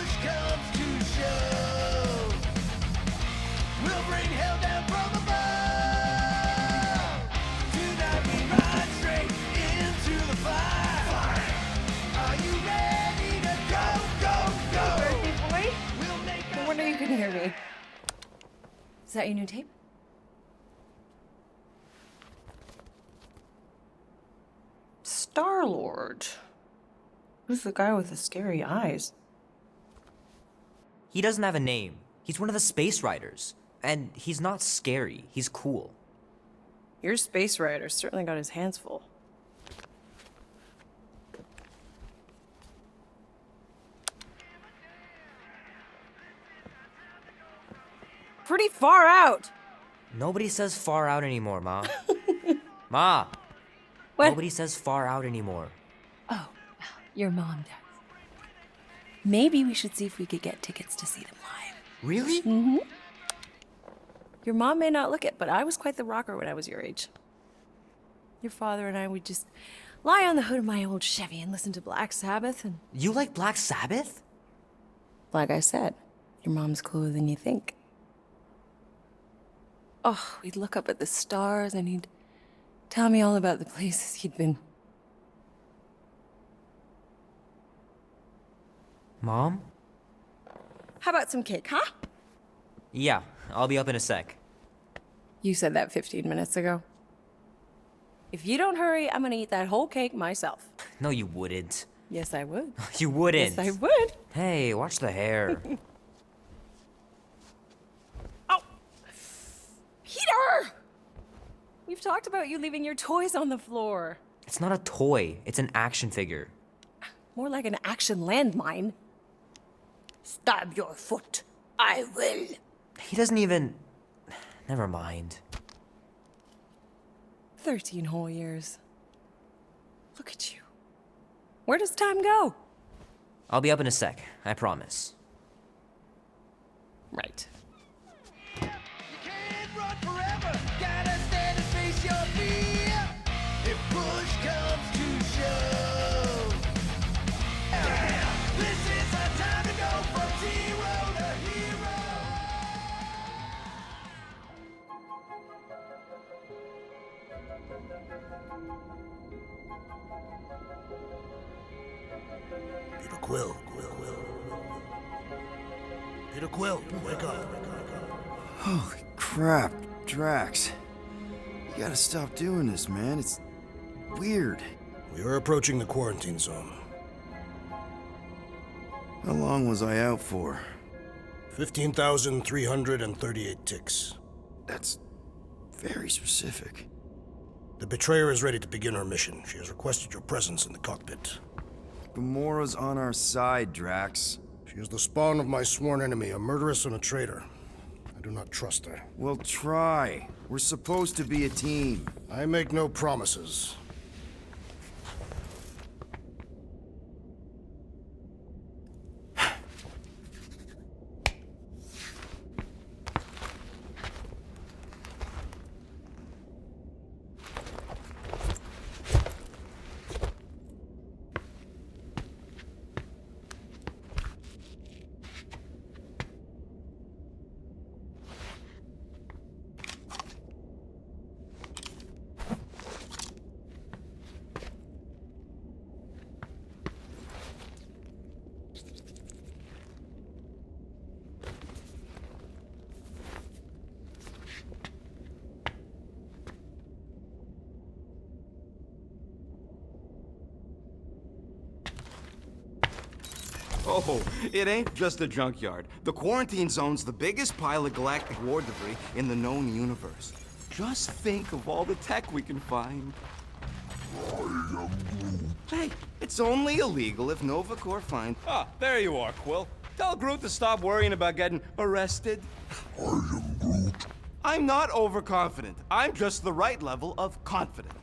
push comes to shove, we'll bring hell down from above. Tonight we ride straight into the fire. Are you ready to go, go, go? Birthday boy? We'll make No wonder you couldn't hear me. Is that your new tape? Star-Lord. Who's the guy with the scary eyes? He doesn't have a name. He's one of the space riders. And he's not scary. He's cool. Your space rider certainly got his hands full. Pretty far out. Nobody says far out anymore, Ma. Ma! What? Nobody says far out anymore. Oh, well, your mom does. Maybe we should see if we could get tickets to see them live. Really? Mm-hmm. Your mom may not look it, but I was quite the rocker when I was your age. Your father and I would just lie on the hood of my old Chevy and listen to Black Sabbath and... You like Black Sabbath? Like I said, your mom's cooler than you think. Oh, we'd look up at the stars and he'd tell me all about the places he'd been. Mom? How about some cake, huh? Yeah, I'll be up in a sec. You said that 15 minutes ago. If you don't hurry, I'm gonna eat that whole cake myself. No, you wouldn't. Yes, I would. You wouldn't. Yes, I would. Hey, watch the hair. Oh! Peter! We've talked about you leaving your toys on the floor. It's not a toy. It's an action figure. More like an action landmine. Stab your foot. I will. He doesn't even... Never mind. 13 whole years. Look at you. Where does time go? I'll be up in a sec. I promise. Right. You can't run forever. Gotta stand and face your fear. If push comes to shove, this is our time to go from zero to hero. Peter Quill. Peter Quill, wake up. Holy crap, Drax. You gotta stop doing this, man. It's weird. We are approaching the quarantine zone. How long was I out for? 15,338 ticks. That's very specific. The betrayer is ready to begin her mission. She has requested your presence in the cockpit. Gamora's on our side, Drax. She is the spawn of my sworn enemy, a murderess and a traitor. I do not trust her. Well, try. We're supposed to be a team. I make no promises. Oh, it ain't just a junkyard. The quarantine zone's the biggest pile of galactic war debris in the known universe. Just think of all the tech we can find. Hey, it's only illegal if Nova Corps finds... Ah, there you are, Quill. Tell Groot to stop worrying about getting arrested. I am Groot. I'm not overconfident. I'm just the right level of confident.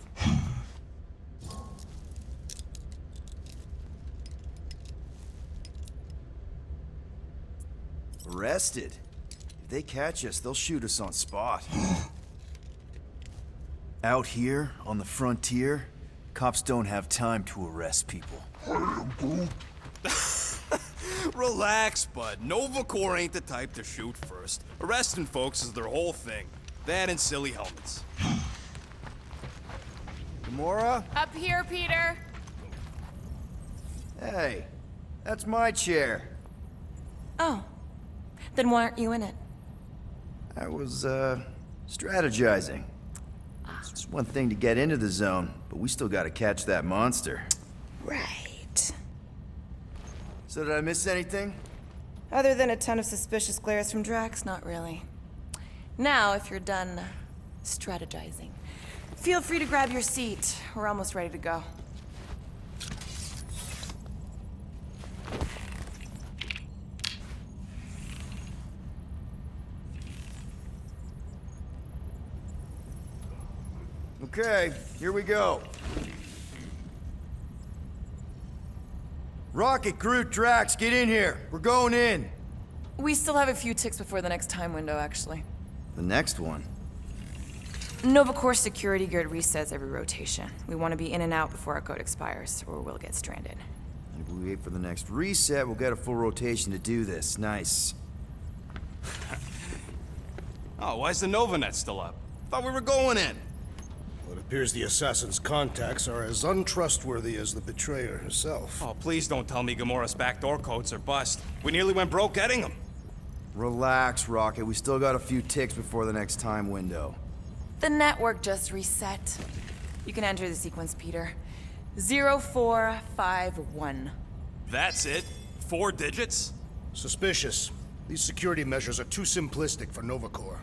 Arrested? If they catch us, they'll shoot us on spot. Out here, on the frontier, cops don't have time to arrest people. Relax, bud. Nova Corps ain't the type to shoot first. Arresting folks is their whole thing. That and silly helmets. Gamora? Up here, Peter. Hey, that's my chair. Oh. Then why aren't you in it? I was, strategizing. It's one thing to get into the zone, but we still gotta catch that monster. Right. So did I miss anything? Other than a ton of suspicious glares from Drax, not really. Now, if you're done strategizing, feel free to grab your seat. We're almost ready to go. Okay, here we go. Rocket, Groot, Drax, get in here. We're going in. We still have a few ticks before the next time window, actually. The next one. Nova Corps security grid resets every rotation. We want to be in and out before our code expires, or we'll get stranded. And if we wait for the next reset, we'll get a full rotation to do this. Nice. Oh, why's the Nova Net still up? Thought we were going in. Well, it appears the assassin's contacts are as untrustworthy as the betrayer herself. Oh, please don't tell me Gamora's backdoor codes are bust. We nearly went broke getting them. Relax, Rocket. We still got a few ticks before the next time window. The network just reset. You can enter the sequence, Peter. 0451. That's it? 4 digits? Suspicious. These security measures are too simplistic for Nova Corps.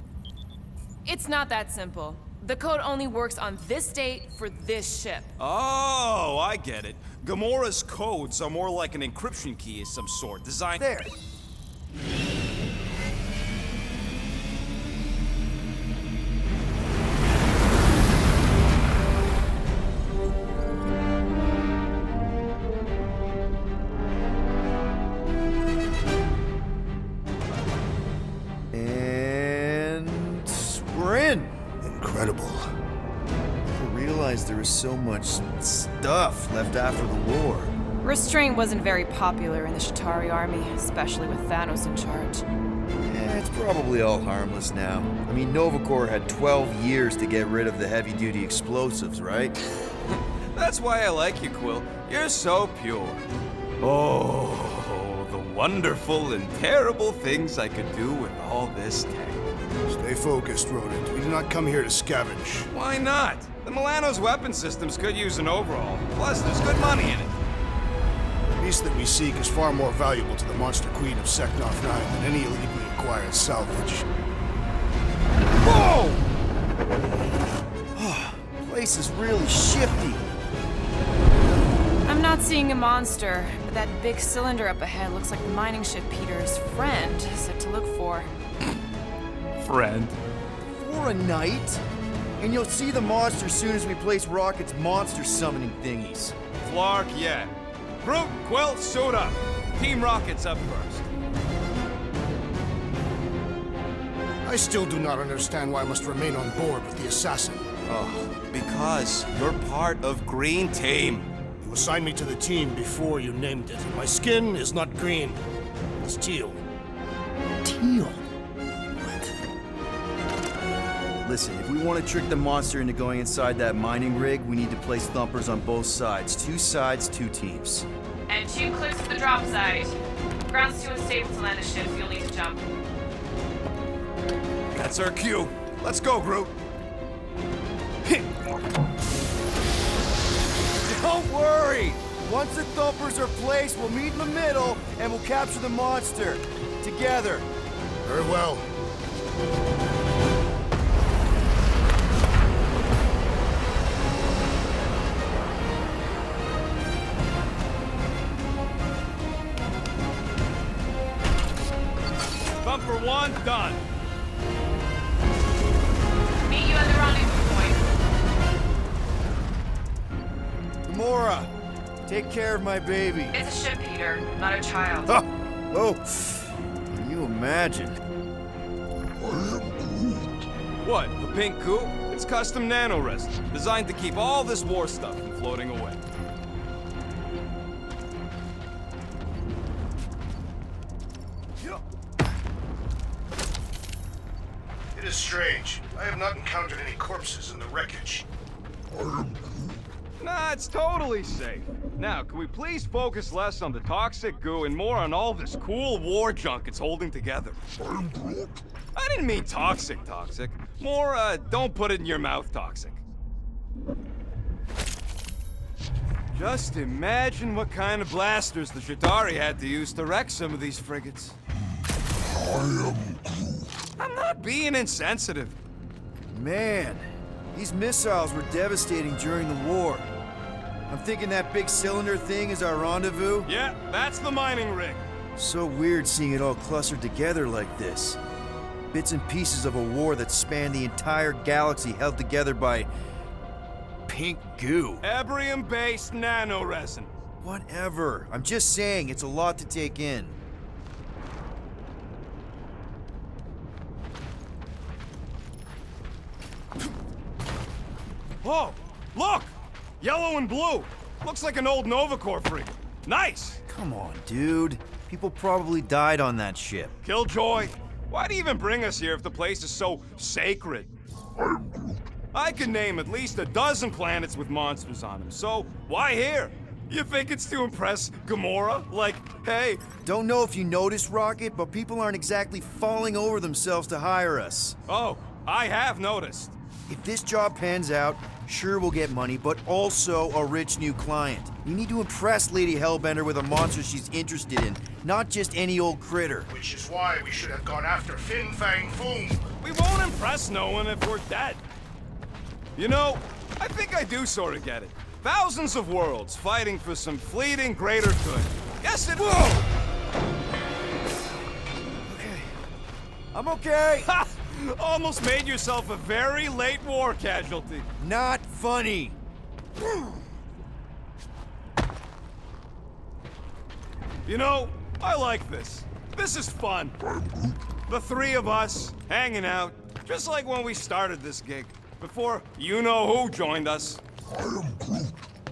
It's not that simple. The code only works on this date for this ship. Oh, I get it. Gamora's codes are more like an encryption key of some sort, designed... There. And we're in. Incredible. I realized there was so much stuff left after the war. Restraint wasn't very popular in the Shatari army, especially with Thanos in charge. It's probably all harmless now. I mean, Nova Corps had 12 years to get rid of the heavy-duty explosives, right? That's why I like you, Quill. You're so pure. Oh, the wonderful and terrible things I could do with all this tech. Stay focused, Rodent. We did not come here to scavenge. Why not? The Milano's weapon systems could use an overhaul. Plus, there's good money in it. The beast that we seek is far more valuable to the monster queen of Seknarf 9 than any illegally acquired salvage. Whoa! Place is really shifty. I'm not seeing a monster, but that big cylinder up ahead looks like the mining ship Peter's friend said to look for. Friend. For a night? And you'll see the monster as soon as we place Rocket's monster summoning thingies. Flark, yeah. Groot, Quill, suit up. Team Rocket's up first. I still do not understand why I must remain on board with the assassin. Oh, because you're part of Green Team. You assigned me to the team before you named it. My skin is not green. It's teal. Teal? Listen, if we want to trick the monster into going inside that mining rig, we need to place thumpers on both sides. 2 sides, 2 teams. And 2 clicks to the drop site. Ground's too unstable to land the ship, so you'll need to jump. That's our cue. Let's go, Groot. Don't worry! Once the thumpers are placed, we'll meet in the middle, and we'll capture the monster. Together. Very well. Bumper 1, done. Meet you at the rendezvous point. Gamora, take care of my baby. It's a ship, Peter, not a child. Oh, can you imagine? What, the pink coupe? It's custom nano-resin, designed to keep all this war stuff from floating away. It is strange. I have not encountered any corpses in the wreckage. Nah, it's totally safe. Now, can we please focus less on the toxic goo and more on all this cool war junk it's holding together? I didn't mean toxic. More, don't put it in your mouth toxic. Just imagine what kind of blasters the Jadari had to use to wreck some of these frigates. I'm not being insensitive. Man, these missiles were devastating during the war. I'm thinking that big cylinder thing is our rendezvous. Yeah, that's the mining rig. So weird seeing it all clustered together like this. Bits and pieces of a war that spanned the entire galaxy held together by pink goo. Ebrium-based nanoresin. Whatever. I'm just saying, it's a lot to take in. Oh, look! Yellow and blue. Looks like an old Nova Corps frigate. Nice! Come on, dude. People probably died on that ship. Killjoy, why do you even bring us here if the place is so sacred? I can name at least a dozen planets with monsters on them, so why here? You think it's to impress Gamora? Like, hey... Don't know if you noticed, Rocket, but people aren't exactly falling over themselves to hire us. Oh, I have noticed. If this job pans out, sure we'll get money, but also a rich new client. We need to impress Lady Hellbender with a monster she's interested in, not just any old critter. Which is why we should have gone after Fin Fang Foom. We won't impress no one if we're dead. You know, I think I do sort of get it. Thousands of worlds fighting for some fleeting greater good. Yes, it will! Okay. I'm okay. Ha! Almost made yourself a very late war casualty. Not funny. You know, I like this. This is fun. The three of us, hanging out, just like when we started this gig, before you-know-who joined us.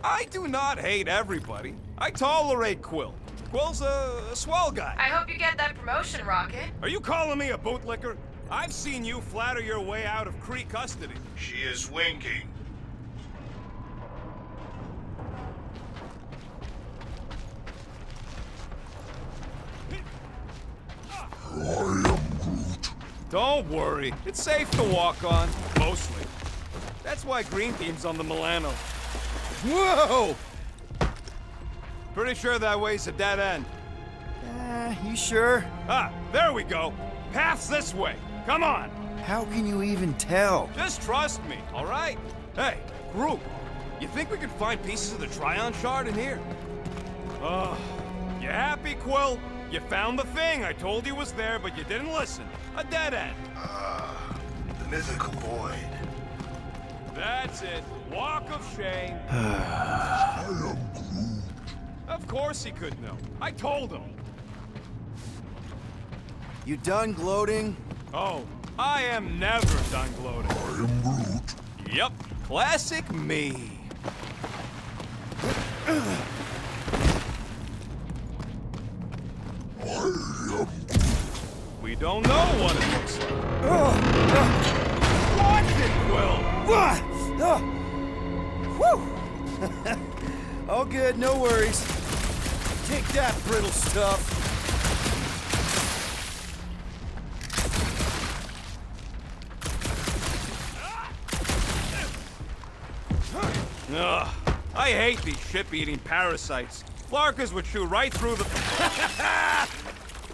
I do not hate everybody. I tolerate Quill. Quill's a swell guy. I hope you get that promotion, Rocket. Are you calling me a bootlicker? I've seen you flatter your way out of Kree custody. She is winking. Don't worry, it's safe to walk on, mostly. That's why Green Team's on the Milano. Whoa! Pretty sure that way's a dead end. You sure? Ah, there we go. Path's this way. Come on. How can you even tell? Just trust me, all right? Hey, Groot, you think we could find pieces of the Tryon shard in here? You happy, Quill? You found the thing I told you was there, but you didn't listen. A dead end. The mythical void. That's it. Walk of shame. Of course he could know. I told him. You done gloating? Oh, I am never done gloating. I am Groot. Yep, classic me. We don't know what it looks like. Watch it, Quill! Whew! All good, no worries. Take that, brittle stuff. Ugh, I hate these ship-eating parasites. Flarkers would chew right through the...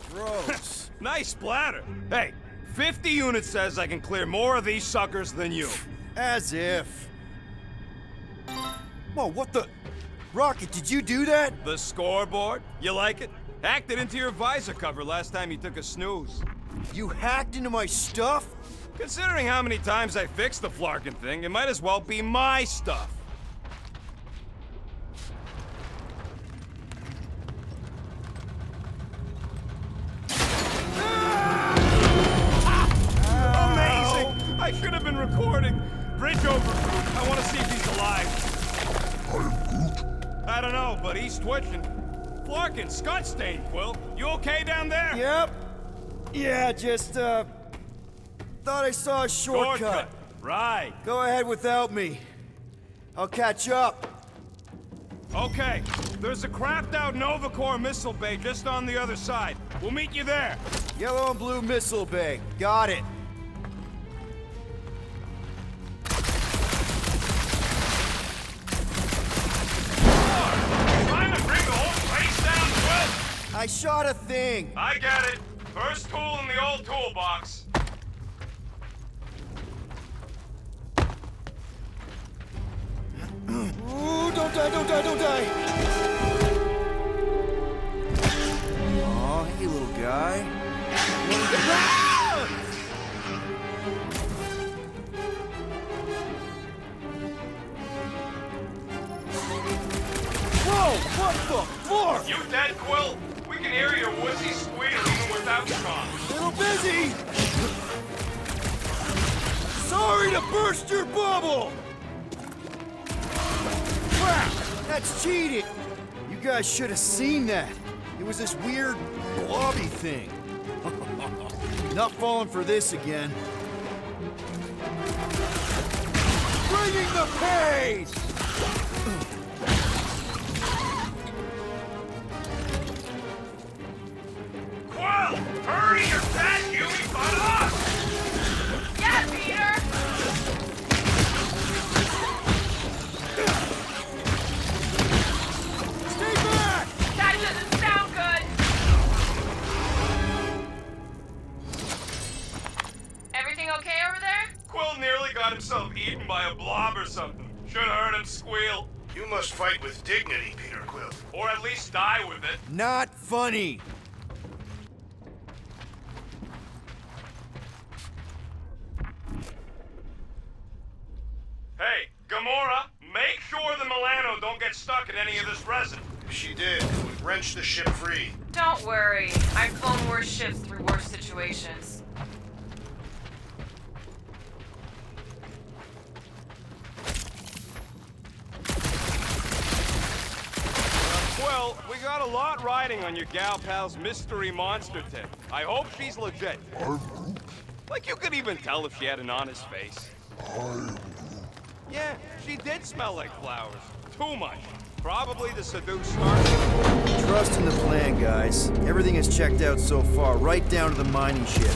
Gross. Nice splatter. Hey, 50 units says I can clear more of these suckers than you. As if. Whoa, what the? Rocket, did you do that? The scoreboard? You like it? Hacked it into your visor cover last time you took a snooze. You hacked into my stuff? Considering how many times I fixed the Flarkin thing, it might as well be my stuff. Amazing! I should have been recording. Bridge over, Groot. I want to see if he's alive. I don't know, but he's twitching. Flarkin, Scott stain, Quill. You okay down there? Yep. Yeah, just, thought I saw a shortcut. Right. Go ahead without me. I'll catch up. Okay, there's a crapped out Nova Corps missile bay just on the other side. We'll meet you there. Yellow and blue missile bay. Got it. Trying to bring the whole place down, Quill? I shot a thing. I get it. First tool in the old toolbox. Ooh, don't die, don't die, don't die! Aw, hey, little guy. Whoa, what the fuck? You dead, Quill? We can hear your wussy squeal even without comms. Little busy! Sorry to burst your bubble! Crap! That's cheating! You guys should have seen that. It was this weird blobby thing. Not falling for this again. Bringing the pace! Quill! Hurry, you're dead, you butt off! Yeah, Peter! Stay back! That doesn't sound good! Everything okay over there? Quill nearly got himself eaten by a blob or something. Should have heard him squeal. You must fight with dignity, Peter Quill. Or at least die with it. Not funny. Hey, Gamora, make sure the Milano don't get stuck in any of this resin. If she did, it would wrench the ship free. Don't worry. I've flown worse ships through worse situations. Well, we got a lot riding on your gal pal's mystery monster tip. I hope she's legit. Like, you could even tell if she had an honest face. Yeah, she did smell like flowers. Too much. Probably to seduce Stark. Trust in the plan, guys. Everything is checked out so far, right down to the mining ship.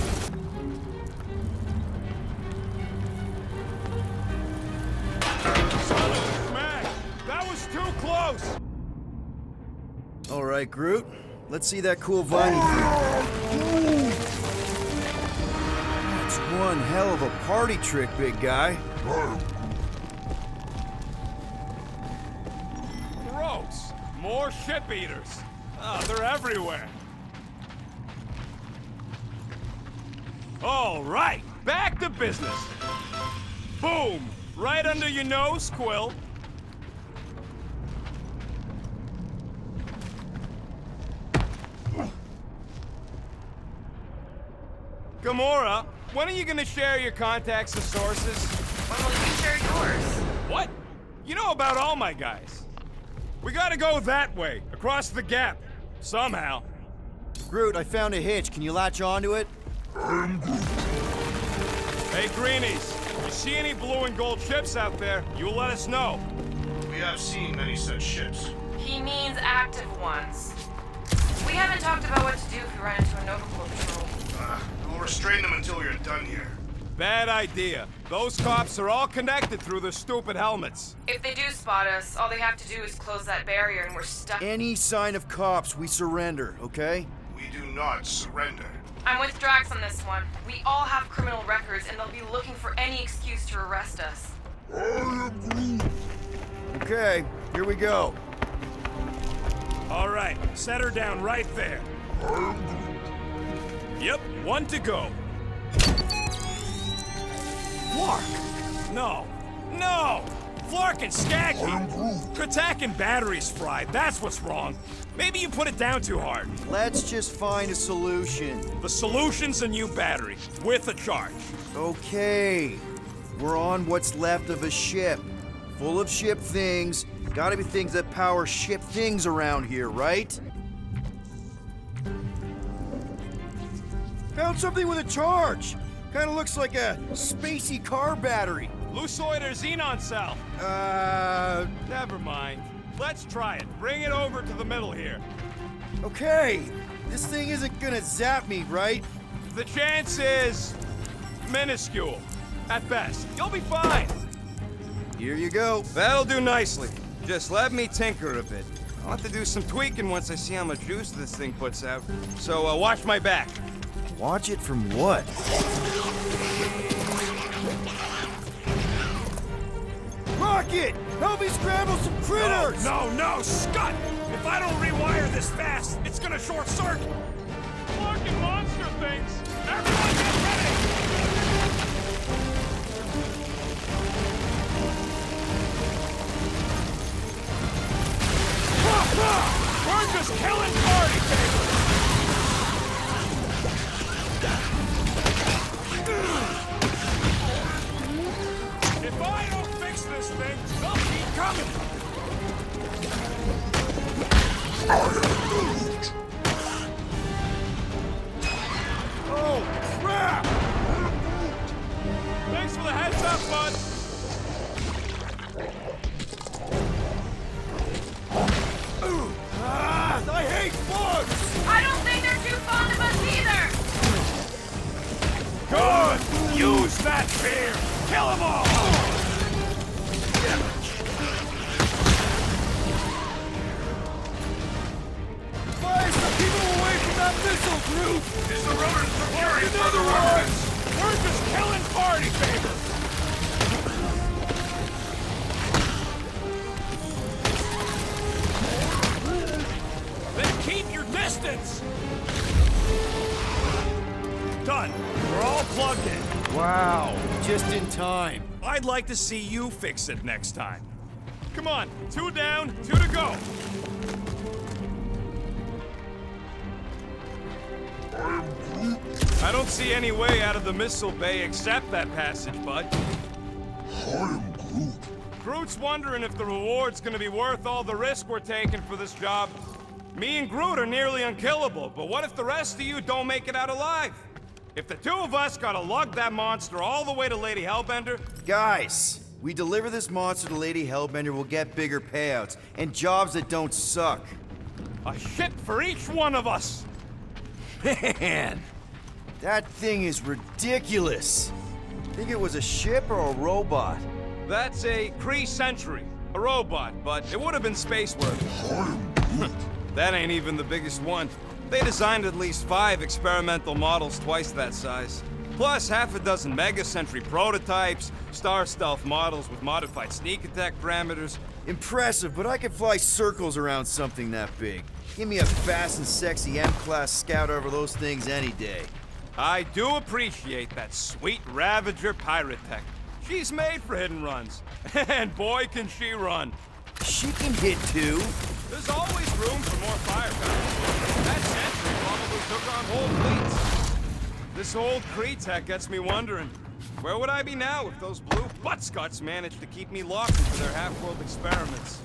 Smash! That was too close! All right, Groot. Let's see that cool viney thing. That's one hell of a party trick, big guy. Gross! More ship eaters. Oh, they're everywhere. All right, back to business. Boom! Right under your nose, Quill. Gamora, when are you gonna share your contacts and sources? When will you share yours? What? You know about all my guys. We gotta go that way, across the gap. Somehow. Groot, I found a hitch. Can you latch onto it? Hey, Greenies, you see any blue and gold ships out there, you let us know. We have seen many such ships. He means active ones. We haven't talked about what to do if we run into a Nova Corps patrol. We'll restrain them until we are done here. Bad idea. Those cops are all connected through their stupid helmets. If they do spot us, all they have to do is close that barrier and we're stuck. Any sign of cops, we surrender, okay? We do not surrender. I'm with Drax on this one. We all have criminal records and they'll be looking for any excuse to arrest us. Okay, here we go. All right, set her down right there. Yep, one to go. Flark! No! No! Flark and Skaggy! Kratak and batteries fried, that's what's wrong. Maybe you put it down too hard. Let's just find a solution. The solution's a new battery, with a charge. Okay, we're on what's left of a ship. Full of ship things. Gotta be things that power ship things around here, right? Found something with a charge. Kind of looks like a spacey car battery. Lucioid or xenon cell? Never mind. Let's try it. Bring it over to the middle here. Okay. This thing isn't gonna zap me, right? The chance is minuscule, at best. You'll be fine. Here you go. That'll do nicely. Just let me tinker a bit. I'll have to do some tweaking once I see how much juice this thing puts out. So watch my back. Watch it from what? Rocket! Help me scramble some critters! No, Scott! If I don't rewire this fast, it's gonna short circuit. Fucking monster things! Everyone get ready! We're just killing party favors! If I don't fix this thing, they'll keep coming! Oh, crap! Thanks for the heads up, bud! I hate bugs! I don't think they're too fond of us either! Good! Use that fear! Kill them all! Fire some people away from that missile, Groot! Is the rodent procuring further weapons? We're just killing party favors! Then keep your distance! Done. We're all plugged in. Wow, just in time. I'd like to see you fix it next time. Come on, 2 down, 2 to go. I don't see any way out of the missile bay except that passage, bud. Groot's wondering if the reward's gonna be worth all the risk we're taking for this job. Me and Groot are nearly unkillable, but what if the rest of you don't make it out alive? If the 2 of us gotta lug that monster all the way to Lady Hellbender, Guys, we deliver this monster to Lady Hellbender, we'll get bigger payouts and jobs that don't suck. a ship for each one of us! Man, that thing is ridiculous. Think it was a ship or a robot? That's a Kree Sentry, a robot, but it would have been space worthy. That ain't even the biggest one. They designed at least 5 experimental models twice that size. Plus half a dozen Mega Sentry prototypes, Star Stealth models with modified sneak attack parameters. Impressive, but I could fly circles around something that big. Give me a fast and sexy M-Class scout over those things any day. I do appreciate that sweet Ravager pirate tech. She's made for hidden runs. And boy, can she run. She can hit too. There's always room for more firepower. That Sentry probably took on whole fleets. This old Kree tech gets me wondering, where would I be now if those blue butt-scuts managed to keep me locked into their half-world experiments?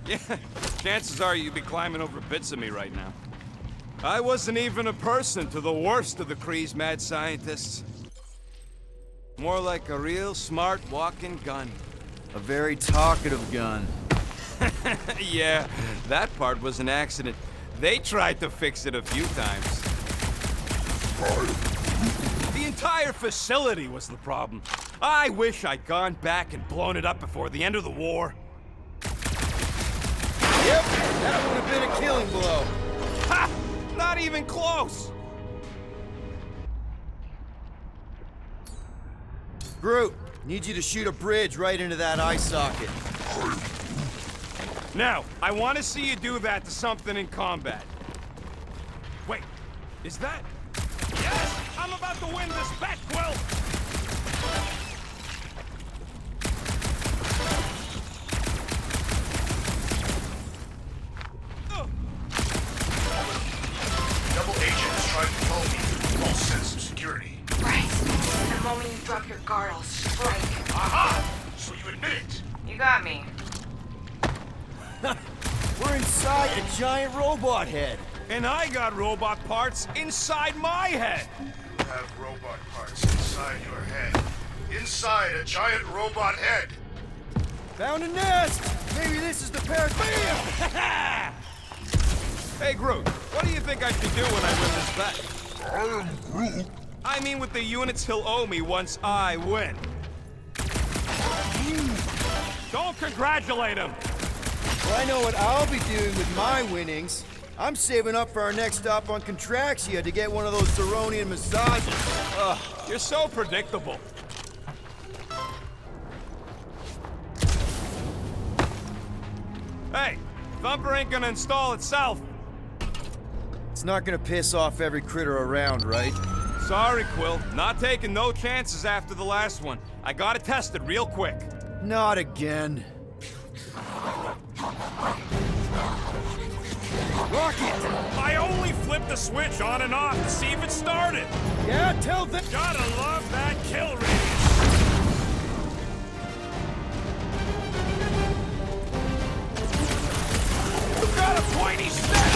Yeah, chances are you'd be climbing over bits of me right now. I wasn't even a person to the worst of the Kree's mad scientists. More like a real smart walking gun. A very talkative gun. Yeah, that part was an accident. They tried to fix it a few times. The entire facility was the problem. I wish I'd gone back and blown it up before the end of the war. Yep, that would have been a killing blow. Ha! Not even close! Groot, need you to shoot a bridge right into that eye socket. Now, I want to see you do that to something in combat. Wait, is that... Yes! I'm about to win this bet, Quill! Double agents tried to call me. False sense of security. Right. The moment you drop your guard, I'll strike. Aha! So you admit it. You got me. We're inside a giant robot head. And I got robot parts inside my head. You have robot parts inside your head. Inside a giant robot head. Found a nest! Maybe this is the pair. Bam! Hey, Groot, what do you think I should do when I win this bet? I am Groot. I mean with the units he'll owe me once I win. Don't congratulate him! Well, I know what I'll be doing with my winnings. I'm saving up for our next stop on Contraxia to get one of those Zeronian massages. Ugh, you're so predictable. Hey, Thumper ain't gonna install itself. It's not gonna piss off every critter around, right? Sorry, Quill. Not taking no chances after the last one. I got it tested real quick. Not again. Rocket! I only flipped the switch on and off to see if it started. Yeah, tell them. Gotta love that kill radius. You got a pointy stick!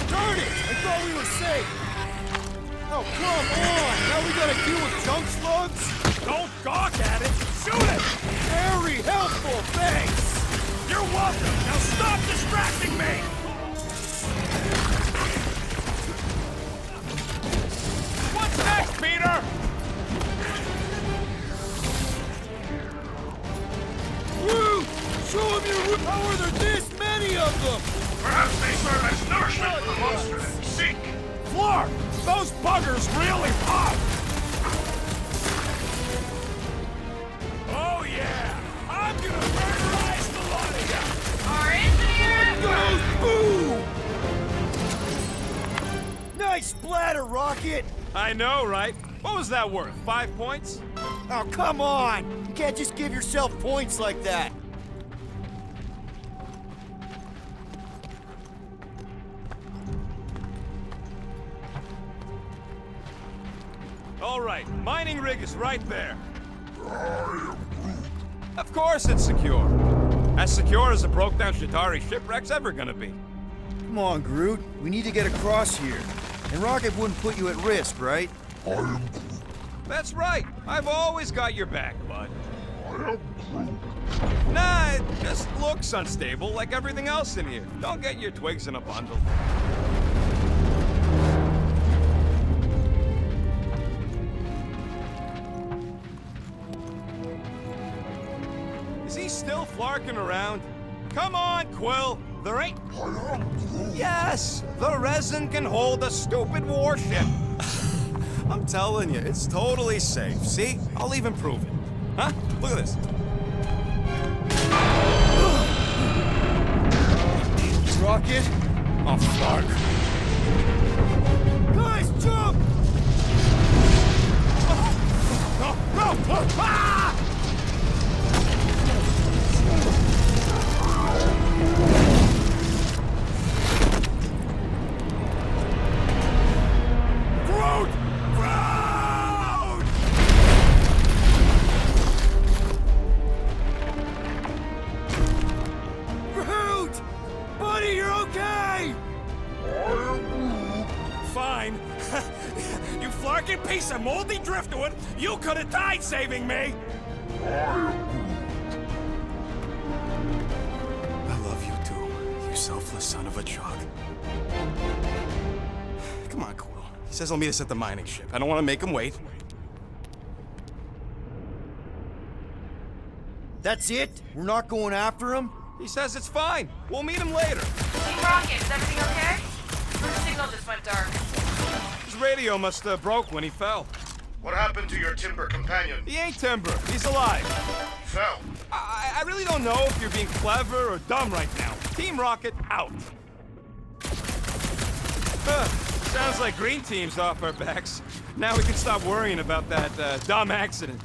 Darn it! I thought we were safe. Oh, come on! Now we gotta deal with junk slugs? Don't gawk at it! Shoot it! Very helpful, thanks! You're welcome! Now stop distracting me! What's next, Peter? Woo! Show them your root! How are there this many of them? Perhaps they serve as nourishment for the monster that we seek. Flark! Those buggers really pop! Oh yeah! I'm gonna murderize the lot of you! Our engineer! Goes boom! Nice splatter, Rocket! I know, right? What was that worth? 5 points? Oh, come on! You can't just give yourself points like that. All right, mining rig is right there. Of course it's secure. As secure as a broke-down Shatari shipwreck's ever gonna be. Come on, Groot. We need to get across here. And Rocket wouldn't put you at risk, right? That's right. I've always got your back, bud. Nah, it just looks unstable like everything else in here. Don't get your twigs in a bundle. Is he still flarking around? Come on, Quill. There ain't... Yes! The resin can hold a stupid warship. I'm telling you, it's totally safe. See? I'll even prove it. Huh? Look at this. Rocket? Oh, fuck. Guys, jump! No! No! Ah! Groot! Groot! Groot! Buddy, you're okay! Fine. You flarking piece of moldy driftwood! You could have died saving me! I love you too, you selfless son of a chug. Come on, Quill. He says he'll meet us at the mining ship. I don't want to make him wait. That's it? We're not going after him? He says it's fine. We'll meet him later. Team Rocket, is everything okay? Her signal just went dark. His radio must have broke when he fell. What happened to your timber companion? He ain't Timber. He's alive. Fell. I really don't know if you're being clever or dumb right now. Team Rocket, out. Sounds like Green Team's off our backs. Now we can stop worrying about that dumb accident.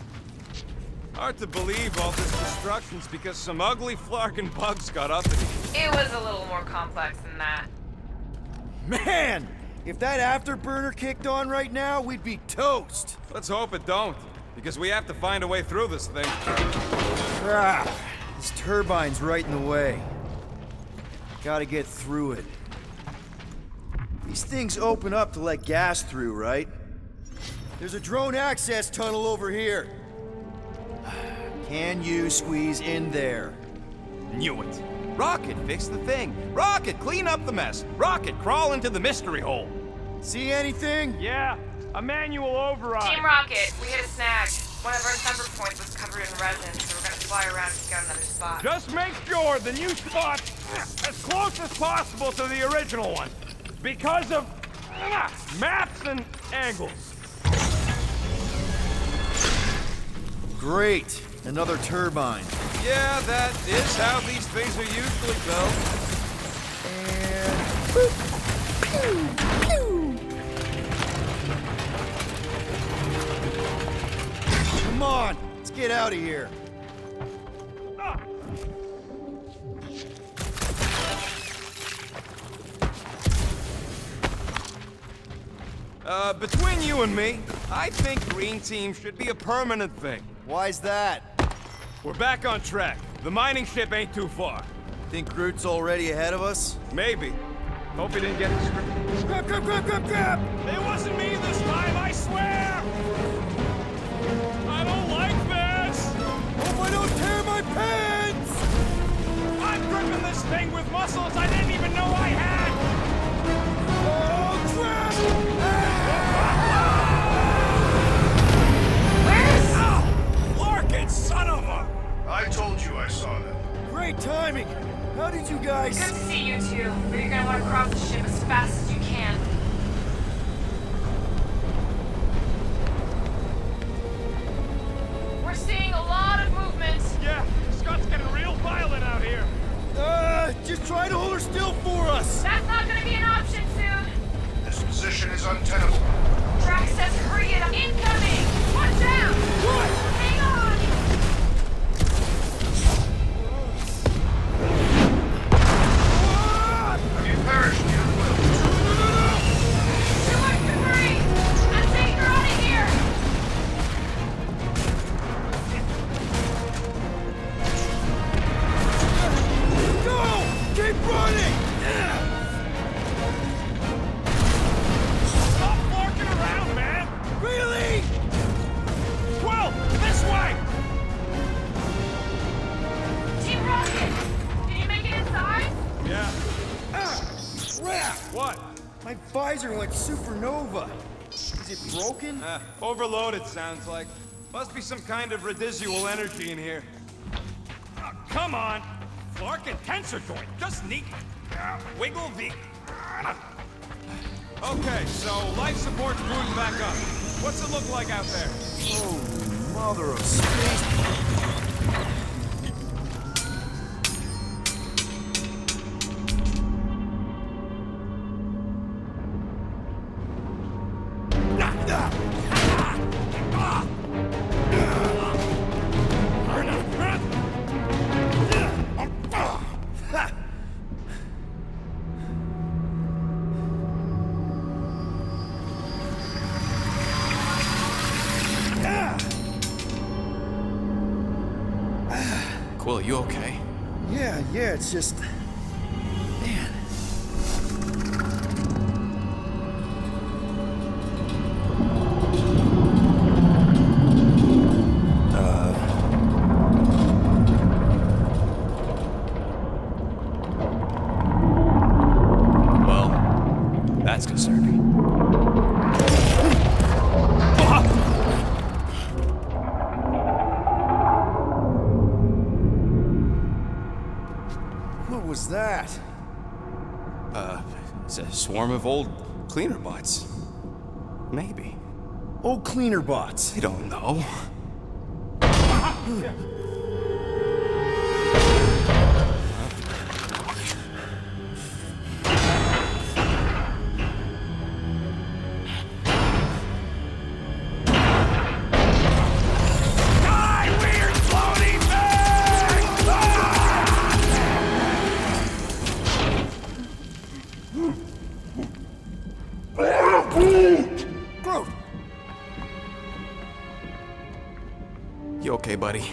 Hard to believe all this destruction's because some ugly flarkin' bugs got up in it. It was a little more complex than that. Man! If that afterburner kicked on right now, we'd be toast! Let's hope it don't, because we have to find a way through this thing. Crap! This turbine's right in the way. Gotta get through it. These things open up to let gas through, right? There's a drone access tunnel over here. Can you squeeze in there? Knew it. Rocket, fix the thing. Rocket, clean up the mess. Rocket, crawl into the mystery hole. See anything? Yeah, a manual override. Team Rocket, we hit a snag. One of our thumper points was covered in resin, so we're gonna fly around and pick out another spot. Just make sure the new spot's as close as possible to the original one. Because of maps and angles. Great. Another turbine. Yeah, that is how these things are usually built. And... boop. Pew! Pew! Come on, let's get out of here. Between you and me, I think Green Team should be a permanent thing. Why's that? We're back on track. The mining ship ain't too far. Think Groot's already ahead of us? Maybe. Hope he didn't get his script. Grab, grab, grab, grab, grab! It wasn't me this time, I swear! I don't like this! Hope I don't tear my pants! I'm gripping this thing with muscles I didn't even know I had! Oh, crap! Larkin, son of a... I told you I saw that. Great timing! How did you guys... Good to see you two, but you're gonna want to cross the ship as fast as you can. We're seeing a lot of movement. Yeah, Scott's getting real violent out here. Just try to hold her still for us! That's not gonna be an option soon. This position is untenable. Drax says hurry it up. Incoming! Watch out! What? Hang on! Have you perished, dear Will? Too much debris! I'm taking her out of here! Go! Keep running! Stop barking around, man! Really? 12, this way! Team Rocket! Did you make it inside? Yeah. Crap! What? My visor went supernova. Is it broken? Overloaded, sounds like. Must be some kind of residual energy in here. Oh, come on! Larkin tensor joint, just neat. Wiggle the... Okay, so life support's booting back up. What's it look like out there? Oh, mother of space. Quill, you okay? Yeah, it's just... Man. Well, that's concerning. What was that? It's a swarm of old cleaner bots. Maybe. Oh, cleaner bots. I don't know. Groot! You okay, buddy?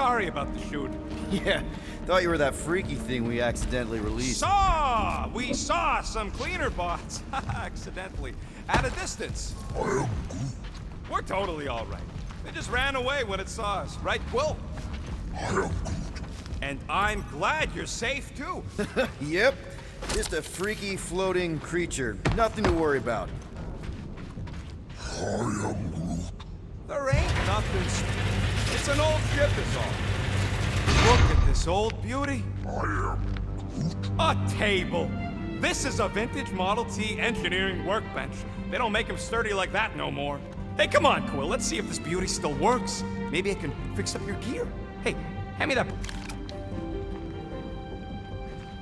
Sorry about the shoot. Yeah, thought you were that freaky thing we accidentally released. We saw some cleaner bots, accidentally, at a distance. We're totally all right. They just ran away when it saw us, right, Quill? And I'm glad you're safe, too. Yep, just a freaky floating creature. Nothing to worry about. There ain't nothing. It's an old ship, is all. Look at this old beauty. A table. This is a vintage Model T engineering workbench. They don't make them sturdy like that no more. Hey, come on, Quill. Let's see if this beauty still works. Maybe I can fix up your gear. Hey, hand me that.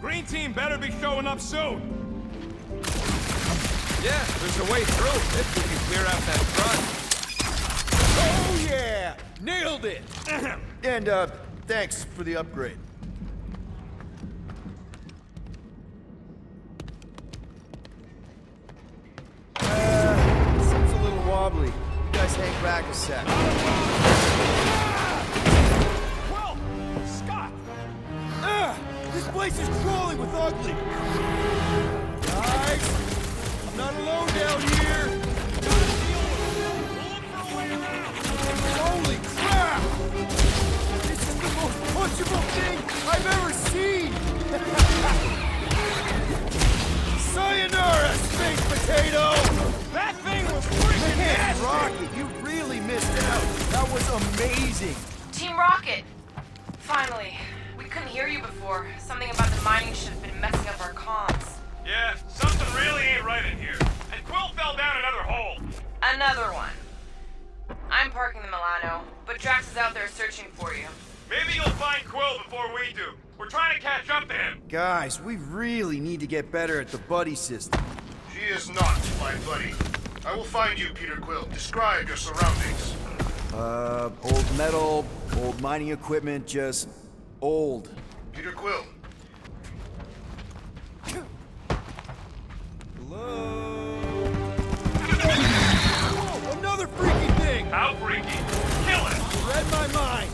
Green team better be showing up soon. Yeah, there's a way through if we can clear out that front. Oh yeah! Nailed it! And, thanks for the upgrade. Seems a little wobbly. You guys hang back a sec. Well, Scott! This place is crawling with ugly! Guys! I'm not alone down here! Holy crap! This is the most punchable thing I've ever seen! Sayonara, space potato! That thing was freaking Man, nasty! Rocket, you really missed out! That was amazing! Team Rocket! Finally. We couldn't hear you before. Something about the mining ship had been messing up our comms. Yeah, something really ain't right in here. And Quill fell down another hole. Another one. I'm parking the Milano, but Drax is out there searching for you. Maybe you'll find Quill before we do. We're trying to catch up to him. Guys, we really need to get better at the buddy system. She is not my buddy. I will find you, Peter Quill. Describe your surroundings. Old metal, old mining equipment, just old. Peter Quill. Whoa, another freaky thing! How freaky. Kill it. Read my mind.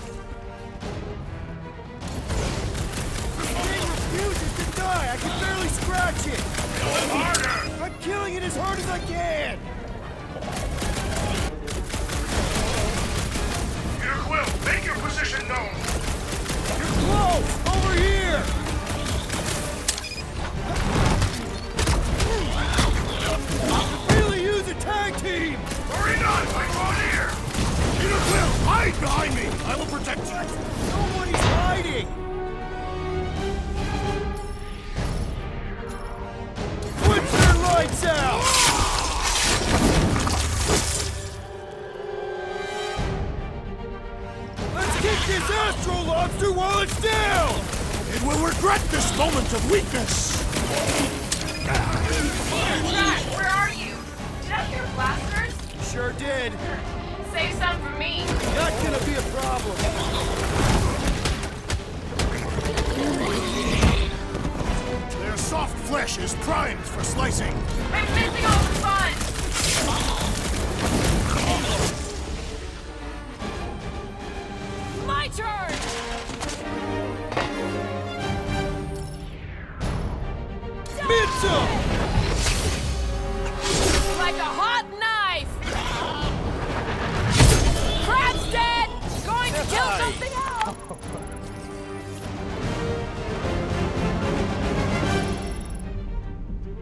This thing refuses to die. I can barely scratch it. Kill it harder. I'm killing it as hard as I can. Peter Quill, make your position known. You're close. Over here. Really use a tag team. Hurry not, I draw near. Peter Quill, hide behind me. I will protect you. Nobody's hiding. Put your lights out. Let's kick this astro lobster while it's down. It will regret this moment of weakness. Drax, where are you? Did I hear blasters? Sure did. Save some for me. Not gonna be a problem. Their soft flesh is primed for slicing. I'm missing all the fun. My turn! Mitchell! Like a hot knife! Crab's dead! Going to kill something else!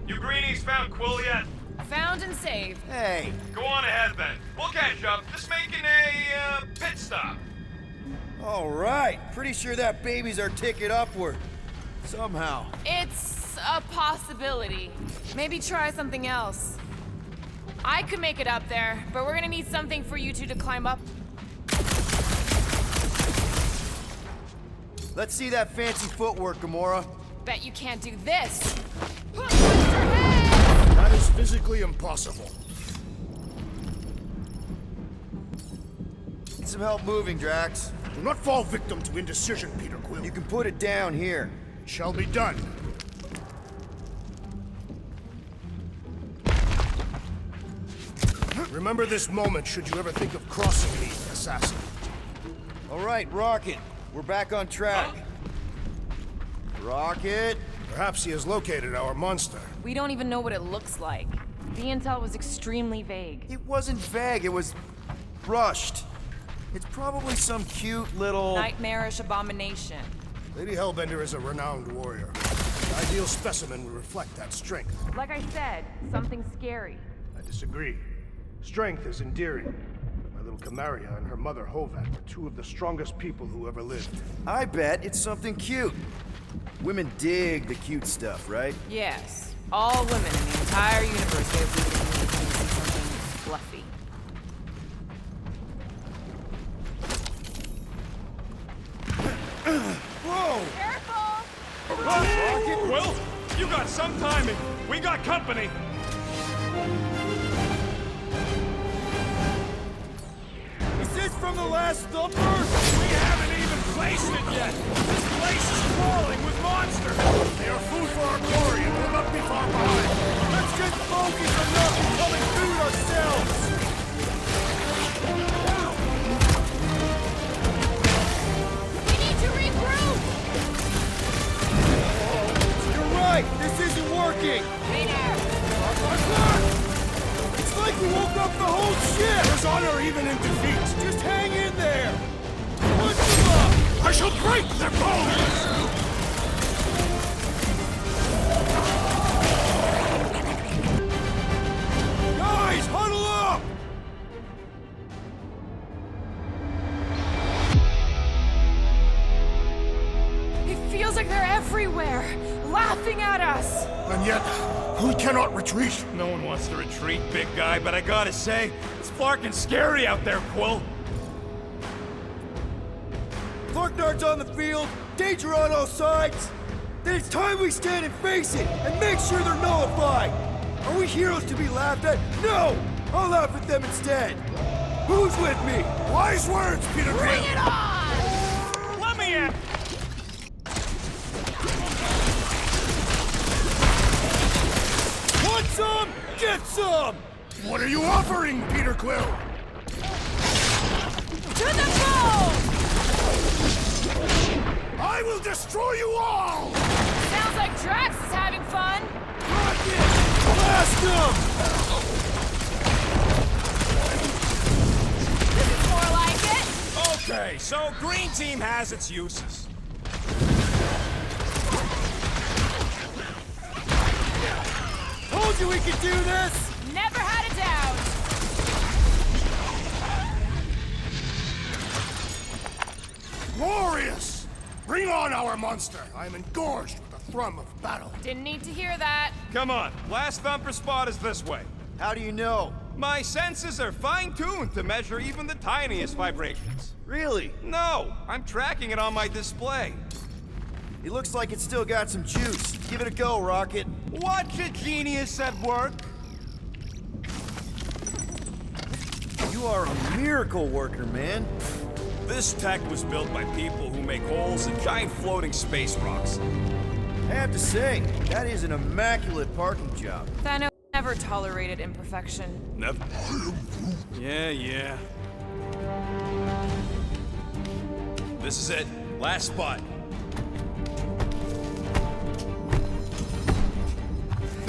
You greenies found Quill yet? Found and saved. Hey, Go on ahead then. We'll catch up. Just making a pit stop. all right. Pretty sure that baby's our ticket upward. Somehow. It's a possibility. Maybe try something else. I could make it up there, but we're gonna need something for you two to climb up. Let's see that fancy footwork, Gamora. Bet you can't do this. That is physically impossible. Need some help moving, Drax. Do not fall victim to indecision, Peter Quill. You can put it down here. It shall be done. Remember this moment should you ever think of crossing me, assassin. All right, Rocket. we're back on track. Rocket! Perhaps he has located our monster. We don't even know what it looks like. The intel was extremely vague. It wasn't vague, it was rushed. It's probably some cute little... Nightmarish abomination. Lady Hellbender is a renowned warrior. The ideal specimen would reflect that strength. Like I said, something scary. I disagree. Strength is endearing. My little Camaria and her mother Hovat were two of the strongest people who ever lived. I bet it's something cute. Women dig the cute stuff, right? Yes. All women in the entire universe get weak when they see something fluffy. Whoa! Careful! Will, you got some timing. We got company. Is this from the last thumper? We haven't even placed it yet. This place is crawling with monsters. They are food for our glory and will not be far behind. Let's just focus on not becoming food ourselves! We need to regroup! You're right! This isn't working! Peter! It's like we woke up the whole ship! There's honor even in defeat. Just hang in there! Punch them up! I shall break their bones! Guys, huddle up! It feels like they're everywhere, laughing at us. And yet, we cannot retreat. No one wants to retreat, big guy, but I gotta say, it's flarkin' scary out there, Quill. Clarknard's on the field, danger on all sides. Then it's time we stand and face it, and make sure they're nullified. Are we heroes to be laughed at? No! I'll laugh at them instead. Who's with me? Wise words, Peter Quill. Bring it on! Let me in! Want some? Get some! What are you offering, Peter Quill? To the bone! I will destroy you all! Sounds like Drax is having fun. Blast them! This is more like it. Okay, so Green Team has its uses. Told you we could do this! Never had a doubt. Glorious! Bring on our monster! I am engorged with the thrum of battle. Didn't need to hear that. Come on, last thumper spot is this way. How do you know? My senses are fine-tuned to measure even the tiniest vibrations. Really? No, I'm tracking it on my display. It looks like it's still got some juice. Give it a go, Rocket. Watch a genius at work. You are a miracle worker, man. This tech was built by people who make holes in giant floating space rocks. I have to say, that is an immaculate parking job. Thanos never tolerated imperfection. Never. Yeah. This is it. Last spot.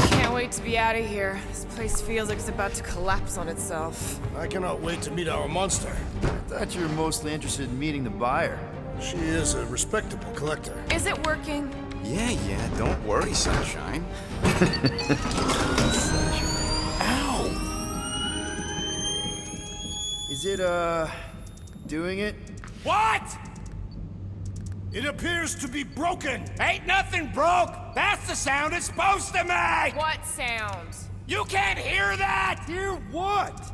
Can't wait to be out of here. This place feels like it's about to collapse on itself. I cannot wait to meet our monster. I thought you were mostly interested in meeting the buyer. She is a respectable collector. Is it working? Yeah, don't worry, Sunshine. Ow! Is it, doing it? What? It appears to be broken! Ain't nothing broke! That's the sound it's supposed to make! What sound? You can't hear that! Hear what?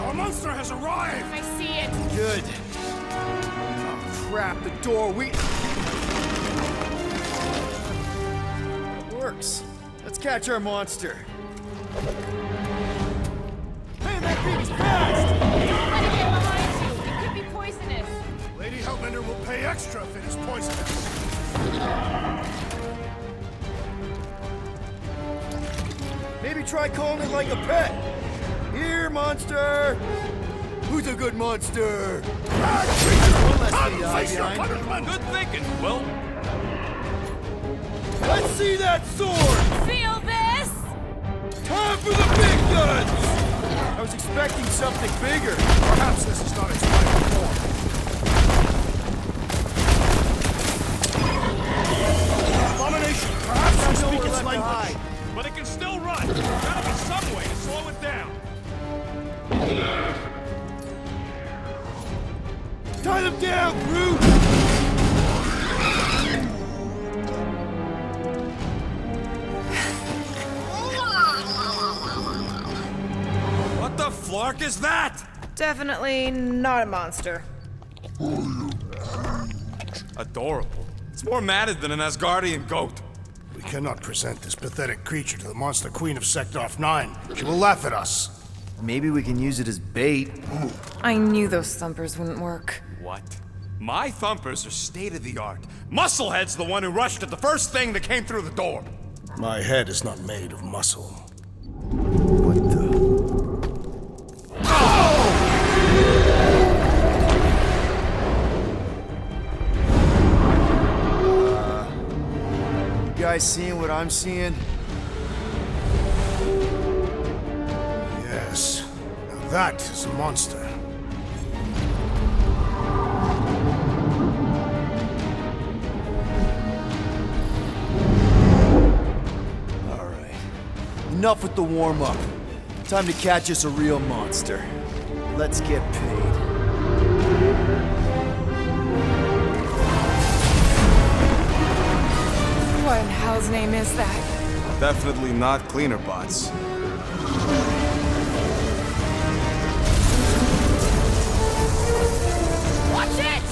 Our monster has arrived! I see it. Good. Oh, crap, the door, It works. Let's catch our monster. Man, that things fast! Don't let it get behind you. It could be poisonous. Lady Hellbender will pay extra if it is poisonous. Maybe try calling it like a pet. Here, monster! Who's a good monster? One less thing to hide behind. Good thinking, Will. Let's see that sword! Feel this? Time for the big guns! I was expecting something bigger. Perhaps this is not its final form. Abomination! Perhaps you speak its language. But it can still run. Gotta be some way to slow it down. Tie them down, Groot! What the flark is that? Definitely not a monster. Adorable. It's more matted than an Asgardian goat. We cannot present this pathetic creature to the Monster Queen of Sector 9. She will laugh at us. Maybe we can use it as bait. I knew those thumpers wouldn't work. What? My thumpers are state-of-the-art. Musclehead's the one who rushed at the first thing that came through the door. My head is not made of muscle. What the? You guys seeing what I'm seeing? Yes. Now that is a monster. Alright. Enough with the warm-up. Time to catch us a real monster. Let's get paid. What in hell's name is that? Definitely not cleaner bots. Watch it!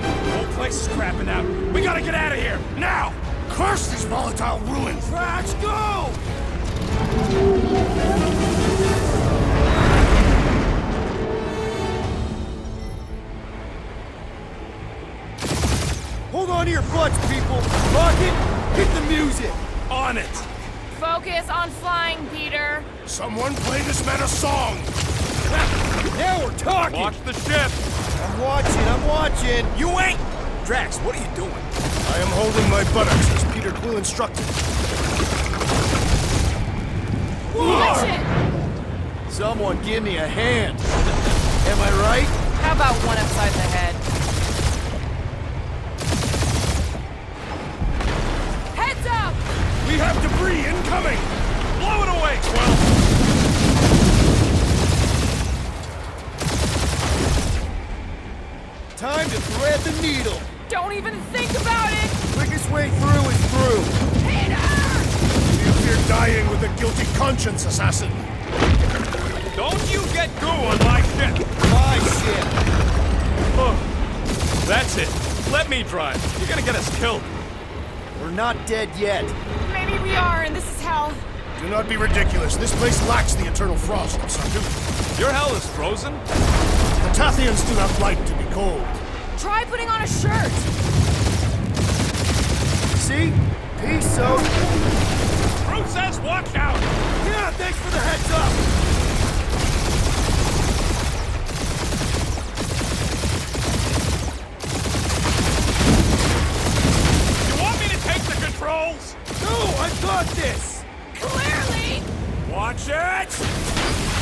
The whole place is crapping out. We gotta get out of here, now! Curse these volatile ruins! Crash, go! Hold on to your butts, people! Rocket, hit the music! On it! Focus on flying, Peter. Someone play this man a song! Now we're talking! Watch the ship! I'm watching! You ain't! Drax, what are you doing? I am holding my buttocks as Peter Quill instructed. Watch it! Someone give me a hand! Am I right? How about one upside the head? Heads up! We have debris incoming! Blow it away, Quill! Time to thread the needle! Don't even think about it! Quickest way through is through! Peter! You fear dying with a guilty conscience, assassin! Don't you get goo on my ship! My shit! Oh, that's it. Let me drive. You're gonna get us killed. We're not dead yet. Maybe we are, and this is hell. Do not be ridiculous. This place lacks the eternal frost of Sardu. Your hell is frozen? The Tathians do not like to be cold. Try putting on a shirt. See? Peace, so. Groot says watch out! Yeah, thanks for the heads up! You want me to take the controls? No, I've got this! Clearly! Watch it!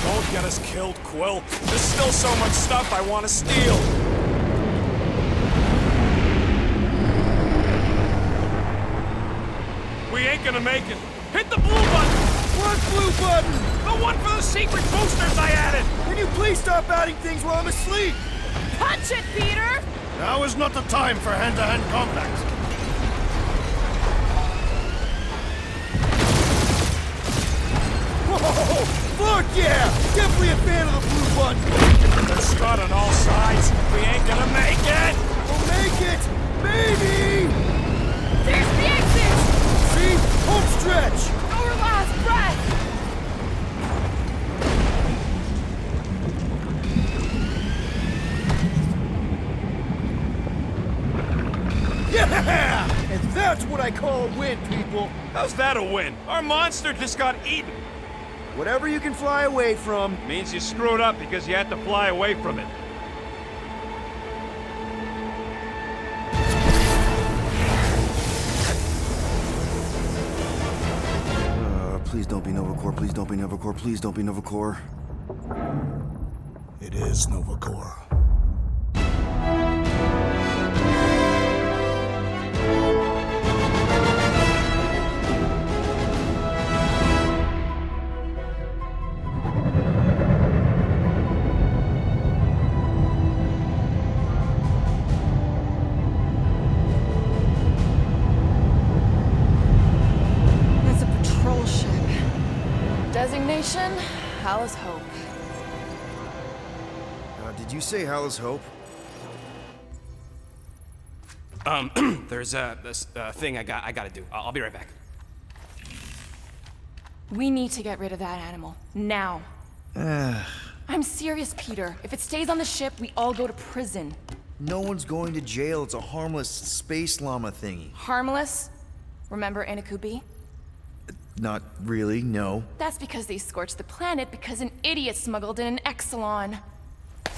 Don't get us killed, Quill. There's still so much stuff I want to steal. We ain't gonna make it. Hit the blue button! What blue button? The one for the secret boosters I added! Can you please stop adding things while I'm asleep? Punch it, Peter! Now is not the time for hand-to-hand combat. Whoa! Fuck yeah! Definitely a fan of the blue button! There's Scott on all sides. We ain't gonna make it! We'll make it! Maybe! There's the exit! See? Home stretch! Our last breath! That's what I call a win, people! How's that a win? Our monster just got eaten. Whatever you can fly away from. Means you screwed up because you had to fly away from it. Please don't be Novacore, please don't be Novacore, please don't be Novacore. It is Novacore. It's a patrol ship. Designation, Hal's Hope. Did you say Hal's Hope? There's this thing I gotta do. I'll be right back. We need to get rid of that animal. Now. I'm serious, Peter. If it stays on the ship, we all go to prison. No one's going to jail. It's a harmless space llama thingy. Harmless? Remember Inakubi? Not really, no. That's because they scorched the planet because an idiot smuggled in an Exelon.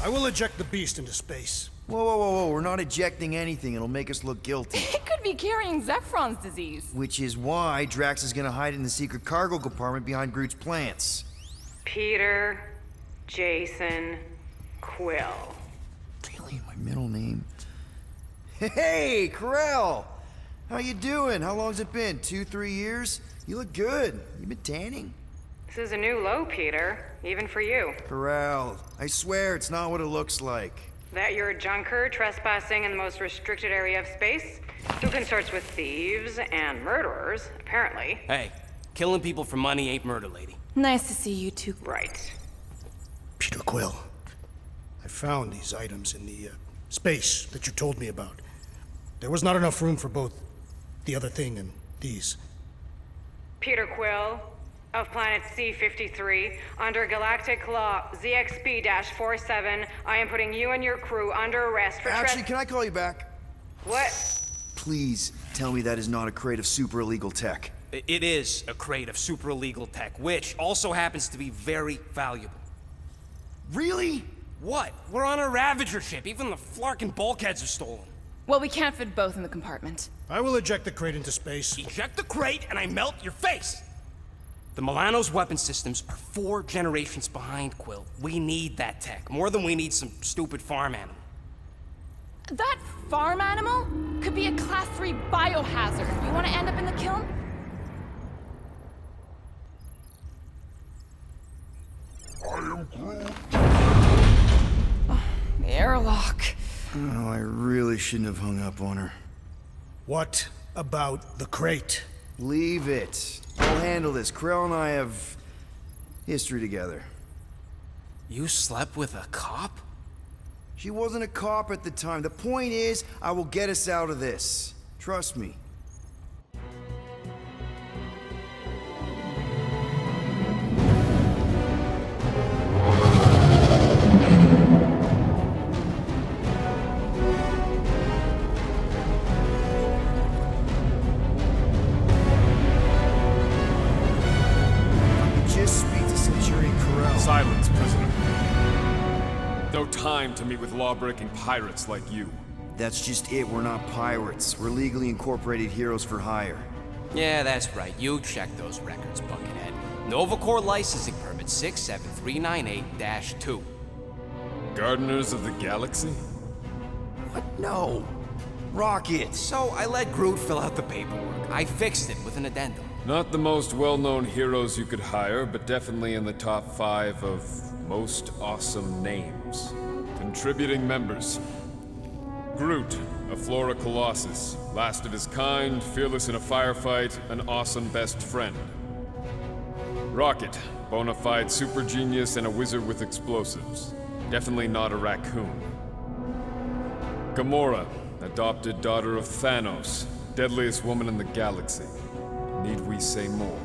I will eject the beast into space. Whoa, whoa, whoa, whoa. We're not ejecting anything. It'll make us look guilty. It could be carrying Zephron's disease. Which is why Drax is gonna hide in the secret cargo compartment behind Groot's plants. Peter, Jason, Quill. Really? My middle name? Hey, Corell! How you doing? How long's it been? 2-3 years? You look good. You been tanning? This is a new low, Peter, even for you. Corell, I swear it's not what it looks like. That you're a junker trespassing in the most restricted area of space, who consorts with thieves and murderers, apparently. Hey, killing people for money ain't murder, lady. Nice to see you two. Right. Peter Quill, I found these items in the space that you told me about. There was not enough room for both the other thing and these. Peter Quill, of planet C-53, under Galactic Law ZXB-47, I am putting you and your crew under arrest for Actually, can I call you back? What? Please tell me that is not a crate of super illegal tech. It is a crate of super illegal tech, which also happens to be very valuable. Really? What? We're on a Ravager ship. Even the flarkin' bulkheads are stolen. Well, we can't fit both in the compartment. I will eject the crate into space. Eject the crate and I melt your face! The Milano's weapon systems are 4 generations behind, Quill. We need that tech, more than we need some stupid farm animal. That farm animal could be a Class 3 biohazard. You want to end up in the kiln? I am Groot. The airlock. Oh, I really shouldn't have hung up on her. What about the crate? Leave it. I'll handle this. Krell and I have history together. You slept with a cop? She wasn't a cop at the time. The point is, I will get us out of this. Trust me. Silence, prisoner. No time to meet with law-breaking pirates like you. That's just it. We're not pirates. We're legally incorporated heroes for hire. Yeah, that's right. You check those records, Buckethead. Novacore licensing permit 67398-2. Gardeners of the Galaxy? What? No. Rocket. So I let Groot fill out the paperwork. I fixed it with an addendum. Not the most well-known heroes you could hire, but definitely in the top 5 of most awesome names. Contributing members. Groot, a Flora Colossus, last of his kind, fearless in a firefight, an awesome best friend. Rocket, bona fide super genius and a wizard with explosives. Definitely not a raccoon. Gamora, adopted daughter of Thanos, deadliest woman in the galaxy. Need we say more?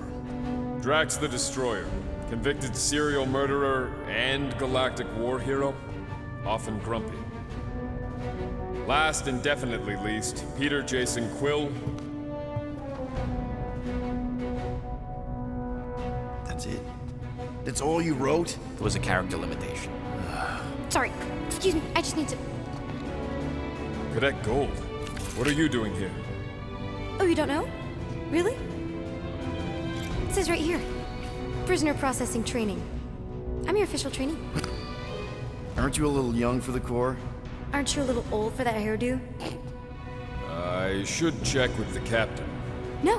Drax the Destroyer, convicted serial murderer and galactic war hero, often grumpy. Last and definitely least, Peter Jason Quill, That's all you wrote? It was a character limitation. Sorry, excuse me, I just need to... Cadet Gold, what are you doing here? Oh, you don't know? Really? It says right here. Prisoner processing training. I'm your official trainee. Aren't you a little young for the Corps? Aren't you a little old for that hairdo? I should check with the captain. No.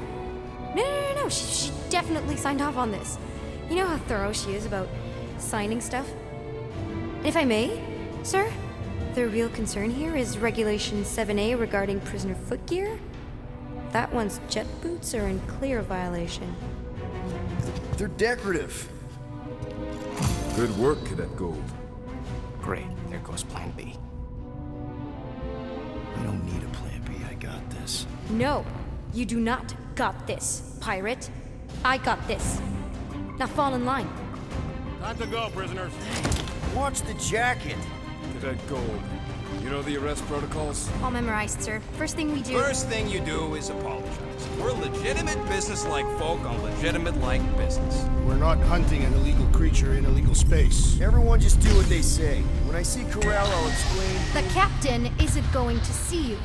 No. She definitely signed off on this. You know how thorough she is about signing stuff? And if I may, sir, the real concern here is Regulation 7A regarding prisoner footgear. That one's jet boots are in clear violation. They're decorative. Good work, Cadet Gold. Great, there goes Plan B. I don't need a plan B, I got this. No, you do not got this, pirate. I got this. Now fall in line. Time to go, prisoners. Watch the jacket. Cadet Gold, you know the arrest protocols? All memorized, sir. First thing we do... First thing you do is apologize. We're legitimate business-like folk on legitimate-like business. We're not hunting an illegal creature in illegal space. Everyone just do what they say. When I see Corral, I'll explain. The captain isn't going to see you.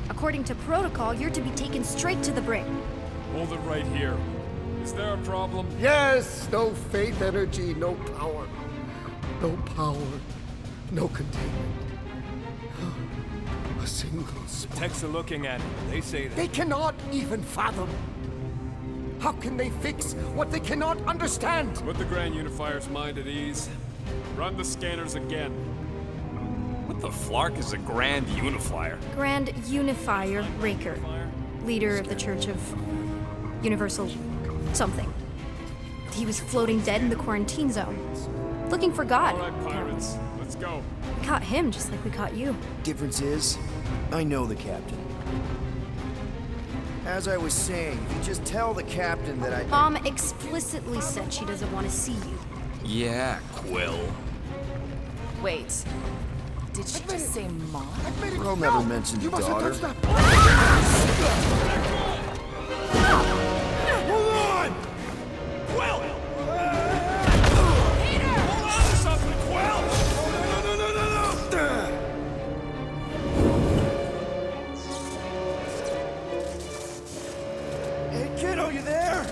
According to protocol, you're to be taken straight to the brig. Hold it right here. Is there a problem? Yes, no faith energy, no power. No power, no containment. A single spark. Techs are looking at it. They say that. They cannot even fathom. How can they fix what they cannot understand? Put the Grand Unifier's mind at ease. Run the scanners again. What the flark is a Grand Unifier? Grand Unifier Raker, leader of the Church of Universal something. He was floating dead in the quarantine zone, looking for God. All right, pirates, let's go. We caught him just like we caught you. Difference is, I know the captain. As I was saying, if you just tell the captain that I... Mom explicitly said she doesn't want to see you. Yeah, Quill. Wait. Did she just say mom? Earl never mentioned You mustn't daughter. touch that. Hold on! Quill! Peter! Hold on to something, Quill! No! Hey, kiddo, you there?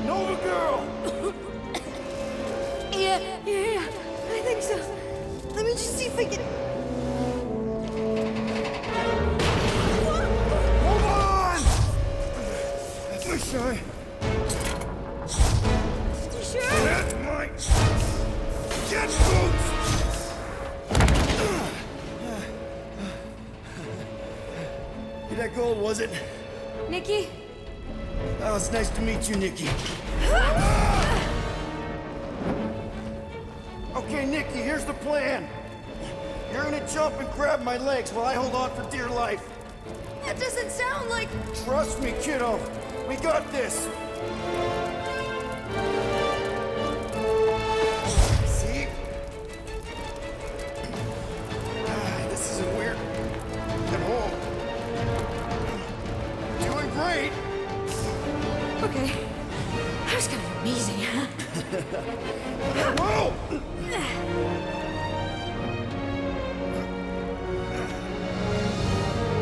Nova girl! Yeah, I think so. Let me just see if I can... Hold on! My shy. You sure? That's my jet boots! Hey, that gold, was it? Nikki? Oh, it's nice to meet you, Nikki. Okay, Nikki, here's the plan. You're gonna jump and grab my legs while I hold on for dear life. That doesn't sound like... Trust me, kiddo. We got this. See? This isn't weird at all. Doing great. Okay. That was kind of amazing. Whoa!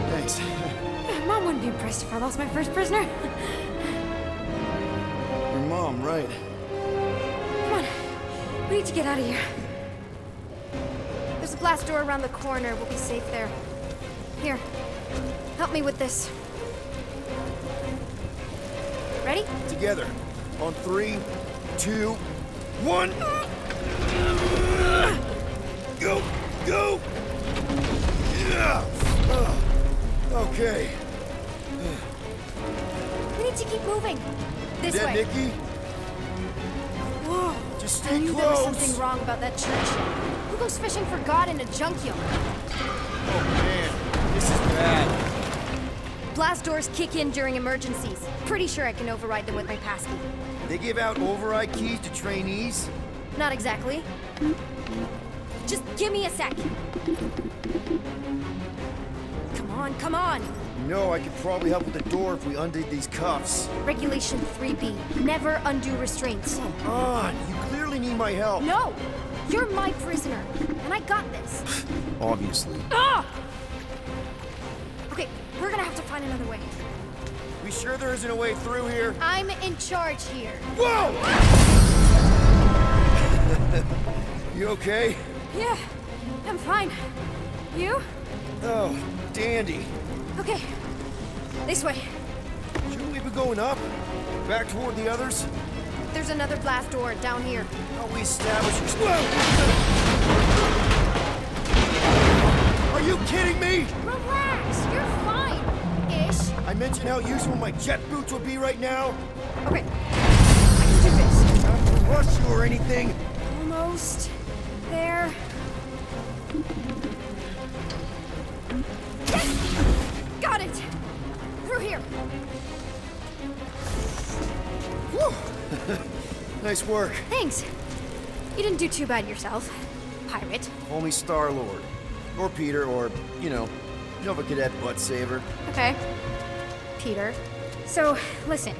Thanks. Mom wouldn't be impressed if I lost my first prisoner. Your mom, right? Come on. We need to get out of here. There's a glass door around the corner. We'll be safe there. Here. Help me with this. Ready? Together. On 3, 2, 1. Go! Yeah. Okay. We need to keep moving. This Dead, way. Nikki? Whoa. Just I stay knew there was close. something wrong about that church. Who goes fishing for God in a junkyard? Oh man, this is bad. Blast doors kick in during emergencies. Pretty sure I can override them with my passkey. They give out override keys to trainees? Not exactly. Just give me a sec. Come come on! You know, I could probably help with the door if we undid these cuffs. Regulation 3B, never undo restraints. Come on, you clearly need my help. No! You're my prisoner, and I got this. Obviously. Ah! Okay, we're gonna have to find another way. We sure there isn't a way through here? I'm in charge here. Whoa! You okay? Yeah, I'm fine. You? Oh, dandy. Okay, this way. Shouldn't we be going up? Back toward the others? There's another blast door down here. How we establish... Are you kidding me? Relax, you're fine, Ish. I mentioned how useful my jet boots would be right now. Okay, I can do this. Not to rush you or anything. Almost there. Yes! Got it! Through here. Whew. Nice work. Thanks. You didn't do too bad yourself, pirate. Call me Star-Lord. Or Peter, or, you know, Nova Cadet Butt Saver. Okay. Peter. So, listen.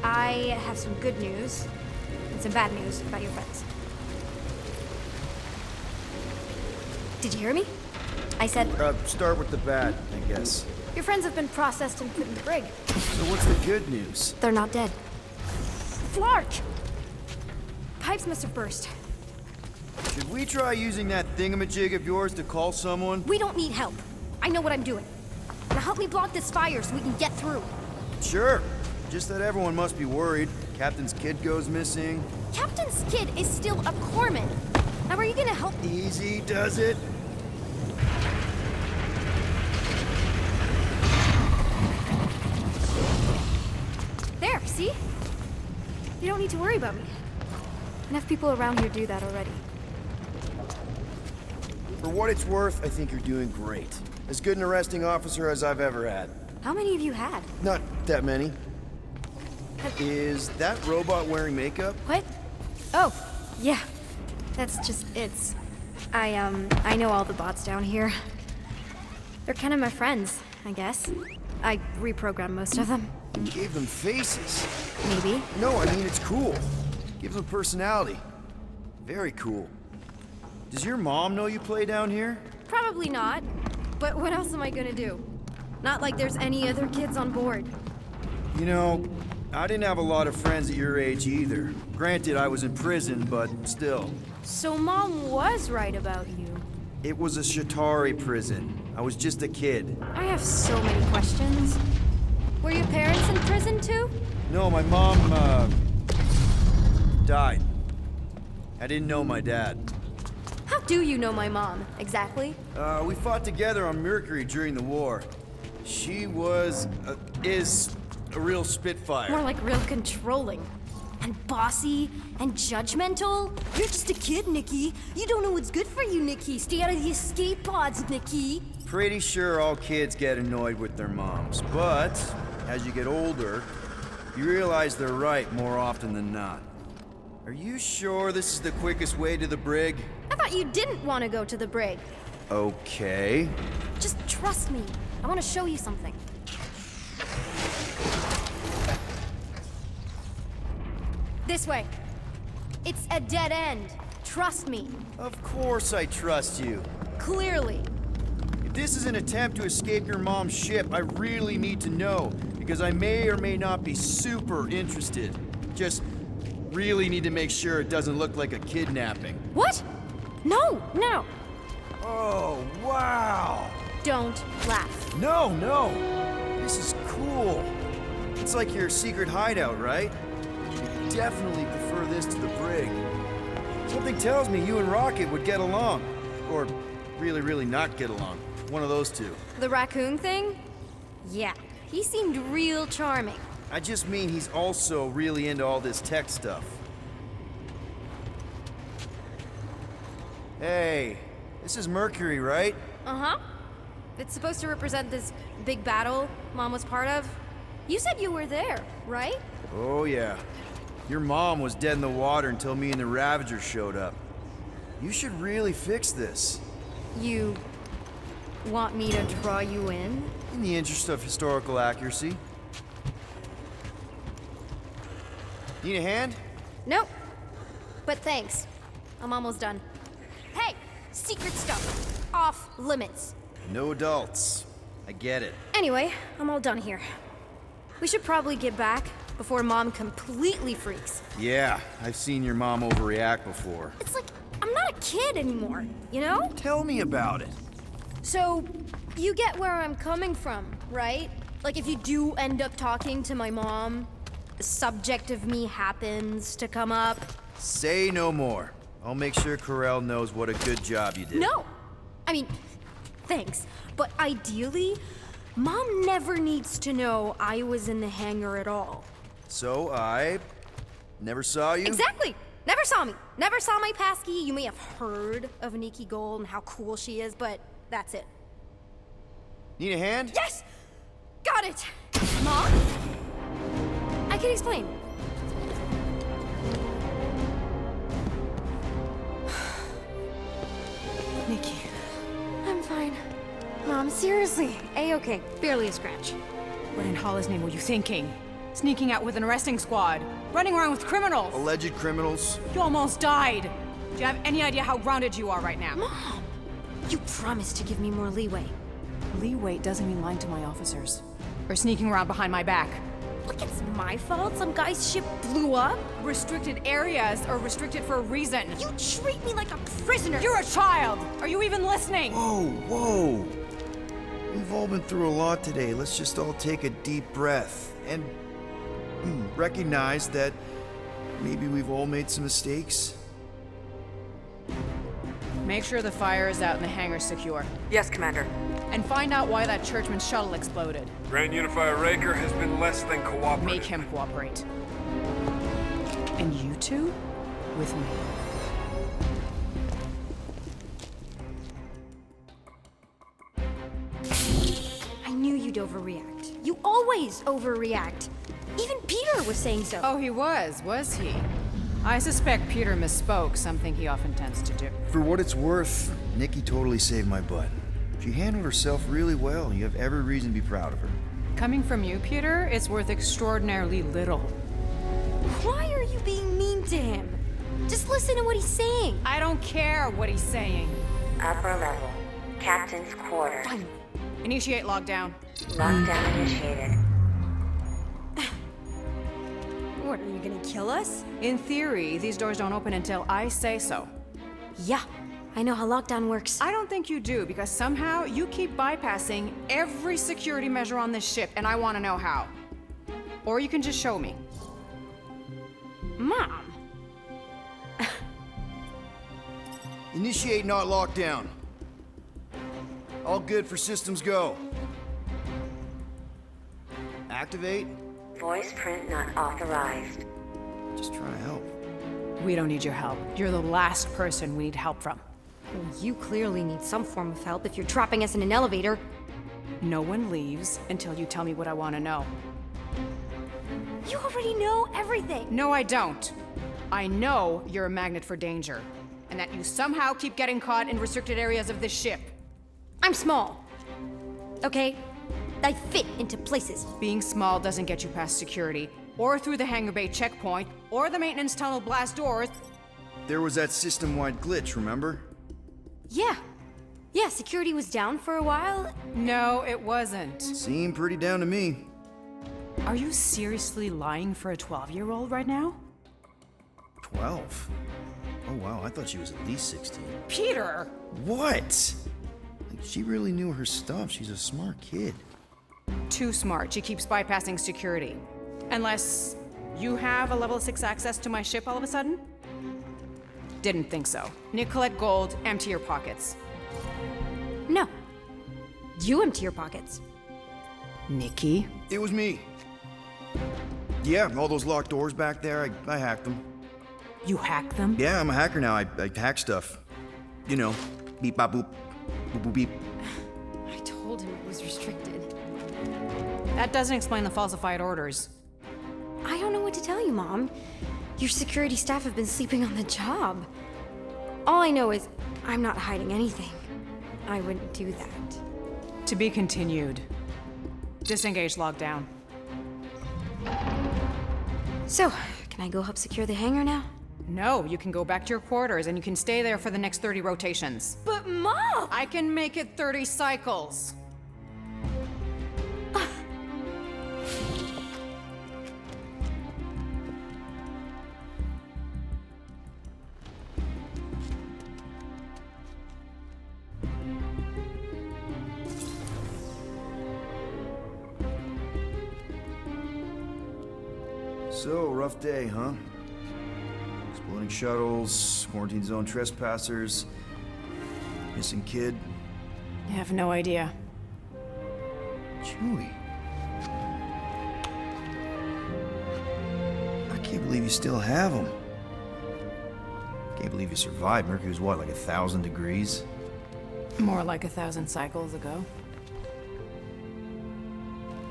I have some good news and some bad news about your friends. Did you hear me? I said... Start with the bad, I guess. Your friends have been processed and put in the brig. So what's the good news? They're not dead. Flark! Pipes must have burst. Should we try using that thingamajig of yours to call someone? We don't need help. I know what I'm doing. Now help me block this fire so we can get through. Sure. Just that everyone must be worried. Captain's kid goes missing. Captain's kid is still a corpsman. Now are you gonna help? Easy does it. There, see? You don't need to worry about me. Enough people around here do that already. For what it's worth, I think you're doing great. As good an arresting officer as I've ever had. How many have you had? Not that many. Is that robot wearing makeup? What? Oh, yeah. That's just I know all the bots down here. They're kind of my friends, I guess. I reprogrammed most of them. You gave them faces. Maybe. No, I mean it's cool. Gives them personality. Very cool. Does your mom know you play down here? Probably not. But what else am I gonna do? Not like there's any other kids on board. You know, I didn't have a lot of friends at your age either. Granted, I was in prison, but still. So Mom was right about you. It was a Shatari prison. I was just a kid. I have so many questions. Were your parents in prison too? No, my mom, died. I didn't know my dad. How do you know my mom, exactly? We fought together on Mercury during the war. She was, is a real spitfire. More like real controlling. And bossy and judgmental. You're just a kid, Nikki. You don't know what's good for you, Nikki. Stay out of the escape pods, Nikki. Pretty sure all kids get annoyed with their moms, but as you get older, you realize they're right more often than not. Are you sure this is the quickest way to the brig? I thought you didn't want to go to the brig. Okay. Just trust me. I want to show you something. This way. It's a dead end. Trust me. Of course I trust you. Clearly. If this is an attempt to escape your mom's ship, I really need to know, because I may or may not be super interested. Just really need to make sure it doesn't look like a kidnapping. What? No, no. Oh, wow. Don't laugh. No, no. This is cool. It's like your secret hideout, right? You definitely prefer this to the brig. Something tells me you and Rocket would get along. Or really, really not get along. One of those two. The raccoon thing? Yeah, he seemed real charming. I just mean he's also really into all this tech stuff. Hey, this is Mercury, right? Uh-huh. It's supposed to represent this big battle Mom was part of. You said you were there, right? Oh, yeah. Your mom was dead in the water until me and the Ravagers showed up. You should really fix this. You Want me to draw you in? In the interest of historical accuracy. Need a hand? Nope. But thanks. I'm almost done. Hey! Secret stuff. Off limits. No adults. I get it. Anyway, I'm all done here. We should probably get back before Mom completely freaks. Yeah, I've seen your mom overreact before. It's like, I'm not a kid anymore, you know? Tell me about it. So, you get where I'm coming from, right? Like if you do end up talking to my mom, the subject of me happens to come up. Say no more. I'll make sure Corell knows what a good job you did. No! I mean, thanks. But ideally, Mom never needs to know I was in the hangar at all. So I never saw you? Exactly! Never saw me. Never saw my passkey. You may have heard of Nikki Gold and how cool she is, but that's it. Need a hand? Yes! Got it! Mom? I can explain. Nikki. I'm fine. Mom, seriously. A-okay. Barely a scratch. What in Hollis' name were you thinking? Sneaking out with an arresting squad? Running around with criminals? Alleged criminals? You almost died! Do you have any idea how grounded you are right now? Mom! You promised to give me more leeway. Leeway doesn't mean lying to my officers. Or sneaking around behind my back. Look, it's my fault some guy's ship blew up. Restricted areas are restricted for a reason. You treat me like a prisoner! You're a child! Are you even listening? Whoa. We've all been through a lot today. Let's just all take a deep breath and recognize that maybe we've all made some mistakes. Make sure the fire is out and the hangar's secure. Yes, Commander. And find out why that churchman's shuttle exploded. Grand Unifier Raker has been less than cooperative. Make him cooperate. And you two? With me. I knew you'd overreact. You always overreact. Even Peter was saying so. Oh, he was he? I suspect Peter misspoke, something he often tends to do. For what it's worth, Nikki totally saved my butt. She handled herself really well. You have every reason to be proud of her. Coming from you, Peter, it's worth extraordinarily little. Why are you being mean to him? Just listen to what he's saying. I don't care what he's saying. Upper level. Captain's quarters. Fine. Initiate lockdown. Lockdown initiated. What, are you gonna kill us? In theory, these doors don't open until I say so. Yeah, I know how lockdown works. I don't think you do, because somehow you keep bypassing every security measure on this ship, and I want to know how. Or you can just show me. Mom! Initiate not lockdown. All good for systems go. Activate. Voice print not authorized. Just trying to help. We don't need your help. You're the last person we need help from. Well, you clearly need some form of help if you're trapping us in an elevator. No one leaves until you tell me what I want to know. You already know everything. No, I don't. I know you're a magnet for danger, and that you somehow keep getting caught in restricted areas of this ship. I'm small. Okay? I fit into places. Being small doesn't get you past security, or through the hangar bay checkpoint, or the maintenance tunnel blast doors. There was that system-wide glitch, remember? Yeah. Yeah, security was down for a while. No, it wasn't. Seemed pretty down to me. Are you seriously lying for a 12-year-old right now? 12? Oh wow, I thought she was at least 16. Peter! What? Like, she really knew her stuff. She's a smart kid. Too smart. She keeps bypassing security. Unless you have a level 6 access to my ship all of a sudden? Didn't think so. Nicolette Gold, empty your pockets. No. You empty your pockets. Nikki? It was me. Yeah, all those locked doors back there, I hacked them. You hacked them? Yeah, I'm a hacker now. I hack stuff. You know, beep, bop, boop, boop, boop, beep. I told him it was restricted. That doesn't explain the falsified orders. I don't know what to tell you, Mom. Your security staff have been sleeping on the job. All I know is I'm not hiding anything. I wouldn't do that. To be continued. Disengage lockdown. So, can I go help secure the hangar now? No, you can go back to your quarters and you can stay there for the next 30 rotations. But Mom! I can make it 30 cycles. So, rough day, huh? Exploding shuttles, quarantine zone trespassers, missing kid. I have no idea. Chewie. I can't believe you still have him. Can't believe you survived. Mercury was what, like 1,000 degrees? More like 1,000 cycles ago.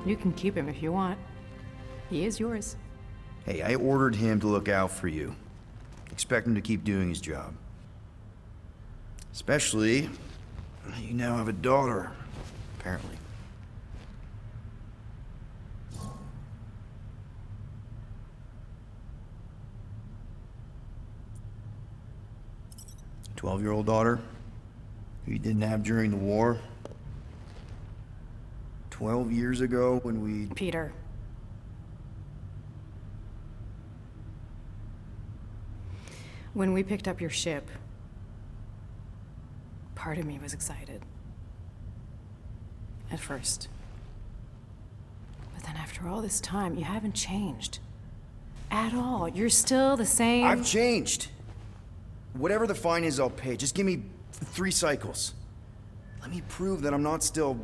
You can keep him if you want. He is yours. Hey, I ordered him to look out for you. Expect him to keep doing his job. Especially, you now have a daughter, apparently. A 12-year-old daughter who you didn't have during the war. 12 years ago when we... Peter. When we picked up your ship, part of me was excited. At first. But then after all this time, you haven't changed. At all. You're still the same... I've changed. Whatever the fine is, I'll pay. Just give me 3 cycles. Let me prove that I'm not still...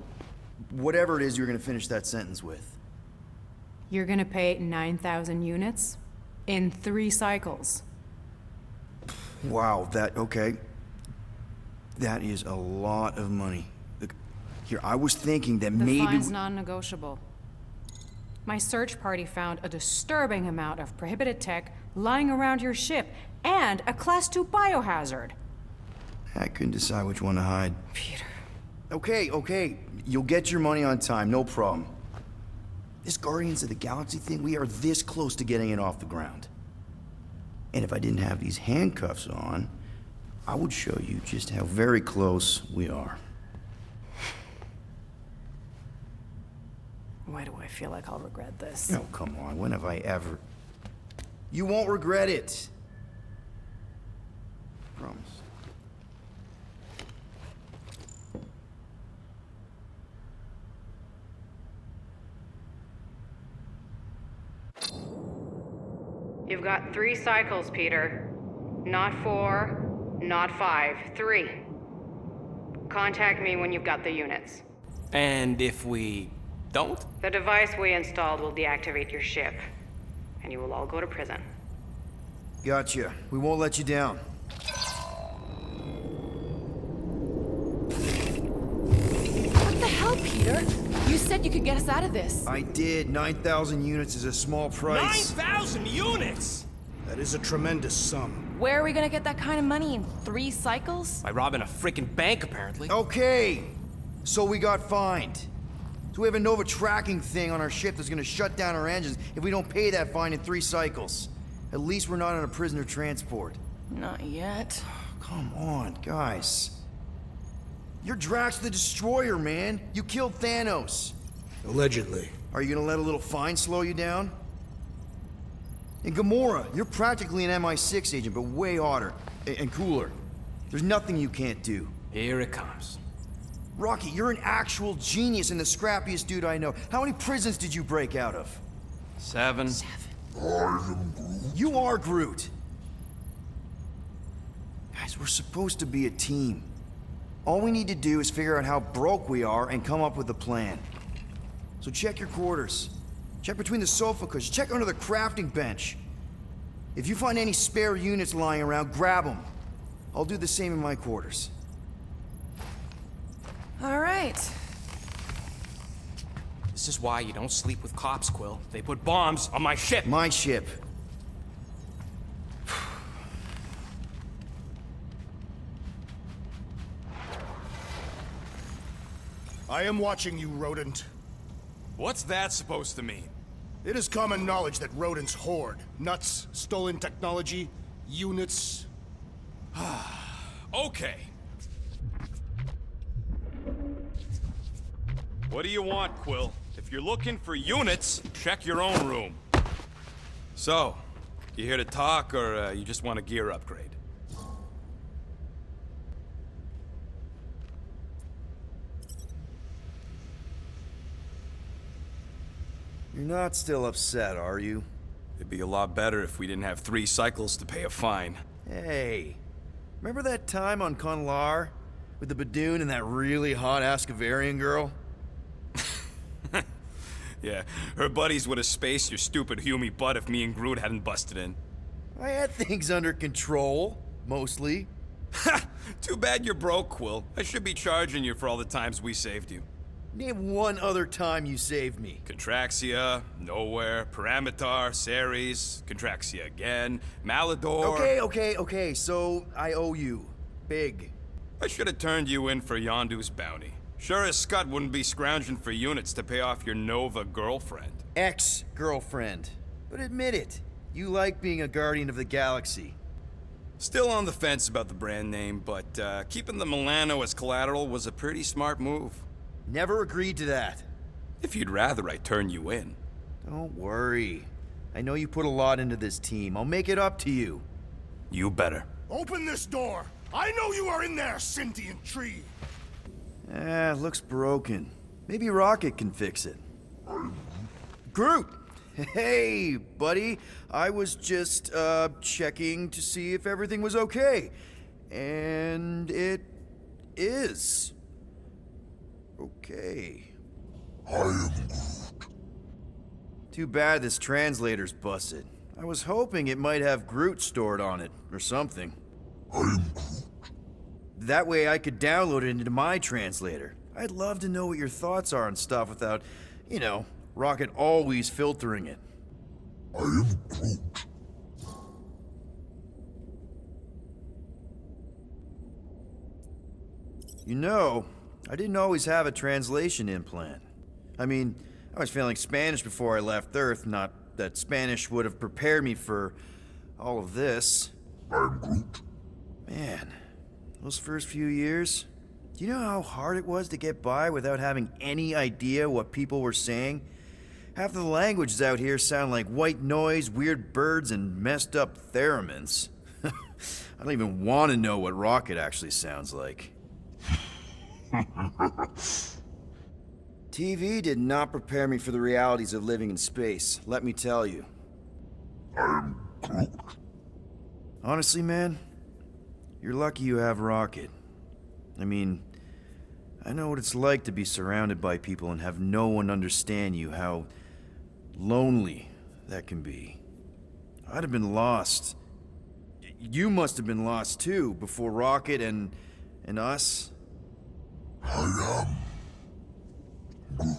whatever it is you're gonna finish that sentence with. You're gonna pay 9,000 units in 3 cycles. Wow, okay. That is a lot of money. Look, here, I was thinking that The maybe... fine's non-negotiable. My search party found a disturbing amount of prohibited tech lying around your ship, and a Class 2 biohazard. I couldn't decide which one to hide. Peter. Okay. You'll get your money on time, no problem. This Guardians of the Galaxy thing, we are this close to getting it off the ground. And if I didn't have these handcuffs on, I would show you just how very close we are. Why do I feel like I'll regret this? Oh, come on. When have I ever... You won't regret it. Promise. You've got 3 cycles, Peter. Not 4, not 5, 3. Contact me when you've got the units. And if we don't? The device we installed will deactivate your ship, and you will all go to prison. Gotcha. We won't let you down. What the hell, Peter? You said you could get us out of this. I did. 9,000 units is a small price. 9,000 units?! That is a tremendous sum. Where are we gonna get that kind of money in 3 cycles? By robbing a freaking bank, apparently. Okay. So we got fined. So we have a Nova tracking thing on our ship that's gonna shut down our engines if we don't pay that fine in 3 cycles. At least we're not on a prisoner transport. Not yet. Come on, guys. You're Drax the Destroyer, man. You killed Thanos. Allegedly. Are you gonna let a little fine slow you down? And Gamora, you're practically an MI6 agent, but way hotter and cooler. There's nothing you can't do. Here it comes. Rocky, you're an actual genius and the scrappiest dude I know. How many prisons did you break out of? 7. I am Groot. You are Groot. Guys, we're supposed to be a team. All we need to do is figure out how broke we are and come up with a plan. So check your quarters. Check between the sofa cushions. Check under the crafting bench. If you find any spare units lying around, grab them. I'll do the same in my quarters. All right. This is why you don't sleep with cops, Quill. They put bombs on my ship. My ship. I am watching you, rodent. What's that supposed to mean? It is common knowledge that rodents hoard nuts, stolen technology, units. Okay. What do you want, Quill? If you're looking for units, check your own room. So, you here to talk, or you just want a gear upgrade? You're not still upset, are you? It'd be a lot better if we didn't have 3 cycles to pay a fine. Hey, remember that time on Knowhere with the Badoon and that really hot Ascavarian girl? Yeah, her buddies would have spaced your stupid Humy butt if me and Groot hadn't busted in. I had things under control, mostly. Ha! Too bad you're broke, Quill. I should be charging you for all the times we saved you. Name one other time you saved me. Contraxia, Knowhere, Paramitar, Ceres, Contraxia again, Malador... Okay, so I owe you. Big. I should have turned you in for Yondu's bounty. Sure as Scott wouldn't be scrounging for units to pay off your Nova girlfriend. Ex-girlfriend. But admit it, you like being a Guardian of the Galaxy. Still on the fence about the brand name, but keeping the Milano as collateral was a pretty smart move. Never agreed to that. If you'd rather, I'd turn you in. Don't worry. I know you put a lot into this team. I'll make it up to you. You better. Open this door! I know you are in there, sentient tree! Looks broken. Maybe Rocket can fix it. Groot! Hey, buddy. I was just, checking to see if everything was okay. And it is. Okay. I am Groot. Too bad this translator's busted. I was hoping it might have Groot stored on it, or something. I am Groot. That way I could download it into my translator. I'd love to know what your thoughts are on stuff without, you know, Rocket always filtering it. I am Groot. You know, I didn't always have a translation implant. I mean, I was failing Spanish before I left Earth, not that Spanish would have prepared me for all of this. I am Groot. Man, those first few years, do you know how hard it was to get by without having any idea what people were saying? Half of the languages out here sound like white noise, weird birds, and messed up theremins. I don't even want to know what Rocket actually sounds like. TV did not prepare me for the realities of living in space, let me tell you. I am Groot. Honestly, man, you're lucky you have Rocket. I mean, I know what it's like to be surrounded by people and have no one understand you, how lonely that can be. I'd have been lost. You must have been lost too, before Rocket and us. I am Groot.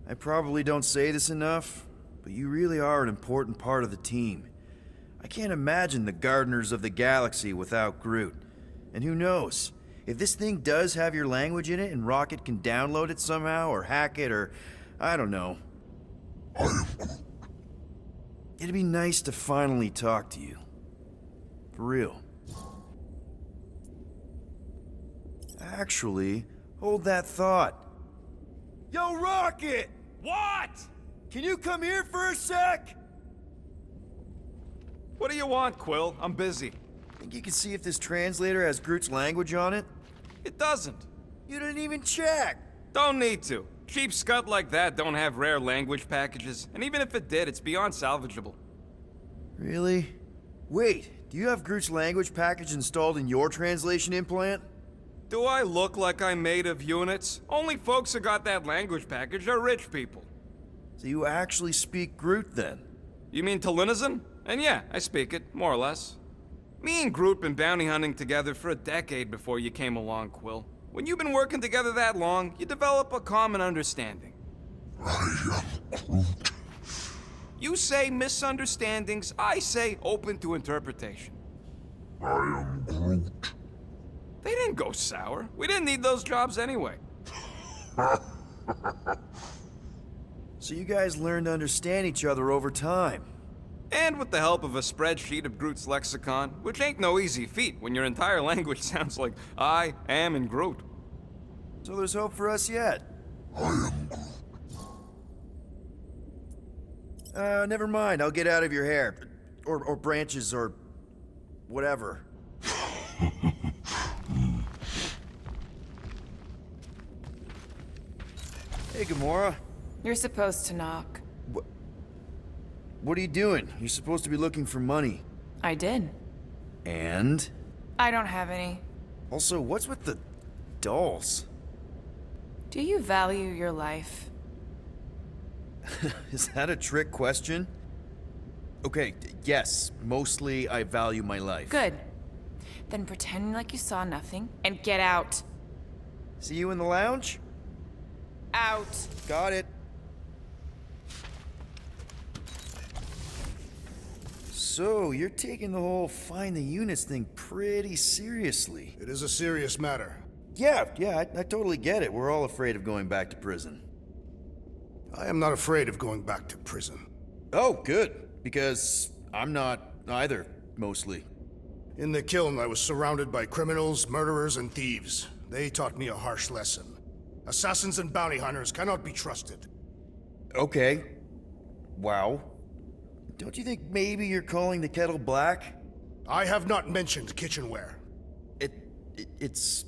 I probably don't say this enough, but you really are an important part of the team. I can't imagine the Gardeners of the Galaxy without Groot. And who knows, if this thing does have your language in it and Rocket can download it somehow or hack it or, I don't know. I am Groot. It'd be nice to finally talk to you. For real. Actually, hold that thought. Yo, Rocket! What? Can you come here for a sec? What do you want, Quill? I'm busy. Think you can see if this translator has Groot's language on it? It doesn't. You didn't even check! Don't need to. Cheap scud like that don't have rare language packages, and even if it did, it's beyond salvageable. Really? Wait, do you have Groot's language package installed in your translation implant? Do I look like I'm made of units? Only folks who got that language package are rich people. So you actually speak Groot then? You mean Talinisan? And yeah, I speak it, more or less. Me and Groot been bounty hunting together for a decade before you came along, Quill. When you've been working together that long, you develop a common understanding. I am Groot. You say misunderstandings, I say open to interpretation. I am Groot. They didn't go sour. We didn't need those jobs anyway. So you guys learned to understand each other over time. And with the help of a spreadsheet of Groot's lexicon, which ain't no easy feat when your entire language sounds like I am in Groot. So there's hope for us yet. Never mind. I'll get out of your hair. Or branches, or whatever. Hey, Gamora. You're supposed to knock. What are you doing? You're supposed to be looking for money. I did. And? I don't have any. Also, what's with the dolls? Do you value your life? Is that a trick question? Okay, yes, mostly I value my life. Good. Then pretend like you saw nothing and get out. See you in the lounge? Out. Got it. So, you're taking the whole find the units thing pretty seriously. It is a serious matter. Yeah, I totally get it. We're all afraid of going back to prison. I am not afraid of going back to prison. Oh, good. Because I'm not either, mostly. In the kiln, I was surrounded by criminals, murderers, and thieves. They taught me a harsh lesson. Assassins and bounty hunters cannot be trusted. Okay. Wow. Don't you think maybe you're calling the kettle black? I have not mentioned kitchenware. It's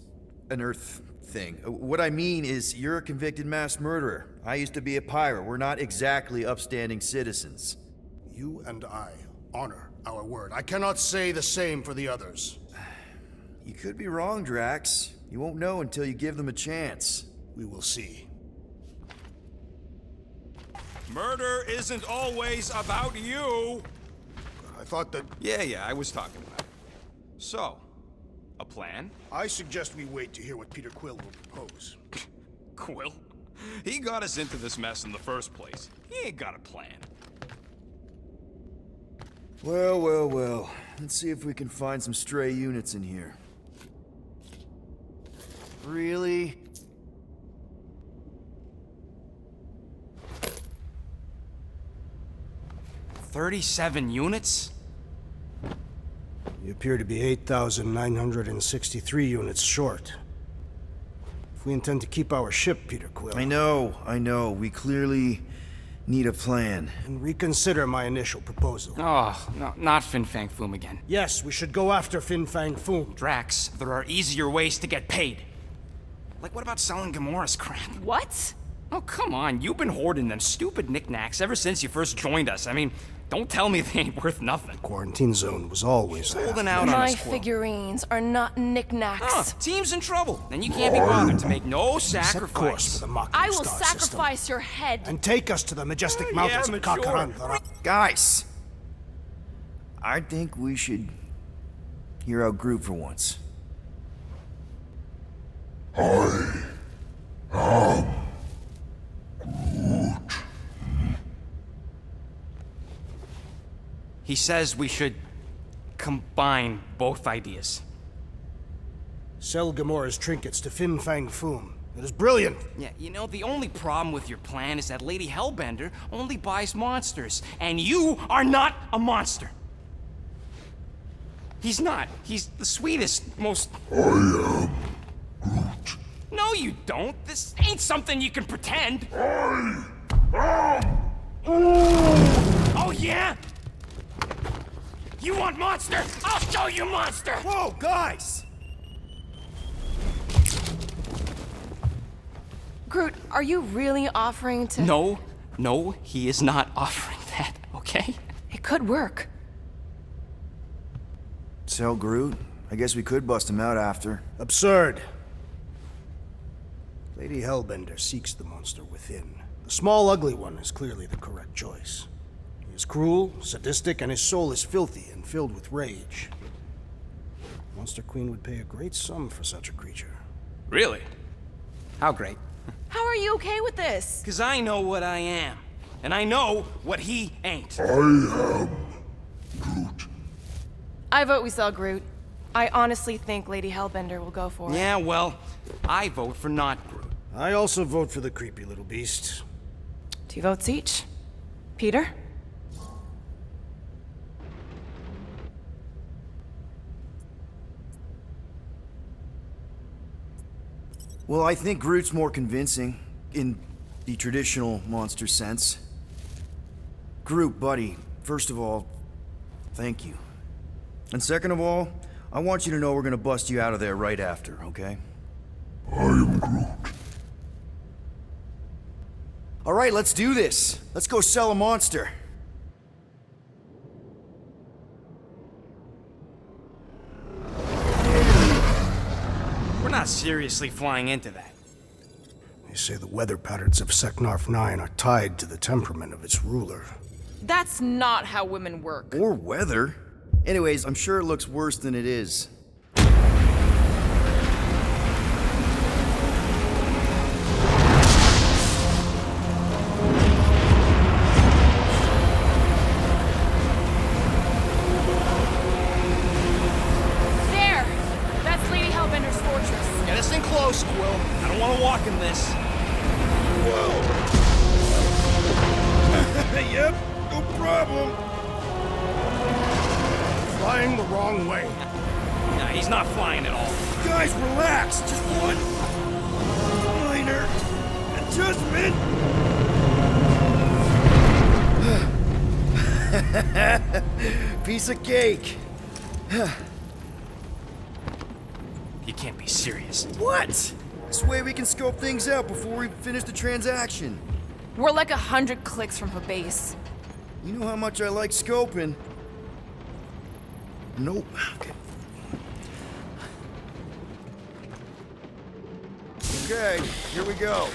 an Earth thing. What I mean is, you're a convicted mass murderer. I used to be a pirate. We're not exactly upstanding citizens. You and I honor our word. I cannot say the same for the others. You could be wrong, Drax. You won't know until you give them a chance. We will see. Murder isn't always about you. I thought that... Yeah, I was talking about it. So, a plan? I suggest we wait to hear what Peter Quill will propose. Quill? He got us into this mess in the first place. He ain't got a plan. Well. Let's see if we can find some stray units in here. Really? $37 units? You appear to be 8,963 units short. If we intend to keep our ship, Peter Quill... I know. We clearly need a plan. And reconsider my initial proposal. Oh, no, not Fin Fang Foom again. Yes, we should go after Fin Fang Foom. Drax, there are easier ways to get paid. Like, what about selling Gamora's crap? What? Oh, come on. You've been hoarding them stupid knickknacks ever since you first joined us. I mean, don't tell me they ain't worth nothing. Quarantine zone was always holding out on My us, Quill. figurines are not knickknacks. Team's in trouble, and you can't be bothered to make no Set course sacrifice. for the Mocking I will Star sacrifice system. your head. And take us to the majestic mountains of mature. Kakarandhara. Guys! I think we should hear out Groot for once. He says we should combine both ideas. Sell Gamora's trinkets to Fin Fang Foom. It is brilliant. Yeah, you know, the only problem with your plan is that Lady Hellbender only buys monsters, and you are not a monster. He's not. He's the sweetest, most... I am Groot. No, you don't. This ain't something you can pretend. I am... Oh, yeah? You want monster? I'll show you monster! Whoa, guys! Groot, are you really offering to... No, he is not offering that, okay? It could work. Sell Groot? I guess we could bust him out after. Absurd. Lady Hellbender seeks the monster within. The small, ugly one is clearly the correct choice. He is cruel, sadistic, and his soul is filthy and filled with rage. Monster Queen would pay a great sum for such a creature. Really? How great? How are you okay with this? Because I know what I am. And I know what he ain't. I am Groot. I vote we sell Groot. I honestly think Lady Hellbender will go for it. Yeah, well, I vote for not Groot. I also vote for the creepy little beast. 2 votes each. Peter? Well, I think Groot's more convincing, in the traditional monster sense. Groot, buddy, first of all, thank you. And second of all, I want you to know we're gonna bust you out of there right after, okay? I am Groot. All right, let's do this. Let's go sell a monster. We're not seriously flying into that. They say the weather patterns of Seknarf 9 are tied to the temperament of its ruler. That's not how women work. Or weather. Anyways, I'm sure it looks worse than it is. There! That's Lady Hellbender's fortress. Get us in close, Quill. I don't want to walk in this. Yep, no problem. Flying the wrong way. Nah, he's not flying at all. Guys, relax. Just one minor adjustment. Piece of cake. You can't be serious. What? This way we can scope things out before we finish the transaction. We're like 100 clicks from her base. You know how much I like scoping. Nope. Okay, here we go.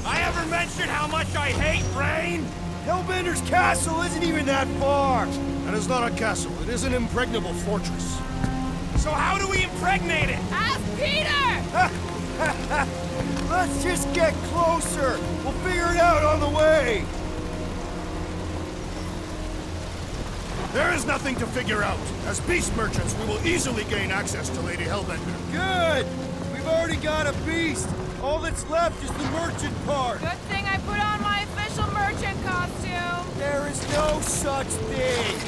I ever mentioned how much I hate rain? Hellbender's castle isn't even that far. That is not a castle. It is an impregnable fortress. So how do we impregnate it? Ask Peter! Let's just get closer. We'll figure it out on the way. There is nothing to figure out. As beast merchants, we will easily gain access to Lady Hellbender. Good. We've already got a beast. All that's left is the merchant part. Good thing I put on my official merchant costume. There is no such thing.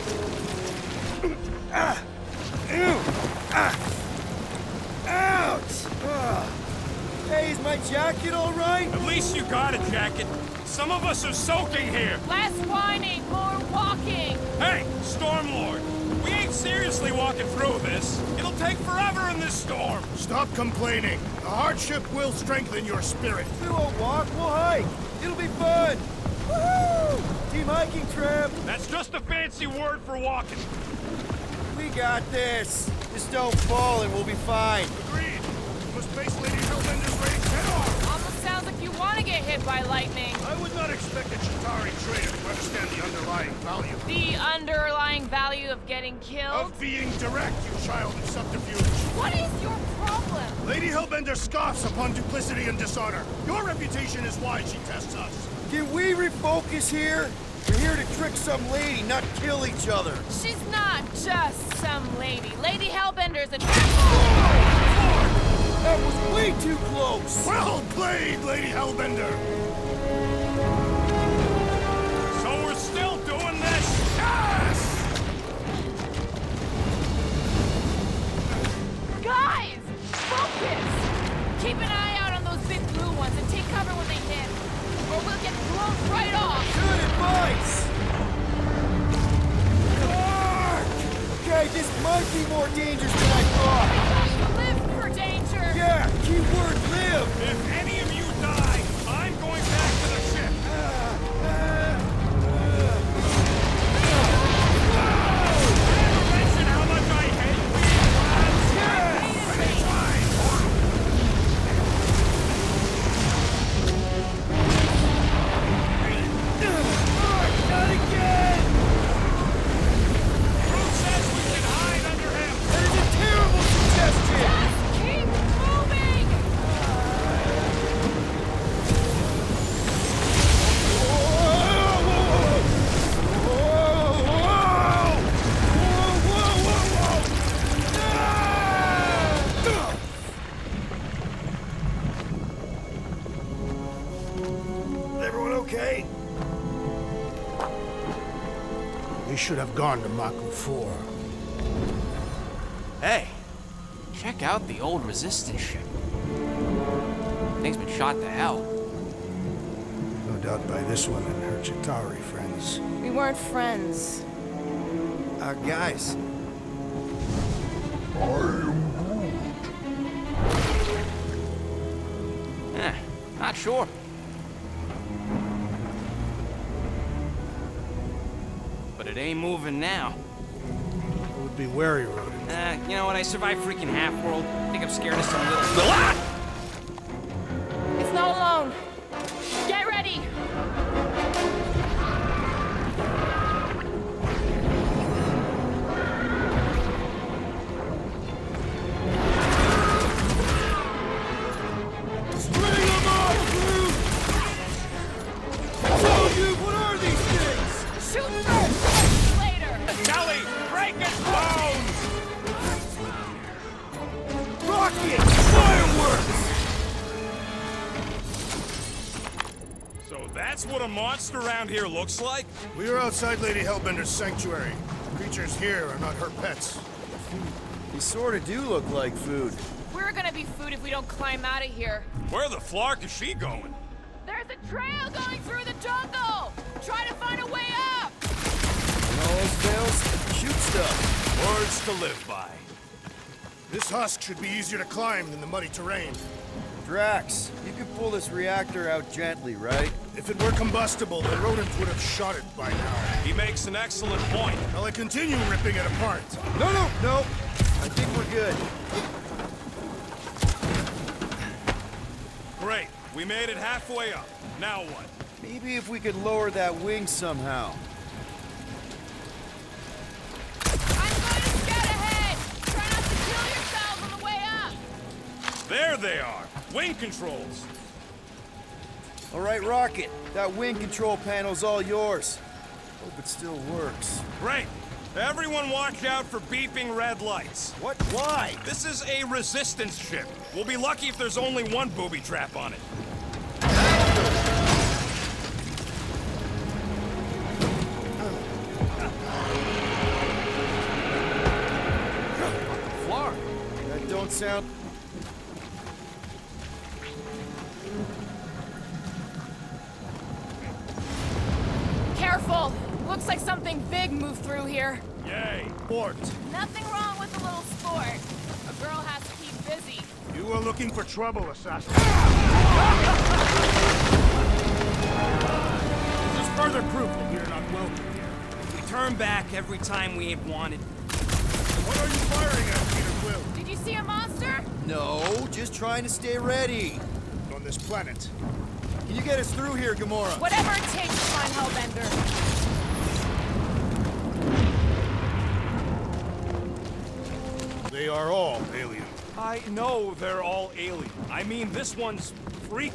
Ouch! Hey, is my jacket all right? At least you got a jacket. Some of us are soaking here. Less whining, more walking. Hey, Stormlord, we ain't seriously walking through this. It'll take forever in this storm. Stop complaining. The hardship will strengthen your spirit. We won't walk, we'll hike. It'll be fun. Woohoo! Team hiking trip. That's just a fancy word for walking. We got this. Just don't fall and we'll be fine. Agreed. We must face Lady Hellbender's rage head on. Almost sounds like you want to get hit by lightning. I would not expect a Chitauri trader to understand the underlying value. The underlying value of getting killed? Of being direct, you child of subterfuge. What is your problem? Lady Hellbender scoffs upon duplicity and dishonor. Your reputation is why she tests us. Can we refocus here? We're here to trick some lady, not kill each other. She's not just some lady. Lady Hellbender's an That was way too close. Well played, Lady Hellbender. So we're still doing this? Yes! Guys! Focus! Keep an eye out on those big blue ones and take cover when they hit. Or we'll get blown right off! Good advice! Okay, this might be more dangerous than I thought. You live for danger! Yeah, keyword live! If any of you die, I'm going back to the ship. Never mention how much I hate Not again! Groot says we can hide under him. That is a terrible suggestion! Keep moving! should have gone to Mako 4. Hey, check out the old resistance ship. Thing's been shot to hell. No doubt by this one and her Chitauri friends. We weren't friends. Guys. Not sure. But it ain't moving now. I would be wary, Rodent. You know what? I survived freaking Half-World. I think I'm scared of some little... Ah! It's not alone. Get ready! String them up, Groot! Tell you, what are these things? Shoot first, later! Kelly, break his bones! Rockets! Fireworks! So that's what a monster around here looks like? We are outside Lady Hellbender's sanctuary. Creatures here are not her pets. They sort of do look like food. We're gonna be food if we don't climb out of here. Where the flark is she going? There's a trail going through the jungle! Try to find a way up! And all those tales? Shoot stuff. Words to live by. This husk should be easier to climb than the muddy terrain. Drax, you could pull this reactor out gently, right? If it were combustible, the rodent would have shot it by now. He makes an excellent point. Shall I continue ripping it apart? No. I think we're good. Great. We made it halfway up. Now what? Maybe if we could lower that wing somehow. I'm going to scout ahead! Try not to kill yourselves on the way up! There they are. Wing controls. All right, Rocket. That wing control panel's all yours. Hope it still works. Great. Everyone watch out for beeping red lights. What? Why? This is a resistance ship. We'll be lucky if there's only one booby trap on it. Flark. That don't sound... Careful! Looks like something big moved through here. Yay. Port. Nothing wrong with a little sport. A girl has to keep busy. You are looking for trouble, assassin. This is further proof that we are not welcome here. We turn back every time we ain't wanted. What are you firing at, Peter Quill? Did you see a monster? No, just trying to stay ready. On this planet. Can you get us through here, Gamora? Whatever it takes to find Hellbender. They are all alien. I know they're all alien. I mean, this one's freak.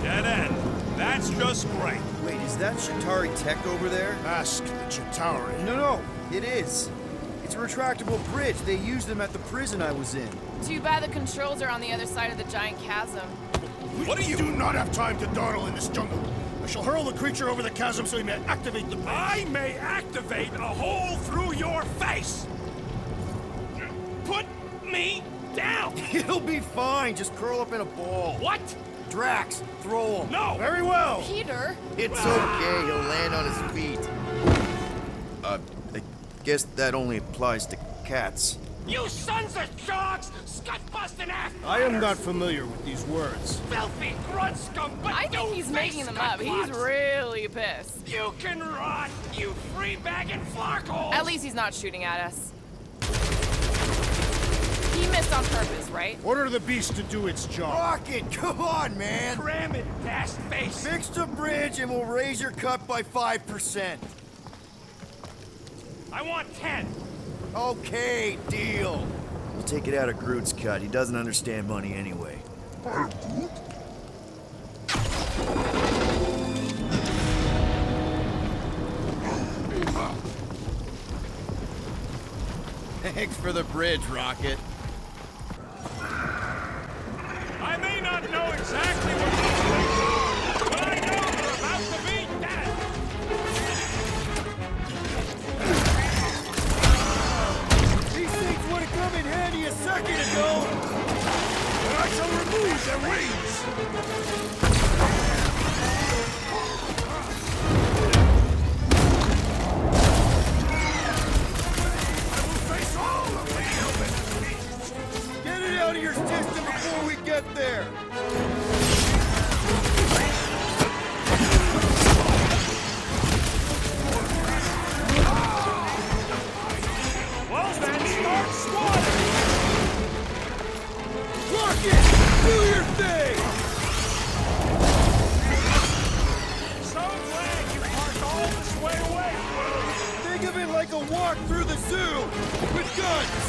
Dead end. That's just great. Wait, is that Chitauri tech over there? Ask the Chitauri. No, it is. It's a retractable bridge. They used them at the prison I was in. Too bad the controls are on the other side of the giant chasm. What are you... do not have time to dawdle in this jungle. I shall hurl the creature over the chasm so he may activate the bridge. I may activate a hole through your face! Put me down! He'll be fine. Just curl up in a ball. What? Drax, throw him. No! Very well! Peter? It's okay. He'll land on his feet. I guess that only applies to cats. You sons of dogs! Scut-busting ass! I am not familiar with these words. Filthy grunt scum! But I think he's making them up. He's really pissed. You can rot, you free-bagging flarkhole! At least he's not shooting at us. He missed on purpose, right? Order the beast to do its job. Rocket, come on, man. Cram it, ass face! Fix the bridge and we'll raise your cut by 5%. I want 10! Okay, deal. We'll take it out of Groot's cut. He doesn't understand money anyway. Thanks for the bridge, Rocket. I may not know exactly what these things are, but I know they're about to be dead! Move their wings! Get it out of your system before we get there! Well, then start swatting! Rocket! Do your thing! So glad you parked all this way away, Quill! Think of it like a walk through the zoo! With guns!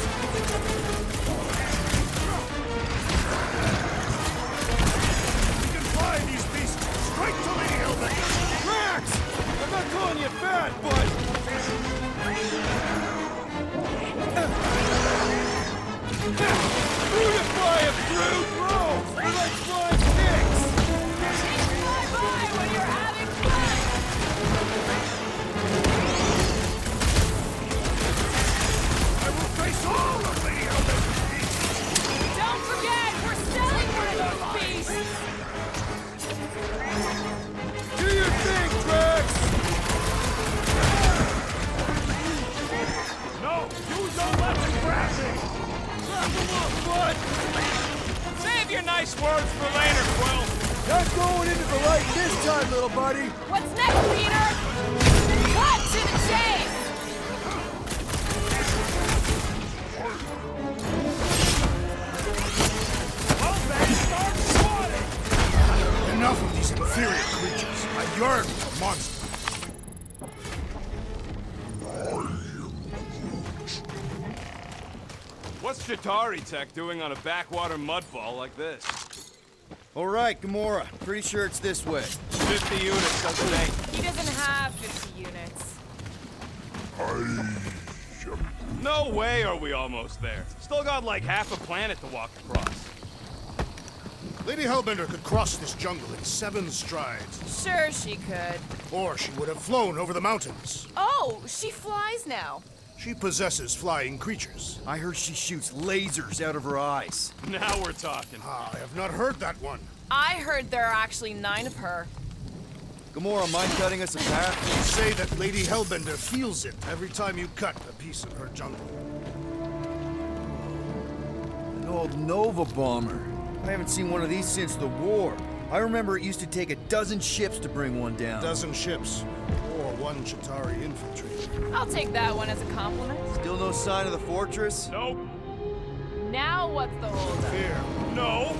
You can fly these beasts straight to Lady Hellbender! Max! I'm not calling you fat, but... Beautify him, Groot! Throw! You're like flying pigs! Fly by when you're having fun! I will face all of Lady Hellbender! Don't forget, we're selling one of those beasts! Do your thing, Drax! No! You don't let them grab me! What? Save your nice words for later, Quill! Not going into the light this time, little buddy! What's next, Peter? Cut to the chase! Well, then start swatting! Enough of these inferior creatures. I yearn for monsters. What's Chitauri Tech doing on a backwater mudball like this? All right, Gamora. Pretty sure it's this way. 50 units, doesn't they? He doesn't have 50 units. No way are we almost there. Still got like half a planet to walk across. Lady Hellbender could cross this jungle in 7 strides. Sure she could. Or she would have flown over the mountains. Oh, she flies now. She possesses flying creatures. I heard she shoots lasers out of her eyes. Now we're talking. I have not heard that one. I heard there are actually 9 of her. Gamora, mind cutting us a path? You say that Lady Hellbender feels it every time you cut a piece of her jungle. An old Nova bomber. I haven't seen one of these since the war. I remember it used to take a dozen ships to bring one down. A dozen ships, or 1 Chitauri infantry. I'll take that one as a compliment. Still no sign of the fortress? Nope. Now what's the holdup? Fear. No.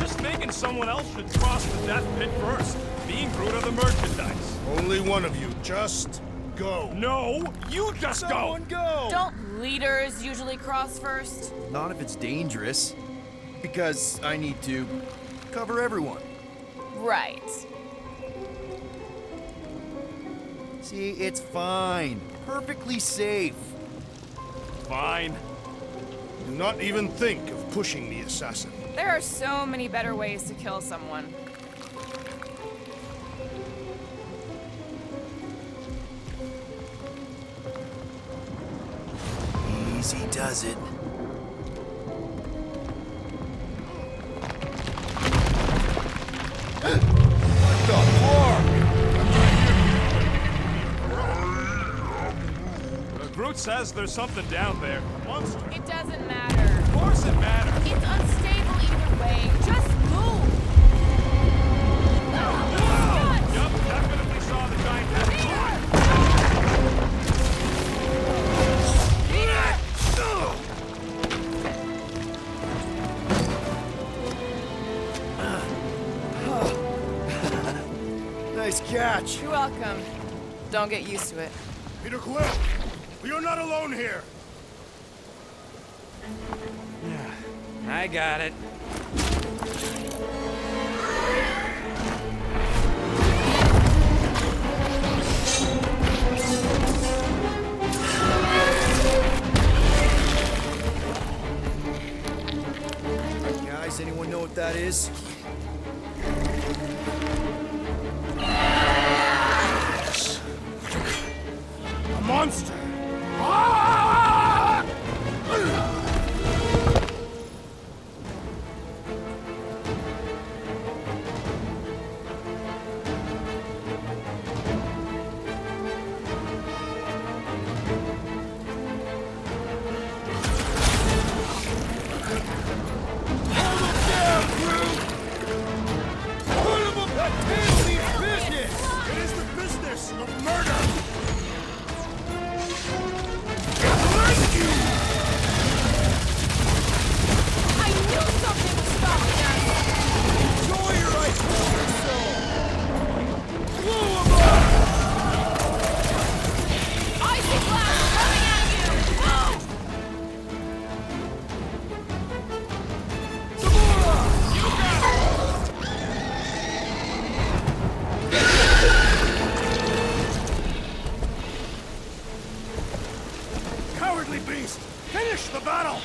Just thinking someone else should cross the death pit first. Being Groot of the merchandise. Only one of you. Just go. No, you just Someone go! Don't leaders usually cross first? Not if it's dangerous. Because I need to cover everyone. Right. See, it's fine. Perfectly safe. Fine. Do not even think of pushing the assassin. There are so many better ways to kill someone. Easy does it. Groot says there's something down there. A monster. It doesn't matter. Of course it matters. It's unstable either way. Just move! Yup, definitely saw the giant head. Nice catch. You're welcome. Don't get used to it. Peter Quill, we are not alone here. I got it. Guys, anyone know what that is? A monster. enemies! Finish the battle!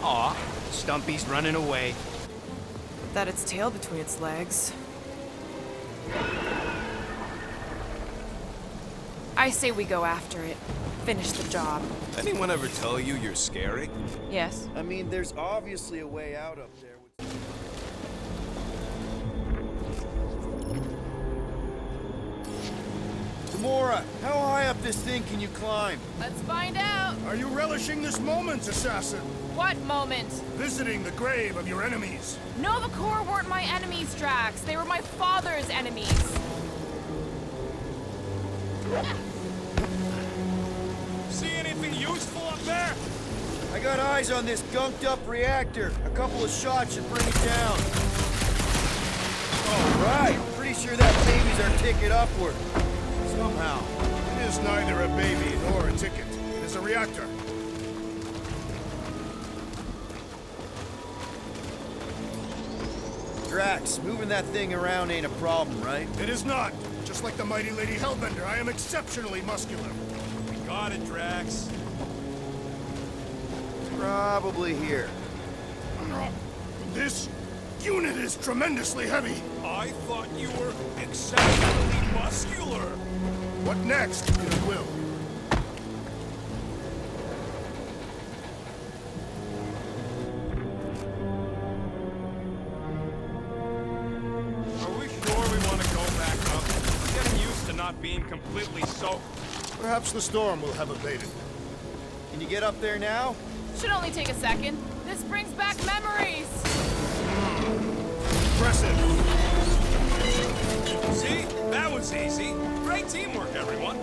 Aw, Stumpy's running away. That its tail between its legs. I say we go after it. Finish the job. Anyone ever tell you you're scary? Yes. I mean, there's obviously a way out up there. Gamora, how high up this thing can you climb? Let's find out. Are you relishing this moment, assassin? What moment? Visiting the grave of your enemies. Nova Corps weren't my enemies, Drax. They were my father's enemies. See anything useful up there? I got eyes on this gunked up reactor. A couple of shots should bring it down. All right, pretty sure that baby's our ticket upward. Somehow. It is neither a baby nor a ticket. It is a reactor. Drax, moving that thing around ain't a problem, right? It is not. Just like the mighty Lady Hellbender, I am exceptionally muscular. We got it, Drax. Probably here. This unit is tremendously heavy. I thought you were exceptionally muscular. What next, Goodwill? Are we sure we want to go back up? I'm getting used to not being completely soaked. Perhaps the storm will have abated. Can you get up there now? Should only take a second. This brings back memories. Impressive. See? That was easy. Great teamwork, everyone.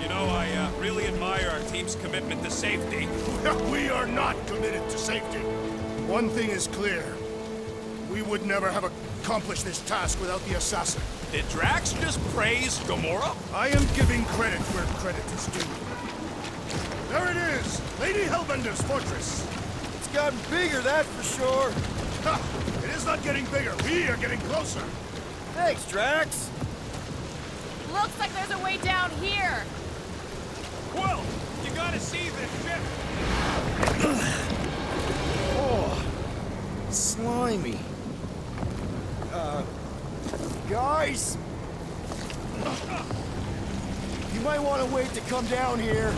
You know, I really admire our team's commitment to safety. We are not committed to safety. One thing is clear. We would never have accomplished this task without the assassin. Did Drax just praise Gamora? I am giving credit where credit is due. There it is! Lady Hellbender's fortress! It's gotten bigger, that's for sure. Ha! It is not getting bigger. We are getting closer. Thanks, Drax. Looks like there's a way down here. Quill, you gotta see this ship. Oh, slimy. Guys? You might want to wait to come down here.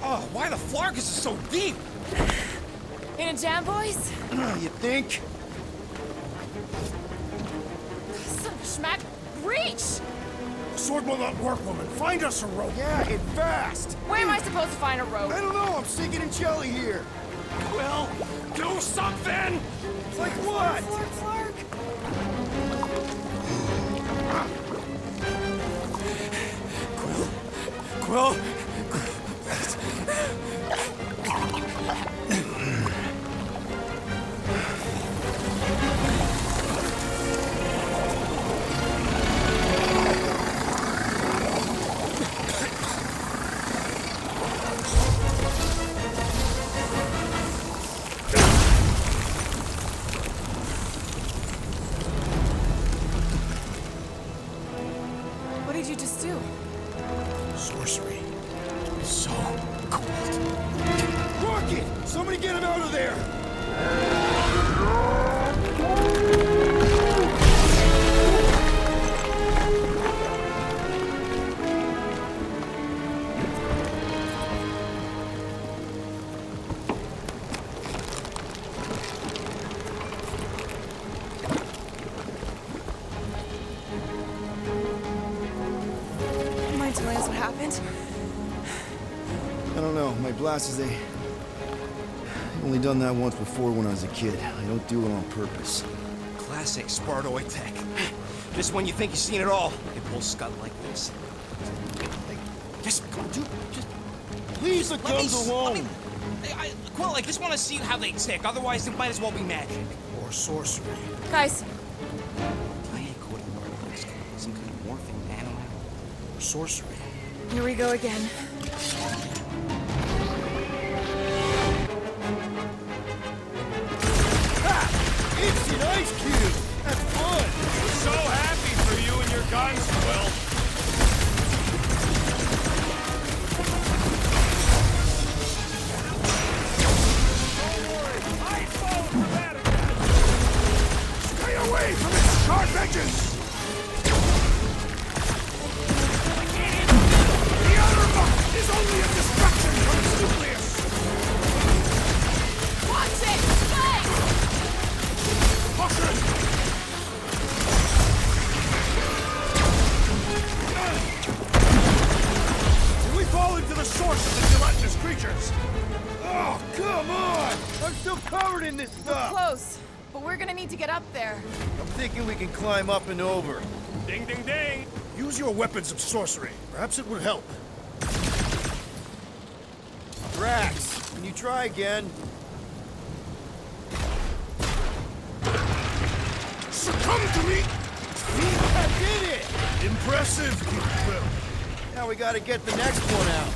Oh, why the Flarkus is so deep? In a jam, boys? You think? Son of a schmack. Reach! Sword will not work, woman. Find us a rope. Yeah, and fast. Where am I supposed to find a rope? I don't know. I'm sinking in jelly here. Well, do something! Like what? Flark. Quill? What did you just do? Sorcery. So cool. Rocket! Somebody get him out of there! Mind telling us what happened? I don't know. My blasters, they... only done that once before when I was a kid. I don't do it on purpose. Classic Spartoid tech. Just when you think you've seen it all, it pulls scut like this. Just, dude, just... Leave the guns alone! Quill, I just want to see how they tick. Otherwise, it might as well be magic. Or sorcery. Guys, I ain't coding more some kind of morphing nano. Or sorcery. here we go again. Ha! It's an ice cube! That's fun! We're so happy Vengeance! The outer muck is only a distraction from its nucleus! Watch it! Stay! Caution! We fall into the source of the gelatinous creatures! Oh, come on! I'm still covered in this stuff! Close, but we're gonna need to get up there. I'm thinking we can climb up and over. Ding, ding, ding. Use your weapons of sorcery. Perhaps it would help. Drax, can you try again? Succumb to me! I did it! Impressive, Quill. Now we gotta get the next one out.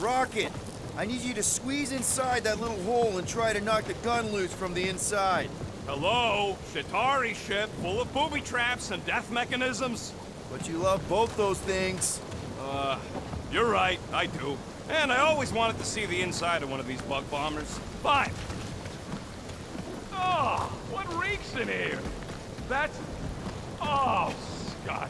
Rocket, I need you to squeeze inside that little hole and try to knock the gun loose from the inside. Hello? Shatari ship full of booby traps and death mechanisms? But you love both those things. You're right, I do. And I always wanted to see the inside of one of these bug bombers. Fine. Oh, what reeks in here? That's... Oh, Scott.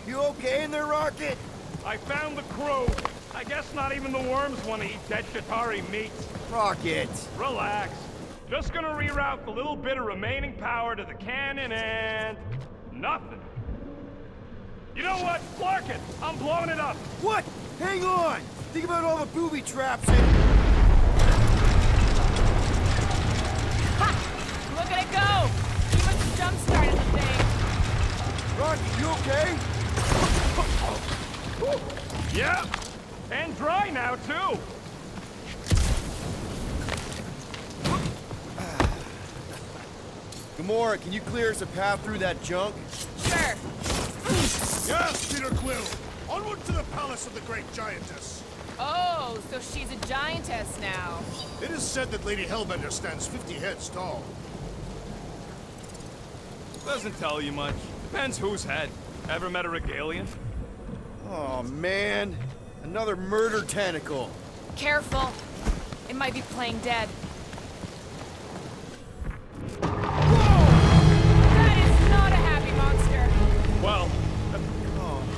You okay in there, Rocket? I found the crew. I guess not even the worms want to eat dead Shatari meat. Rocket. Relax. Just gonna reroute the little bit of remaining power to the cannon and... nothing. You know what? Clark it! I'm blowing it up! What? Hang on! Think about all the booby traps and... Ha! Look at it go! He must have jump-started the thing. Rocket, you okay? Yeah! And dry now, too! Gamora, can you clear us a path through that junk? Sure. Yes, Peter Quill. Onward to the palace of the great giantess. Oh, so she's a giantess now. It is said that Lady Hellbender stands 50 heads tall. Doesn't tell you much. Depends whose head. Ever met a regalian? Oh, man. Another murder tentacle. Careful. It might be playing dead. That is not a happy monster. Well... Come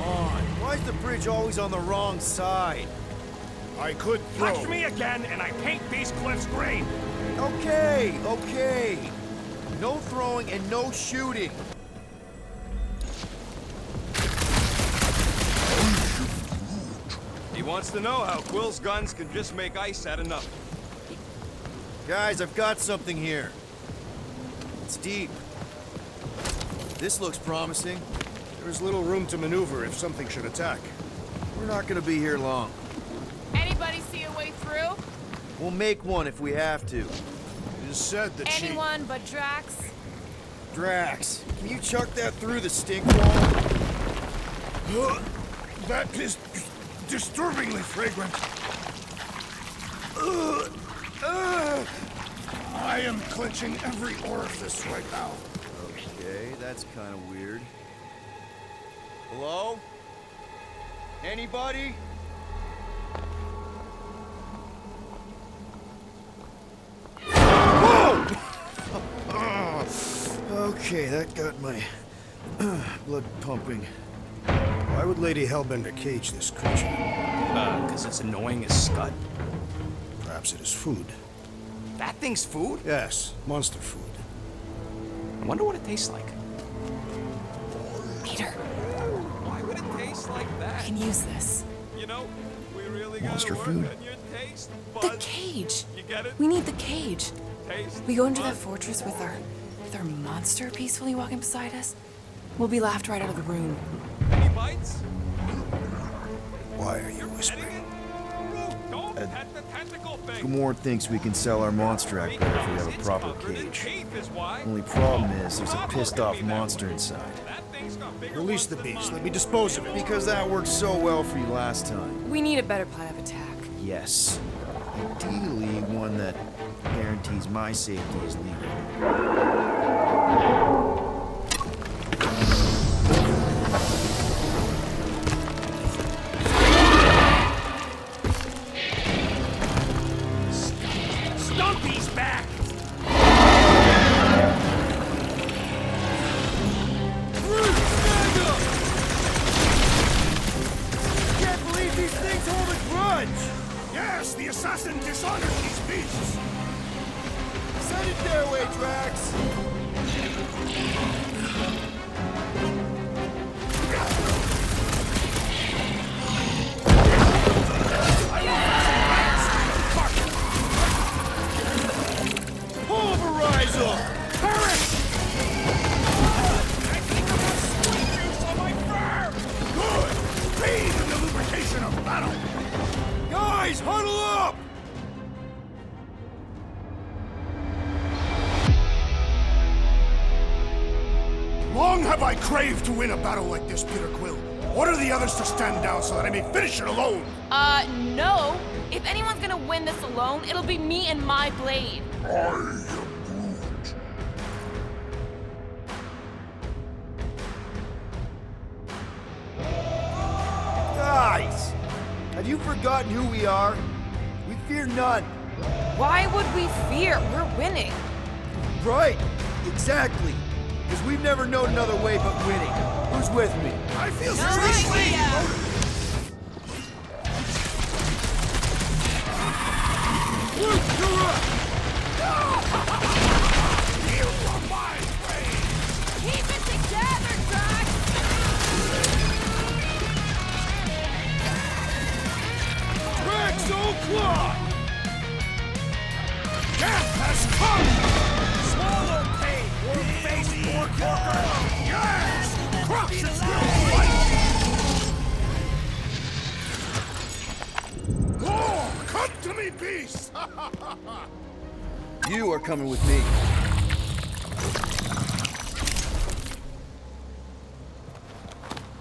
on. Why is the bridge always on the wrong side? I could throw. Touch me again and I paint these cliffs green! Okay, okay. No throwing and no shooting. He wants to know how Quill's guns can just make ice out of nothing. Guys, I've got something here. It's deep. This looks promising. There's little room to maneuver if something should attack. We're not gonna be here long. Anybody see a way through? We'll make one if we have to. It is said that Anyone but Drax? Drax, can you chuck that through the stink wall? That is disturbingly fragrant. I am clenching every orifice right now. Okay, that's kind of weird. Hello? Anybody? Whoa! Okay, that got my blood pumping. Why would Lady Hellbender cage this creature? Because it's annoying as scud. Perhaps it is food. That thing's food? Yes, monster food. I wonder what it tastes like. Peter, Why would it taste like I that? can use this. You know, we really Monster gotta work food. on your taste The buds. cage. You get it? We need the cage. Taste We go into that buds. fortress with our monster peacefully walking beside us. We'll be laughed right out of the room. Any bites? Why are you whispering? Groot, don't pet the tentacle thing. Gamora thinks we can sell our monster act better if we have a It's proper covered in cage. teeth is why. Only problem is there's a pissed off monster inside. That thing's got bigger Release ones the than beast. mine. Let me dispose of it. Because that worked so well for you last time. We need a better plan of attack. Yes. Ideally, one that guarantees my safety as leader. Stumpy's back! look! Perish! I think about sweet juice on my fur! Good! Speed and the lubrication of battle! Guys, huddle up! Long have I craved to win a battle like this, Peter Quill. Order the others to stand down so that I may finish it alone. No. If anyone's gonna win this alone, it'll be me and my blade. I am Groot. Guys! Have you forgotten who we are? We fear none. Why would we fear? We're winning. Right! Exactly! Because we've never known another way but winning. Who's with me? I feel All seriously right, yeah. Groot, you're up! You are my prey! Keep it together, Drax! Rex, old claw! Death has come! Swallow pain, or face more corker! Yes! Crush its will fight! Oh, come to me, beast! You are coming with me.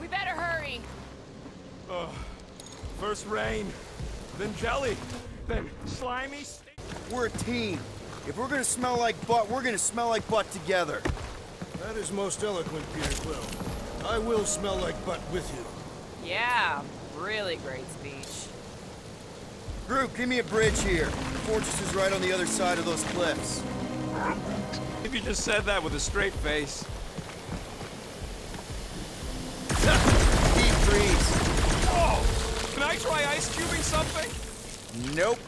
We better hurry. First rain, then jelly, then slimy steak. We're a team. If we're gonna smell like butt, we're gonna smell like butt together. That is most eloquent, Peter Quill. I will smell like butt with you. Yeah, really great speech. Groot, give me a bridge here. The fortress is right on the other side of those cliffs. If you just said that with a straight face. Deep freeze. Whoa! Can I try ice cubing something? Nope.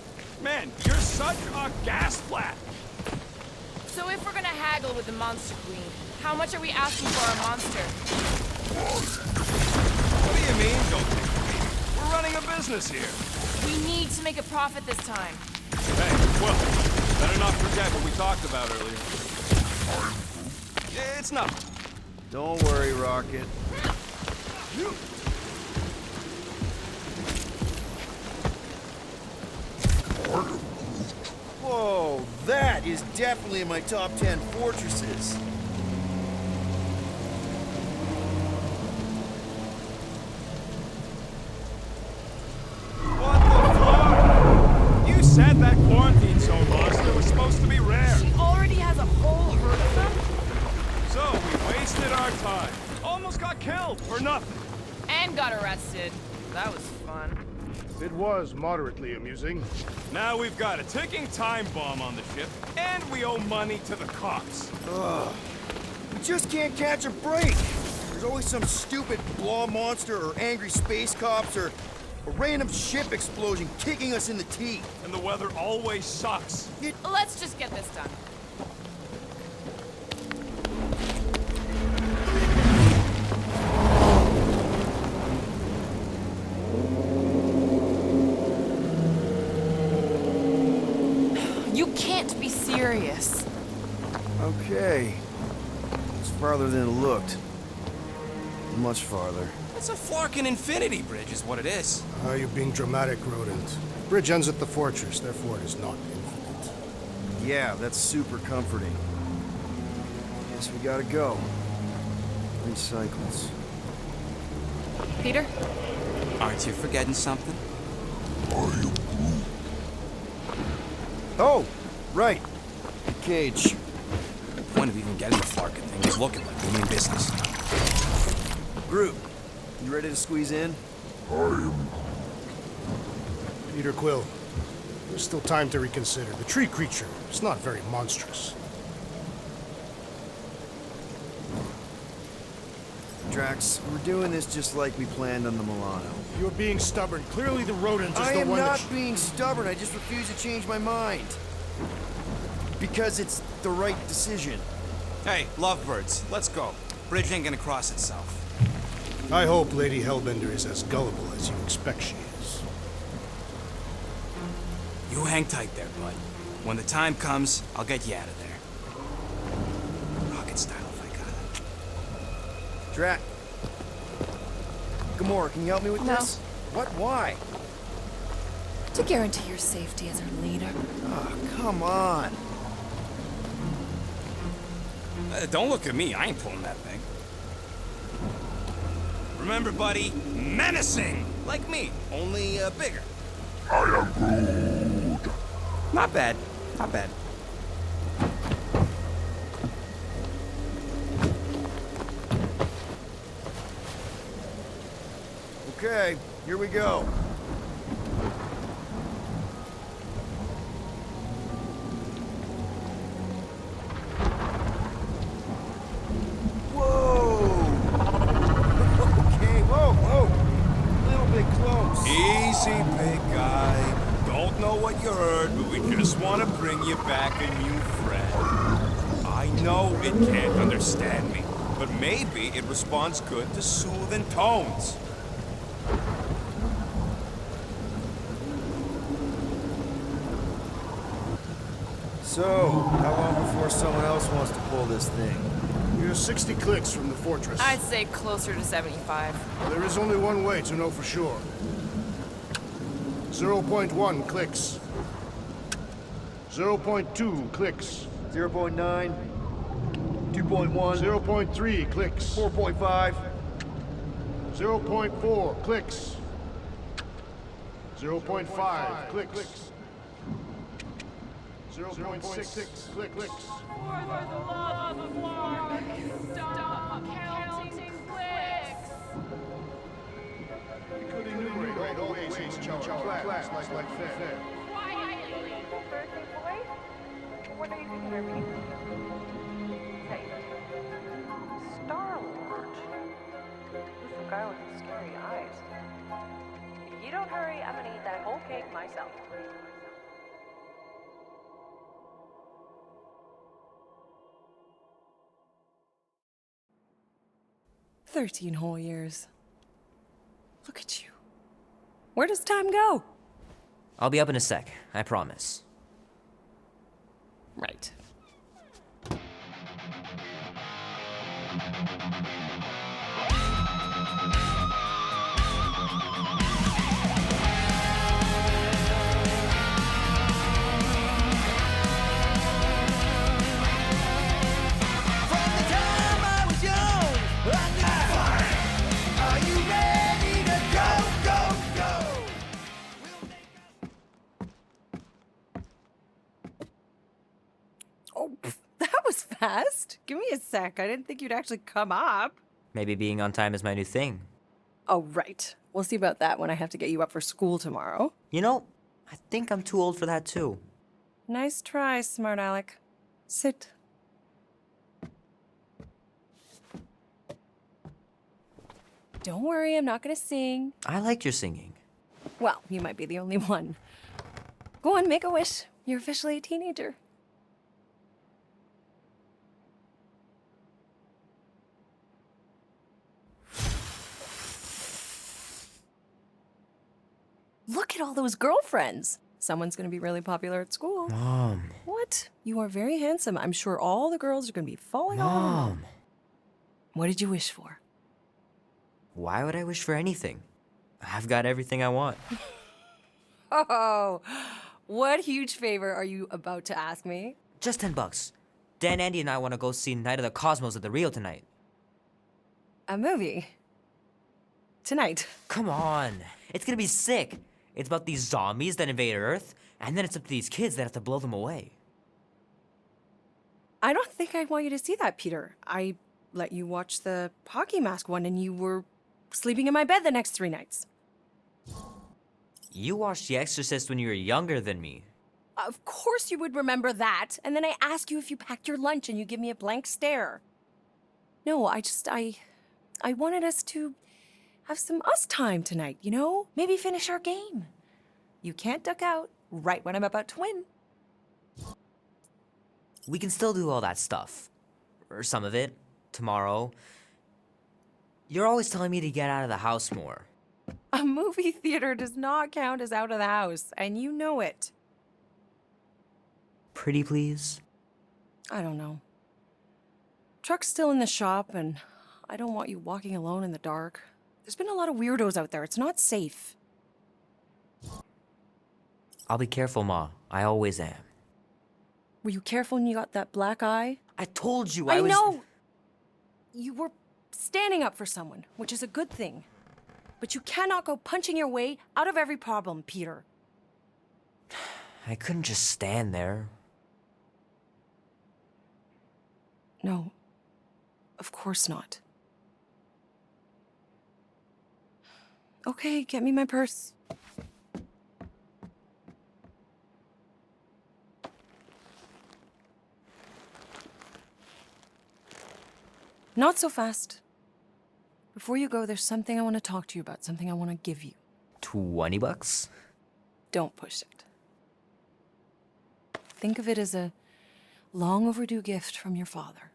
Man, you're such a gas flat. So if we're gonna haggle with the Monster Queen, how much are we asking for our monster? What do you mean, don't take the lead? We're running a business here. We need to make a profit this time. Hey, well, better not forget what we talked about earlier. It's nothing. Don't worry, Rocket. Whoa, that is definitely in my top 10 fortresses. What the fuck? You said that quarantine zone monster was supposed to be rare. She already has a whole herd of them? So we wasted our time. Almost got killed for nothing. And got arrested. That was fun. It was moderately amusing. Now we've got a ticking time bomb on the ship, and we owe money to the cops. Ugh. We just can't catch a break. There's always some stupid blah monster or angry space cops or a random ship explosion kicking us in the teeth. And the weather always sucks. Let's just get this done. You can't be serious. Okay. It's farther than it looked. Much farther. It's a flarkin' infinity bridge is what it is. You're being dramatic, Rodent. Bridge ends at the fortress, therefore it is not infinite. Yeah, that's super comforting. Guess we gotta go. 3 cycles. Peter? Aren't you forgetting something? Oh, right. The cage. The point of even getting the flarkin' thing is looking like we mean business. Groot, you ready to squeeze in? Peter Quill, there's still time to reconsider. The tree creature is not very monstrous. Drax, we're doing this just like we planned on the Milano. You're being stubborn. Clearly the rodent is I the am one not that... being stubborn. I just refuse to change my mind. Because it's the right decision. Hey, lovebirds, let's go. Bridge ain't gonna cross itself. I hope Lady Hellbender is as gullible as you expect she is. You hang tight there, bud. When the time comes, I'll get you out of there. Arcade style if I got it. Drac. Gamora, can you help me with No. this? What? Why? To guarantee your safety as our leader. Oh, come on. Don't look at me. I ain't pulling that thing. Remember, buddy, menacing! Like me, only bigger. I am Groot. Not bad. Not bad. Okay, here we go. Easy, big guy. Don't know what you heard, but we just want to bring you back a new friend. I know it can't understand me, but maybe it responds good to soothing tones. So, how long before someone else wants to pull this thing? You're 60 clicks from the fortress. I'd say closer to 75. There is only one way to know for sure. 0.1 clicks. 0.2 clicks. 0.9, 2.1, 0.3 clicks. 4.5. 0.4 clicks. 0.5 clicks. 0.6 clicks. For the love of Mark, stop counting clicks. You could enumerate all ways in which our class like fair. Quietly. Thursday boy? What are you thinking of me? Say, Star-Lord. Who's the guy with the scary eyes? If you don't hurry, I'm gonna eat that whole cake myself. 13 whole years. Look at you. Where does time go? I'll be up in a sec, I promise. Right. Fast? Give me a sec. I didn't think you'd actually come up. Maybe being on time is my new thing. Oh, right. We'll see about that when I have to get you up for school tomorrow. You know, I think I'm too old for that too. Nice try, smart Alec. Sit. Don't worry, I'm not gonna sing. I liked your singing. Well, you might be the only one. Go on, make a wish. You're officially a teenager. Look at all those girlfriends. Someone's gonna be really popular at school. Mom. What? You are very handsome. I'm sure all the girls are gonna be falling on you. Mom. What did you wish for? Why would I wish for anything? I've got everything I want. Oh, what huge favor are you about to ask me? Just $10. Dan, Andy, and I want to go see Night of the Cosmos at the Rio tonight. A movie? Tonight? Come on. It's gonna be sick. It's about these zombies that invade Earth, and then it's up to these kids that have to blow them away. I don't think I want you to see that, Peter. I let you watch the hockey mask one and you were sleeping in my bed the next 3 nights. You watched The Exorcist when you were younger than me. Of course you would remember that. And then I ask you if you packed your lunch and you give me a blank stare. No, I wanted us to have some us time tonight, you know? Maybe finish our game. You can't duck out right when I'm about to win. We can still do all that stuff. Or some of it. Tomorrow. You're always telling me to get out of the house more. A movie theater does not count as out of the house, and you know it. Pretty please? I don't know. truck's still in the shop, and I don't want you walking alone in the dark. There's been a lot of weirdos out there. It's not safe. I'll be careful, Ma. I always am. Were you careful when you got that black eye? I told you I was... know! You were standing up for someone, which is a good thing. But you cannot go punching your way out of every problem, Peter. I couldn't just stand there. No. Of course not. Okay, get me my purse. Not so fast. Before you go, there's something I want to talk to you about, something I want to give you. $20? Don't push it. Think of it as a long overdue gift from your father.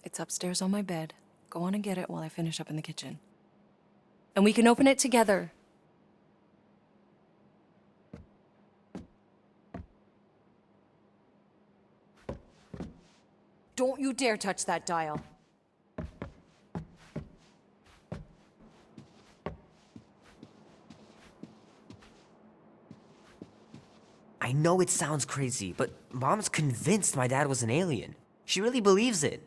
It's upstairs on my bed. Go on and get it while I finish up in the kitchen. And we can open it together. Don't you dare touch that dial. I know it sounds crazy, but Mom's convinced my dad was an alien. She really believes it.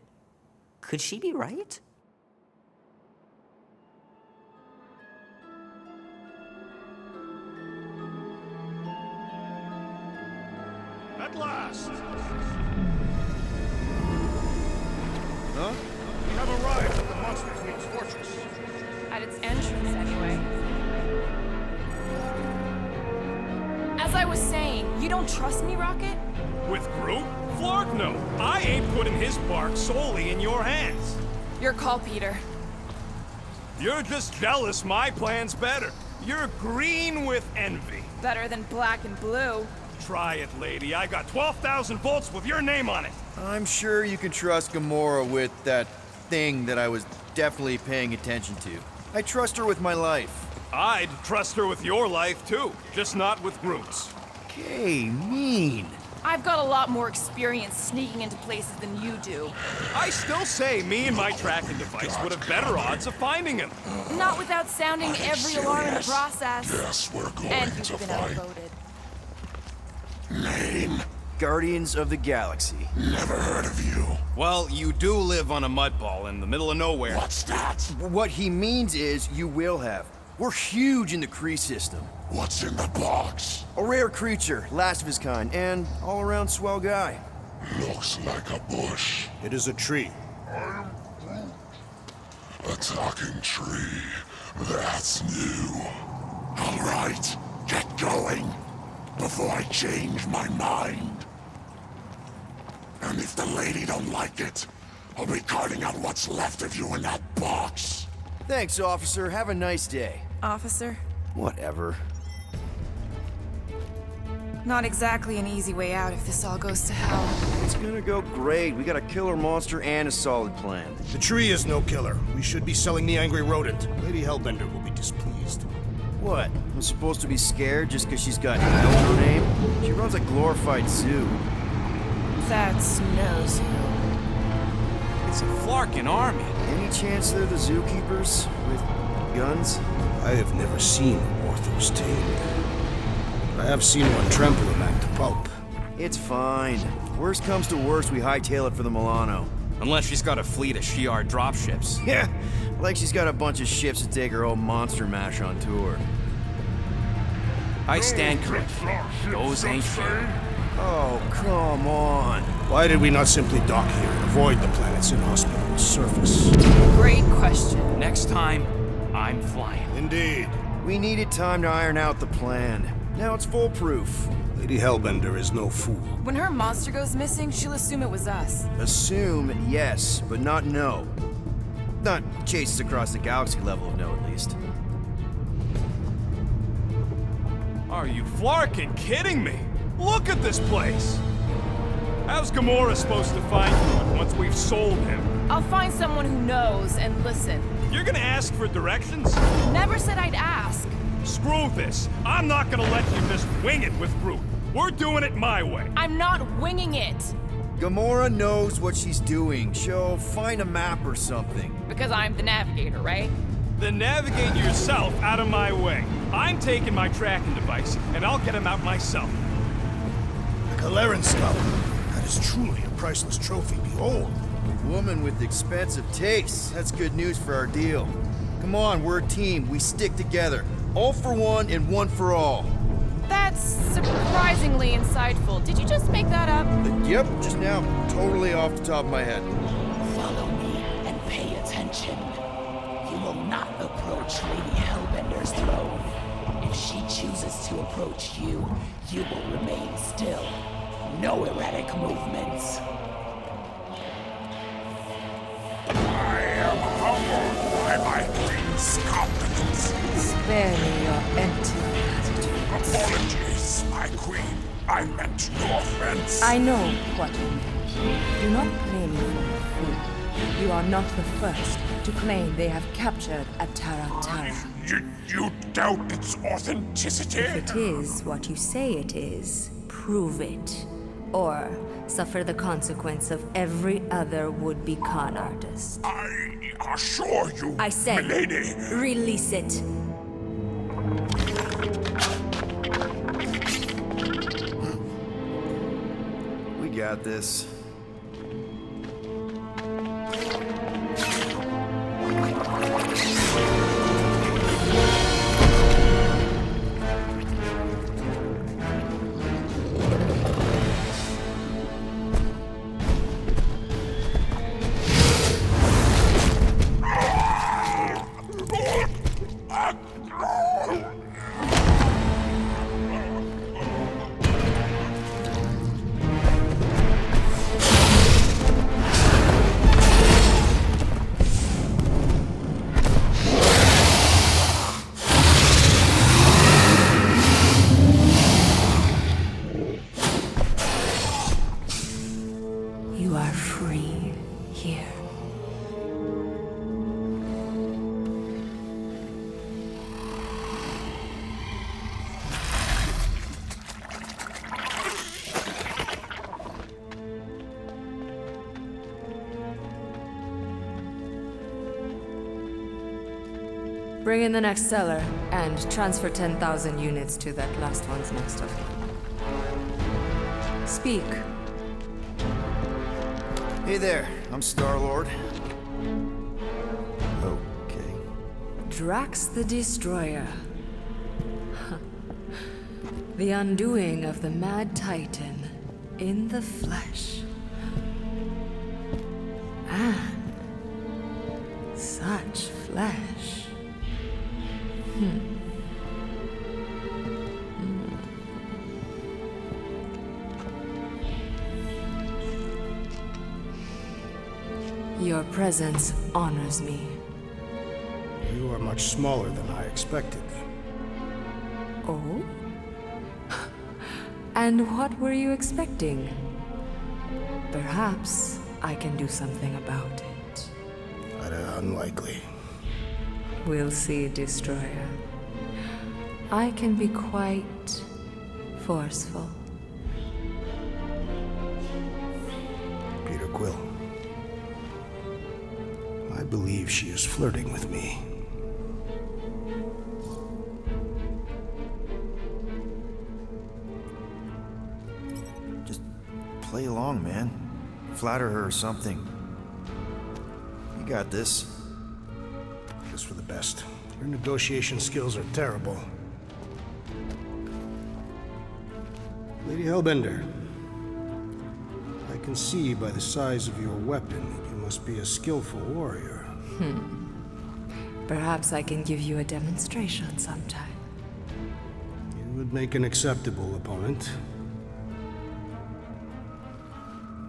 Could she be right? At last! Huh? We have arrived at the Monster Queen's fortress. At its entrance, anyway. As I was saying, you don't trust me, Rocket? With Groot? Flark, no. I ain't putting his bark solely in your hands. Your call, Peter. You're just jealous my plan's better. You're green with envy. Better than black and blue. Try it, lady. I got 12,000 volts with your name on it. I'm sure you can trust Gamora with that thing that I was definitely paying attention to. I trust her with my life. I'd trust her with your life, too. Just not with Groot's. Okay, mean. I've got a lot more experience sneaking into places than you do. I still say me and my tracking device would have better odds of finding him. Not without sounding every alarm in the process. Yes, we're going And to you've been find outvoted. Name. Guardians of the Galaxy. Never heard of you. Well, you do live on a mud ball in the middle of nowhere. What's that? What he means is you will have. We're huge in the Kree system. What's in the box? A rare creature, last of his kind, and all-around swell guy. Looks like a bush. It is a tree. A talking tree. That's new. All right, get going before I change my mind. And if the lady don't like it, I'll be carting out what's left of you in that box. Thanks, officer. Have a nice day. Officer? Whatever. Not exactly an easy way out if this all goes to hell. It's gonna go great. We got a killer monster and a solid plan. The tree is no killer. We should be selling the angry rodent. Lady Hellbender will be displeased. What? I'm supposed to be scared just because she's got hell in her name? She runs a glorified zoo. That's no zoo. It's a Flarkin army. Any chance they're the zookeepers with guns? I have never seen a Orthos tamed. I have seen one trample a man to pulp. It's fine. Worst comes to worst, we hightail it for the Milano. Unless she's got a fleet of Shi'ar dropships. Yeah, like she's got a bunch of ships to take her old monster mash on tour. I stand corrected. Those ain't fair. Oh, come on. Why did we not simply dock here and avoid the planet's inhospitable surface? Great question. Next time, I'm flying. Indeed. We needed time to iron out the plan. Now it's foolproof. Lady Hellbender is no fool. When her monster goes missing, she'll assume it was us. Assume yes, but not no. Not chases across the galaxy level of no, at least. Are you Flarkin kidding me? Look at this place! How's Gamora supposed to find Groot once we've sold him? I'll find someone who knows and listen. You're gonna ask for directions? Never said I'd ask. Screw this. I'm not gonna let you just wing it with Groot. We're doing it my way. I'm not winging it. Gamora knows what she's doing. She'll find a map or something. Because I'm the navigator, right? Then navigate yourself out of my way. I'm taking my tracking device, and I'll get him out myself. The Kaleran skull. That is truly a priceless trophy. Behold. A woman with expensive tastes. That's good news for our deal. Come on, we're a team. We stick together. All for one and one for all. That's surprisingly insightful. Did you just make that up? Yep, just now. Totally off the top of my head. Follow me and pay attention. You will not approach Lady Hellbender's throne. If she chooses to approach you, you will remain still. No erratic movements. I am humbled by my queen's competence. Spare me your empty platitudes. Apologies, my queen. I meant no offense. I know what you meant. Do not play me for a fool. You are not the first to claim they have captured a Tara. You doubt its authenticity? If it is what you say it is, prove it. Or suffer the consequence of every other would-be con artist. I assure you, I said, milady. Release it. We got this. You are free here. Bring in the next seller, and transfer 10,000 units to that last one's next of kin. Speak. Hey there, I'm Star-Lord. Okay. Drax the Destroyer. The undoing of the Mad Titan in the flesh. And such flesh. Your presence honors me. You are much smaller than I expected. Oh? And what were you expecting? Perhaps I can do something about it. But unlikely. We'll see, Destroyer. I can be quite forceful. Peter Quill. I believe she is flirting with me. Just play along, man. Flatter her or something. You got this. Just for the best. Your negotiation skills are terrible. Lady Hellbender, I can see by the size of your weapon that you must be a skillful warrior. Perhaps I can give you a demonstration sometime. You would make an acceptable opponent.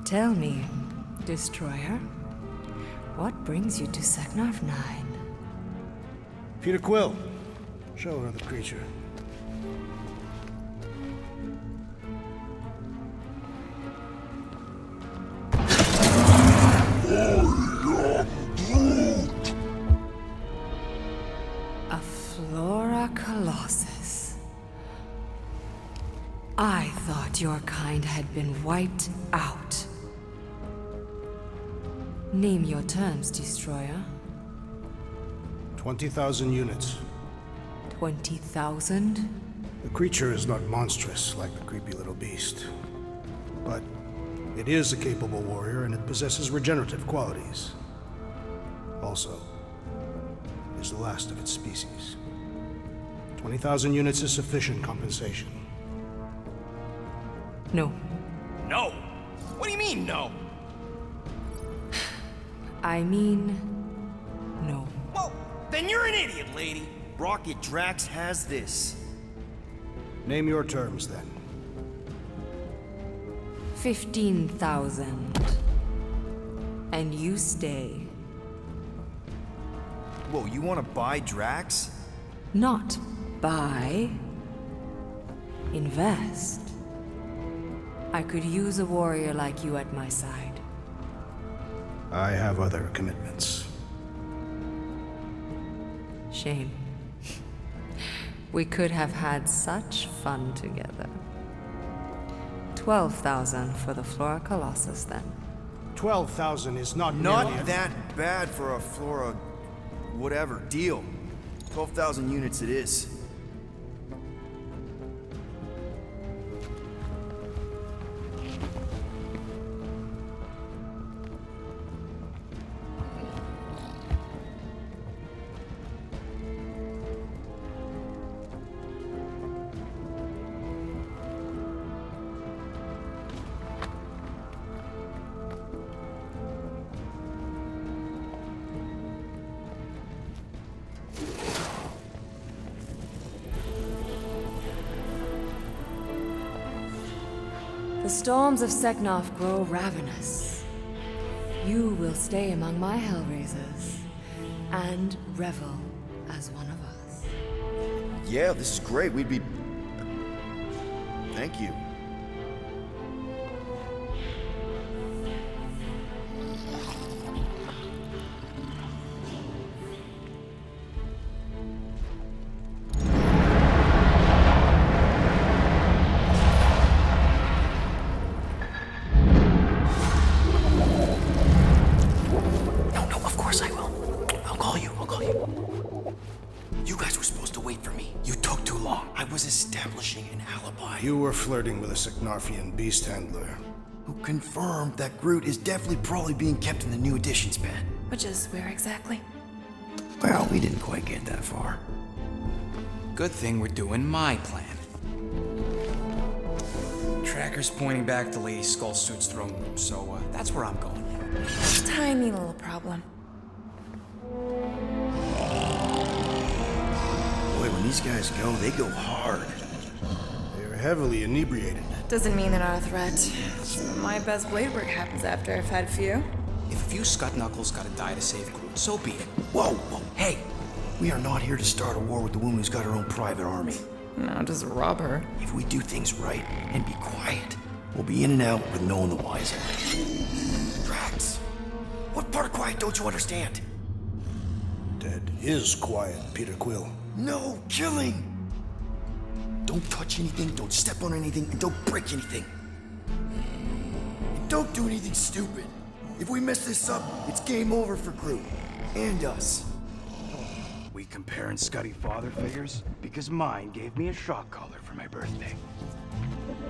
Tell me, Destroyer, what brings you to Seknarf 9? Peter Quill, show her the creature. A Flora Colossus. I thought your kind had been wiped out. Name your terms, Destroyer. 20,000 units. 20,000? The creature is not monstrous like the creepy little beast. But it is a capable warrior and it possesses regenerative qualities. Also, it is the last of its species. 20,000 units is sufficient compensation. No. No! What do you mean, no? I mean, no. Well, then you're an idiot, lady. Rocket Drax has this. Name your terms, then. 15,000. And you stay. Whoa, you want to buy Drax? Not buy. Invest. I could use a warrior like you at my side. I have other commitments. Shame. We could have had such fun together. 12,000 for the Flora Colossus, then. 12,000 is not Not nearly that bad for a Flora... whatever, deal. 12,000 units it is. The storms of Seknarf grow ravenous. You will stay among my Hellraisers and revel as one of us. Yeah, this is great. We'd be... Thank you. You were flirting with a Seknarfian beast handler. Who confirmed that Groot is definitely probably being kept in the new editions pen. Which is where exactly? Well, we didn't quite get that far. Good thing we're doing my plan. Tracker's pointing back to Lady Skullsuit's throne room, so that's where I'm going. Tiny little problem. Boy, when these guys go, they go hard. They're heavily inebriated. Doesn't mean they're not a threat. Some of my best blade work happens after I've had a few. If a few scut knuckles gotta die to save Groot, so be it. Whoa, whoa, hey! We are not here to start a war with the woman who's got her own private army. No, just rob her. If we do things right and be quiet, we'll be in and out with no one the wiser. Drax, what part of quiet don't you understand? Ted is quiet, Peter Quill. No killing! Don't touch anything, don't step on anything, and don't break anything. And don't do anything stupid. If we mess this up, it's game over for Groot. And us. We comparing Scuddy father figures? Because mine gave me a shock collar for my birthday.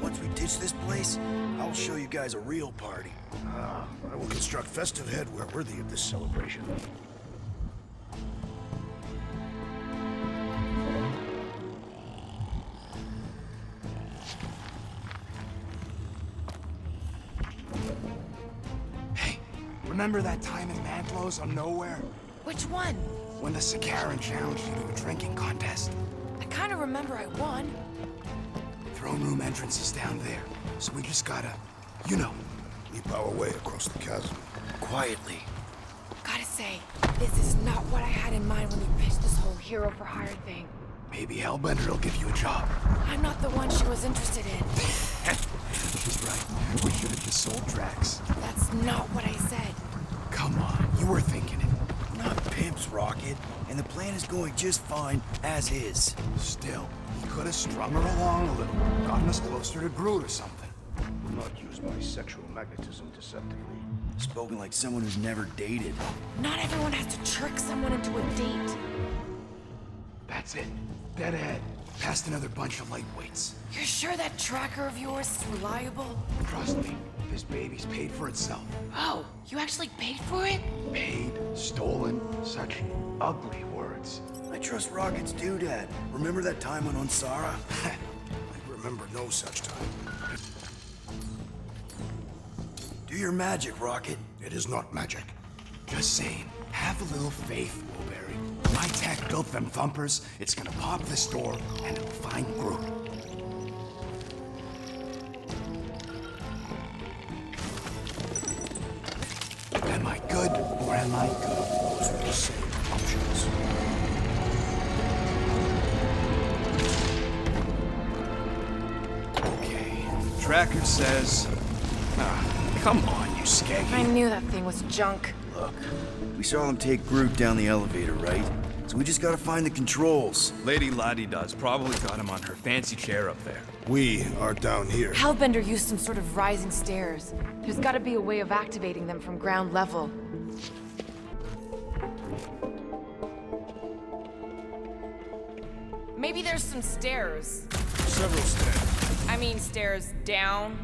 Once we ditch this place, I'll show you guys a real party. I will construct festive headwear worthy of this celebration. Remember that time in Mantlos on Knowhere? Which one? When the Sakaran challenged you to a drinking contest. I kind of remember I won. Throne room entrance is down there, so we just gotta, you know, leap our way across the chasm. Quietly. Gotta say, this is not what I had in mind when you pitched this whole hero for hire thing. Maybe Hellbender will give you a job. I'm not the one she was interested in. He's right. We should have just sold Drax. That's not what I said. Come on, you were thinking it. Not pimps, Rocket. And the plan is going just fine, as is. Still, he could have strung her along a little, gotten us closer to Groot or something. Will not use my sexual magnetism deceptively. Spoken like someone who's never dated. Not everyone has to trick someone into a date. That's it. Dead ahead. Past another bunch of lightweights. You're sure that tracker of yours is reliable? Trust me, this baby's paid for itself. Oh, you actually paid for it? Paid, stolen, such ugly words. I trust Rocket's doodad. Remember that time on Onsara? I remember no such time. Do your magic, Rocket. It is not magic. Just saying, have a little faith, Woolberry. My tech built them thumpers. It's gonna pop this door, and it'll find Groot. Am I good, or am I good? Those are the same options. Okay, the tracker says... come on, you skeggy. I knew that thing was junk. Look, we saw them take Groot down the elevator, right? So we just gotta find the controls. Lady Lottie-Does probably got him on her fancy chair up there. We are down here. Hellbender used some sort of rising stairs. There's gotta be a way of activating them from ground level. Maybe there's some stairs. Several stairs. I mean stairs down.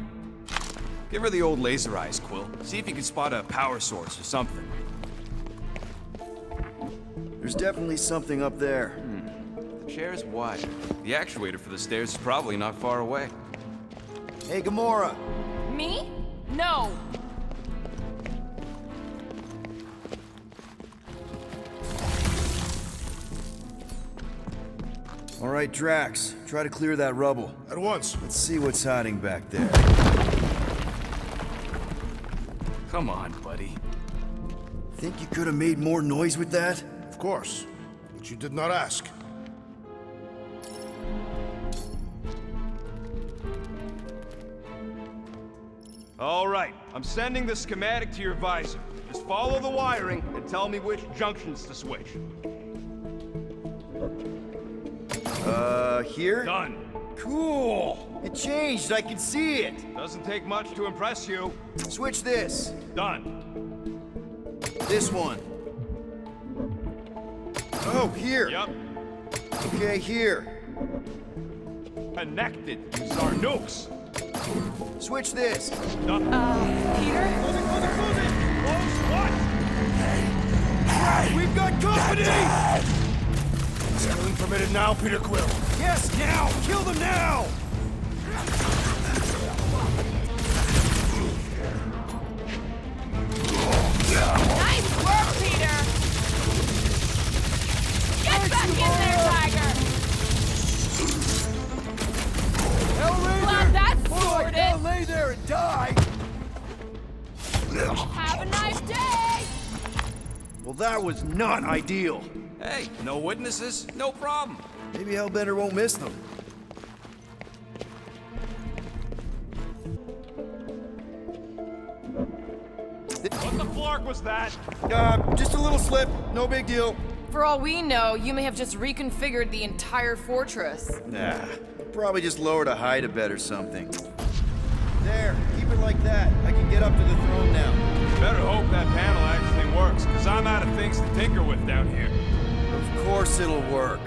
Give her the old laser eyes, Quill. See if you can spot a power source or something. There's definitely something up there. The chair's wide. The actuator for the stairs is probably not far away. Hey, Gamora! Me? No. All right, Drax, try to clear that rubble. At once. Let's see what's hiding back there. Come on, buddy. Think you could have made more noise with that? Of course. But you did not ask. All right, I'm sending the schematic to your visor. Just follow the wiring and tell me which junctions to switch. Here? Done. Cool! It changed, I can see it! Doesn't take much to impress you. Switch this. Done. This one. Oh, here. Yep. Okay, here. Connected. Use our nukes. Switch this. Done. Peter? Close it! Close what? We've got company! Stealing permitted now, Peter Quill. Yes, now! Kill them now! Nice work, Peter! Get back in there, Tiger! Glad that's sorted! I'll lay there and die! Have a nice day! Well, that was not ideal. Hey, no witnesses, no problem. Maybe Hellbender won't miss them. What the flark was that? Just a little slip. No big deal. For all we know, you may have just reconfigured the entire fortress. Nah, probably just lowered a hide a bed or something. There, keep it like that. I can get up to the throne now. Better hope that panel actually works, because I'm out of things to tinker with down here. Of course it'll work.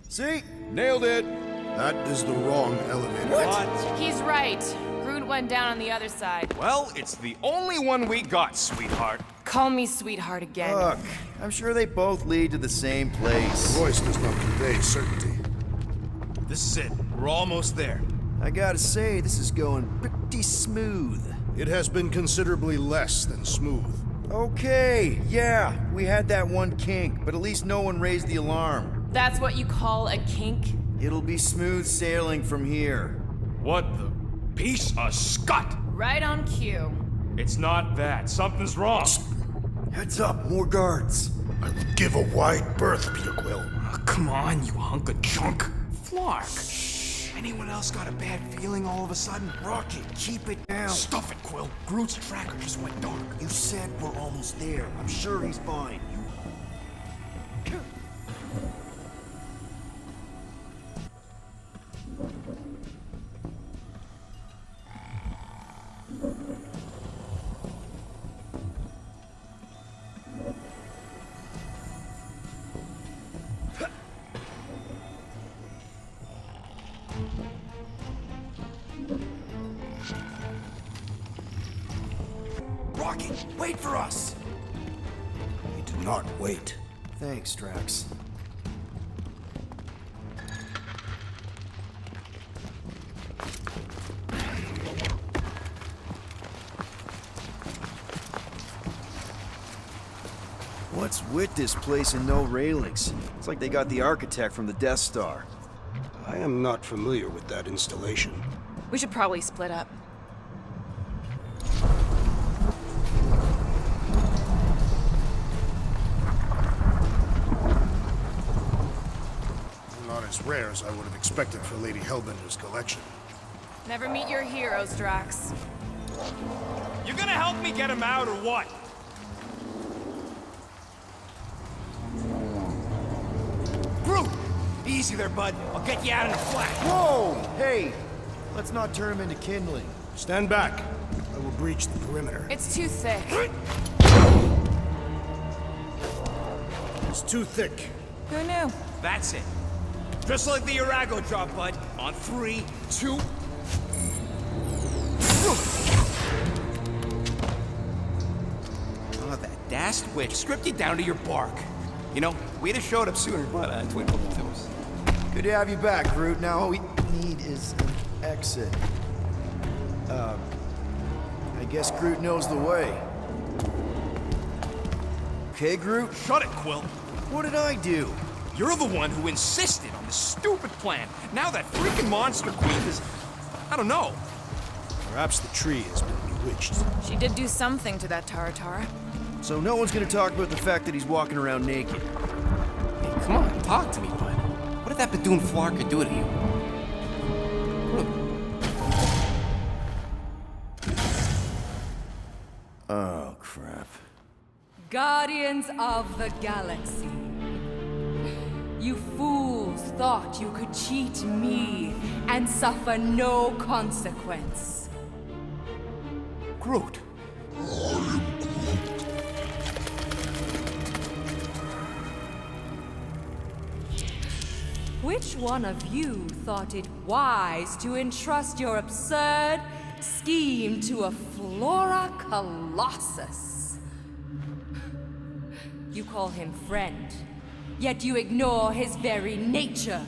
See? Nailed it! That is the wrong elevator. What? He's right. Groot went down on the other side. Well, it's the only one we got, sweetheart. Call me sweetheart again. Look, I'm sure they both lead to the same place. Voice does not convey certainty. This is it. We're almost there. I gotta say, this is going pretty smooth. It has been considerably less than smooth. Okay, yeah, we had that one kink, but at least no one raised the alarm. That's what you call a kink? It'll be smooth sailing from here. What the piece of scut? Right on cue. It's not that. Something's wrong. Heads up, more guards. I will give a wide berth, Peter Quill. Oh, come on, you hunk of junk. Flark. Shh. Anyone else got a bad feeling all of a sudden? Rocket, keep it down. Stuff it, Quill. Groot's tracker just went dark. You said we're almost there. I'm sure he's fine. Rocket, wait for us! We do not wait. Thanks, Drax. What's with this place and no railings? It's like they got the architect from the Death Star. I am not familiar with that installation. We should probably split up. Not as rare as I would have expected for Lady Hellbender's collection. Never meet your heroes, Drax. You gonna help me get him out or what? Groot! Easy there, bud. I'll get you out in a flash. Whoa! Hey! Let's not turn him into kindling. Stand back. I will breach the perimeter. It's too thick. It's too thick. Who knew? That's it. Just like the Arago drop, bud. On 3, 2... Oh, that dashed witch stripped you down to your bark. You know, we'd have showed up sooner, but twinkle your toes. Good to have you back, Groot. Now all we need is an exit. I guess Groot knows the way. Okay, Groot? Shut it, Quill. What did I do? You're the one who insisted on this stupid plan. Now that freaking monster queen is... I don't know. Perhaps the tree has been bewitched. She did do something to that Tara. So no one's gonna talk about the fact that he's walking around naked. Hey, come on, talk to me, bud. What did that Badoon Flarka do to you? Oh, crap. Guardians of the Galaxy. You fools thought you could cheat me and suffer no consequence. Groot. Which one of you thought it wise to entrust your absurd scheme to a Flora Colossus? You call him friend, yet you ignore his very nature,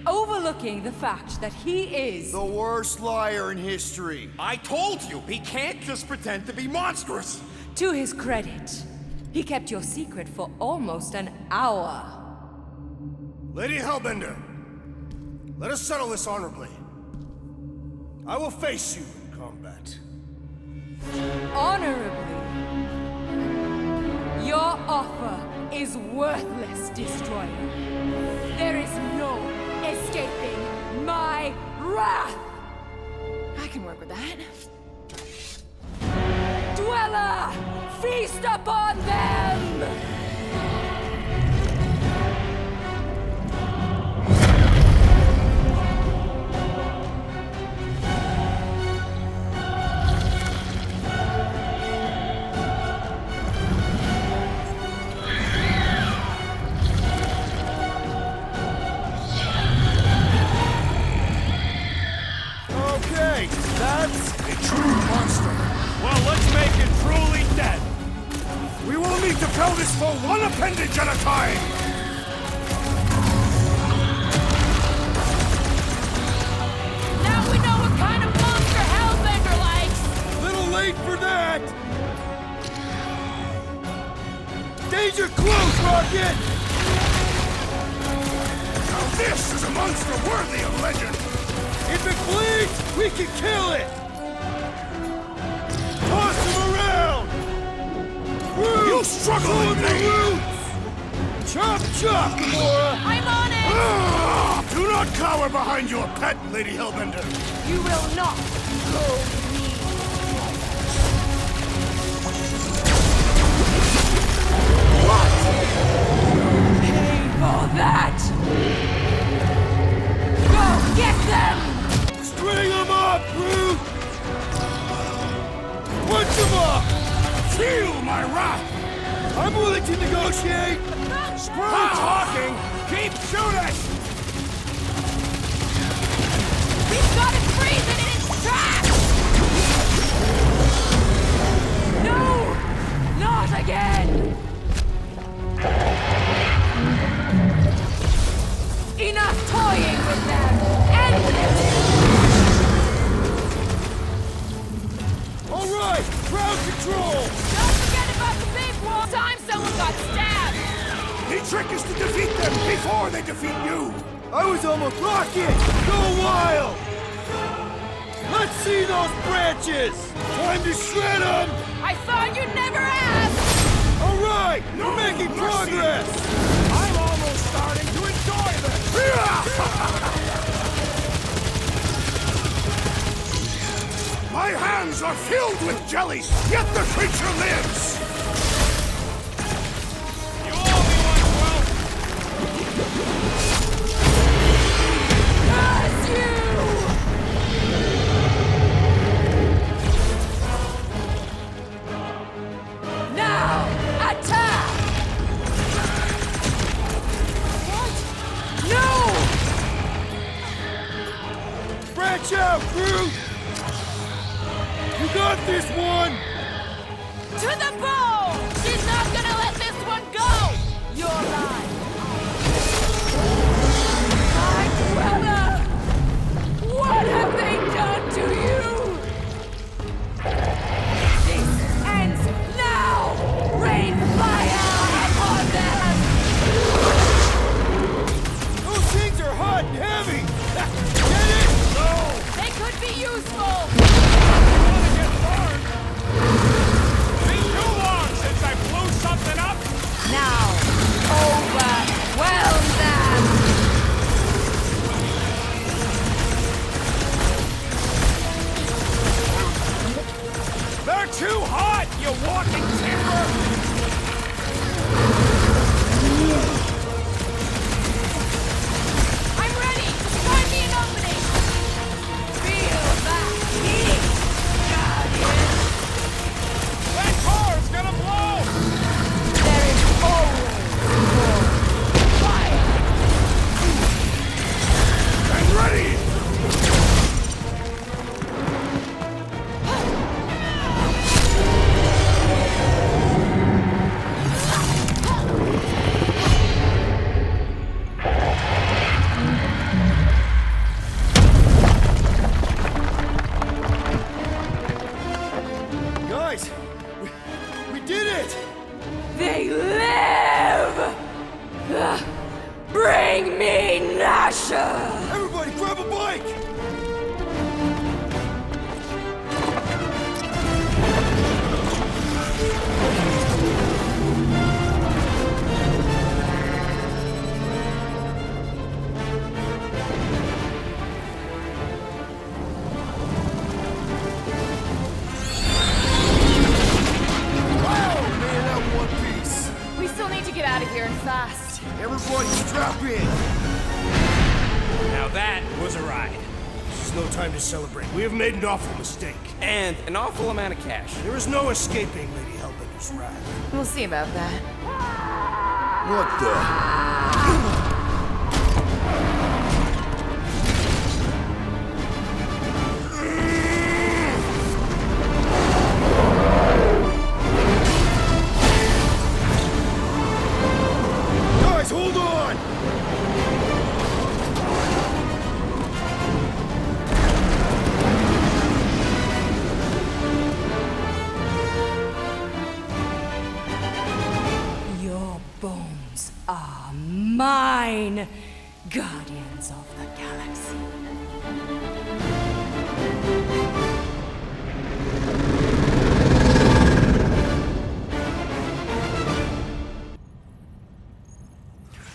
overlooking the fact that he is the worst liar in history. I told you, he can't just pretend to be monstrous. To his credit, he kept your secret for almost an hour. Lady Hellbender, let us settle this honorably. I will face you in combat. Honorably? Your offer is worthless, Destroyer. There is no escaping my wrath! I can work with that. Dweller! Feast upon them! Okay, that's a true monster. Well, let's make it truly dead. We will need to fell this for one appendage at a time! Now we know what kind of monster Hellbender likes! Little late for that! Danger close, Rocket! Now this is a monster worthy of legend! If it bleeds, we can kill it! Toss him around! Root! You struggling thing! Chop, chop, Gamora! I'm on it! Do not not cower behind your pet, Lady Hellbender! You will not go me. What? Pay for that! Go get them! String them up, Groot! Punch them up! Feel my wrath! I'm willing to negotiate! Screw talking! Keep shooting! We've got to freeze it in its tracks! No! Not again! Enough toying with them! End this! All right! Ground control! Don't forget about the big one! Time someone got stabbed! The trick is to defeat them before they defeat you! I was almost rocket! Go wild! Let's see those branches! Time to shred them! I thought you'd never ask! All right! We're making progress! I'm almost starting to enjoy this! My hands are filled with jelly, yet the creature lives! You owe me one, Quill! Curse you! Now, attack! What? No! Branch out, Groot! You got this one! To the bow! She's not gonna let this one go! You're lying. My brother! What have they done to you? This ends now! Rain fire upon them! Those things are hot and heavy! Get it? No! They could be useful! Been too long since I blew something up! Now, overwhelm them! They're too hot, you walking timber! I'm ready! Find me an opening! Feel that heat, Guardian! That car's gonna blow! There is always more fire! I'm ready! Guys, we did it! They live! Bring me Nasha! Everybody grab a bike! We still need to get out of here and fast. Everybody strap in! Now that was a ride. This is no time to celebrate. We have made an awful mistake. And an awful amount of cash. There is no escaping Lady Hellbender's wrath. We'll see about that. What the? Guys, hold on! Your bones are mine, guardians of the galaxy.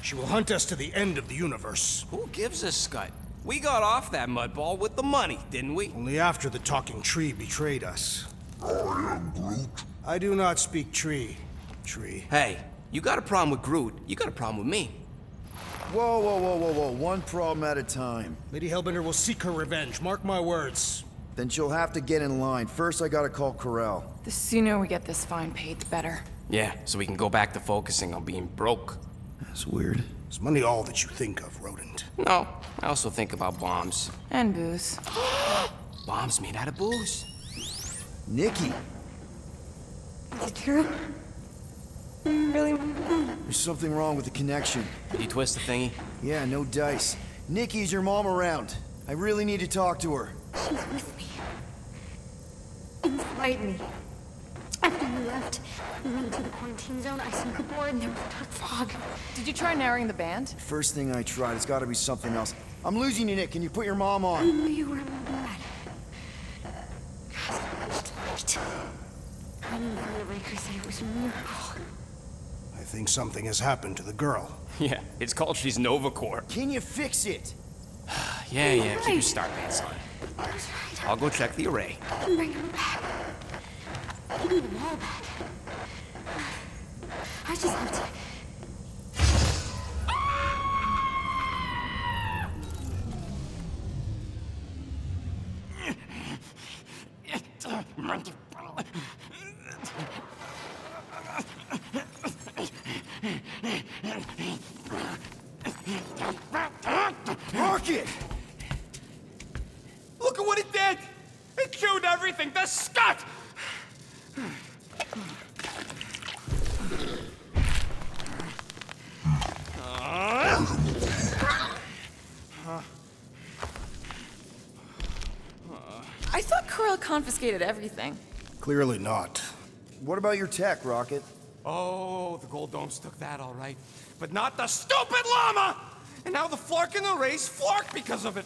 She She will hunt us to the end of the universe. Who gives a scut? We got off that mudball with the money, didn't we? Only after the talking tree betrayed us. I am Groot. I do not speak tree. Hey, you got a problem with Groot, you got a problem with me. Whoa, whoa, whoa, whoa, whoa. One problem at a time. Lady Hellbender will seek her revenge, mark my words. Then she'll have to get in line. First, I gotta call Corel. The sooner we get this fine paid, the better. Yeah, so we can go back to focusing on being broke. That's weird. Is money all that you think of, rodent? No, I also think about bombs. And booze. Bombs made out of booze. Nikki! Is it true? Really? There's something wrong with the connection. Did you twist the thingy? Yeah, no dice. Nikki, is your mom around? I really need to talk to her. She's with me. Inside me. After you left, we went into the quarantine zone. I seen the board and there was dark fog. Did you try narrowing the band? First thing I tried, it's gotta be something else. I'm losing you, Nick. Can you put your mom I on? knew you were bad. Light. I knew the Breaker said it was a miracle. I think something has happened to the girl. Yeah, it's called she's Nova Corps. Can you fix it? Yeah, keep your star pants on. I'll go check the array. I'm bringing them back. Give me them all back. I just have to... Rocket! Look at what it did! It chewed everything! The scut! I thought Corel confiscated everything. Clearly not. What about your tech, Rocket? Oh, the Gold Domes took that all right. But not the stupid llama! And now the Flark in the race flarked because of it.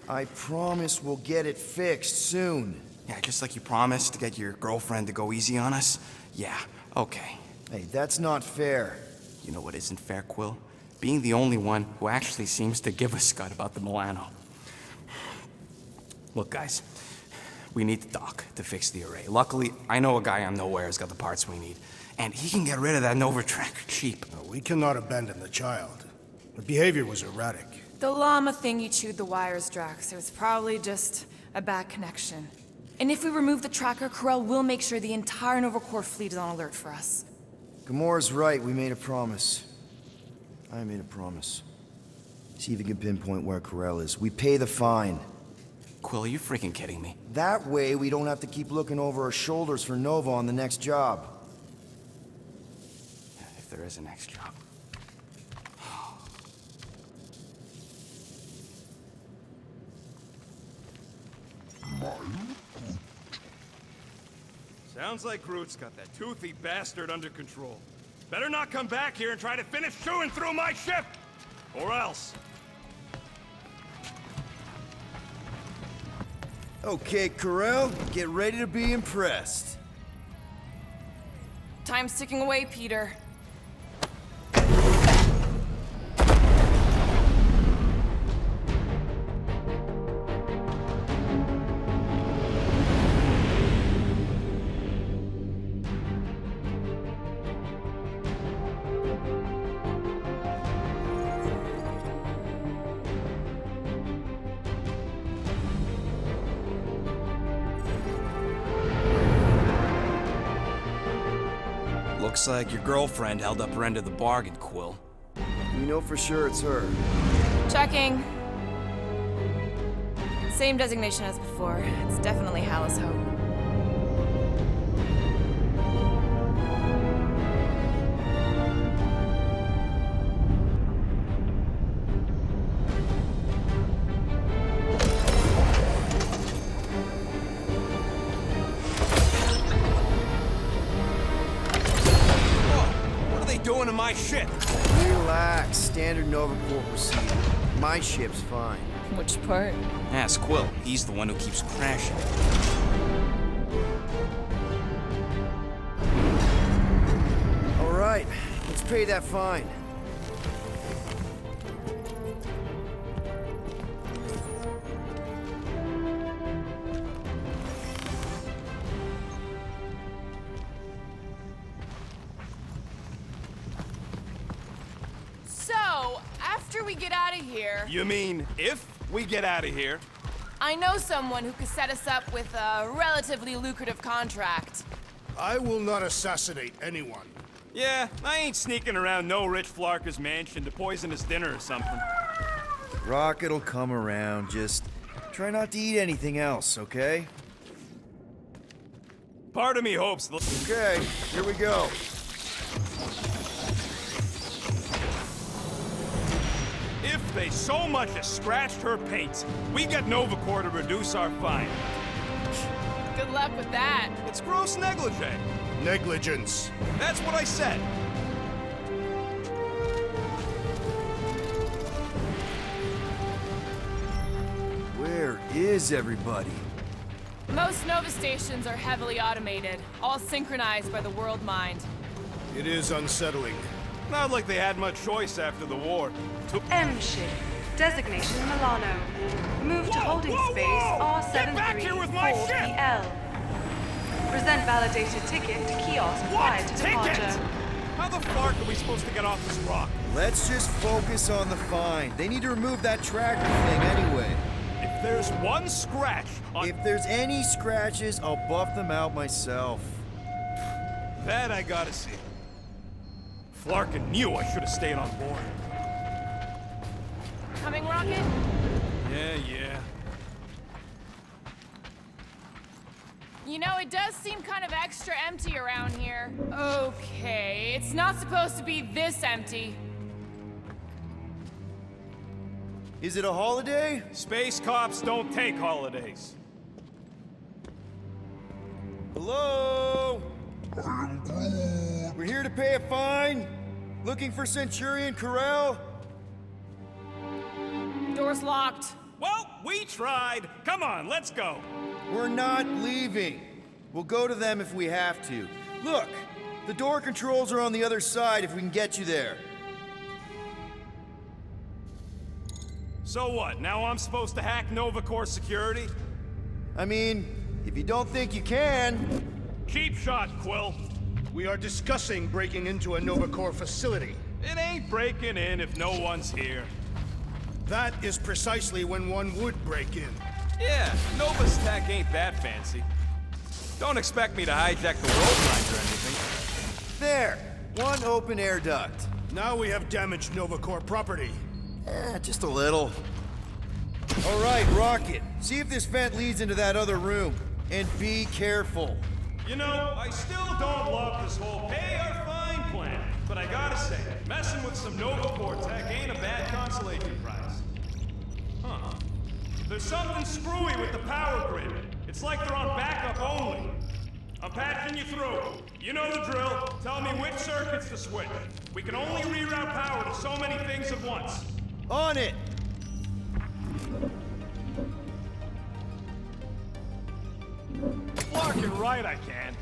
I promise we'll get it fixed soon. Yeah, just like you promised to get your girlfriend to go easy on us? Yeah, okay. Hey, that's not fair. You know what isn't fair, Quill? Being the only one who actually seems to give a scut about the Milano. Look, guys, we need the dock to fix the array. Luckily, I know a guy on Knowhere has got the parts we need, and he can get rid of that Nova tracker cheap. No, we cannot abandon the child. The behavior was erratic. The llama thingy chewed the wires, Drax. It was probably just a bad connection. And if we remove the tracker, Corel will make sure the entire Nova Corps fleet is on alert for us. Gamora's right, we made a promise. I made a promise. See if you can pinpoint where Corel is. We pay the fine. Quill, are you freaking kidding me? That way, we don't have to keep looking over our shoulders for Nova on the next job. If there is a next job. Sounds like Groot's got that toothy bastard under control. Better not come back here and try to finish chewing through my ship! Or else. Okay, Corel, get ready to be impressed. Time's ticking away, Peter. Looks like your girlfriend held up her end of the bargain, Quill. You know for sure it's her. Checking. Same designation as before. It's definitely Hallis Hope. Doing to my ship? Relax, standard Nova Corps procedure. My ship's fine. Which part? Ask Quill. He's the one who keeps crashing. All right, let's pay that fine. we get out of here... You mean if we get out of here? I know someone who could set us up with a relatively lucrative contract. I will not assassinate anyone. Yeah, I ain't sneaking around no rich flarker's mansion to poison his dinner or something. Rocket'll come around, just try not to eat anything else, okay? Part of me hopes the... Okay, here we go. If they so much as scratched her paints, we get Knowhere to reduce our fine. Good luck with that. It's gross negligee. Negligence. That's what I said. Where is everybody? Most Nova stations are heavily automated, all synchronized by the world mind. It is unsettling. Not like they had much choice after the war. M ship. Designation Milano. Move to holding space R734PL. Present validated ticket to kiosk prior to departure. How the fuck are we supposed to get off this rock? Let's just focus on the find. They need to remove that tracker thing anyway. If there's one scratch on... If there's any scratches, I'll buff them out myself. That I gotta see. Flarkin knew I should have stayed on board. Coming, Rocket? Yeah. You know, it does seem kind of extra empty around here. Okay, it's not supposed to be this empty. Is it a holiday? Space cops don't take holidays. Hello? We're here to pay a fine. Looking for Centurion Corral? Door's locked. Well, we tried. Come on, let's go. We're not leaving. We'll go to them if we have to. Look, the door controls are on the other side if we can get you there. So what, now I'm supposed to hack Knowhere security? I mean, if you don't think you can... Cheap shot, Quill. We are discussing breaking into a Knowhere facility. It ain't breaking in if no one's here. That is precisely when one would break in. Yeah, Nova's tech ain't that fancy. Don't expect me to hijack the world mind or anything. There! One open air duct. Now we have damaged Knowhere property. Just a little. All right, Rocket. See if this vent leads into that other room. And be careful. You know, I still don't love this whole pay or fine plan. But I gotta say, messing with some Knowhere tech ain't a bad consolation prize. Huh. There's something screwy with the power grid. It's like they're on backup only. I'm patching you through. You know the drill. Tell me which circuits to switch. We can only reroute power to so many things at once. On it! Fucking right I can.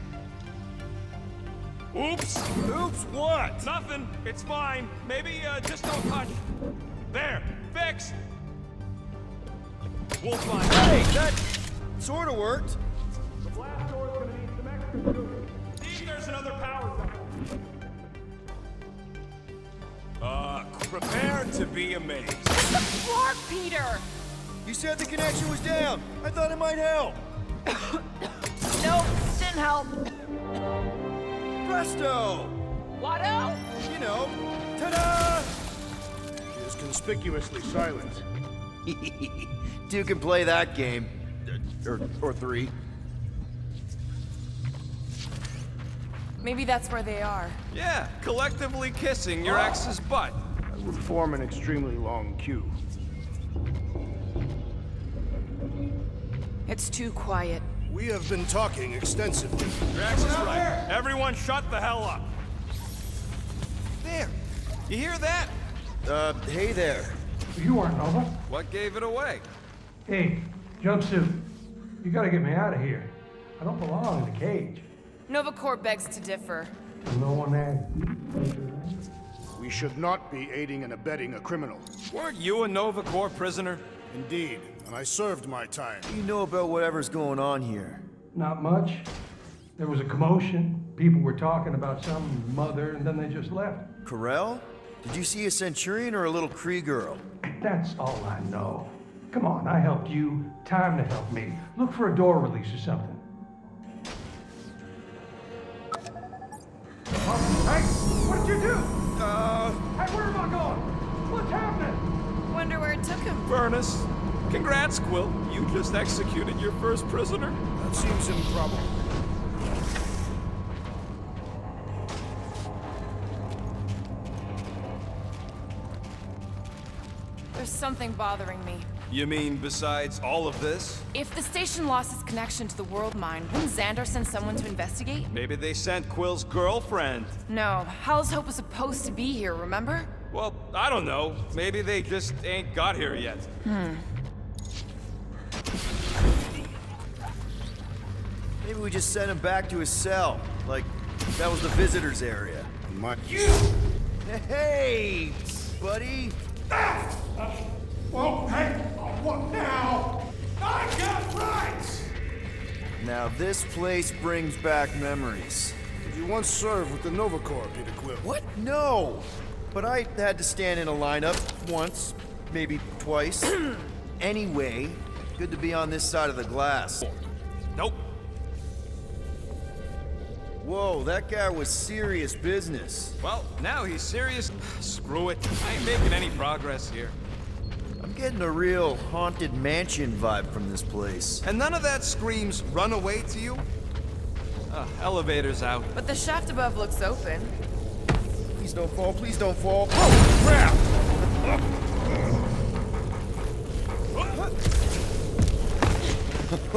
Oops. Oops, what? Nothing. It's fine. Maybe, just don't touch. There. Fixed. We'll find out. Hey, that sort of worked. The blast door's gonna need some extra too. See if there's another power zone. Prepare to be amazed. What the fuck, Peter? You said the connection was down. I thought it might help. Nope, didn't help. Presto! Watto? You know, ta-da! She is conspicuously silent. Two can play that game. Or three. Maybe that's where they are. Yeah, collectively kissing your ex's butt. I would form an extremely long queue. It's too quiet. We have been talking extensively. Drax is right. Everyone shut the hell up. There. You hear that? Hey there. You aren't Nova. What gave it away? Hey, jumpsuit. You gotta get me out of here. I don't belong in the cage. Knowhere begs to differ. No one there. We should not be aiding and abetting a criminal. Weren't you a Knowhere prisoner? Indeed, and I served my time. You know about whatever's going on here. Not much. There was a commotion. People were talking about some mother, and then they just left. Corral? Did you see a Centurion or a little Kree girl? That's all I know. Come on, I helped you. Time to help me. Look for a door release or something. Hey, what did you do? Hey, where am I going? What's happening? Wonder where it took him. Furnace. Congrats, Quill. You just executed your first prisoner. That seems improbable. There's something bothering me. You mean besides all of this? If the station lost its connection to the world mine, wouldn't Xander send someone to investigate? Maybe they sent Quill's girlfriend. No, Hal's Hope was supposed to be here, remember? Well, I don't know. Maybe they just ain't got here yet. Maybe we just sent him back to his cell. Like, that was the visitor's area. You! Hey, buddy! Well, hey, what now? I got rights! Now this place brings back memories. Did you once serve with the Nova Corps, Peter Quill? What? No! But I had to stand in a lineup once, maybe twice. Anyway, good to be on this side of the glass. Nope. Whoa, that guy was serious business. Well, now he's serious. Screw it. I ain't making any progress here. I'm getting a real haunted mansion vibe from this place. And none of that screams run away to you? Elevator's out. But the shaft above looks open. Please don't fall, please don't fall. Oh, crap!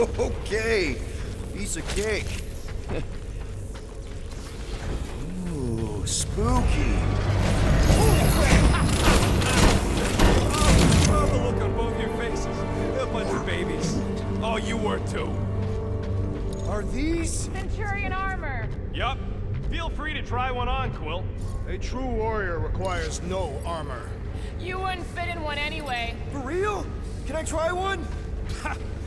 Okay, piece of cake. Ooh, spooky. Oh, the look on both your faces. A bunch of babies. Oh, you were too. Are these? Centurion armor! Yup. Feel free to try one on, Quill. A true warrior requires no armor. You wouldn't fit in one anyway. For real? Can I try one?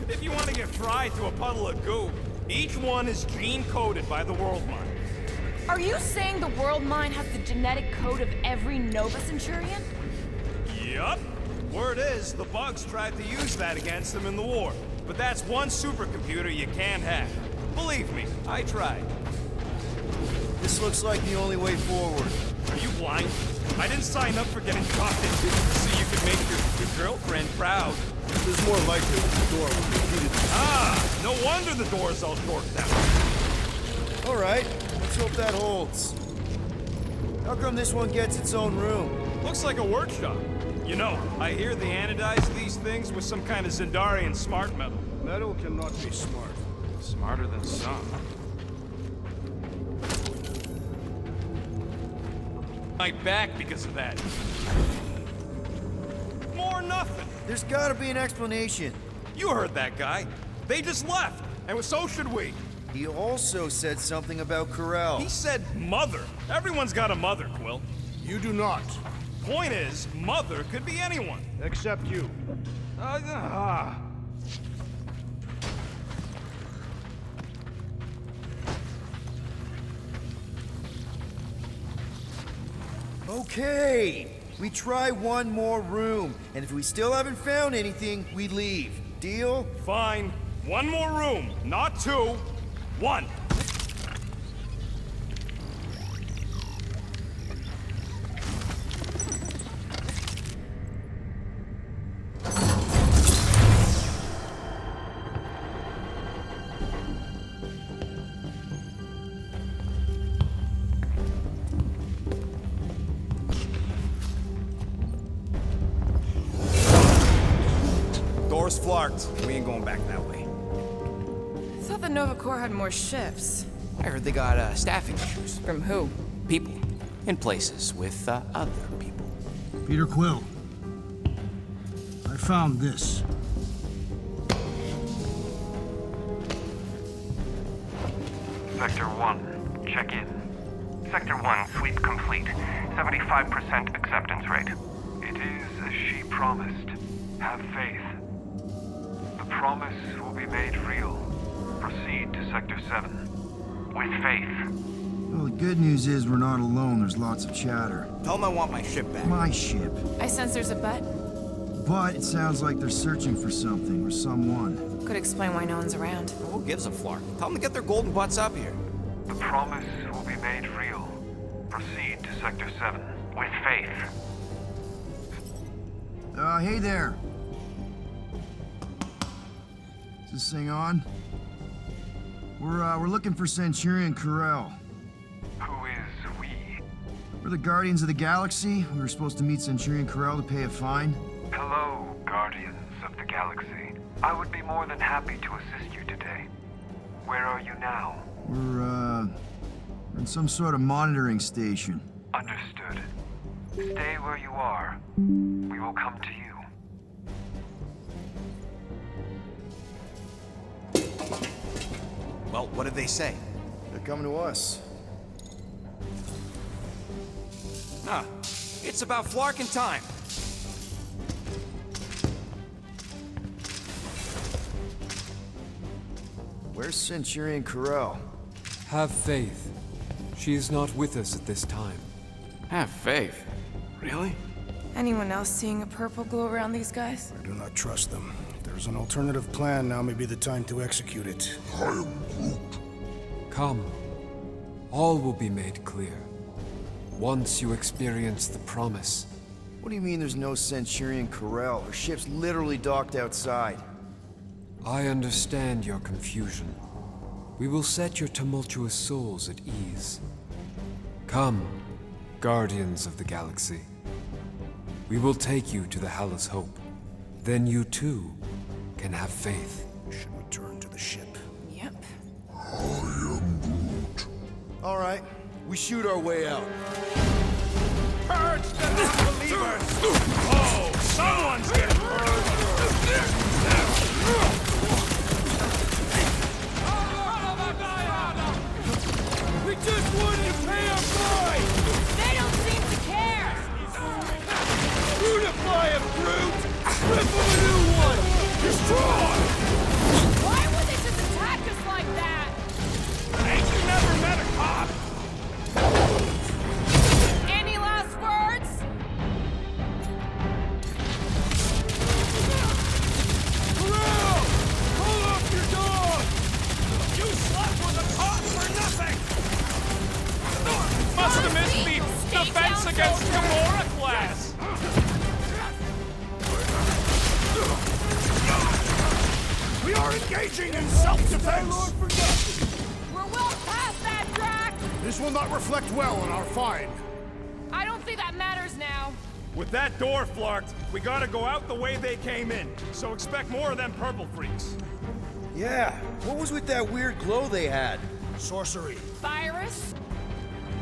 If you want to get fried to a puddle of goo, each one is gene-coded by the World Mine. Are you saying the world mine has the genetic code of every Nova Centurion? Yup. Word is, the bugs tried to use that against them in the war. But that's one supercomputer you can't have. Believe me, I tried. This looks like the only way forward. Are you blind? I didn't sign up for getting talked into so you could make your girlfriend proud. There's more likely that the door will be repeated. Ah, no wonder the door's all torqued out. All right, let's hope that holds. How come this one gets its own room? Looks like a workshop. You know, I hear they anodize these things with some kind of Zendarian smart metal. Metal cannot be smart. Smarter than some. My back because of that. More nothing. There's gotta be an explanation. You heard that guy. They just left, and so should we. He also said something about Corral. He said mother. Everyone's got a mother, Quill. You do not. Point is, mother could be anyone. Except you. Okay, we try one more room, and if we still haven't found anything, we leave. Deal? Fine. One more room, not two. One. Door's flarked. We ain't going back that way. I thought the Nova Corps had more ships. I heard they got staffing issues. From who? People. In places with other people. Peter Quill. I found this. Sector 1, check in. Sector 1, sweep complete. 75% acceptance rate. It is as she promised. Have faith. The promise will be made real. Proceed to Sector 7. With faith. Well, the good news is we're not alone. There's lots of chatter. Tell them I want my ship back. My ship. I sense there's a but. But it sounds like they're searching for something or someone. Could explain why no one's around. Who gives a flark? Tell them to get their golden butts up here. The promise will be made real. Proceed to Sector 7 with faith. Hey there. Is this thing on? We're looking for Centurion Corell. Who is we? We're the Guardians of the Galaxy. We were supposed to meet Centurion Corell to pay a fine. Hello, Guardians of the Galaxy. I would be more than happy to assist you today. Where are you now? We're in some sort of monitoring station. Understood. Stay where you are. We will come to you. Well, what did they say? They're coming to us. Nah, it's about flarking time. Where's Centurion Corell? Have faith. She is not with us at this time. Have faith? Really? Anyone else seeing a purple glow around these guys? I do not trust them. If there's an alternative plan, now may be the time to execute it. I am Groot. Come. All will be made clear. Once you experience the promise. What do you mean there's no Centurion Corell? Her ship's literally docked outside. I understand your confusion. We will set your tumultuous souls at ease. Come, Guardians of the Galaxy. We will take you to the Hallis Hope. Then you too can have faith. Should return to the ship. Yep. I am Groot. All right, we shoot our way out. Purge the non-believers! Oh, someone's getting purged! We just wanted to pay our fine! They don't seem to care! Beautify him, Groot! Rip him a new one! Destroy! Why would they just attack us like that? Ain't you never met a cop? Any last words? Corral! Hold up your dog! You slept with a cop for nothing! Must have missed the defense against Gamora class! We are engaging in self-defense! We're well past that, Drax! This will not reflect well on our fine. I don't think that matters now. With that door flarked, we gotta go out the way they came in. So expect more of them purple freaks. Yeah, what was with that weird glow they had? Sorcery. Virus?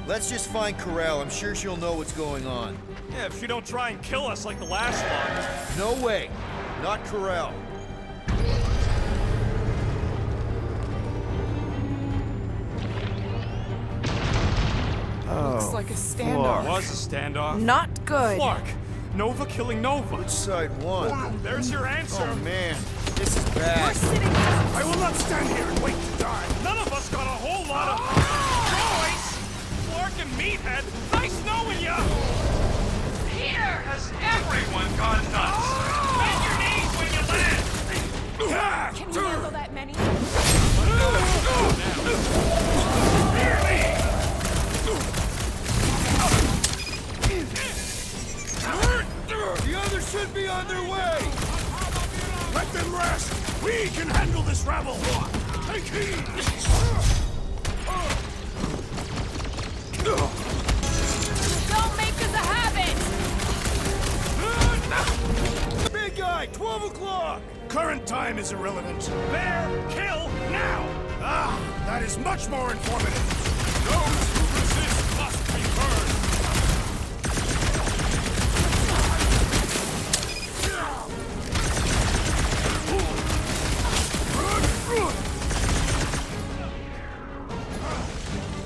Let's just find Corell. I'm sure she'll know what's going on. Yeah, if she don't try and kill us like the last lot. No way. Not Corell. Looks like a standoff. Was a standoff. Not good. Flark. Nova killing Nova. Which side won? There's your answer. Oh man, this is bad. We're sitting down. I will not stand here and wait to die. None of us got a whole lot of choice. Flark and Meathead, nice knowing ya. Here has everyone gone nuts. Bend your knees when you land. Can you handle that many? The others should be on their way! Let them rest! We can handle this rabble! Take heed! Don't make this a habit! Big guy, 12 o'clock! Current time is irrelevant. Bear, kill, now! Ah, that is much more informative. Those who resist must be burned.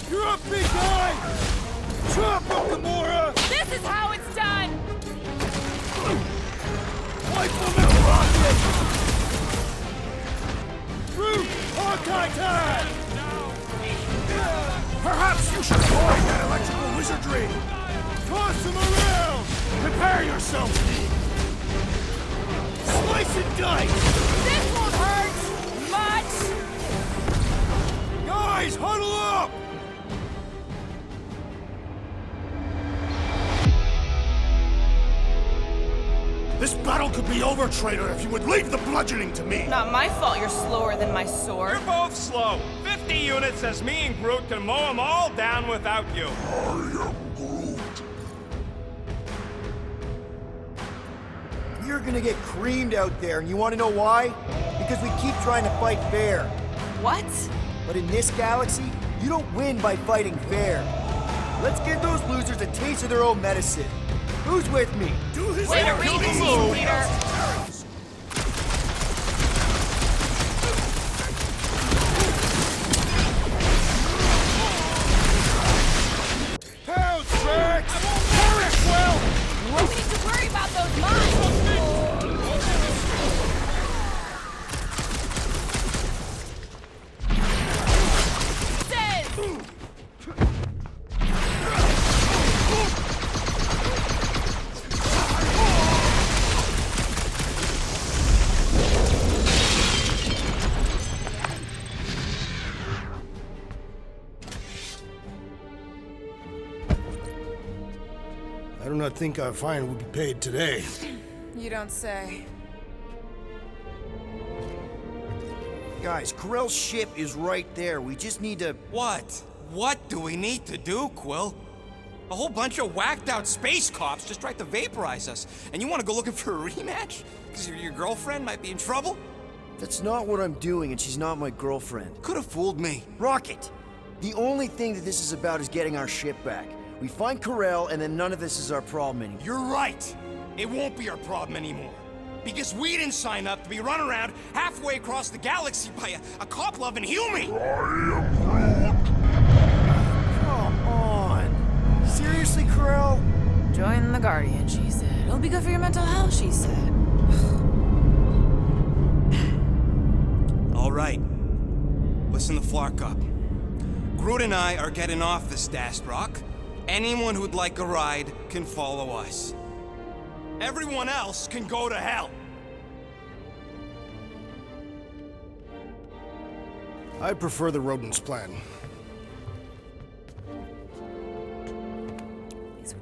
You're up, big guy! Chop him, Gamora! This is how it's done! Wipe him out, rocket! Groot! Hawkeye time! Perhaps you should wizardry! Toss them around! Prepare yourself! Slice and dice! This won't hurt much! Guys, huddle up! This battle could be over, traitor, if you would leave the bludgeoning to me! Not my fault you're slower than my sword. You're both slow. 50 units says me and Groot can mow them all down without you. You're gonna get creamed out there, and you wanna know why? Because we keep trying to fight fair. What? But in this galaxy, you don't win by fighting fair. Let's give those losers a taste of their own medicine. Who's with me? Do his Way to read the scene, leader. Pound tracks! Perish well! We need to worry about those mines! I do not think our fine will be paid today. You don't say. Guys, Corell's ship is right there. We just need to... What? What do we need to do, Quill? A whole bunch of whacked out space cops just tried to vaporize us, and you want to go looking for a rematch? Because your girlfriend might be in trouble? That's not what I'm doing, and she's not my girlfriend. Could have fooled me. Rocket! The only thing that this is about is getting our ship back. We find Corell, and then none of this is our problem anymore. You're right. It won't be our problem anymore. Because we didn't sign up to be run around halfway across the galaxy by a cop-loving human! Come on! Seriously, Corell? Join the Guardian, she said. It'll be good for your mental health, she said. All right. Listen to Flark up. Groot and I are getting off this dashed rock. Anyone who'd like a ride can follow us. Everyone else can go to hell. I prefer the rodent's plan.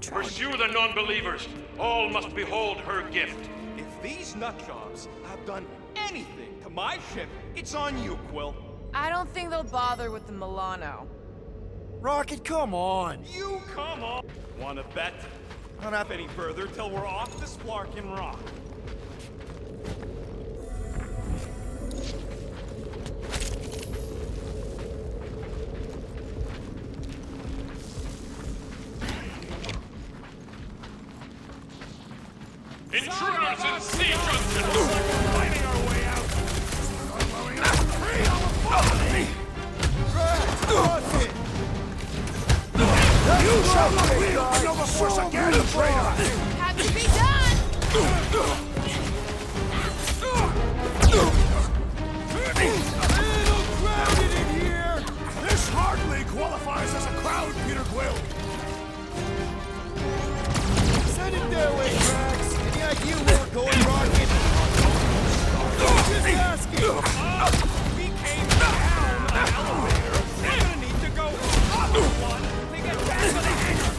Pursue the non-believers. All must behold her gift. If these nutjobs have done anything to my ship, it's on you, Quill. I don't think they'll bother with the Milano. Rocket, come on! You come on! Wanna bet? Not up any further till we're off this Flarkin rock. Intruders in sea junction! Fighting our way out! You shall not wield the Nova Force again, traitor! Have to be done! Little crowded in here! This hardly qualifies as a crowd, Peter Quill! Send it their way, Drax! Any idea where we're going, Rocket? Just asking! We came down an elevator. We're gonna need to go up one to get back to the hangar.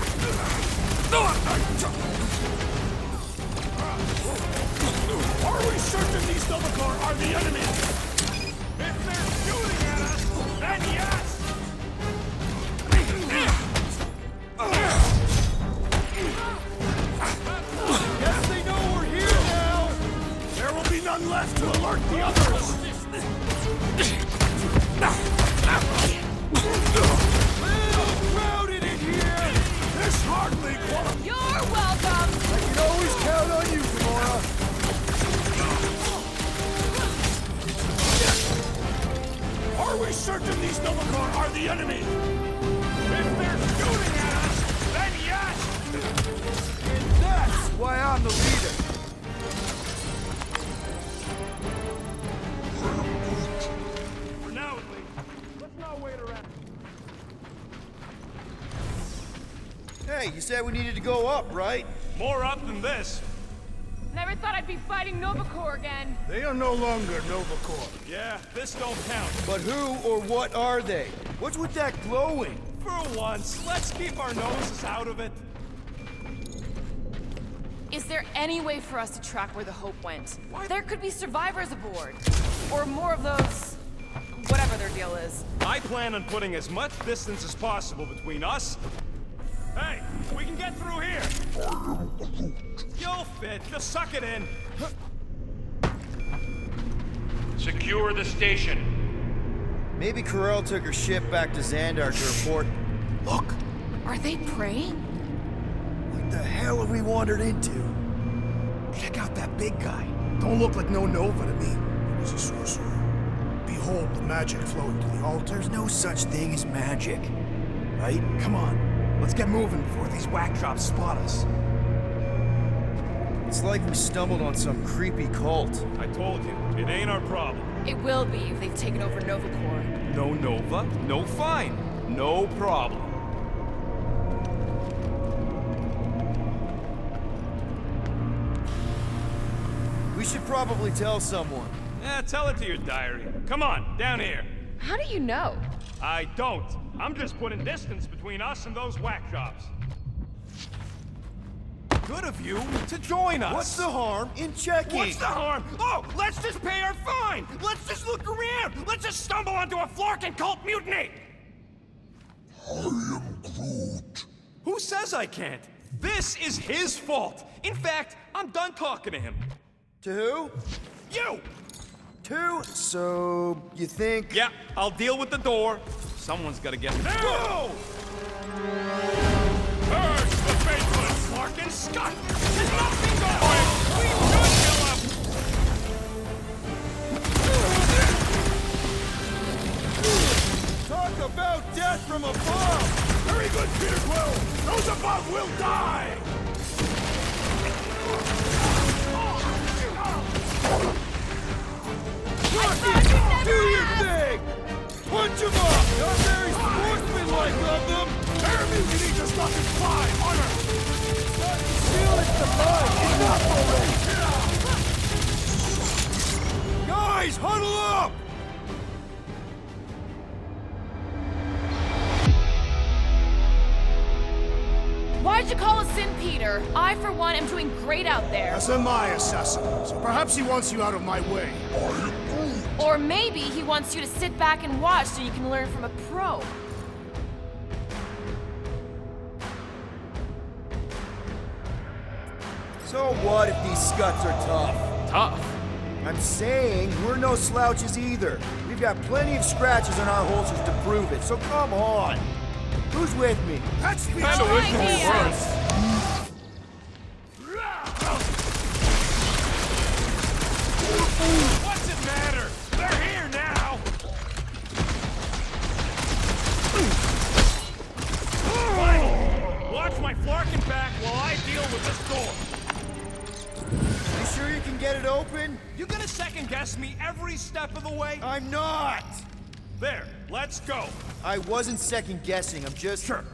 Are we certain these Novacore are the enemy? If they're shooting at us, then yes! Guess they know we're here now! There will be none left to alert the others! Little crowded in here! This hardly qualifies. You're welcome! I can always count on you, Gamora! Are we certain these Novacore are the enemy? If they're shooting at us, then yes! And that's why I'm the leader! For now, at least. Let's not wait around. Hey, you said we needed to go up, right? More up than this. Never thought I'd be fighting Nova Corps again. They are no longer Nova Corps. Yeah, this don't count. But who or what are they? What's with that glowing? For once, let's keep our noses out of it. Is there any way for us to track where the Hope went? There could be survivors aboard. Or more of those... whatever their deal is. I plan on putting as much distance as possible between us. Hey, we can get through here. You'll fit. Just suck it in. Secure the station. Maybe Corel took her ship back to Xandar to report. Look! Are they praying? What the hell have we wandered into? Check out that big guy. Don't look like no Nova to me. He's a sorcerer. Behold the magic flowing to the altar. There's no such thing as magic. Right? Come on. Let's get moving before these whack drops spot us. It's like we stumbled on some creepy cult. I told you, it ain't our problem. It will be if they've taken over Nova Corps. No Nova, no fine. No problem. We should probably tell someone. Yeah, tell it to your diary. Come on, down here. How do you know? I don't. I'm just putting distance between us and those whack jobs. Good of you to join us. What's the harm in checking? What's the harm? Oh, let's just pay our fine. Let's just look around. Let's just stumble onto a Flarkin cult mutiny. I am Groot. Who says I can't? This is his fault. In fact, I'm done talking to him. To who? You! So, you think... Yeah, I'll deal with the door. Someone's gotta get there. Whoa! Purge the faithless, Larkin Scott! There's nothing going! We should kill him! Talk about death from above! Very good, Peter Quill! Those above will die! Do your thing! Punch him up! Not very sportsmanlike of them! Air mutiny just got his fly! Honor! Still, it's the mine! Enough already! Guys, huddle up! Why'd you call us in, Peter? I, for one, am doing great out there. That's my assassin, so perhaps he wants you out of my way. Or maybe he wants you to sit back and watch so you can learn from a pro. So what if these scuts are tough? Tough? I'm saying we're no slouches either. We've got plenty of scratches on our holsters to prove it, so come on. Who's with me? That's the Kind of wish it was. What's it matter? They're here now! Finally! Watch my Flarkin back while I deal with this door. You sure you can get it open? You gonna second-guess me every step of the way? I'm not! There, let's go. I wasn't second-guessing, I'm just... Sure.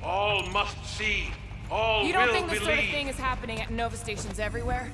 All must see. All You don't will think this believe. sort of thing is happening at Nova stations everywhere?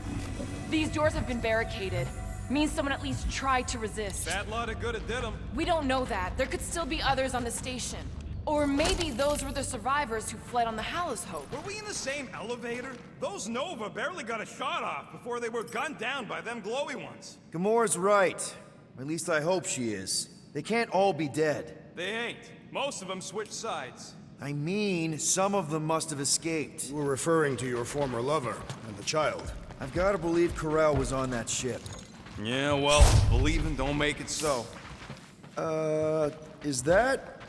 These doors have been barricaded. Means someone at least tried to resist. Bad lot of good it did them. We don't know that. There could still be others on the station. Or maybe those were the survivors who fled on the Hallows Hope. Were we in the same elevator? Those Nova barely got a shot off before they were gunned down by them glowy ones. Gamora's right. At least I hope she is. They can't all be dead. They ain't. Most of them switched sides. I mean, some of them must have escaped. We're referring to your former lover and the child. I've got to believe Corel was on that ship. Yeah, well, believing don't make it so. Is that?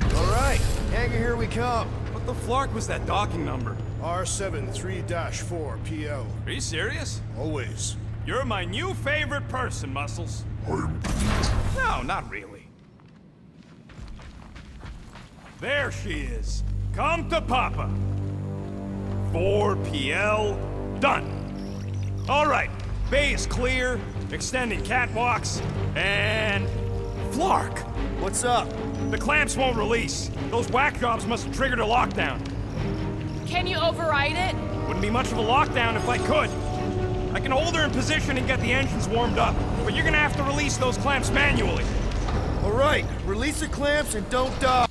All right, hangar, here we come. What the flark was that docking number? R73-4 PL. Are you serious? Always. You're my new favorite person, Muscles. No, not really. There she is. Come to Papa. 4 PL, done. All right, Bay is clear, extending catwalks, and... Flark! What's up? The clamps won't release. Those whack jobs must have triggered a lockdown. Can you override it? Wouldn't be much of a lockdown if I could. I can hold her in position and get the engines warmed up, but you're gonna have to release those clamps manually. All right, release the clamps and don't die.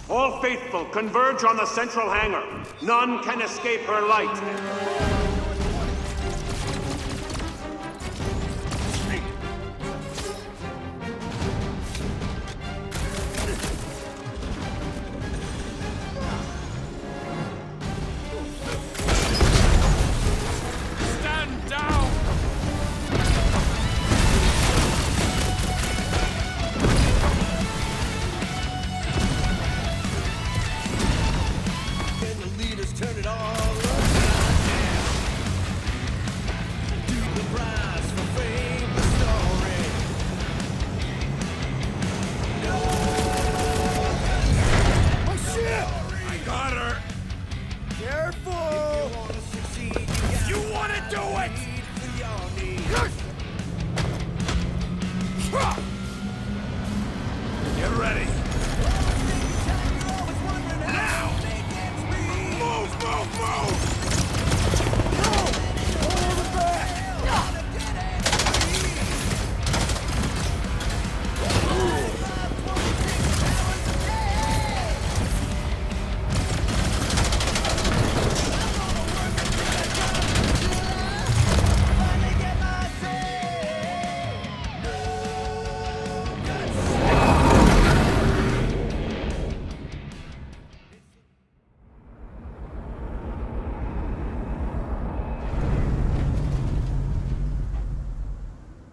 All faithful, converge on the central hangar. None can escape her light. Stand down! And the leaders turn it all upside down. Do the prize for fame, the story. Oh shit! I got her! Careful! You wanna do it! Get ready! Now! Move, move, move!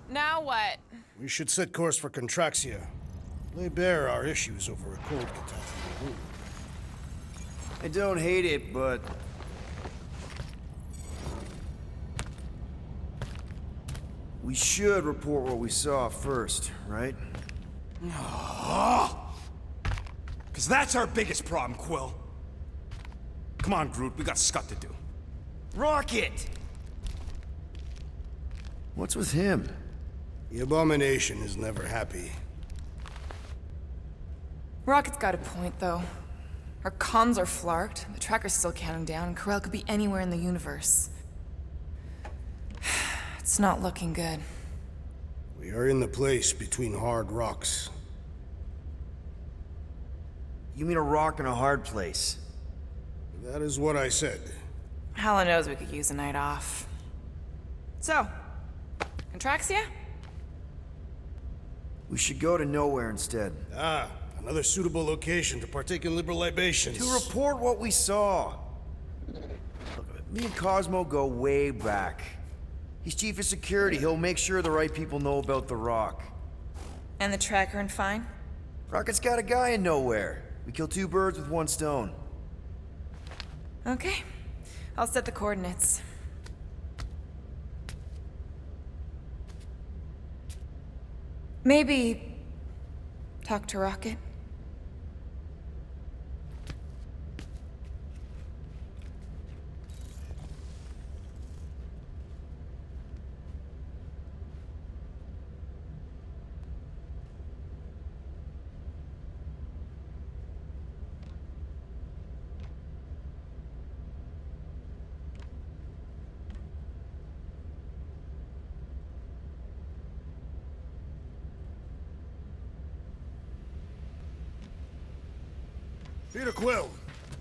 Now what? We should set course for Contraxia. Lay bare our issues over a cold catastrophe. I don't hate it, but... we should report what we saw first, right? Because that's our biggest problem, Quill. Come on, Groot, we got scut to do. Rocket! What's with him? The Abomination is never happy. Rocket's got a point, though. Our comms are flarked, the tracker's still counting down, and Corel could be anywhere in the universe. It's not looking good. We are in the place between hard rocks. You mean a rock in a hard place? That is what I said. Hella knows we could use a night off. So, Contraxia? We should go to Knowhere instead. Ah, another suitable location to partake in liberal libations. To report what we saw. Look, me and Cosmo go way back. He's chief of security. He'll make sure the right people know about the rock. And the tracker and fine? Rocket's got a guy in Knowhere. We kill two birds with one stone. Okay. I'll set the coordinates. Maybe talk to Rocket. Peter Quill,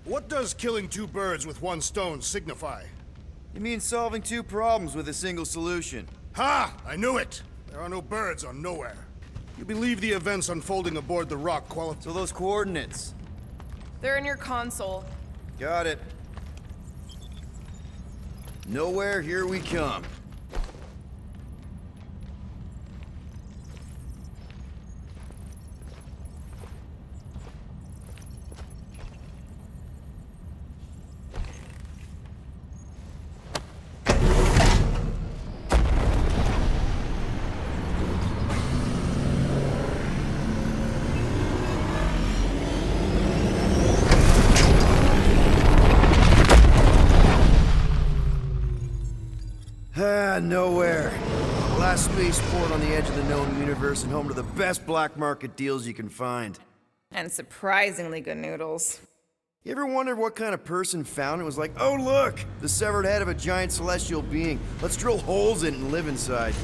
what does killing two birds with one stone signify? You mean solving two problems with a single solution? Ha! I knew it! There are no birds on Knowhere. You believe the events unfolding aboard the rock qualify? So those coordinates? They're in your console. Got it. Knowhere, here we come. Nowhere. Last spaceport on the edge of the known universe and home to the best black market deals you can find. And surprisingly good noodles. You ever wondered what kind of person found it? Was like, oh look, the severed head of a giant celestial being. Let's drill holes in it and live inside.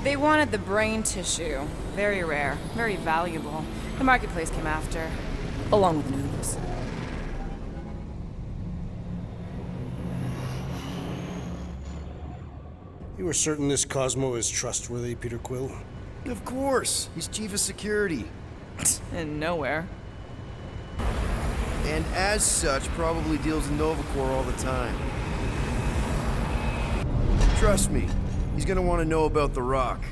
They wanted the brain tissue. Very rare, very valuable. The marketplace came after, along with the noodles. You are certain this Cosmo is trustworthy, Peter Quill? Of course, he's chief of security. And nowhere. And as such, probably deals in Novacore all the time. Trust me, he's gonna want to know about the rock.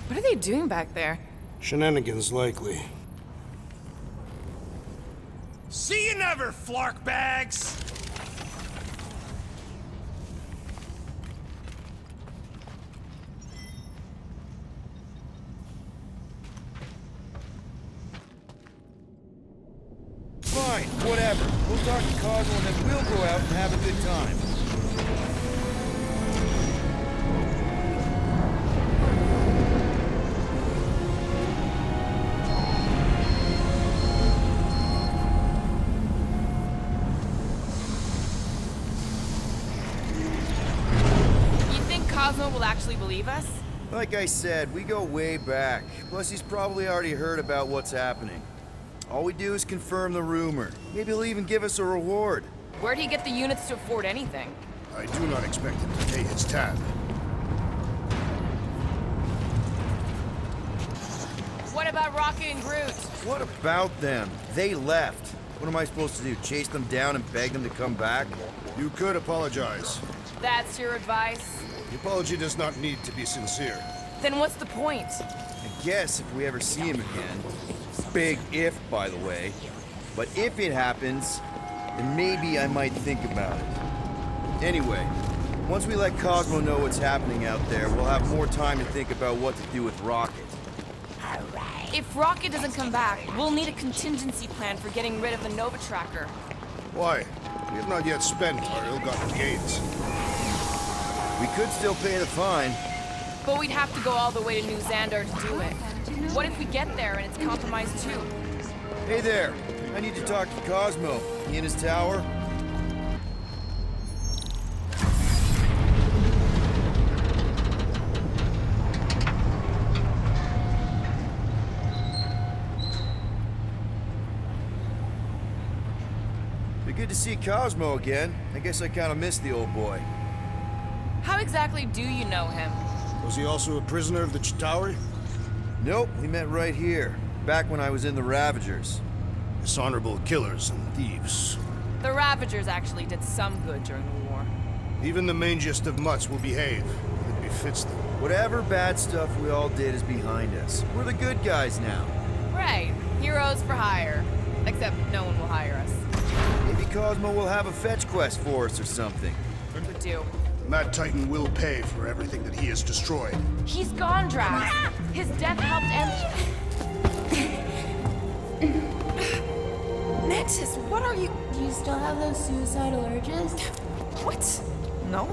What are they doing back there? Shenanigans, likely. See you never, flark bags! Fine, whatever. We'll talk to Cosmo and then we'll go out and have a good time. You think Cosmo will actually believe us? Like I said, we go way back. Plus, he's probably already heard about what's happening. All we do is confirm the rumor. Maybe he'll even give us a reward. Where'd he get the units to afford anything? I do not expect him to pay his tab. What about Rocket and Groot? What about them? They left. What am I supposed to do? Chase them down and beg them to come back? You could apologize. That's your advice? The apology does not need to be sincere. Then what's the point? I guess if we ever see him again. Big if, by the way. But if it happens, then maybe I might think about it. Anyway, once we let Cosmo know what's happening out there, we'll have more time to think about what to do with Rocket. If Rocket doesn't come back, we'll need a contingency plan for getting rid of the Nova Tracker. Why? We have not yet spent our ill-gotten gains. We could still pay the fine. But we'd have to go all the way to New Xandar to do it. What if we get there and it's compromised too? Hey there, I need to talk to Cosmo. He in his tower? Be good to see Cosmo again. I guess I kind of missed the old boy. How exactly do you know him? Was he also a prisoner of the Chitauri? Nope, we met right here, back when I was in the Ravagers. Dishonorable killers and thieves. The Ravagers actually did some good during the war. Even the mangiest of mutts will behave. It befits them. Whatever bad stuff we all did is behind us. We're the good guys now. Right. Heroes for hire. Except no one will hire us. Maybe Cosmo will have a fetch quest for us or something. Could do. Mad Titan will pay for everything that he has destroyed. He's gone, Drax. His death helped Mantis, what are you... Do you still have those suicidal urges? What? No?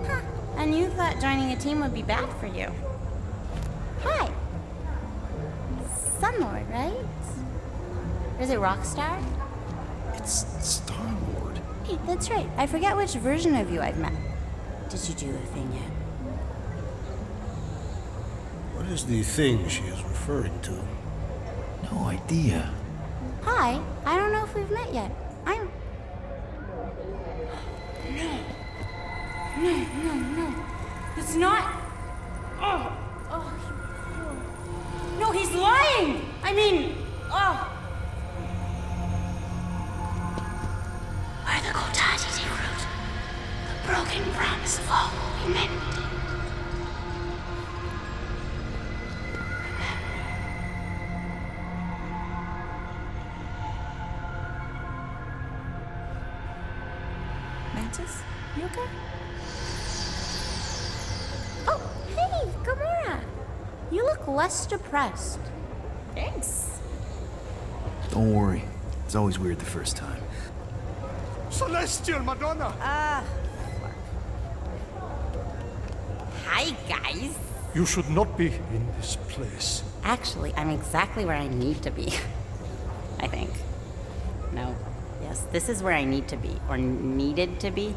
Huh. And you thought joining a team would be bad for you. Hi. Sunlord, right? Or is it Rockstar? It's Star-Lord. Hey, that's right. I forget which version of you I've met. Did you do the thing yet? What is the thing she is referring to? No idea. Hi. I don't know if we've met yet. I'm... No. It's not... Oh. No, he's lying! I mean... Oh. Are the Kotati Groot? The broken promise of all we meant. Mantis, you okay? Oh, hey, Gamora! You look less depressed. Thanks. Don't worry. It's always weird the first time. Celestial Madonna! Hi, guys. You should not be in this place. Actually, I'm exactly where I need to be. I think. No. Yes, this is where I need to be. Or needed to be.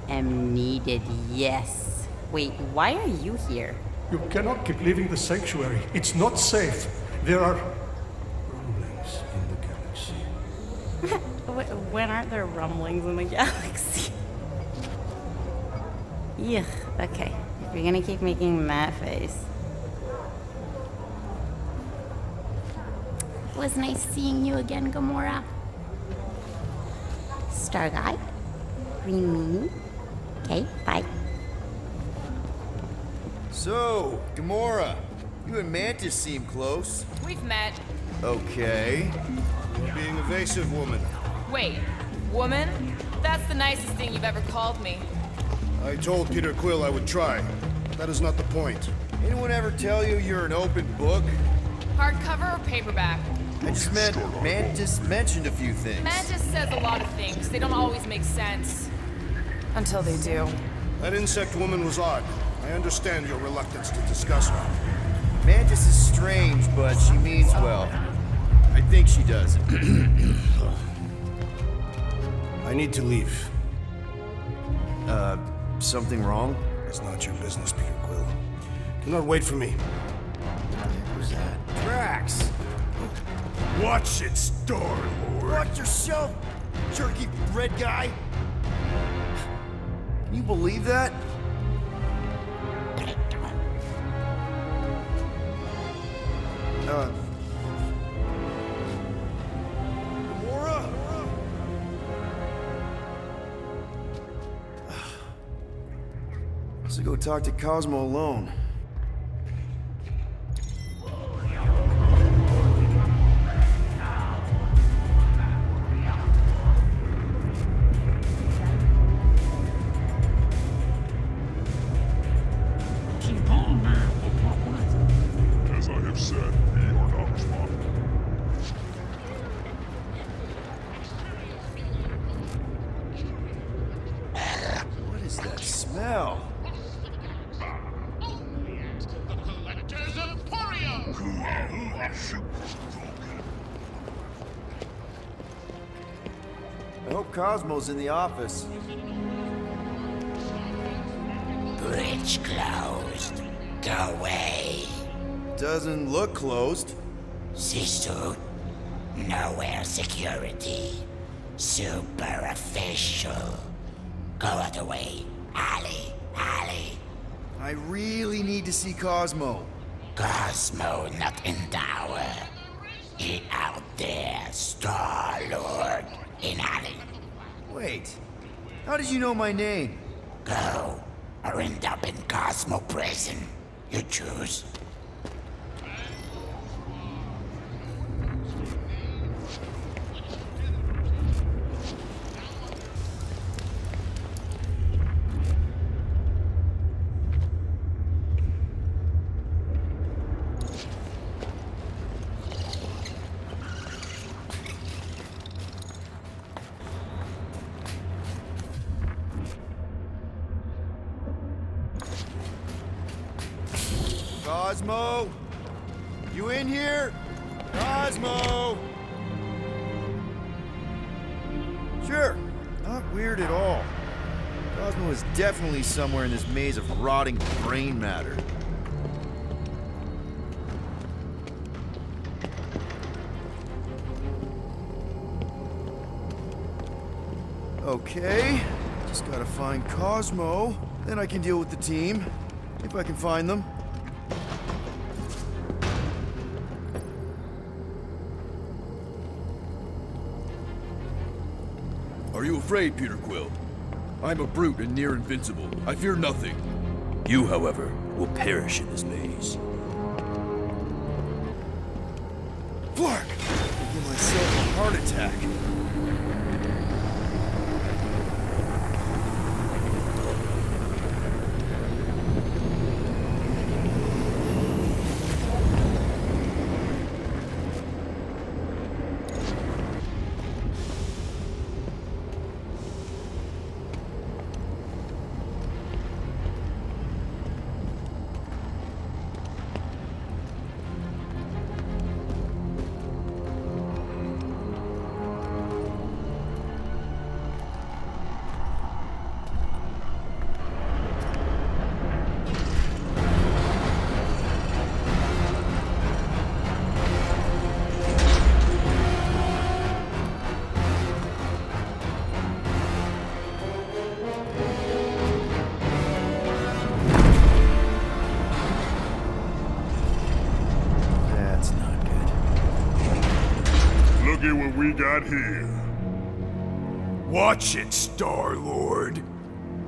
Am needed, yes. Wait, why are you here? You cannot keep leaving the sanctuary. It's not safe. There are rumblings in the galaxy. When aren't there rumblings in the galaxy? Yeah, okay. If you're gonna keep making that face. It was nice seeing you again, Gamora. Star Guy? Green Meanie? Okay, bye. So, Gamora, you and Mantis seem close. We've met. Okay. You're being evasive, woman. Wait, woman? That's the nicest thing you've ever called me. I told Peter Quill I would try. That is not the point. Anyone ever tell you you're an open book? Hardcover or paperback? I just meant Mantis mentioned a few things. Mantis says a lot of things. They don't always make sense. Until they do. That insect woman was odd. I understand your reluctance to discuss her. Mantis is strange, but she means well. I think she does. I need to leave. Something wrong? It's not your business, Peter Quill. Do not wait for me. Who's that? Drax! Watch it, Star-Lord. Watch yourself, jerky red guy! Can you believe that? Gamora? Let's go talk to Cosmo alone. As I have said, we are not responsible. What is that smell? I hope Cosmo's in the office. Bridge closed. Go away. Doesn't look closed. C-suit. Nowhere security. Super official. Go out the way. Alley. I really need to see Cosmo. Cosmo not in tower. He out there, Star-Lord. In alley. Wait. How did you know my name? Go. Or end up in Cosmo prison. You choose. Cosmo? You in here? Cosmo! Sure, not weird at all. Cosmo is definitely somewhere in this maze of rotting brain matter. Okay, just gotta find Cosmo. Then I can deal with the team, if I can find them. Are you afraid, Peter Quill? I'm a brute and near invincible. I fear nothing. You, however, will perish in this maze. Flark! I'll give myself a heart attack. we got here? Watch it, Star-Lord.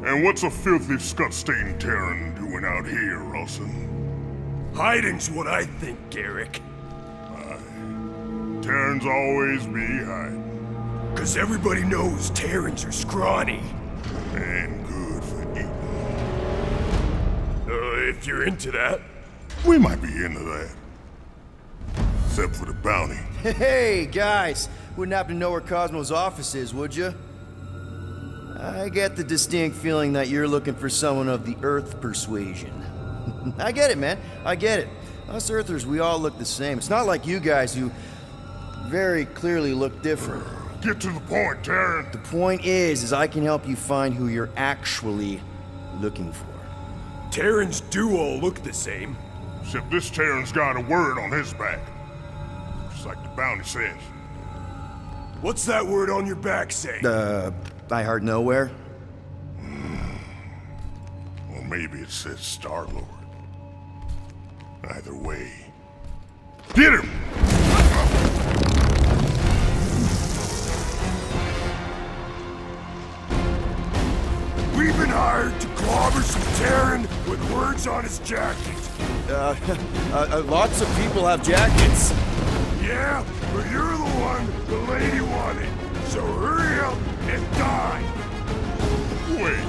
And what's a filthy, scut-stained Terran doing out here, Rawson? Hiding's what I think, Garrick. Terrans always be hiding. 'Cause everybody knows Terrans are scrawny. And good for eating. If you're into that. We might be into that. Except for the bounty. Hey, guys. Wouldn't happen to know where Cosmo's office is, would you? I get the distinct feeling that you're looking for someone of the Earth persuasion. I get it, man. I get it. Us Earthers, we all look the same. It's not like you guys who very clearly look different. Get to the point, Terran. The point is I can help you find who you're actually looking for. Terrans do all look the same. Except this Terran's got a word on his back. Just like the bounty says. What's that word on your back say? I heard nowhere. Or maybe it says Star-Lord. Either way. Get him! We've been hired to clobber some Terran with words on his jacket. Lots of people have jackets. Yeah, but you're the one the lady wanted. So hurry up and die. Wait.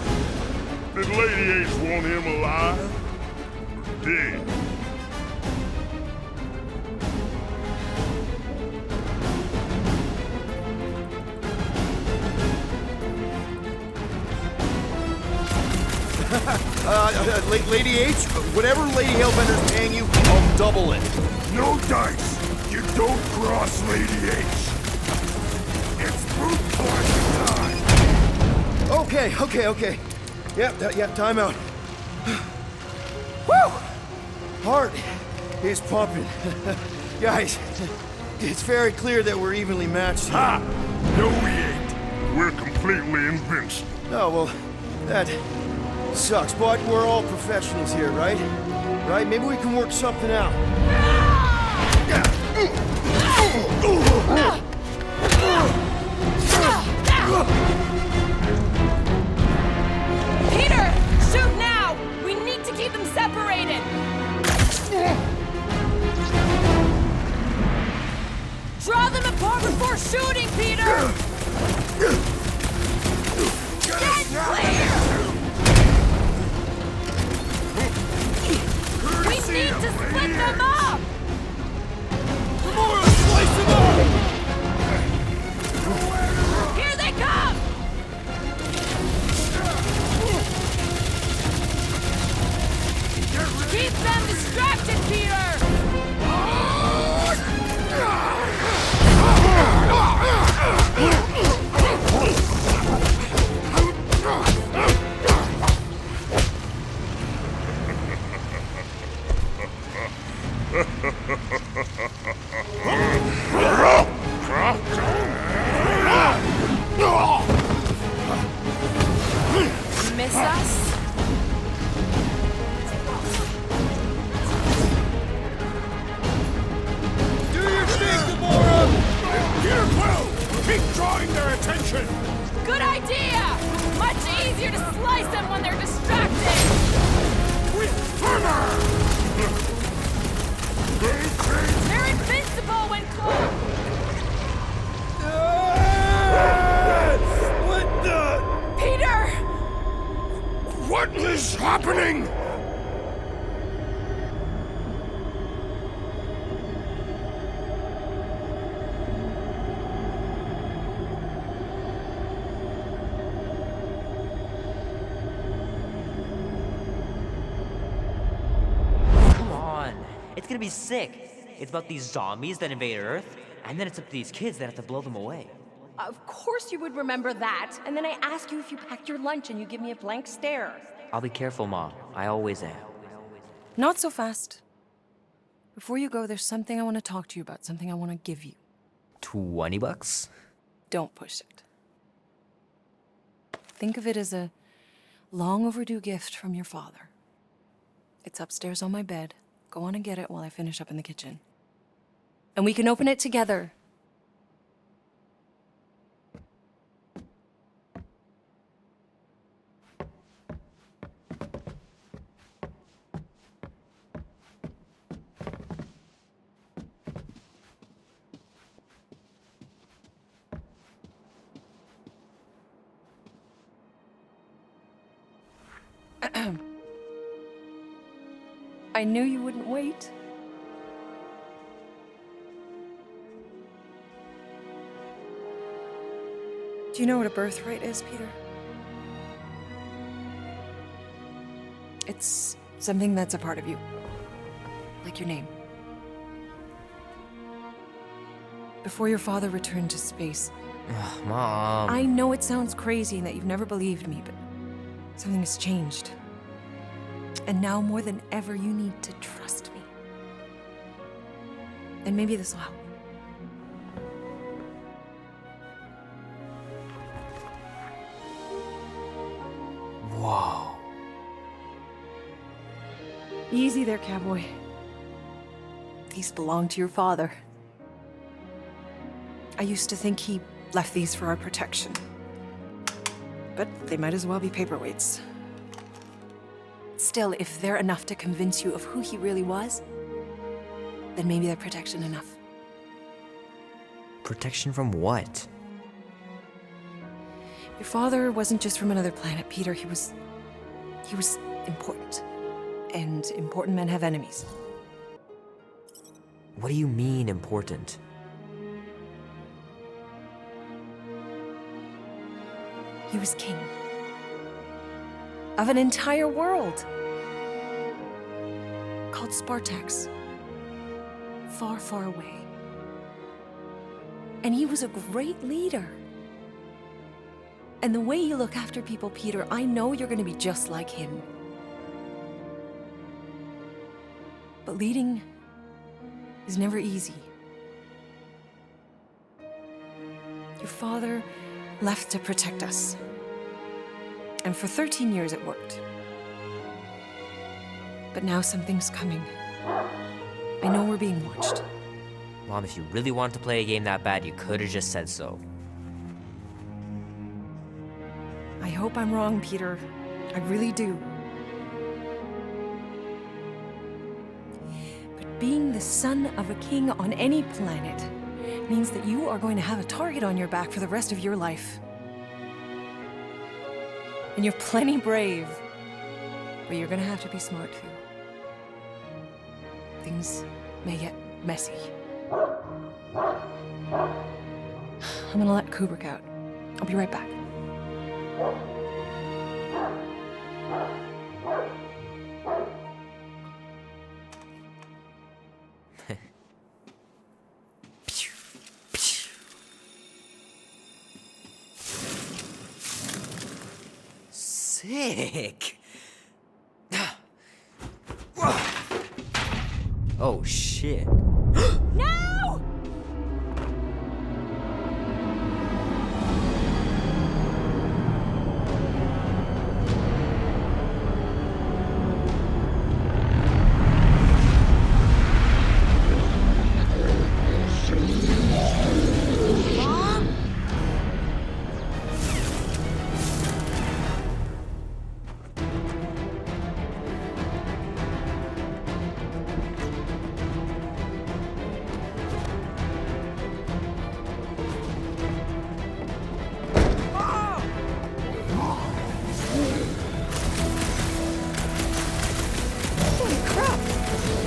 Did Lady H want him alive? Or dead? Lady H, whatever Lady Hellbender's paying you, I'll double it. No dice. You don't cross Lady H. It's brute force time. Okay. Yep, time out. Woo! Heart is pumping. Guys, it's very clear that we're evenly matched here. Ha! No, we ain't. We're completely invincible. Oh, well, that sucks, but we're all professionals here, right? Right? Maybe we can work something out. Peter! Shoot now! We need to keep them separated! Draw them apart before shooting, Peter! Get clear! We need to split them up! Slice them up! Here they come! Keep them distracted, Peter! Miss us? Do your thing, Gamora! Here, Quill! Keep drawing their attention! Good idea! Much easier to slice them when they're distracted! With fervor! They're invincible when close! What the? Peter! What is happening? Come on. It's gonna be sick. It's about these zombies that invade Earth, and then it's up to these kids that have to blow them away. Of course you would remember that. And then I ask you if you packed your lunch and you give me a blank stare. I'll be careful, Ma. I always am. Not so fast. Before you go, there's something I want to talk to you about, something I want to give you. $20? Don't push it. Think of it as a long overdue gift from your father. It's upstairs on my bed. Go on and get it while I finish up in the kitchen. And we can open it together. I knew you wouldn't wait. Do you know what a birthright is, Peter? It's something that's a part of you. Like your name. Before your father returned to space. Ugh, Mom. I know it sounds crazy and that you've never believed me, but something has changed. And now more than ever, you need to trust me. And maybe this will help. Whoa. Easy there, cowboy. These belong to your father. I used to think he left these for our protection. But they might as well be paperweights. Still, if they're enough to convince you of who he really was, then maybe they're protection enough. Protection from what? Your father wasn't just from another planet, Peter. He was important. And important men have enemies. What do you mean, important? He was king. Of an entire world. Called Spartax. Far, far away. And he was a great leader. And the way you look after people, Peter, I know you're going to be just like him. But leading is never easy. Your father left to protect us. And for 13 years it worked. But now something's coming. I know we're being watched. Mom, if you really wanted to play a game that bad, you could have just said so. I hope I'm wrong, Peter. I really do. But being the son of a king on any planet means that you are going to have a target on your back for the rest of your life. And you're plenty brave, but you're gonna have to be smart too. Things may get messy. I'm gonna let Kubrick out. I'll be right back. Sick. Oh shit. No!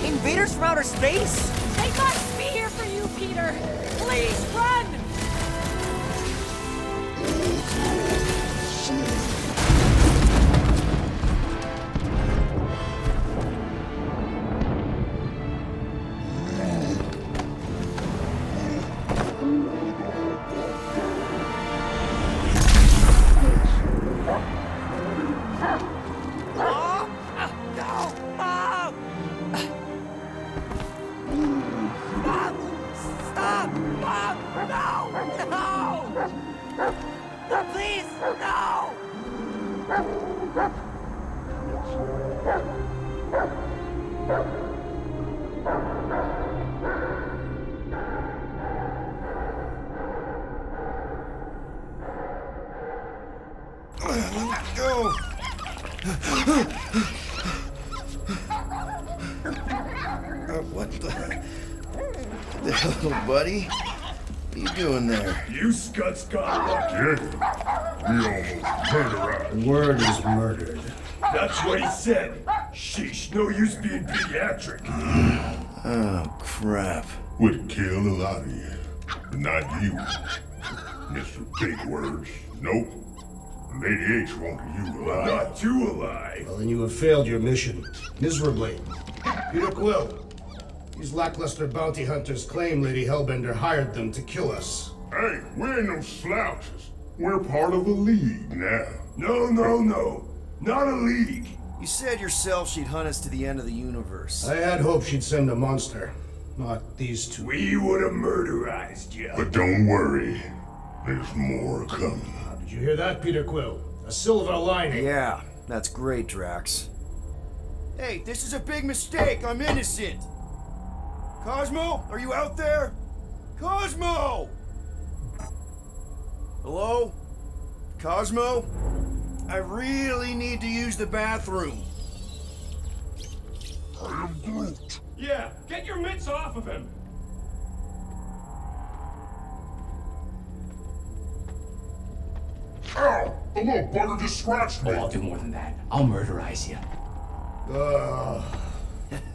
Invaders from outer space? They must be here for you, Peter! Please, run! Go! What the hell, buddy? What are you doing there? You scuts got lucky. We almost murdered us. The word is murdered. That's what he said. Sheesh, no use being pediatric. Oh, crap. Would kill a lot of you, but not you. Mr. Big Words. Nope. Lady H won't you alive. Not too alive. Well, then you have failed your mission. Miserably. Peter Quill. These lackluster bounty hunters claim Lady Hellbender hired them to kill us. Hey, we ain't no slouches. We're part of a league now. No. Not a league. You said yourself she'd hunt us to the end of the universe. I had hoped she'd send a monster, not these two. We would have murderized you. But don't worry. There's more coming. Did you hear that, Peter Quill? A silver lining. Yeah, that's great, Drax. Hey, this is a big mistake. I'm innocent. Cosmo, are you out there? Cosmo! Hello? Cosmo? I really need to use the bathroom. I am Groot. Yeah, get your mitts off of him. Ow! A little butter just scratched me. Oh, I'll do more than that. I'll murderize you.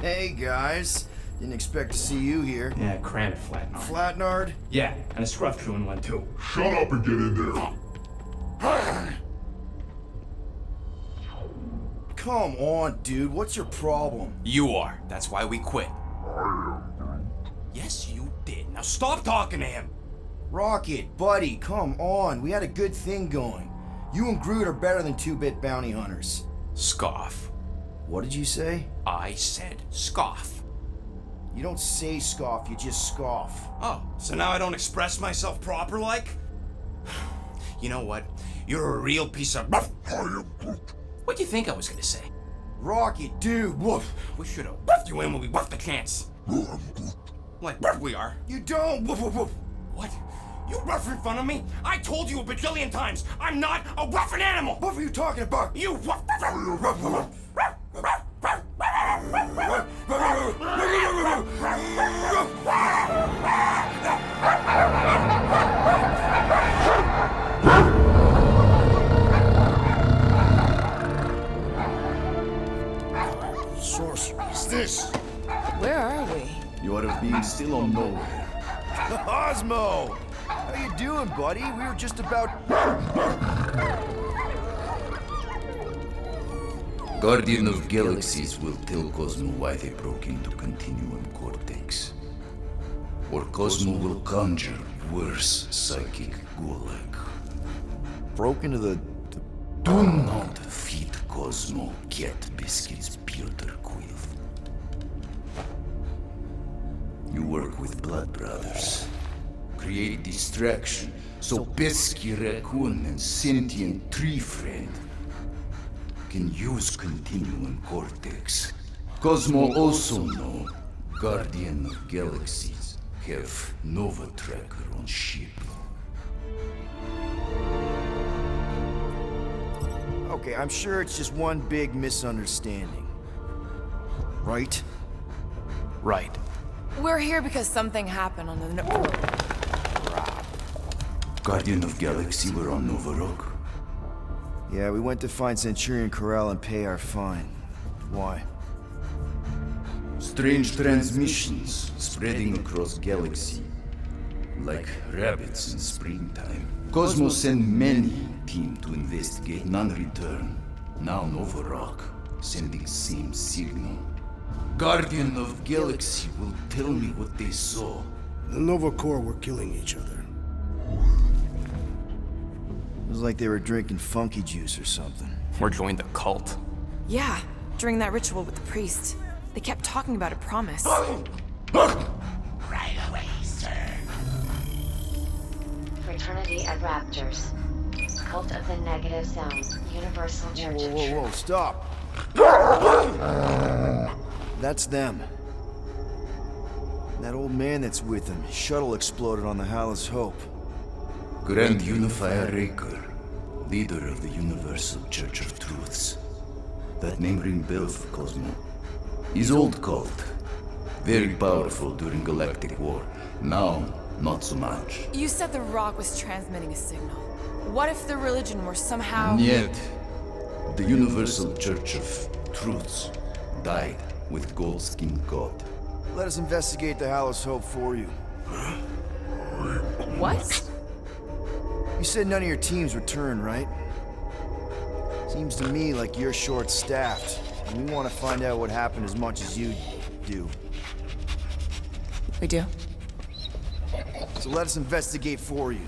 Hey, guys. Didn't expect to see you here. Yeah, cram it, Flatnard. Flatnard? Yeah, and a scruff crewing one too. Shut up and get in there. Come on, dude. What's your problem? You are. That's why we quit. Yes, you did. Now stop talking to him. Rocket, buddy, come on. We had a good thing going. You and Groot are better than two-bit bounty hunters. Scoff. What did you say? I said scoff. You don't say scoff, you just scoff. Oh, so now I don't express myself proper like? You know what? You're a real piece of... What do you think I was gonna say? Rocket, dude, woof. We should have woofed you in when we woofed the chance. Like we are. You don't, woof, woof, woof. What? You rough in front of me? I told you a bajillion times, I'm not a roughing animal! What were you talking about? You Sorcery is this? Where are we? You ought to be still on Nowhere. Cosmo! How you doing, buddy? We were just about... Guardian of Galaxies will tell Cosmo why they broke into Continuum Cortex. Or Cosmo will conjure worse psychic gulag. Broke into the... Do not feed Cosmo cat biscuits, Peter Quill. You work with Blood Brothers. Create distraction so pesky raccoon and sentient tree friend can use Continuum Cortex. Cosmo also know Guardian of Galaxies have Nova Tracker on ship. Okay, I'm sure it's just one big misunderstanding. Right? Right. We're here because something happened on the... Guardian of Galaxy were on Nova Rock. Yeah, we went to find Centurion Corral and pay our fine. Why? Strange transmissions spreading across galaxy. Like rabbits in springtime. Cosmo sent many team to investigate, none return. Now Nova Rock, sending same signal. Guardian of Galaxy will tell me what they saw. The Nova Corps were killing each other. It was like they were drinking funky juice or something. Or joined the cult. Yeah, during that ritual with the priest. They kept talking about a promise. Right away, sir. Fraternity of Raptors. Cult of the Negative Zone. Universal Church of Whoa, Truth. stop! That's them. That old man that's with them. His shuttle exploded on the Hallis Hope. Grand Unifier Raker, leader of the Universal Church of Truths. That name ring bell for Cosmo. His old cult. Very powerful during Galactic War. Now, not so much. You said the rock was transmitting a signal. What if the religion were somehow... Yet, The Universal Church of Truths died with Gold-Skin God. Let us investigate the Hallow's Hope for you. What? You said none of your teams return, right? Seems to me like you're short-staffed, and we want to find out what happened as much as you do. We do. So let us investigate for you.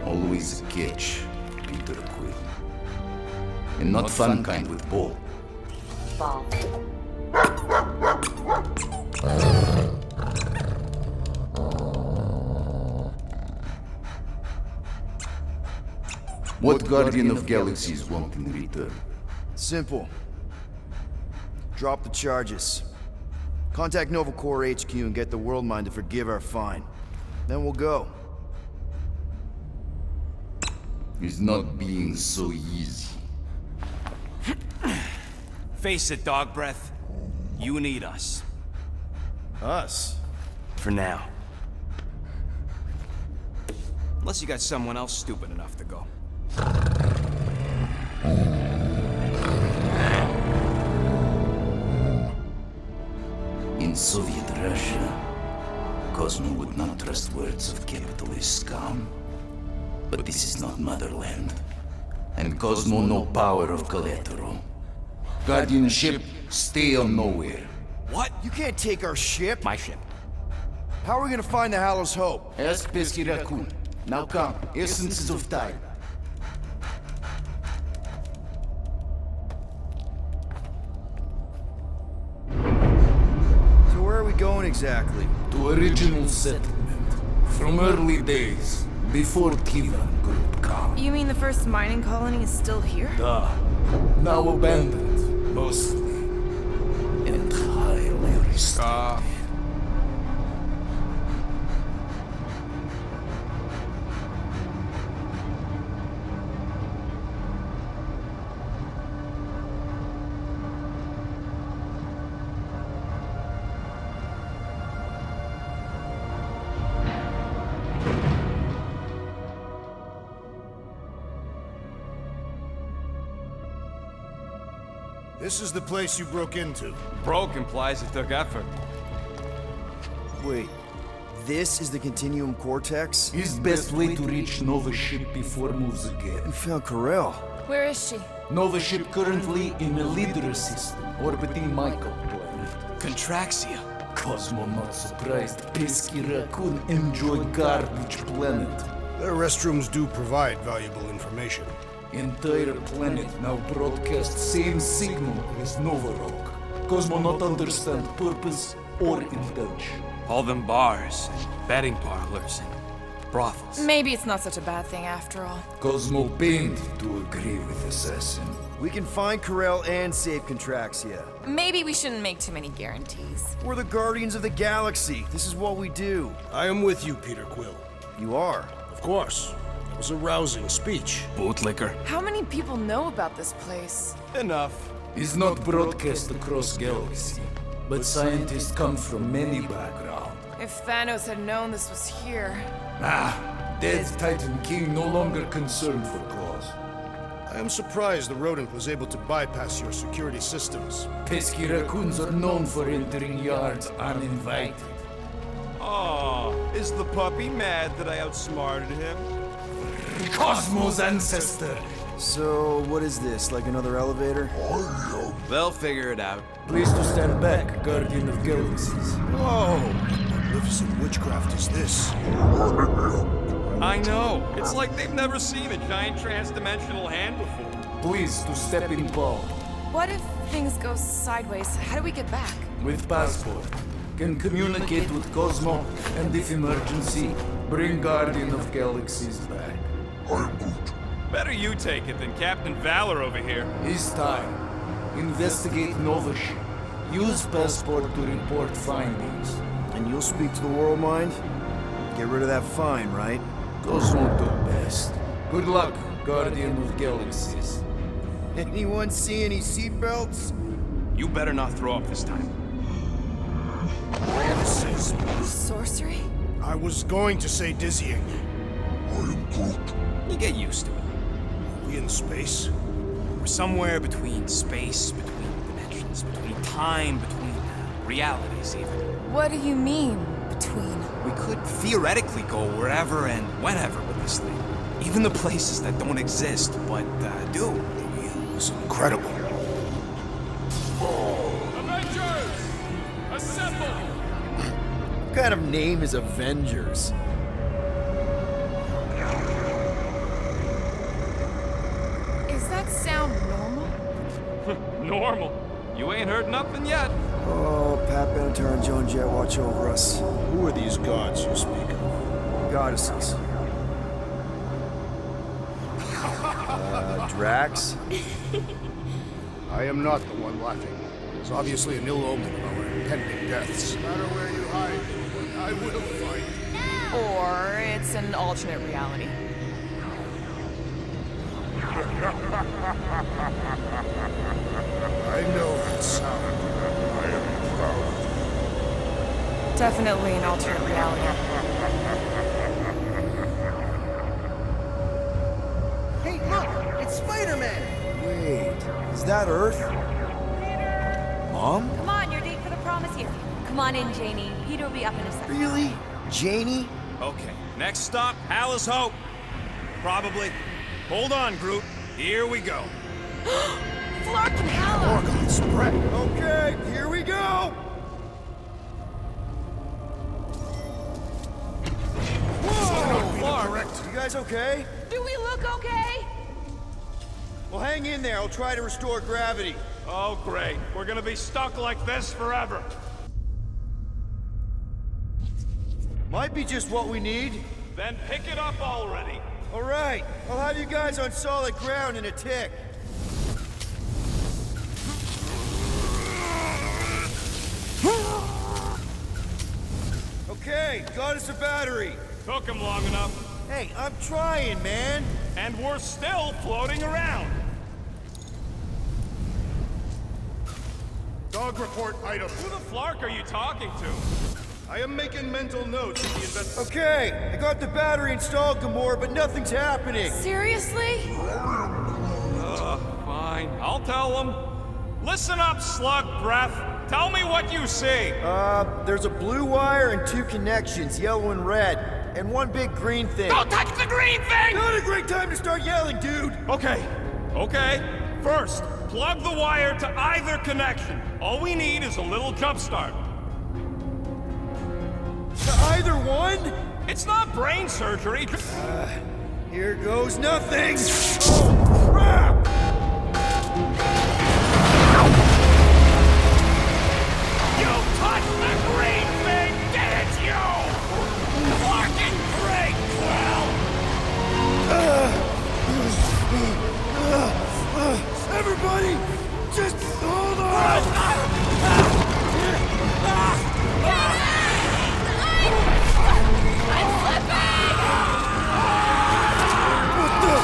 Always a catch, Peter Quill. And not fun kind with ball. What Guardian of Galaxies want in return? Simple. Drop the charges. Contact Nova Corps HQ and get the World Mind to forgive our fine. Then we'll go. It's not being so easy. Face it, dog breath. You need us. Us? For now. Unless you got someone else stupid enough to go. In Soviet Russia, Cosmo would not trust words of capitalist scum. But this is not motherland. And Cosmo no power of collateral. Guardianship, stay on nowhere. What? You can't take our ship. My ship. How are we gonna find the Hallow's Hope? Ask Pesky Raccoon. Now come, essences of time. So where are we going exactly? To original settlement. From early days. Before Kivan Group come. You mean the first mining colony is still here? Duh. Now abandoned, mostly. And highly restricted. This is the place you broke into. Broke implies it took effort. Wait, this is the Continuum Cortex? His best way to reach Nova ship before moves again. We found Corel. Where is she? Nova ship currently in a leader system, orbiting Michael planet. Contraxia. Cosmo not surprised. Pesky Raccoon enjoy garbage planet. Their restrooms do provide valuable information. Entire planet now broadcast same signal as Nova Rock. Cosmo not understand purpose or intention. All them bars, and betting parlors, and brothels. Maybe it's not such a bad thing after all. Cosmo pained to agree with Assassin. We can find Corel and save Contraxia. Maybe we shouldn't make too many guarantees. We're the Guardians of the Galaxy. This is what we do. I am with you, Peter Quill. You are? Of course. It was a rousing speech. Bootlicker. How many people know about this place? Enough. Is not broadcast across galaxy, but scientists come from many backgrounds. If Thanos had known this was here... Dead Titan King no longer concerned for cause. I am surprised the rodent was able to bypass your security systems. Pesky raccoons are known for entering yards uninvited. Oh, is the puppy mad that I outsmarted him? Cosmo's ancestor! So, what is this, like another elevator? They'll figure it out. Please to stand back, Guardian of Galaxies. Whoa! What magnificent witchcraft is this? I know. It's like they've never seen a giant trans-dimensional hand before. Please to step in palm. What if things go sideways? How do we get back? With passport. Can communicate with Cosmo, and if emergency, bring Guardian of Galaxies back. Better you take it than Captain Valor over here. It's time. Investigate Nova ship. Use passport to report findings. And you'll speak to the World Mind? Get rid of that fine, right? Cosmo do best. Good luck, Guardian of Galaxies. Anyone see any seatbelts? You better not throw up this time. Sorcery? I was going to say dizzying. You get used to it. We in space? We're somewhere between space, between dimensions, between time, between realities even. What do you mean, between? We could theoretically go wherever and whenever with this thing. Even the places that don't exist, but do. It's incredible. Avengers! Assemble! What kind of name is Avengers? Is that sound normal? Normal. You ain't heard nothing yet. Oh, Pat Benatar and Joan Jett watch over us. Who are these gods you speak of? Goddesses. Drax? I am not the one laughing. It's obviously an ill omen of our impending deaths. No matter where you hide, I will fight. Or it's an alternate reality. I know that sound. I am proud. Definitely an alternate reality. Hey, look! It's Spider-Man! Wait, is that Earth? Mom? Come on, your date for the prom is here. Come on in, Janie. Peter will be up in a second. Really? Janie? Okay, next stop, Hal's Hope. Probably. Hold on, Groot. Here we go. Flark and Hala! Spread. Okay, here we go! Whoa! Correct. You guys okay? Do we look okay? Well, hang in there. I'll try to restore gravity. Oh, great. We're gonna be stuck like this forever. Might be just what we need. Then pick it up already. All right, I'll have you guys on solid ground in a tick. Okay, got us a battery. Took him long enough. Hey, I'm trying, man. And we're still floating around. Dog report item. Who the flark are you talking to? I am making mental notes of the investigation. Okay, I got the battery installed, Gamora, but nothing's happening. Seriously? Fine. I'll tell them. Listen up, slug breath. Tell me what you see. There's a blue wire and 2 connections, yellow and red, and 1 big green thing. Don't touch the green thing! Not a great time to start yelling, dude! Okay. First, plug the wire to either connection. All we need is a little jump start. To either one? It's not brain surgery. Here goes nothing! Oh, crap! You touched the green thing, didn't you? Fucking great, Quill! Everybody, just hold on! I'm slipping! What the?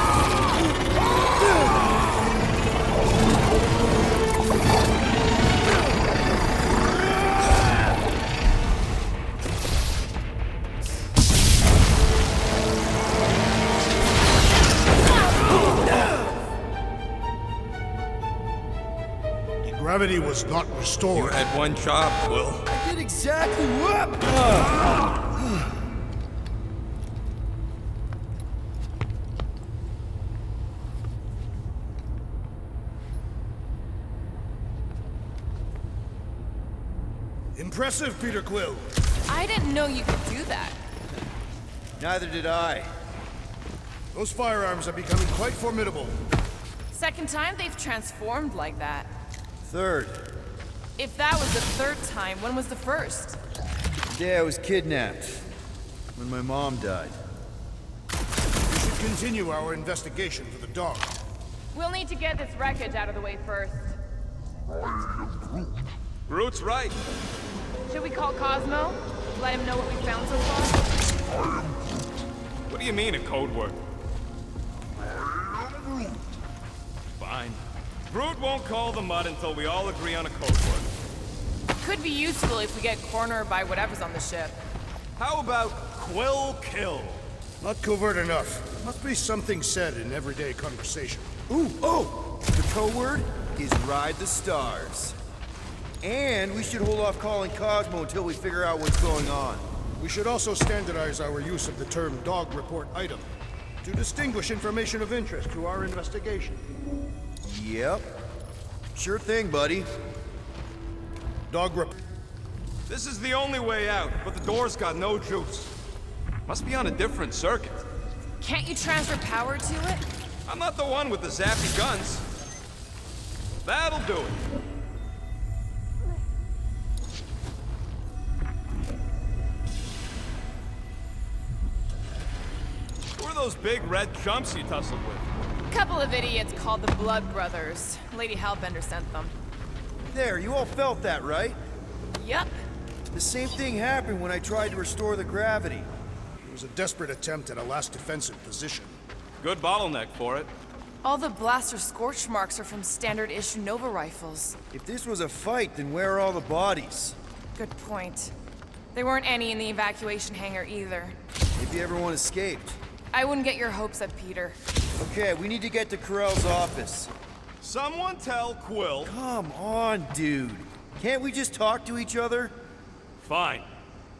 Gravity was not restored. You had one job, Quill. I did exactly what? Impressive, Peter Quill. I didn't know you could do that. Neither did I. Those firearms are becoming quite formidable. Second time they've transformed like that. Third. If that was the third time, when was the first? The day I was kidnapped. When my mom died. We should continue our investigation for the dog. We'll need to get this wreckage out of the way first. Groot's right. Should we call Cosmo? Let him know what we found so far? What do you mean, a code word? Fine. Groot won't call the mud until we all agree on a code word. Could be useful if we get cornered by whatever's on the ship. How about Quill Kill? Not covert enough. Must be something said in everyday conversation. Ooh, oh! The code word is ride the stars. And we should hold off calling Cosmo until we figure out what's going on. We should also standardize our use of the term dog report item to distinguish information of interest to our investigation. Yep. Sure thing, buddy. Dog report. This is the only way out, but the door's got no juice. Must be on a different circuit. Can't you transfer power to it? I'm not the one with the zappy guns. That'll do it. Who are those big red chumps you tussled with? Couple of idiots called the Blood Brothers. Lady Hellbender sent them. There, you all felt that, right? Yup. The same thing happened when I tried to restore the gravity. It was a desperate attempt at a last defensive position. Good bottleneck for it. All the blaster scorch marks are from standard-issue Nova rifles. If this was a fight, then where are all the bodies? Good point. There weren't any in the evacuation hangar either. Maybe everyone escaped. I wouldn't get your hopes up, Peter. Okay, we need to get to Carell's office. Someone tell Quill. Come on, dude. Can't we just talk to each other? Fine.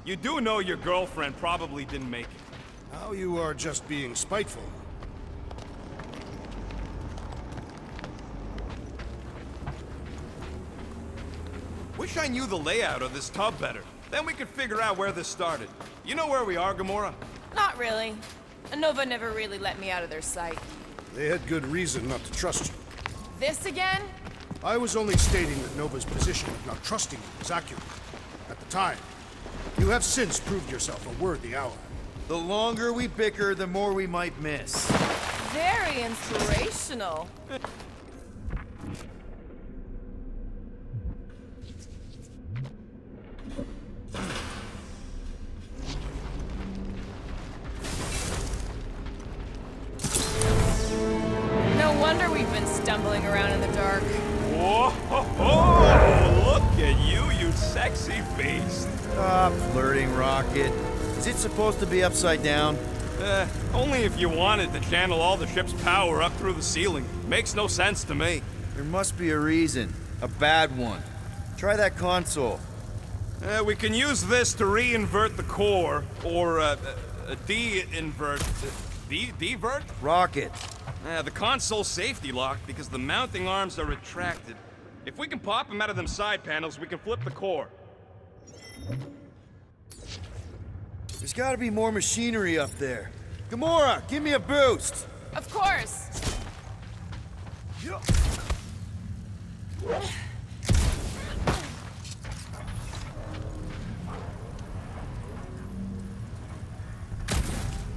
You do know your girlfriend probably didn't make it. Now you are just being spiteful. Wish I knew the layout of this tub better. Then we could figure out where this started. You know where we are, Gamora? Not really. Nova never really let me out of their sight. They had good reason not to trust you. This again? I was only stating that Nova's position of not trusting you was accurate. At the time, you have since proved yourself a worthy ally. The longer we bicker, the more we might miss. Very inspirational. No wonder we've been stumbling around in the dark. Whoa! Ho, ho. Look at you, you sexy beast. Stop flirting, Rocket. Is it supposed to be upside down? Only if you wanted to channel all the ship's power up through the ceiling. Makes no sense to me. There must be a reason. A bad one. Try that console. We can use this to re-invert the core, or de-invert... Divert? Rocket. The console's safety locked because the mounting arms are retracted. If we can pop them out of them side panels, we can flip the core. There's gotta be more machinery up there. Gamora, give me a boost! Of course!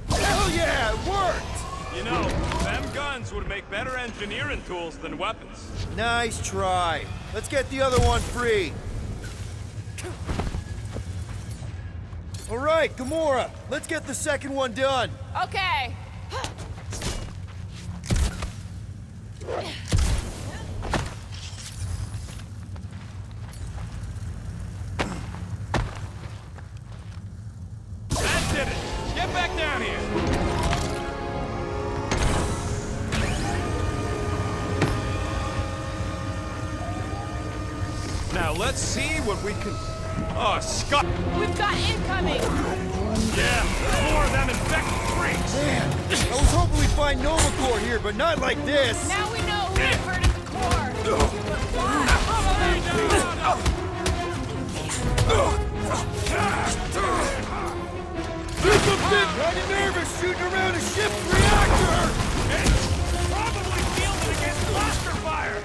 Hell yeah, it worked! You know, them guns would make better engineering tools than weapons. Nice try. Let's get the other one free. All right, Gamora, let's get the second one done. Okay. That did it! Get back down here! Now let's see what we can... Oh, Scott! We've got incoming! Yeah, more of them infected freaks! Man, I was hoping we'd find Nova Corps here, but not like this. Now we know who inverted the core! This a bit kind of nervous shooting around a ship's reactor! It's probably fielded against blaster fire!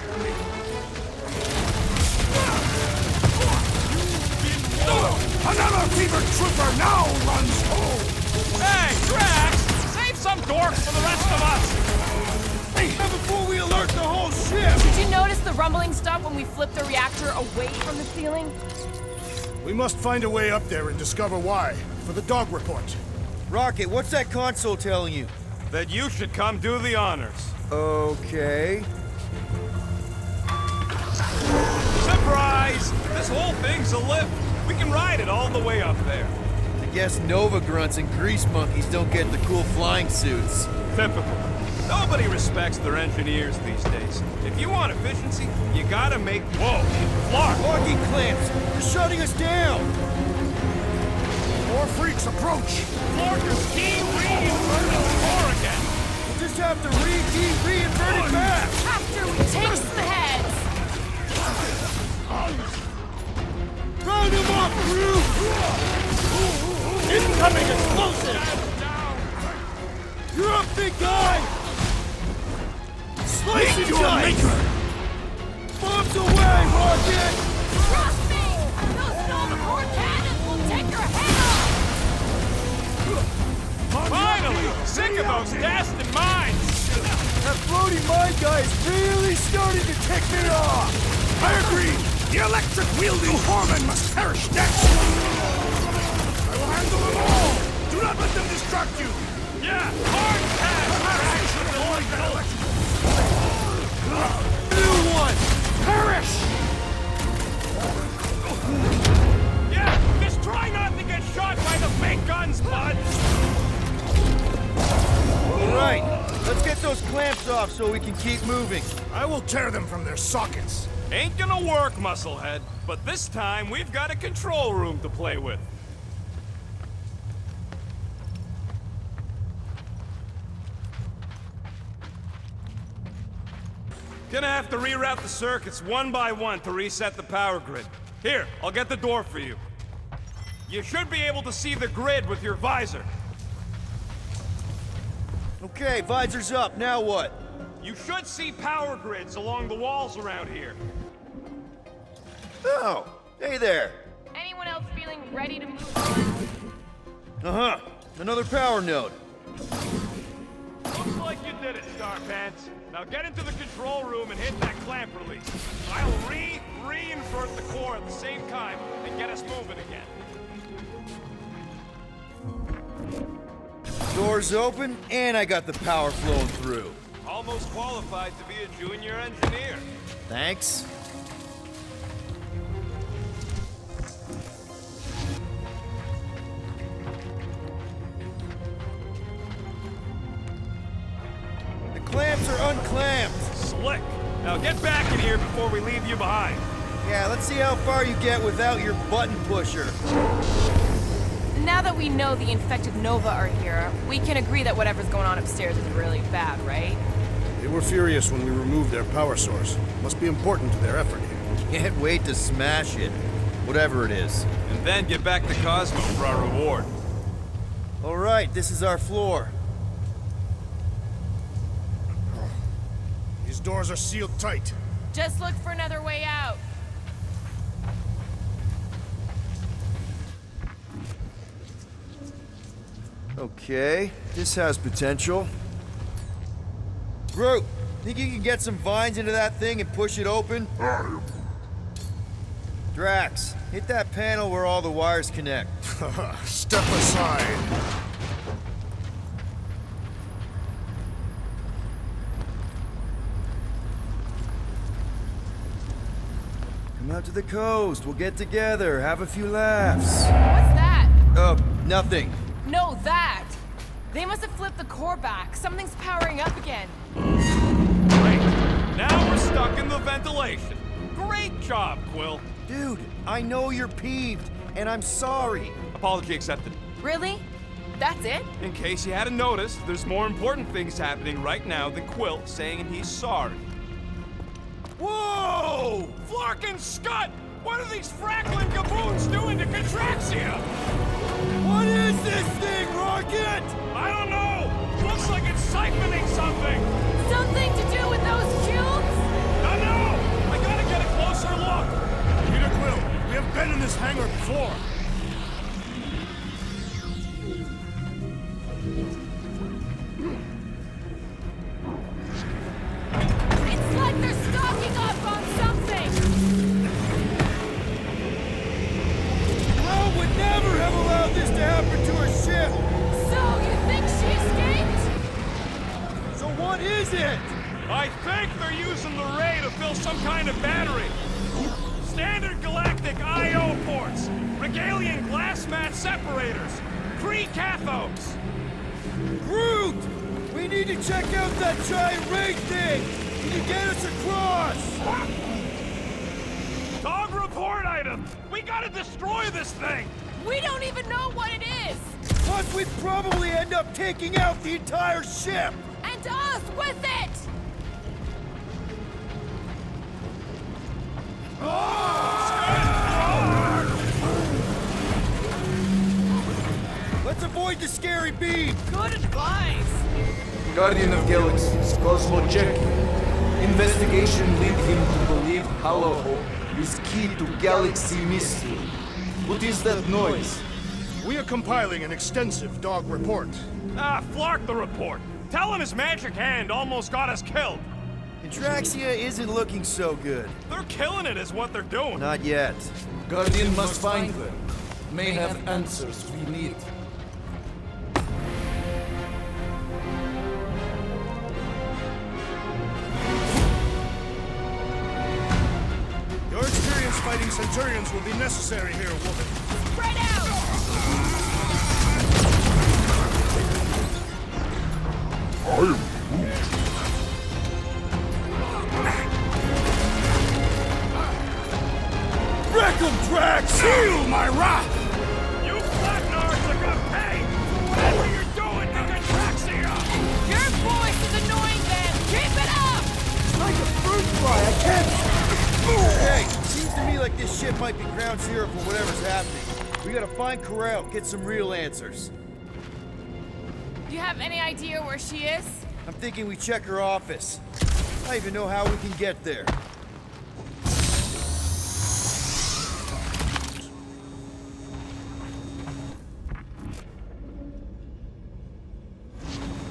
Another fever trooper now runs home! Hey, Drax! Save some dorks for the rest of us! Hey, before we alert the whole ship! Did you notice the rumbling stopped when we flipped the reactor away from the ceiling? We must find a way up there and discover why, for the dog report. Rocket, what's that console telling you? That you should come do the honors. Okay. Surprise! This whole thing's a lift. We can ride it all the way up there. The Guess Nova grunts and grease monkeys don't get the cool flying suits. Typical. Nobody respects their engineers these days. If you want efficiency, you gotta make... Whoa! Flark! Locking clamps! You're shutting us down! More freaks approach! Flark is de-re-inverted core again! We'll just have to re-invert it back! After we takes the heads! Round him up, Groot! Incoming explosive! You're up, big guy! Slice and dice! Bombs away, Rocket! Trust me! Those Nova core cannons will take your head off! Finally! Sick of those dashed mines! That floating mine guy is really starting to tick me off! I agree! The electric-wielding Horman must perish next! I will handle them all! Do not let them distract you! Yeah! Hard pass! New one! Perish! Yeah! Just try not to get shot by the fake guns, bud! Alright, let's get those clamps off so we can keep moving. I will tear them from their sockets. Ain't gonna work, Musclehead. But this time, we've got a control room to play with. Gonna have to reroute the circuits one by one to reset the power grid. Here, I'll get the door for you. You should be able to see the grid with your visor. Okay, visor's up, now what? You should see power grids along the walls around here. Oh, hey there. Anyone else feeling ready to move on? Uh-huh, another power node. Looks like you did it, Starpants. Now get into the control room and hit that clamp release. I'll re-invert the core at the same time and get us moving again. Doors open, and I got the power flowing through. Almost qualified to be a junior engineer. Thanks. The clamps are unclamped. Slick. Now get back in here before we leave you behind. Yeah, let's see how far you get without your button pusher. Now that we know the infected Nova are here, we can agree that whatever's going on upstairs is really bad, right? They were furious when we removed their power source. Must be important to their effort here. Can't wait to smash it. Whatever it is. And then get back to Cosmo for our reward. All right, this is our floor. These doors are sealed tight. Just look for another way out. Okay, this has potential. Groot, think you can get some vines into that thing and push it open? Drax, hit that panel where all the wires connect. Step aside. Come out to the coast, we'll get together, have a few laughs. What's that? Nothing. No, that! They must have flipped the core back. Something's powering up again. Great. Now we're stuck in the ventilation. Great job, Quill. Dude, I know you're peeved, and I'm sorry. Apology accepted. Really? That's it? In case you hadn't noticed, there's more important things happening right now than Quill saying he's sorry. Whoa! Flark and Scud! What are these frackling gaboons doing to Contraxia? What is this thing, Rocket? I don't know! Looks like it's siphoning something! Something to do with those cubes? No! I gotta get a closer look! Peter Quill, we have been in this hangar before. It's like they're stocking up on something! Well, would never have allowed this to happen to a ship! So, you think she escaped? So what is it? I think they're using the ray to fill some kind of battery. Standard galactic I.O. ports. Regalian glass mat separators! Pre-cathodes! Groot! We need to check out that giant ray thing! Can you get us across? Dog report item! We gotta destroy this thing! We don't even know what it is! Plus, we'd probably end up taking out the entire ship! And us with it! Let's avoid the scary beam! Good advice! Guardian of Galaxies, Cosmo check. Investigation lead him to believe Hollow Hope is key to galaxy mystery. What is that noise? We are compiling an extensive dog report. Flark the report. Tell him his magic hand almost got us killed. Atraxia isn't looking so good. They're killing it is what they're doing. Not yet. Guardian must find her. May have answers we need. Your experience fighting Centurions will be necessary here, woman. Spread out! I am Groot. Wreck 'em, Drax! Feel my wrath! You Blacknards are gonna pay for whatever you're doing to Atraxia! Your voice is annoying, then! Keep it up! It's like a fruit fly, I can't... Hey, seems to me like this ship might be ground zero for whatever's happening. We gotta find Corel, get some real answers. Do you have any idea where she is? I'm thinking we check her office. I don't even know how we can get there.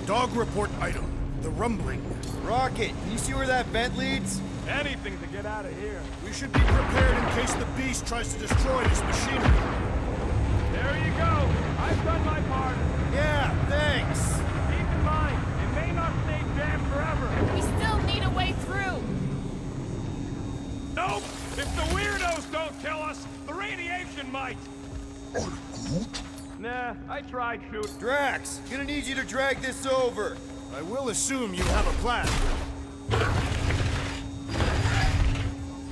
Dog report item. The rumbling. Rocket, can you see where that vent leads? Anything to get out of here. We should be prepared in case the beast tries to destroy this machinery. There you go. I've done my part. Yeah, thanks. Keep in mind, it may not stay jammed forever. We still need a way through. Nope. If the weirdos don't kill us, the radiation might. Nah, I tried shooting. Drax, gonna need you to drag this over. I will assume you have a plan.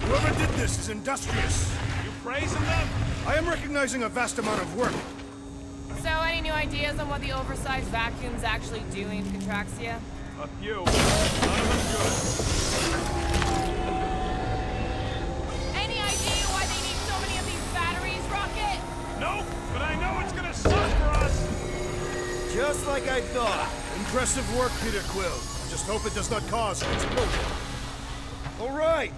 Whoever did this is industrious. You praising them? I am recognizing a vast amount of work. So, any new ideas on what the oversized vacuum's actually doing to Contraxia? A few. None of them good. Any idea why they need so many of these batteries, Rocket? Nope, but I know it's gonna suck for us. Just like I thought. Impressive work, Peter Quill. Just hope it does not cause an explosion. All right.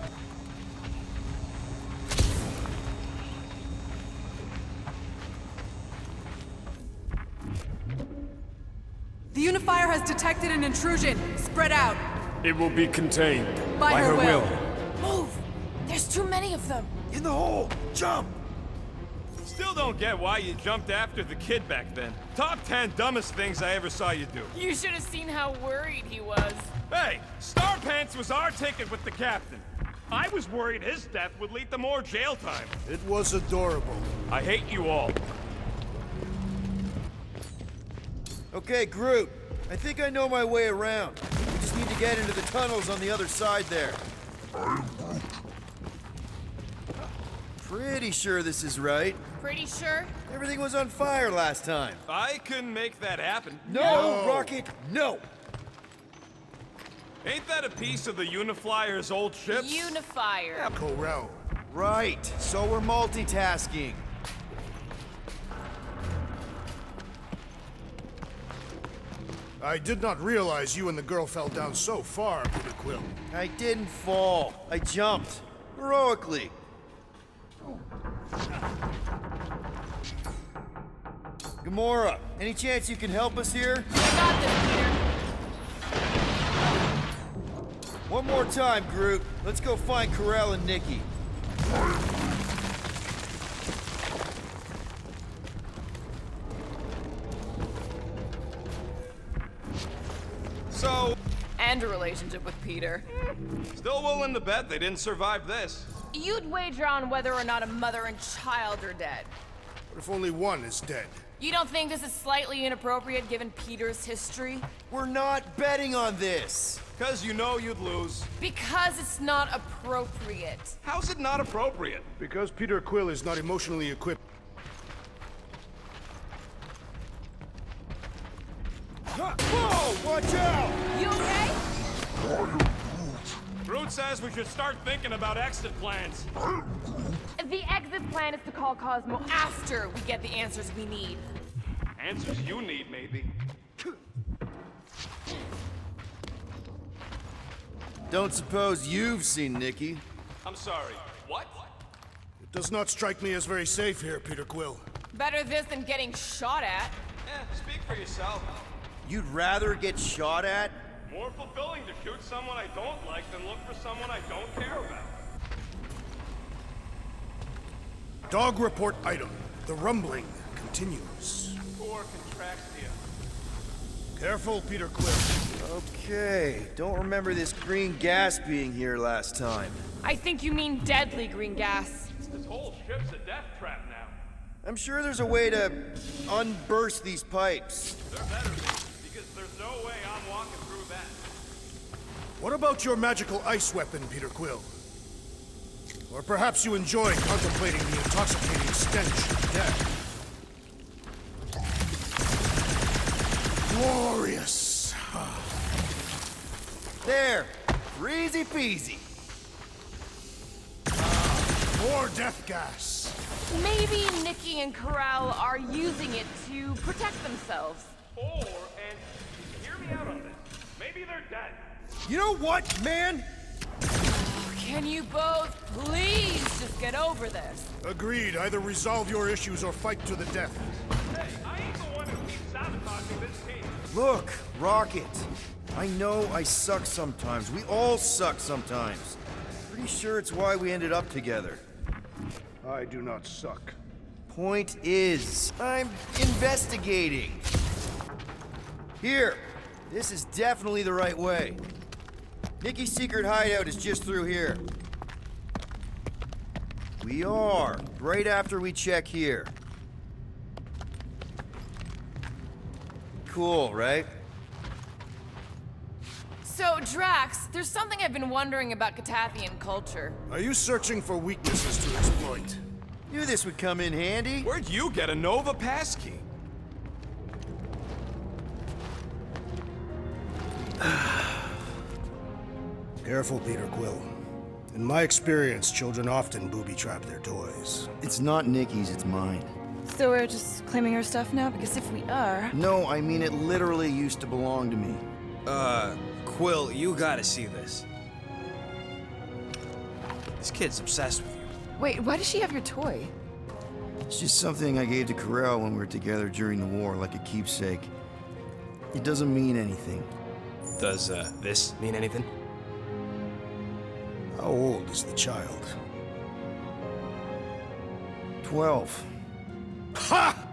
The Unifier has detected an intrusion. Spread out. It will be contained. By her will. Move! There's too many of them. In the hole! Jump! Still don't get why you jumped after the kid back then. Top 10 dumbest things I ever saw you do. You should have seen how worried he was. Hey, Star Pants was our ticket with the captain. I was worried his death would lead to more jail time. It was adorable. I hate you all. Okay, Groot. I think I know my way around. We just need to get into the tunnels on the other side there. Pretty sure this is right. Pretty sure? Everything was on fire last time. I couldn't make that happen. No, Rocket, no! Ain't that a piece of the Uniflyer's old ships? Unifier. Corel. Right, so we're multitasking. I did not realize you and the girl fell down so far, Peter Quill. I didn't fall. I jumped. Heroically. Gamora, any chance you can help us here? I got this, Peter. One more time, Groot. Let's go find Corel and Nikki. So... And a relationship with Peter. Still willing to bet they didn't survive this. You'd wager on whether or not a mother and child are dead. What if only one is dead? You don't think this is slightly inappropriate given Peter's history? We're not betting on this. Because you know you'd lose. Because it's not appropriate. How's it not appropriate? Because Peter Quill is not emotionally equipped. Whoa! Watch out! You okay? Groot says we should start thinking about exit plans. The exit plan is to call Cosmo after we get the answers we need. Answers you need, maybe. Don't suppose you've seen Nikki? I'm sorry, what? It does not strike me as very safe here, Peter Quill. Better this than getting shot at. Speak for yourself. You'd rather get shot at? More fulfilling to shoot someone I don't like than look for someone I don't care about. Dog report item. The rumbling continues. Poor Contraxtia. Careful, Peter Quill. Okay, don't remember this green gas being here last time. I think you mean deadly green gas. This whole ship's a death trap now. I'm sure there's a way to unburst these pipes. There better be, because there's no way I'm walking through that. What about your magical ice weapon, Peter Quill? Or perhaps you enjoy contemplating the intoxicating stench of death. Glorious! There! Easy peasy! More death gas! Maybe Nikki and Corral are using it to protect themselves. Or, and hear me out on this, maybe they're dead. You know what, man? Can you both please just get over this? Agreed. Either resolve your issues or fight to the death. Hey, I ain't the one who keeps sabotaging this team. Look, Rocket. I know I suck sometimes. We all suck sometimes. Pretty sure it's why we ended up together. I do not suck. Point is, I'm investigating. Here. This is definitely the right way. Nikki's secret hideout is just through here. We are, right after we check here. Cool, right? So, Drax, there's something I've been wondering about Catathian culture. Are you searching for weaknesses to exploit? Knew this would come in handy. Where'd you get a Nova passkey? Careful, Peter Quill. In my experience, children often booby-trap their toys. It's not Nikki's, it's mine. So we're just claiming her stuff now? Because if we are... No, I mean it literally used to belong to me. Quill, you gotta see this. This kid's obsessed with you. Wait, why does she have your toy? It's just something I gave to Corral when we were together during the war, like a keepsake. It doesn't mean anything. Does, this mean anything? How old is the child? 12. Ha!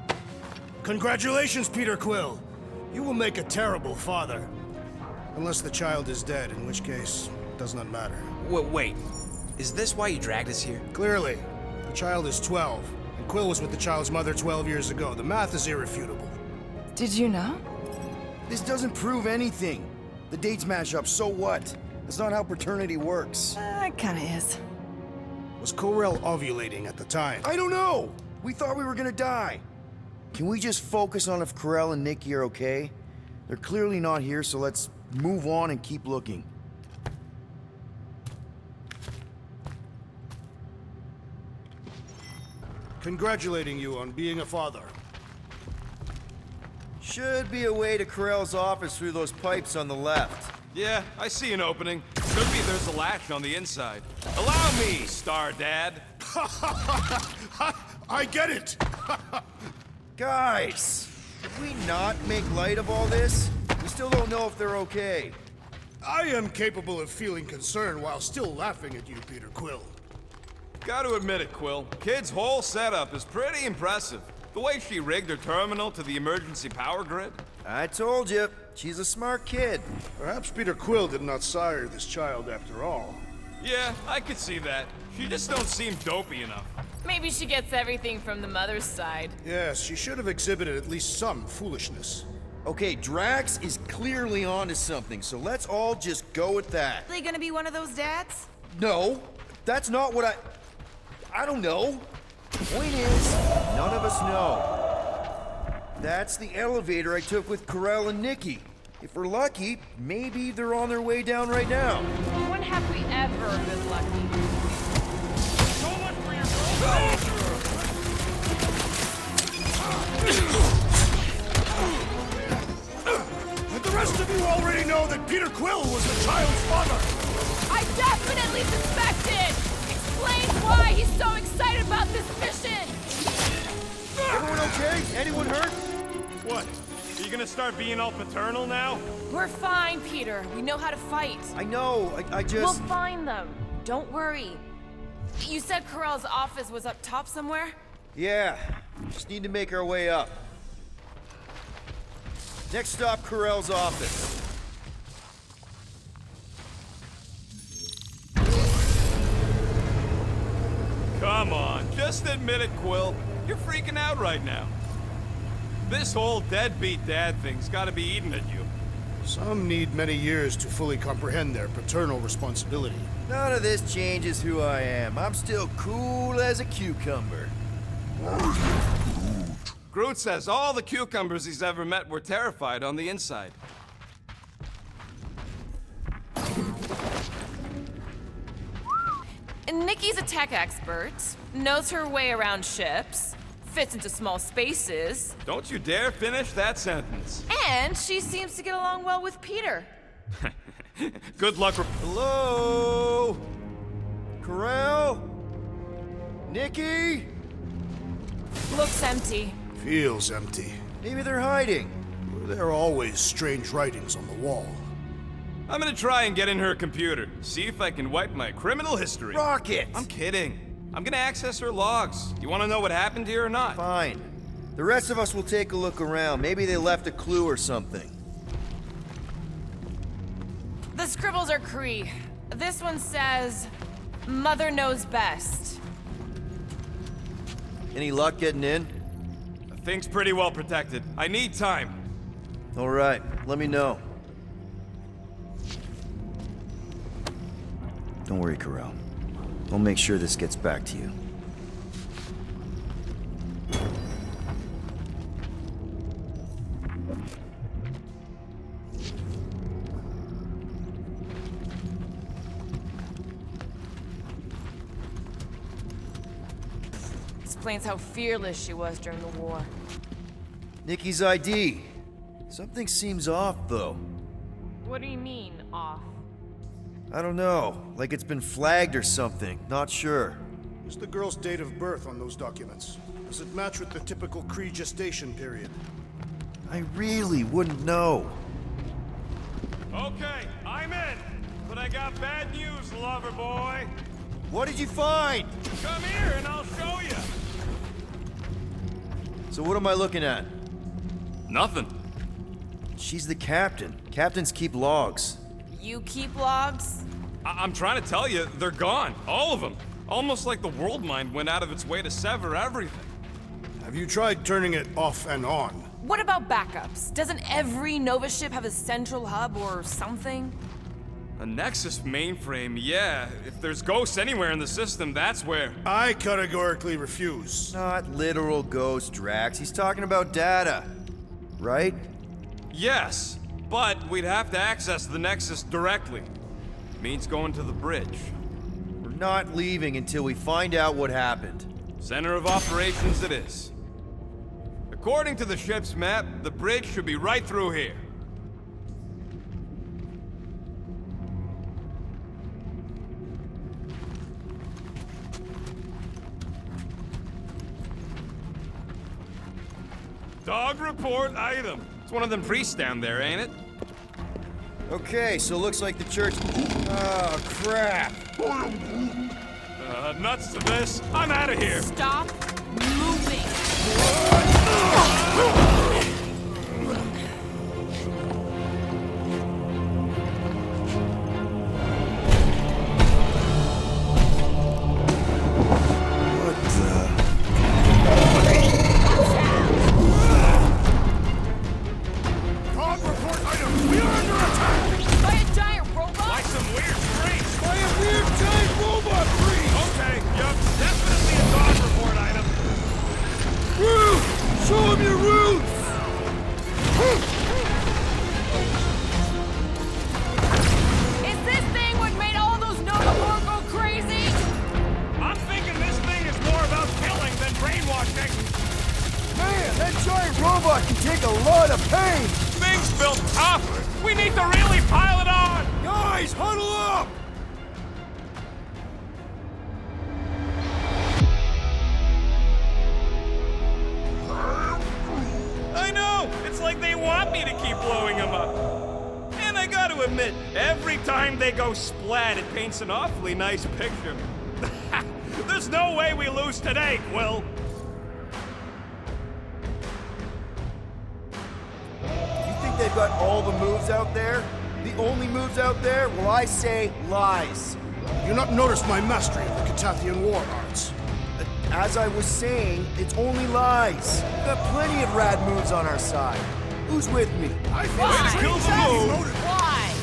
Congratulations, Peter Quill. You will make a terrible father. Unless the child is dead, in which case, it does not matter. Wait. Is this why you dragged us here? Clearly. The child is 12, and Quill was with the child's mother 12 years ago. The math is irrefutable. Did you know? This doesn't prove anything. The dates match up, so what? That's not how paternity works. It kinda is. Was Corel ovulating at the time? I don't know! We thought we were gonna die. Can we just focus on if Corel and Nikki are okay? They're clearly not here, so let's move on and keep looking. Congratulating you on being a father. Should be a way to Corel's office through those pipes on the left. Yeah, I see an opening. Could be there's a latch on the inside. Allow me, Star Dad. I get it! Guys, did we not make light of all this? We still don't know if they're okay. I am capable of feeling concern while still laughing at you, Peter Quill. Gotta admit it, Quill. Kid's whole setup is pretty impressive. The way she rigged her terminal to the emergency power grid. I told you, she's a smart kid. Perhaps Peter Quill did not sire this child after all. Yeah, I could see that. She just don't seem dopey enough. Maybe she gets everything from the mother's side. Yes, she should have exhibited at least some foolishness. Okay, Drax is clearly onto something, so let's all just go with that. Are they gonna be one of those dads? No, that's not what I don't know. Point is, none of us know. That's the elevator I took with Corell and Nikki. If we're lucky, maybe they're on their way down right now. When have we ever been lucky? So much for your But the rest of you already know that Peter Quill was the child's father. I definitely suspected! Explains why he's so excited about this mission! Everyone okay? Anyone hurt? What? Are you gonna start being all paternal now? We're fine, Peter. We know how to fight. I know, I just... We'll find them. Don't worry. You said Corell's office was up top somewhere? Yeah, just need to make our way up. Next stop, Corell's office. Come on, just admit it, Quill. You're freaking out right now. This whole deadbeat dad thing's gotta be eating at you. Some need many years to fully comprehend their paternal responsibility. None of this changes who I am. I'm still cool as a cucumber. Groot says all the cucumbers he's ever met were terrified on the inside. And Nikki's a tech expert, knows her way around ships, fits into small spaces, Don't you dare finish that sentence. and she seems to get along well with Peter. Good luck. Hello? Corell? Nikki? Looks empty. Feels empty. Maybe they're hiding. There are always strange writings on the wall. I'm gonna try and get in her computer, see if I can wipe my criminal history. Rocket! I'm kidding. I'm gonna access her logs. You wanna know what happened here or not? Fine. The rest of us will take a look around. Maybe they left a clue or something. The scribbles are Kree. This one says, Mother knows best. Any luck getting in? The thing's pretty well protected. I need time. All right, let me know. Don't worry, Corell. We'll make sure this gets back to you. Explains how fearless she was during the war. Nikki's ID. Something seems off, though. What do you mean, off? I don't know. Like it's been flagged or something. Not sure. Is the girl's date of birth on those documents? Does it match with the typical Kree gestation period? I really wouldn't know. Okay, I'm in. But I got bad news, lover boy. What did you find? Come here and I'll show you. So what am I looking at? Nothing. She's the captain. Captains keep logs. You keep logs? I'm trying to tell you, they're gone. All of them. Almost like the world mind went out of its way to sever everything. Have you tried turning it off and on? What about backups? Doesn't every Nova ship have a central hub or something? A Nexus mainframe, yeah. If there's ghosts anywhere in the system, that's where. I categorically refuse. Not literal ghost, Drax. He's talking about data. Right? Yes, but we'd have to access the Nexus directly. Means going to the bridge. We're not leaving until we find out what happened. Center of operations it is. According to the ship's map, the bridge should be right through here. Dog report item. It's one of them priests down there, ain't it? Okay, so looks like the church... Oh, crap. Nuts to this. I'm out of here. Stop moving. off! We need to really pile it on! Guys, huddle up! I know! It's like they want me to keep blowing them up. And I gotta admit, every time they go splat, it paints an awfully nice picture. There's no way we lose today, Quill. You think they've got all the moves out there? The only moves out there? Well, I say lies. You not noticed my mastery of the Catathian war arts? As I was saying, it's only lies. We've got plenty of rad moves on our side. Who's with me? I feel way to kill the move. Why?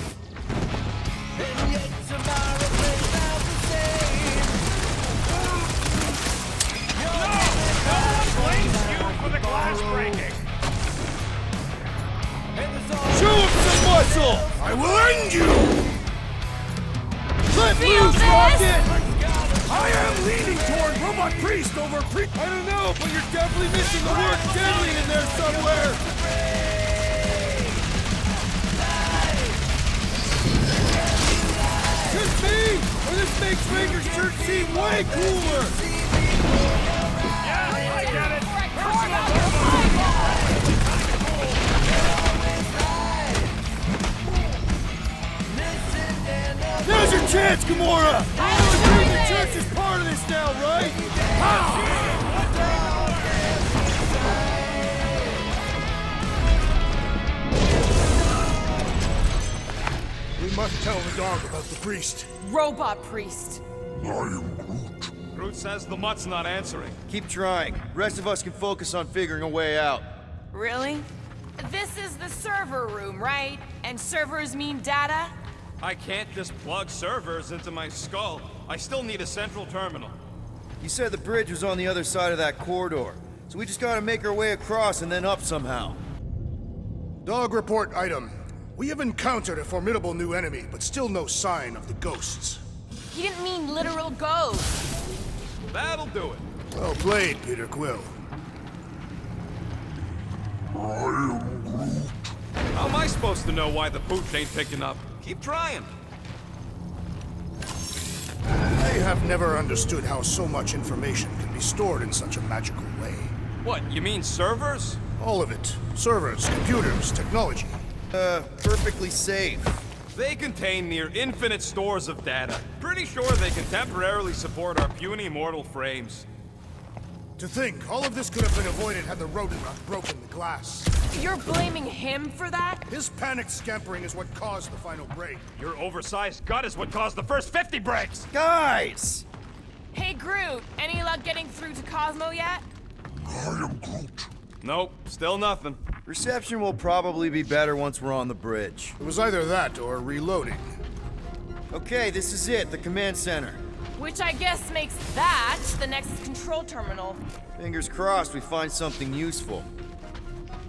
And yet tomorrow plays out the same. No one blames you for the glass breaking. Show him some muscle! I will end you! Let loose, Rocket! I am leaning toward Robot Priest over Priest. I don't know, but you're definitely missing the word deadly in there somewhere! Just me? Or this makes Ranger's shirt seem way cooler! Yeah, I get it. Now's your chance, Gamora! The church is part of this now, right? We must tell the dog about the priest. Robot priest. I am Groot. Groot says the mutt's not answering. Keep trying. Rest of us can focus on figuring a way out. Really? This is the server room, right? And servers mean data? I can't just plug servers into my skull. I still need a central terminal. You said the bridge was on the other side of that corridor, so we just gotta make our way across and then up somehow. Dog report item. We have encountered a formidable new enemy, but still no sign of the ghosts. He didn't mean literal ghosts. That'll do it. Well played, Peter Quill. I am Groot. How am I supposed to know why the pooch ain't picking up? Keep trying. I have never understood how so much information can be stored in such a magical way. What, you mean servers? All of it. Servers, computers, technology. Perfectly safe. They contain near infinite stores of data. Pretty sure they can temporarily support our puny mortal frames. To think, all of this could have been avoided had the rodent not broken the glass. You're blaming him for that? His panicked scampering is what caused the final break. Your oversized gut is what caused the first 50 breaks! Guys! Hey, Groot, any luck getting through to Cosmo yet? I am Groot. Nope, still nothing. Reception will probably be better once we're on the bridge. It was either that or reloading. Okay, this is it, the command center. Which I guess makes that the next control terminal. Fingers crossed we find something useful.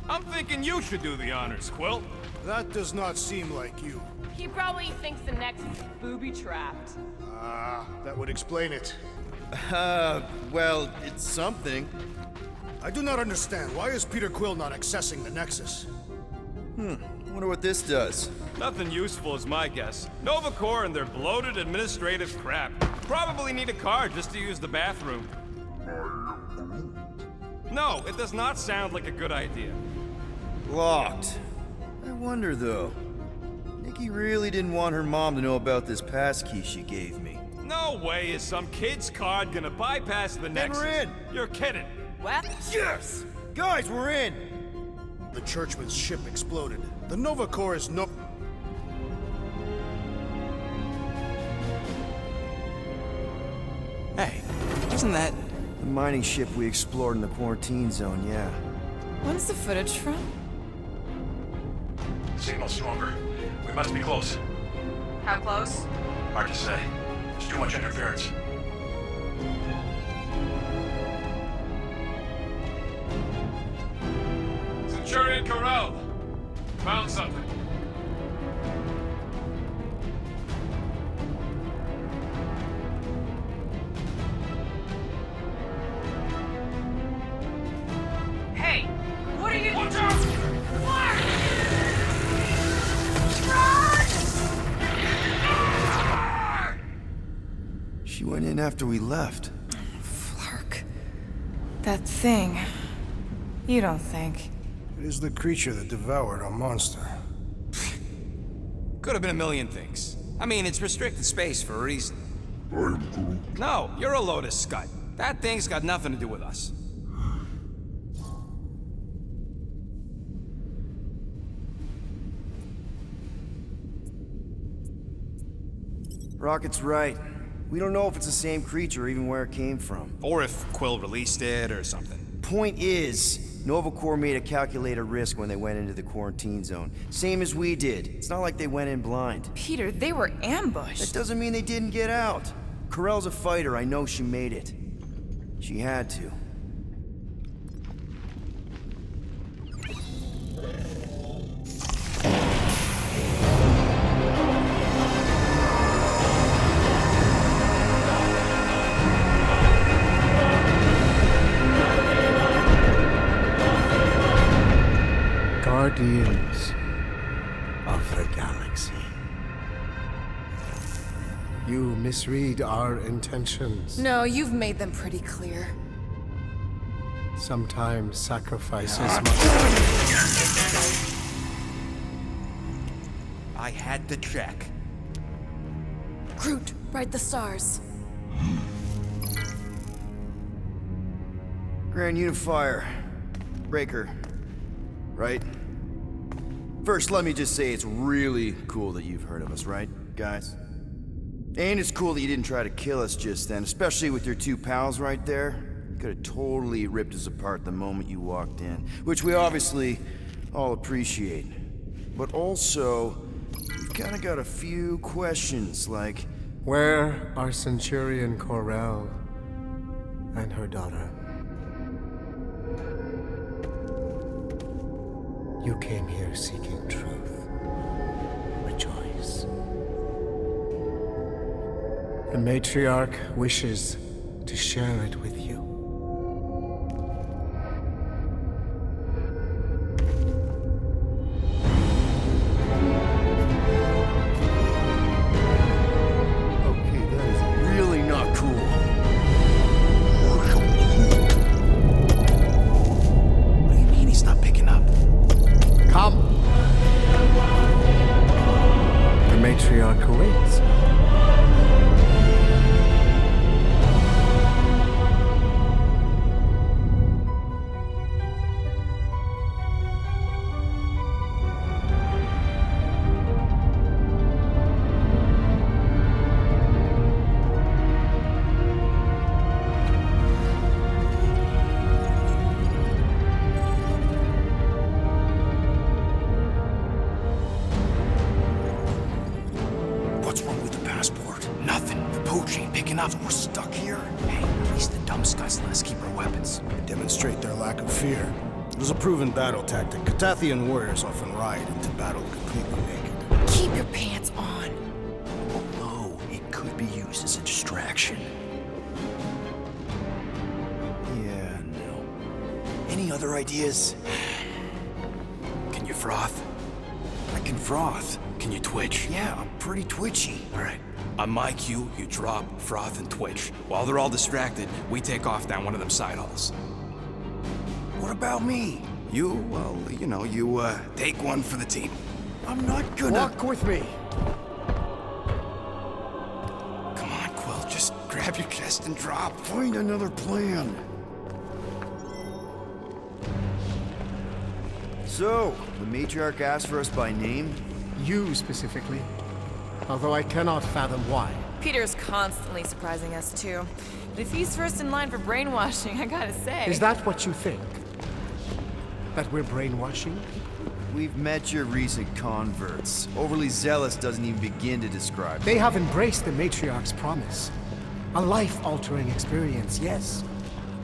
I'm thinking you should do the honors, Quill. That does not seem like you. He probably thinks the next is booby-trapped. That would explain it. Well, it's something. I do not understand. Why is Peter Quill not accessing the Nexus? Wonder what this does. Nothing useful is my guess. Nova Corps and their bloated administrative crap. Probably need a card just to use the bathroom. No, it does not sound like a good idea. Locked. I wonder, though. Nikki really didn't want her mom to know about this passkey she gave me. No way is some kid's card gonna bypass the Nexus. we're in. You're kidding. What? Yes! Guys, we're in! The Churchman's ship exploded. The Nova Corps is no... Hey, wasn't that... The mining ship we explored in the quarantine zone, yeah. When's the footage from? Signal stronger. We must be close. How close? Hard to say. There's too much interference. Centurion Corral. Found something. Hey, what are you... Watch out! She went in after we left. Flark. That thing. You don't think. It is the creature that devoured our monster. Could have been a million things. I mean, it's restricted space for a reason. No, you're a load of scud. That thing's got nothing to do with us. Rocket's right. We don't know if it's the same creature or even where it came from. Or if Quill released it or something. Point is, Nova Corps made a calculated risk when they went into the quarantine zone. Same as we did. It's not like they went in blind. Peter, they were ambushed. That doesn't mean they didn't get out. Corell's a fighter. I know she made it. She had to. Guardians of the galaxy. You misread our intentions. No, you've made them pretty clear. Sometimes sacrifices I had to check. Groot, write the stars. Grand Unifier. Breaker. Right? First, let me just say it's really cool that you've heard of us, right, guys? And it's cool that you didn't try to kill us just then, especially with your two pals right there. You could have totally ripped us apart the moment you walked in, which we obviously all appreciate. But also, we've kind of got a few questions, like... Where are Centurion Corell and her daughter? You came here seeking truth. Rejoice. The Matriarch wishes to share it with you. Okay, that is really not cool. What do you mean he's not picking up? Come! The Matriarch awaits. What's wrong with the passport? Nothing. The pooch ain't picking up. We're stuck here. Hey, at least the dumb scuds let us keep our weapons. Demonstrate their lack of fear. It is a proven battle tactic. Catathian warriors often ride into battle completely naked. Keep your pants on. Oh, it could be used as a distraction. Yeah, no. Any other ideas? Can you froth? I can froth. Can you twitch? Yeah, I'm pretty twitchy. All right. On my cue, you drop, froth, and twitch. While they're all distracted, we take off down one of them side halls. What about me? You, well, you know, you, take one for the team. I'm not gonna... Walk with me. Come on, Quill, just grab your chest and drop. Find another plan. So, the Matriarch asked for us by name? You specifically. Although I cannot fathom why. Peter's constantly surprising us, too. But if he's first in line for brainwashing, I gotta say... Is that what you think? That we're brainwashing? We've met your recent converts. Overly zealous doesn't even begin to describe They have embraced the Matriarch's promise. A life-altering experience, yes.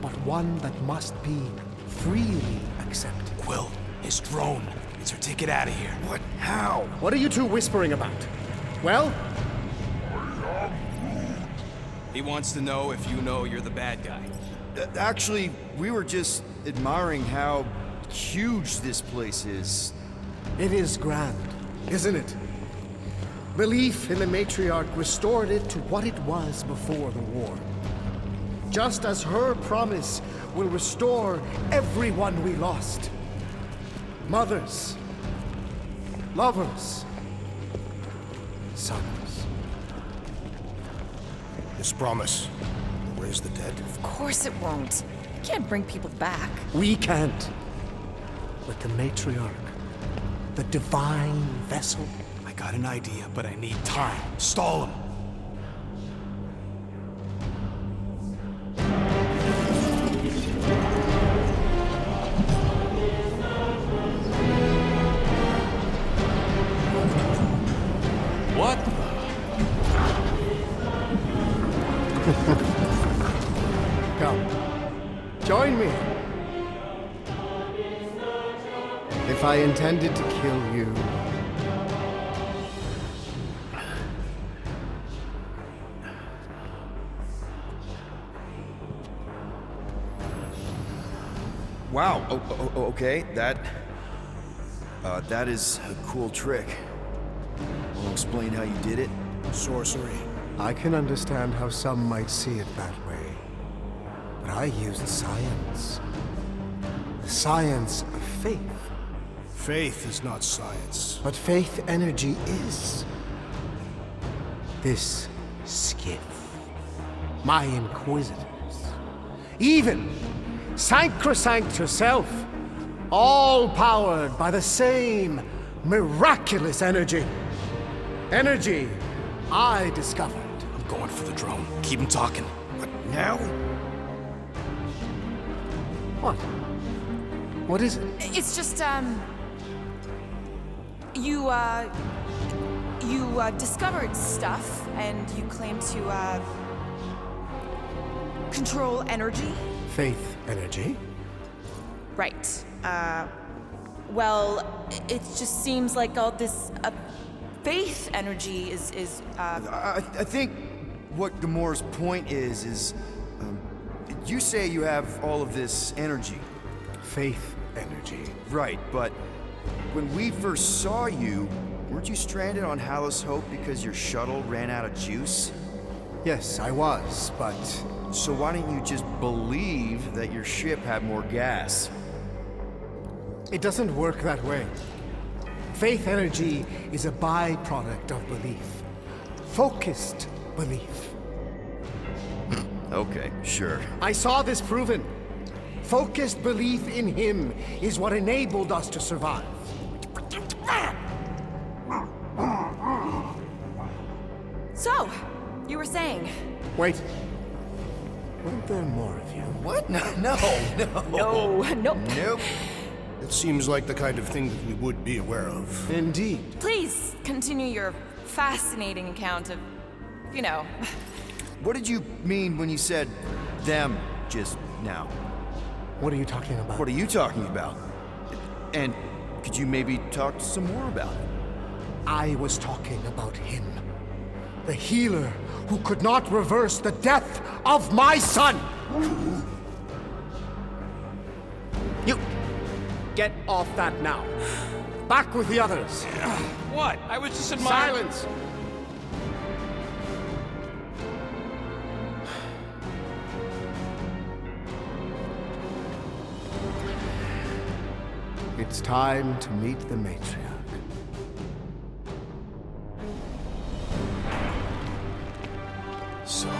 But one that must be freely accepted. Quill, his drone. It's our ticket out of here. What? How? What are you two whispering about? Well? He wants to know if you know you're the bad guy. Actually, we were just admiring how huge this place is. It is grand, isn't it? Belief in the Matriarch restored it to what it was before the war. Just as her promise will restore everyone we lost. Mothers, lovers, sons. This promise will raise the dead? Of course it won't. You can't bring people back. We can't. But the Matriarch, the divine vessel. I got an idea, but I need time. Stall him. What? Come, join me. If I intended to kill you, Wow. Okay. That is a cool trick. Wanna explain how you did it? Sorcery. I can understand how some might see it that way. But I used science. The science of faith. Faith is not science. But faith energy is. This skiff. My inquisitors. Even Sacrosanct herself. All powered by the same miraculous energy. Energy I discovered. I'm going for the drone. Keep him talking. What, now? What? What is it? It's just, you discovered stuff, and you claim to, control energy? Faith energy? Right. Well, it just seems like all this, faith energy is. I think what Gamora's point is, you say you have all of this energy. Faith energy. Right, but when we first saw you, weren't you stranded on Hallis Hope because your shuttle ran out of juice? Yes, I was, but... So why don't you just believe that your ship had more gas? It doesn't work that way. Faith energy is a byproduct of belief. Focused belief. Okay, sure. I saw this proven. Focused belief in him is what enabled us to survive. So, you were saying? Wait. Weren't there more of you? What? No. Nope. It seems like the kind of thing that we would be aware of. Indeed. Please continue your fascinating account of, you know. What did you mean when you said them just now? What are you talking about? What are you talking about? And could you maybe talk some more about it? I was talking about him. The healer who could not reverse the death of my son! You... get off that now. Back with the others. What? I was just admiring... Silence! It's time to meet the Matriarch. So, we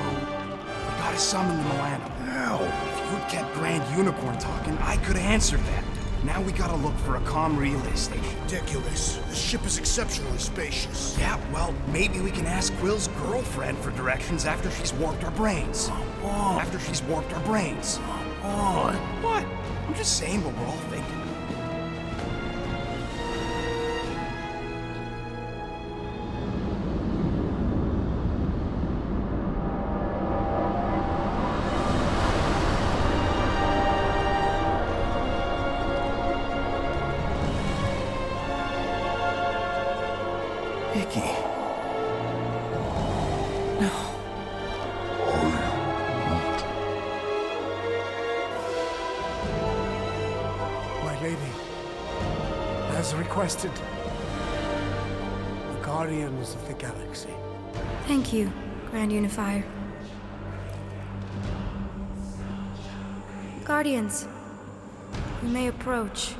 gotta summon the Milano. Now, if you'd kept Grand Unicorn talking, I could've answered that. Now we gotta look for a comm relay station. Ridiculous. This ship is exceptionally spacious. Yeah, well, maybe we can ask Quill's girlfriend for directions after she's warped our brains. After she's warped our brains. What? I'm just saying what we're all thinking. As requested, the guardians of the galaxy. Thank you, Grand Unifier. Guardians, you may approach.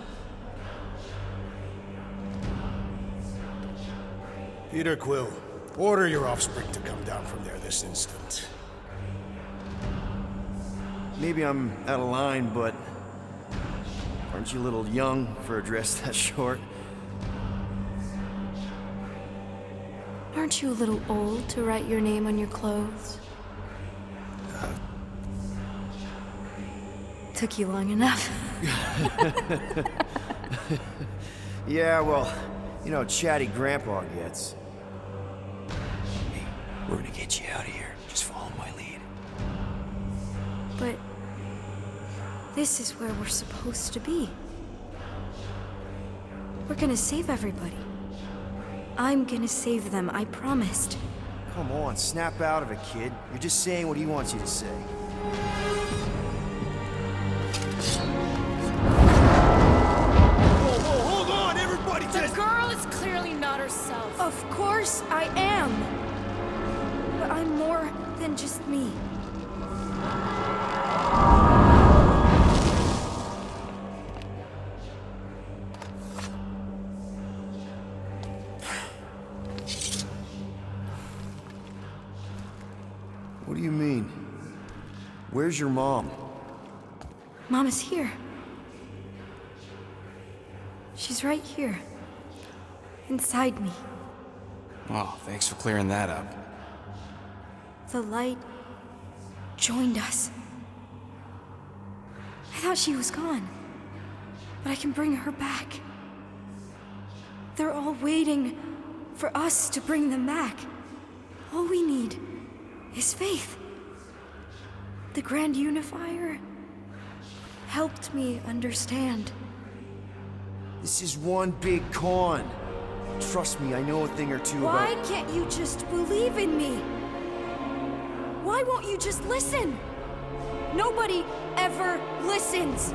Peter Quill, order your offspring to come down from there this instant. Maybe I'm out of line, but aren't you a little young for a dress that short? Aren't you a little old to write your name on your clothes? Took you long enough. Yeah, well, you know how chatty Grandpa gets. Hey, we're gonna get you out of here. Just follow my lead. But this is where we're supposed to be. We're gonna save everybody. I'm gonna save them, I promised. Come on, snap out of it, kid. You're just saying what he wants you to say. Whoa, hold on, everybody just... The girl is clearly not herself. Of course I am. But I'm more than just me. What do you mean? Where's your mom? Mama's here. She's right here. Inside me. Oh, thanks for clearing that up. The light joined us. I thought she was gone, but I can bring her back. They're all waiting for us to bring them back. All we need is faith. The Grand Unifier helped me understand. This is one big con. Trust me, I know a thing or two about... Why can't you just believe in me? Why won't you just listen? Nobody ever listens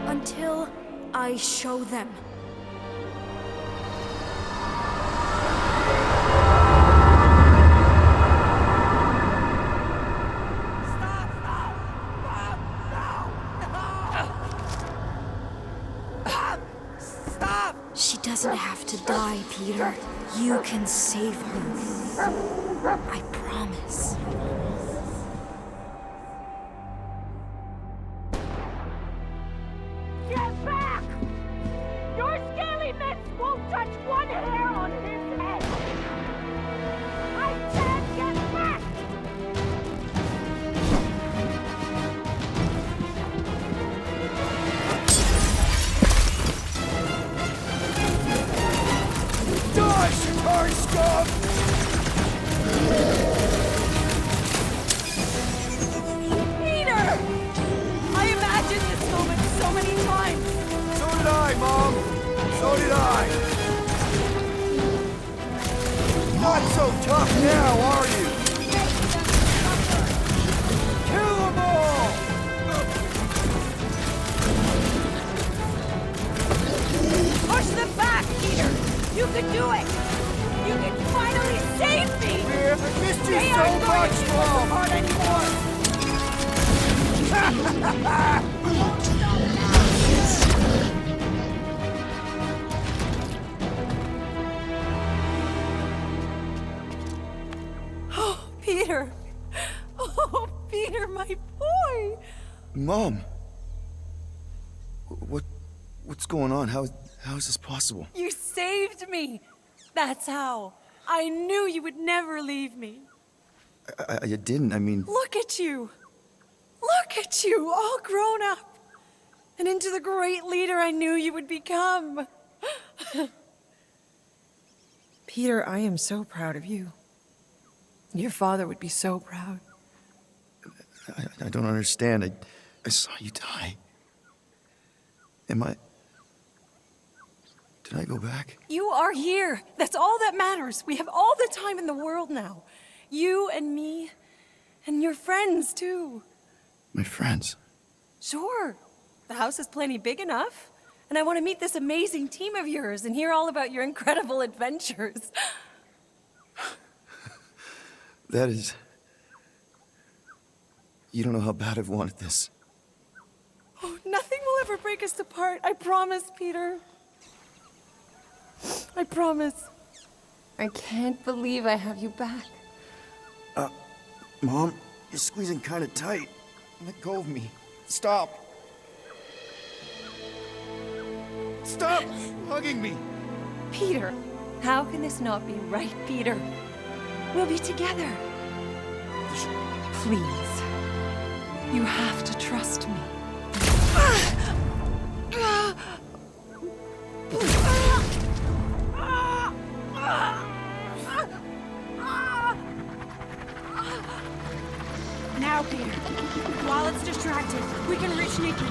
until I show them. She doesn't have to die, Peter. You can save her. I promise. Get back! Your scaly mitts won't touch one hair on his head! I said get back! Die, Shikari scum! Peter! I imagined this moment so many times. So did I, Mom. So did I. Not so tough now, are you? Kill them all! Push them back, Peter! You can do it! You can finally save me! I missed you They so aren't going much, to be Mom! hard anymore! Oh, Peter! Oh, Peter, my boy! Mom! What's going on? How is this possible? You saved me! That's how. I knew you would never leave me. I didn't, I mean... Look at you! Look at you, all grown up! And into the great leader I knew you would become! Peter, I am so proud of you. Your father would be so proud. I don't understand. I saw you die. Did I go back? You are here! That's all that matters! We have all the time in the world now. You and me, and your friends, too. My friends? Sure. The house is plenty big enough. And I want to meet this amazing team of yours and hear all about your incredible adventures. That is... You don't know how bad I've wanted this. Oh, nothing will ever break us apart. I promise, Peter. I promise. I can't believe I have you back. Mom, you're squeezing kind of tight. Let go of me. Stop. Stop hugging me. Peter, how can this not be right, Peter? We'll be together. Please. You have to trust me. Now, Peter. While it's distracted, we can reach Nikki.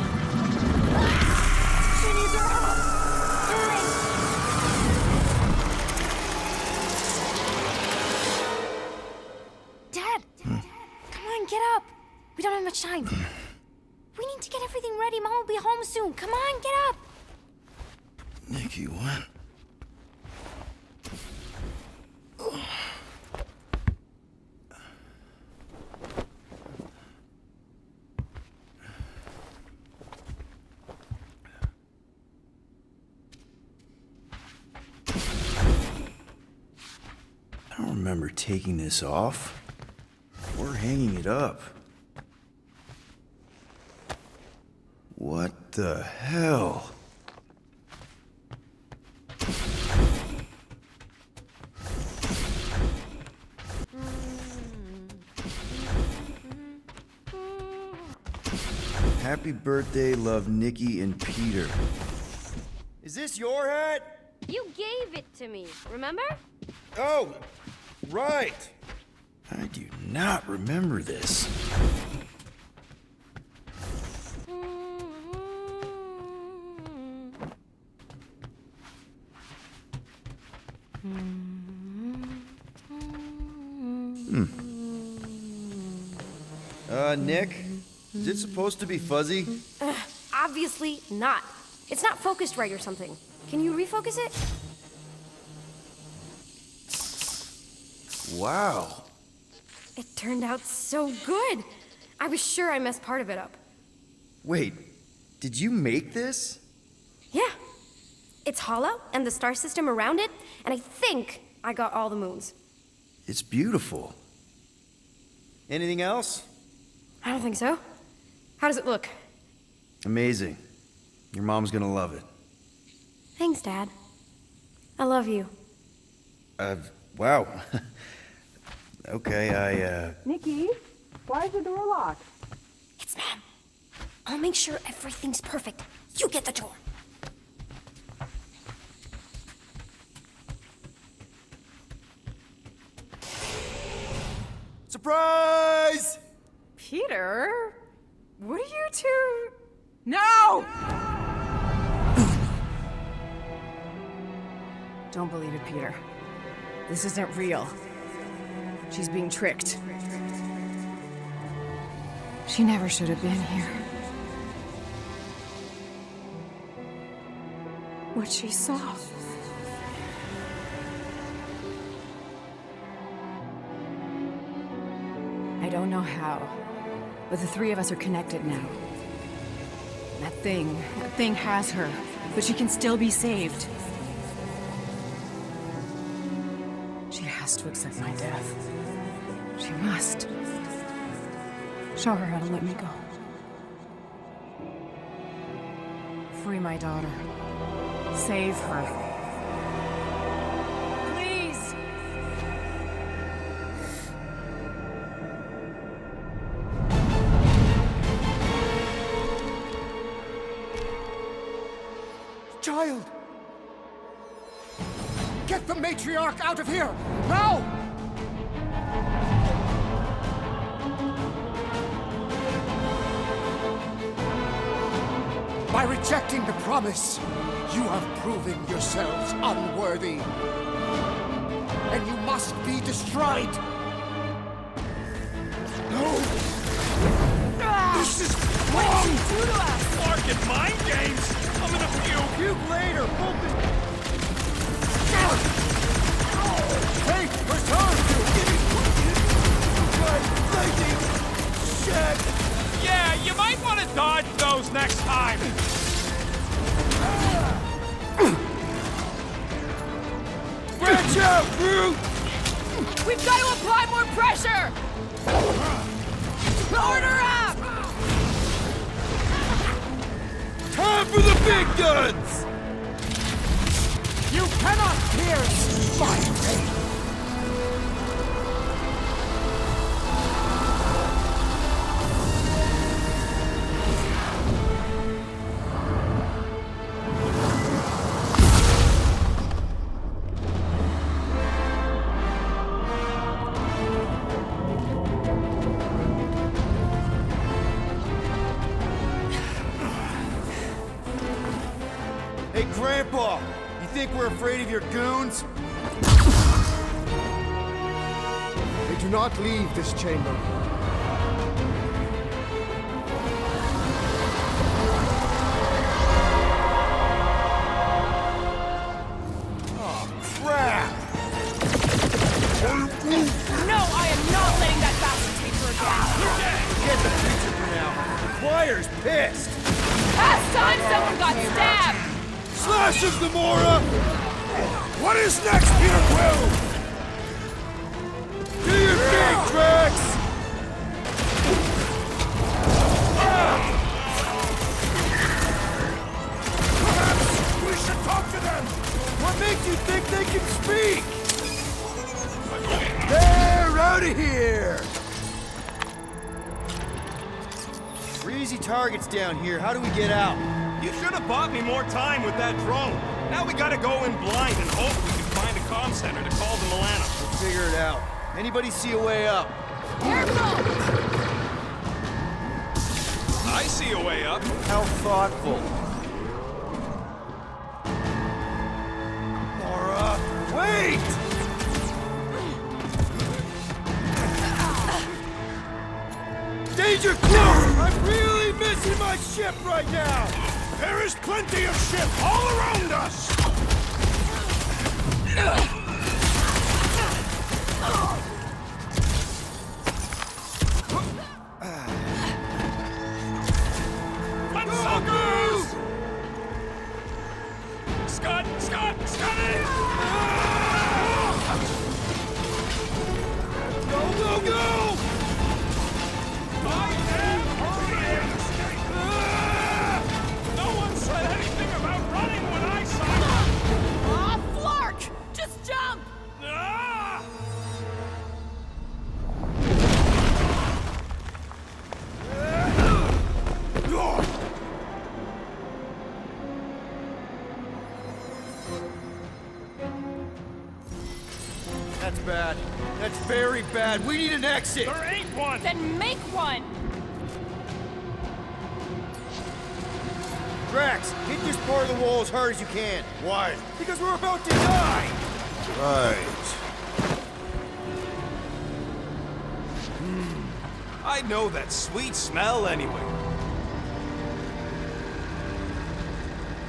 She needs our help. Hurry! Dad! Come on, get up. We don't have much time. We need to get everything ready. Mom will be home soon. Come on, get up. Nikki, what? I don't remember taking this off or hanging it up. What the hell? Happy birthday, love Nikki and Peter. Is this your hat? You gave it to me, remember? Oh, right. I do not remember this. Nick, is it supposed to be fuzzy? Obviously not. It's not focused right or something. Can you refocus it? Wow. It turned out so good. I was sure I messed part of it up. Wait, did you make this? Yeah. It's hollow, and the star system around it, and I think I got all the moons. It's beautiful. Anything else? I don't think so. How does it look? Amazing. Your mom's gonna love it. Thanks, Dad. I love you. Wow. Okay, Nikki, why is the door locked? It's Mom. I'll make sure everything's perfect. You get the door. Surprise! Peter? What are you two... No! Don't believe it, Peter. This isn't real. She's being tricked. She never should have been here. What she saw. I don't know how, but the three of us are connected now. That thing has her, but she can still be saved. She has to accept my death. She must. Show her how to let me go. Free my daughter. Save her. Please! Child! Get the Matriarch out of here! Now! By rejecting the promise, you have proven yourselves unworthy. And you must be destroyed! No! This is wrong! What did you do to us? Market mind games! I'm gonna puke! Puke later! Focus! Hey, return to... Drax! Yeah, you might want to dodge those next time. Branch out, Groot! We've got to apply more pressure! Order up! Time for the big guns! You cannot pierce my faith! Hey, Grandpa! You think we're afraid of your goons? They do not leave this chamber. Oh, crap! No, I am not letting that bastard take her again! Get the picture for now. The choir's pissed! Last time someone got stabbed! Slash him, Gamora! What is next, Peter Quill? Do your thing, Drax! Perhaps we should talk to them! What makes you think they can speak? They're out of here! We're easy targets down here. How do we get out? You should have bought me more time with that drone. Now we gotta go in blind and hope we can find a comm center to call to Milano. We'll figure it out. Anybody see a way up? I see a way up. How thoughtful. Laura, wait! Danger close! I'm really missing my ship right now! There is plenty of ship all around us! Suckers! Scott! Go, go, go! I am hurrying! No one said anything about running when I signed up! Aw, Flark! Just jump! Ah! That's bad. That's very bad. We need an exit! There ain't one! Then make one! Drax, hit this part of the wall as hard as you can. Why? Because we're about to die! Right. I know that sweet smell anyway.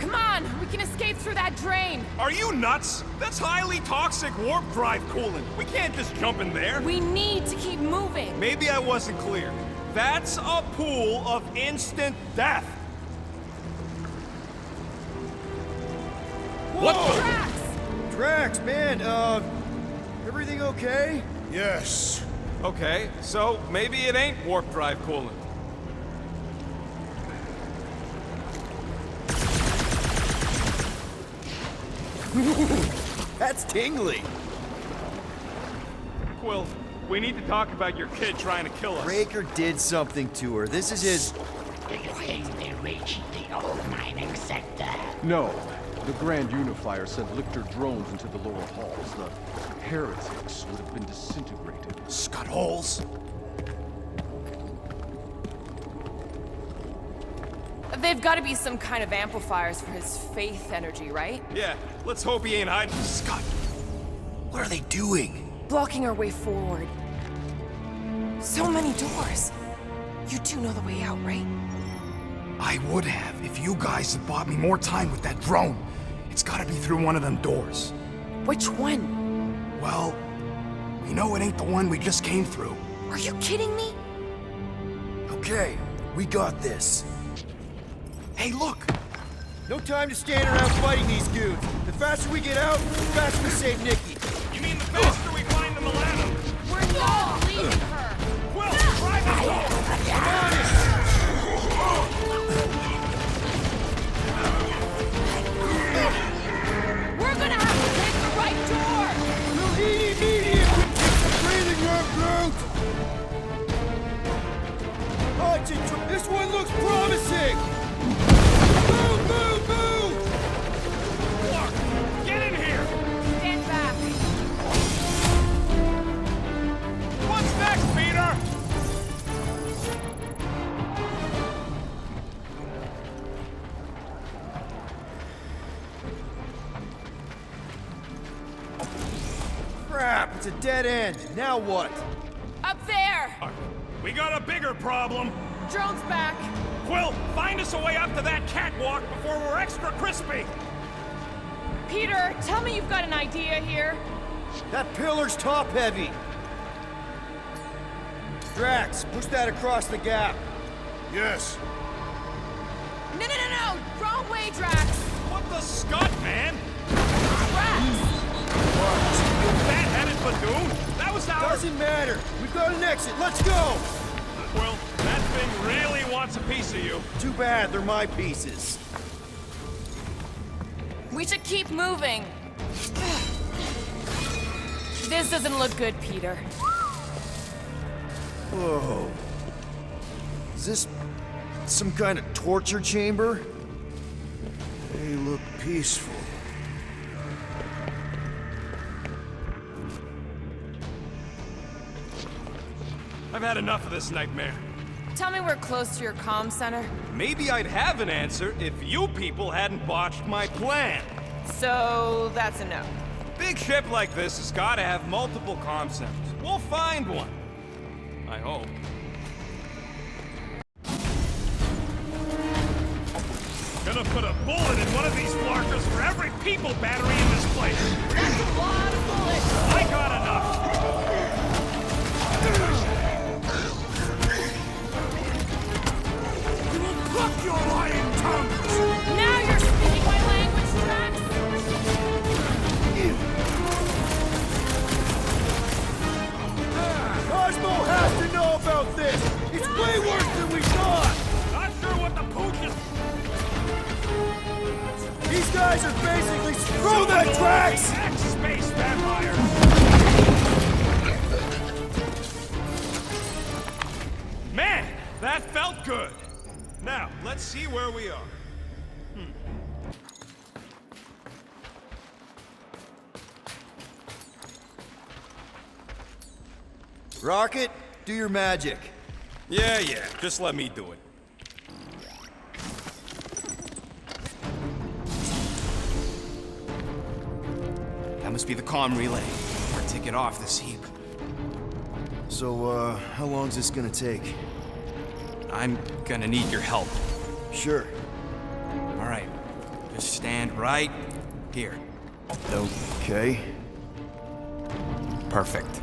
Come on, we can escape through that drain! Are you nuts? That's highly toxic warp drive coolant. We can't just jump in there. We need to keep moving! Maybe I wasn't clear. That's a pool of instant death. Whoa! What the? Drax, man, everything okay? Yes. Okay, so maybe it ain't warp drive coolant. That's tingly. Quill, we need to talk about your kid trying to kill us. Breaker did something to her. This is his... Do you think they're reaching the old mining sector? No. The Grand Unifier sent Lictor drones into the lower halls. The heretics would have been disintegrated. Scud holes. They've got to be some kind of amplifiers for his faith energy, right? Yeah, let's hope he ain't hiding. Scud, what are they doing? Blocking our way forward. So many doors. You do know the way out, right? I would have if you guys had bought me more time with that drone. It's gotta be through one of them doors. Which one? Well, you know it ain't the one we just came through. Are you kidding me? Okay, we got this. Hey, look! No time to stand around fighting these goons. The faster we get out, the faster we save Nikki. You mean the faster we find the ladder? We're not leaving her. Quill, drive us home! We're gonna have to take the right door! We'll need immediate quick fix the breathing room, Groot! This one looks promising! Move, move, move! Clark, get in here! Stand back. What's next, Peter? Crap, it's a dead end. Now what? Up there! We got a bigger problem. Drone's back. Quill, find us a way up to that catwalk before we're extra crispy. Peter, tell me you've got an idea here. That pillar's top-heavy. Drax, push that across the gap. Yes. No! Wrong way, Drax! What the scut, man? Drax! You fat-headed badoon? That was our... Doesn't matter. We've got an exit. Let's go! Well, that thing really wants a piece of you. Too bad, they're my pieces. We should keep moving. This doesn't look good, Peter. Whoa. Is this some kind of torture chamber? They look peaceful. I've had enough of this nightmare. Tell me we're close to your comm center. Maybe I'd have an answer if you people hadn't botched my plan. So that's a no. Big ship like this has got to have multiple comm centers. We'll find one. I hope. Gonna put a bullet in one of these flarkers for every people battery in this place. That's a lot of bullets. I got enough. Pluck your lying tongues! Now you're speaking my language, Drax! Cosmo has to know about this! It's way worse than we thought! Not sure what the pooch is... These guys are basically... Throw that, Drax! X-Space vampires! Man, that felt good! Now, let's see where we are. Rocket, do your magic. Yeah, just let me do it. That must be the comm relay. Our ticket off this heap. So, how long's this gonna take? I'm gonna need your help. Sure. All right. Just stand right here. Okay. Perfect.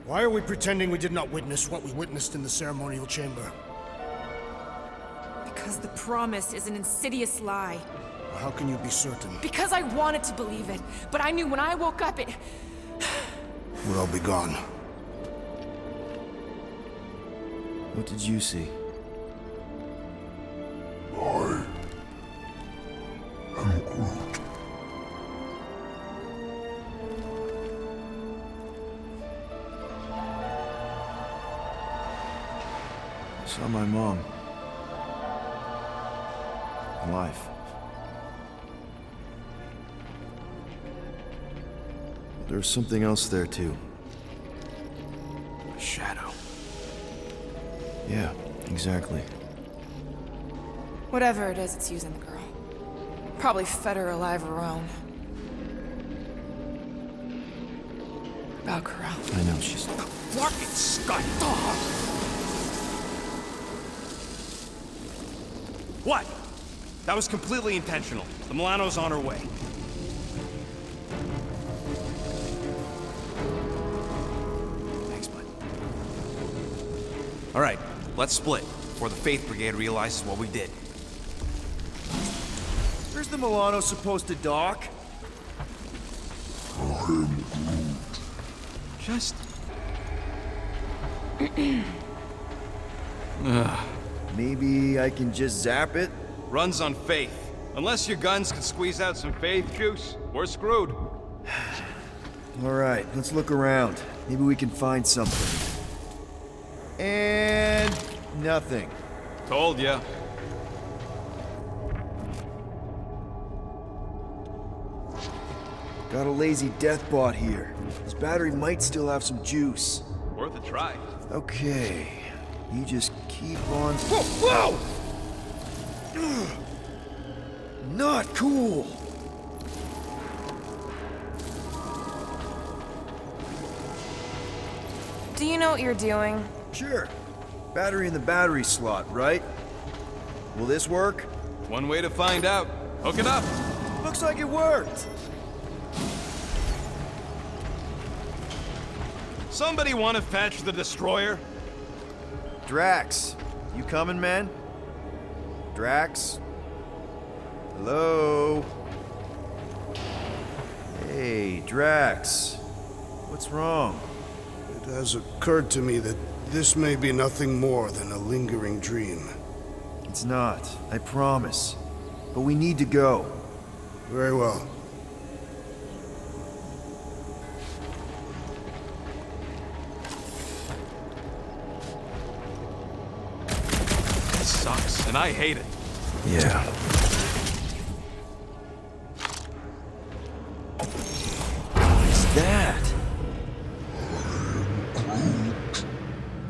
Why are we pretending we did not witness what we witnessed in the ceremonial chamber? Because the promise is an insidious lie. How can you be certain? Because I wanted to believe it, but I knew when I woke up it... We'll all be gone. What did you see? I am Groot. I saw my mom. Alive. There's something else there, too. A shadow. Yeah, exactly. Whatever it is, it's using the girl. Probably fed her alive her own. Valkyra. I know, she's... Fucking Scott! What? That was completely intentional. The Milano's on her way. Thanks, bud. All right, let's split before the Faith Brigade realizes what we did. Where's the Milano supposed to dock? Just... Maybe I can just zap it? Runs on faith. Unless your guns can squeeze out some faith juice, we're screwed. Alright, let's look around. Maybe we can find something. And... nothing. Told ya. Got a lazy death bot here. His battery might still have some juice. Worth a try. Okay. You just keep on... Whoa! Whoa! Not cool! Do you know what you're doing? Sure. Battery in the battery slot, right? Will this work? One way to find out. Hook it up. Looks like it worked. Somebody want to fetch the destroyer? Drax, you coming, man? Drax? Hello? Hey, Drax. What's wrong? It has occurred to me that this may be nothing more than a lingering dream. It's not, I promise. But we need to go. Very well. This sucks, and I hate it. Yeah. What is that?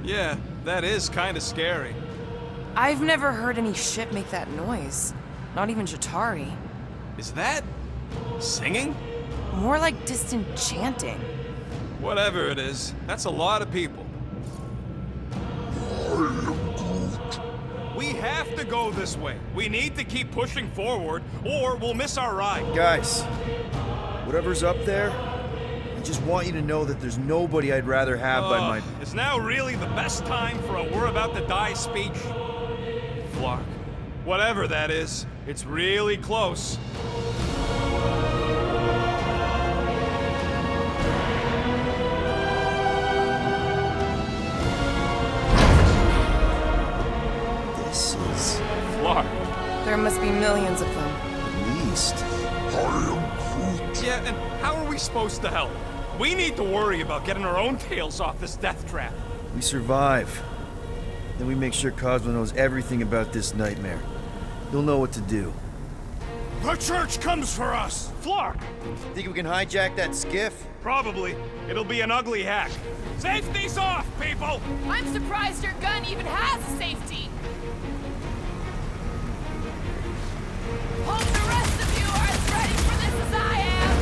Yeah, that is kind of scary. I've never heard any ship make that noise. Not even Jatari. Is that... singing? More like distant chanting. Whatever it is, that's a lot of people. We have to go this way. We need to keep pushing forward, or we'll miss our ride. Guys, whatever's up there, I just want you to know that there's nobody I'd rather have by my... Is now really the best time for a we're about to die speech? Flark. Whatever that is, it's really close. This is... Flark. There must be millions of them. At least. Yeah, and how are we supposed to help? We need to worry about getting our own tails off this death trap. We survive. Then we make sure Cosmo knows everything about this nightmare. He'll know what to do. The church comes for us! Flark! Think we can hijack that skiff? Probably. It'll be an ugly hack. Safety's off, people! I'm surprised your gun even has a safety. Hope the rest of you are as ready for this as I am.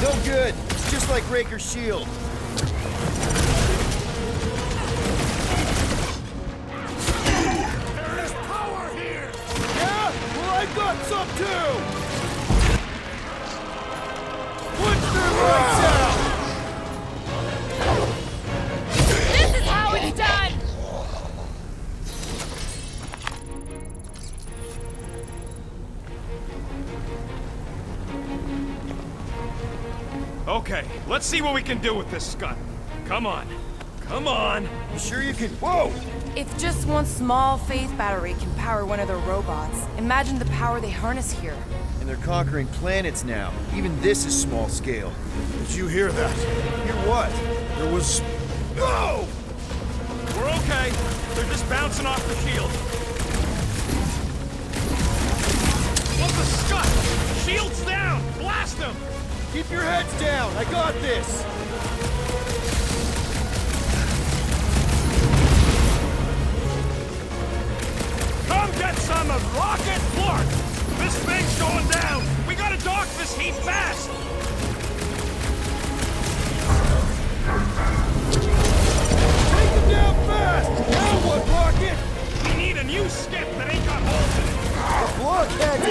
No good. It's just like Raker's shield. There is power here! Yeah? Well, I got some too! Punch their lights out! This is how it's done! Okay, let's see what we can do with this gun. Come on. Come on! You sure you can... Whoa! If just one small Faith battery can power one of their robots, imagine the power they harness here. And they're conquering planets now. Even this is small scale. Did you hear that? Hear what? There was... No! We're okay. They're just bouncing off the shield. What the scut? Shield's down! Blast them! Keep your heads down! I got this! Come get some of Rocket Flark! This thing's going down! We gotta dock this heat fast! Take them down fast! Now what, Rocket? We need a new skip that ain't got holes in it!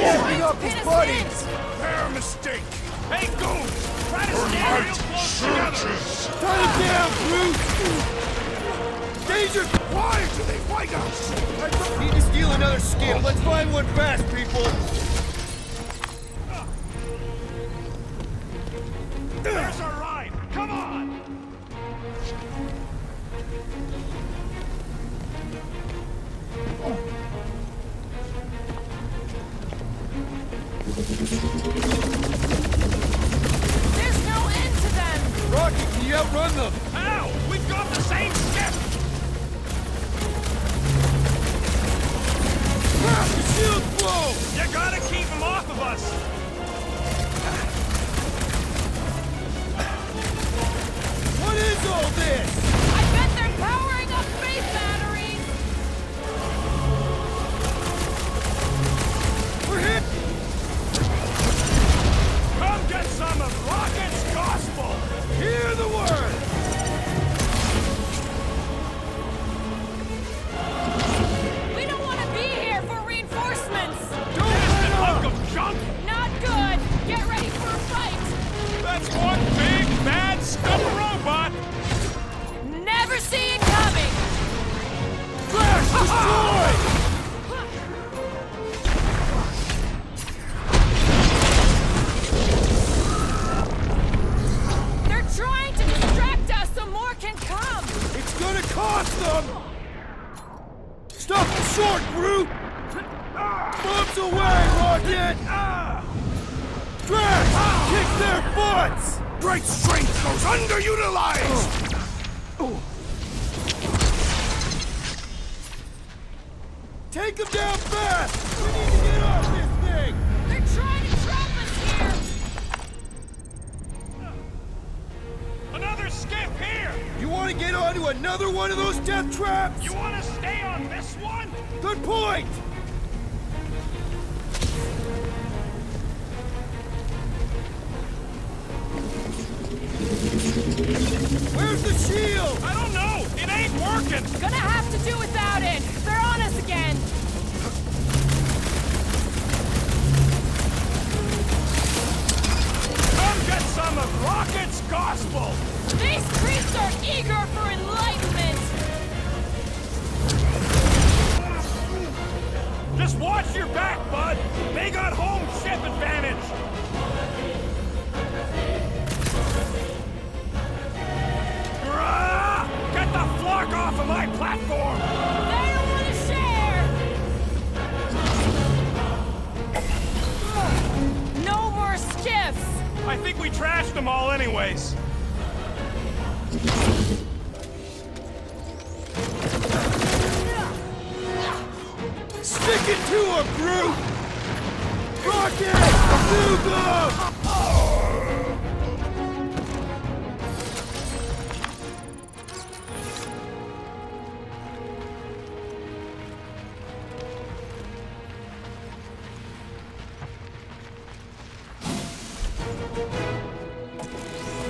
Keeping up his buddies! Their mistake. Hey, Goon! Try to stand real close together. Turn it down, Groot! Danger! Why do they fight us? I don't need to steal another skill. Let's find one fast, people! There's our ride. Come on! There's no end to them! Rocky, can you outrun them? How? We've got the same ship! Crash the shield blow! You gotta keep them off of us! What is all this? I bet they're powering up space batteries! We're hit! Come get some of Rocket's gospel! Hear the word! We don't want to be here for reinforcements! Distant hunk of junk! Not good! Get ready for a fight! That's one big, bad, scum robot! Never see it coming! Crash destroyed! They're trying to distract us so more can come! It's gonna cost them! Stop the short, Groot! Bumps away, Rocket! Crash! Kick their butts! Great strength goes underutilized! Take them down fast! We need to get off this thing! They're trying to trap us here! Another skip here! You want to get onto another one of those death traps? You want to stay on this one? Good point! Where's the shield? I don't know! It ain't working! Gonna have to do without it! They're on us again! Come get some of Rocket's gospel! These creeps are eager for enlightenment! Just watch your back, bud! They got home ship advantage! Grah! Get the flock off of my platform! They don't want to share! No more skiffs! I think we trashed them all anyways. Stick it to him, Groot! Rocket! Move them!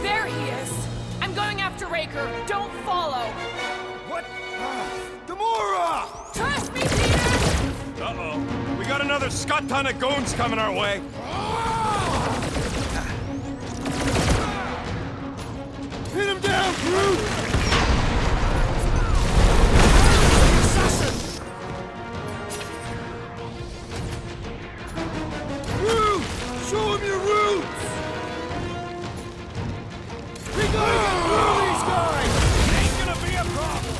There he is! I'm going after Raker. Don't follow! What? Gamora! Trust me, Peter! Uh-oh. We got another scut ton of goons coming our way. Hit him down, Groot! Groot! Show him your roots! We gotta get through these guys! Ain't gonna be a problem.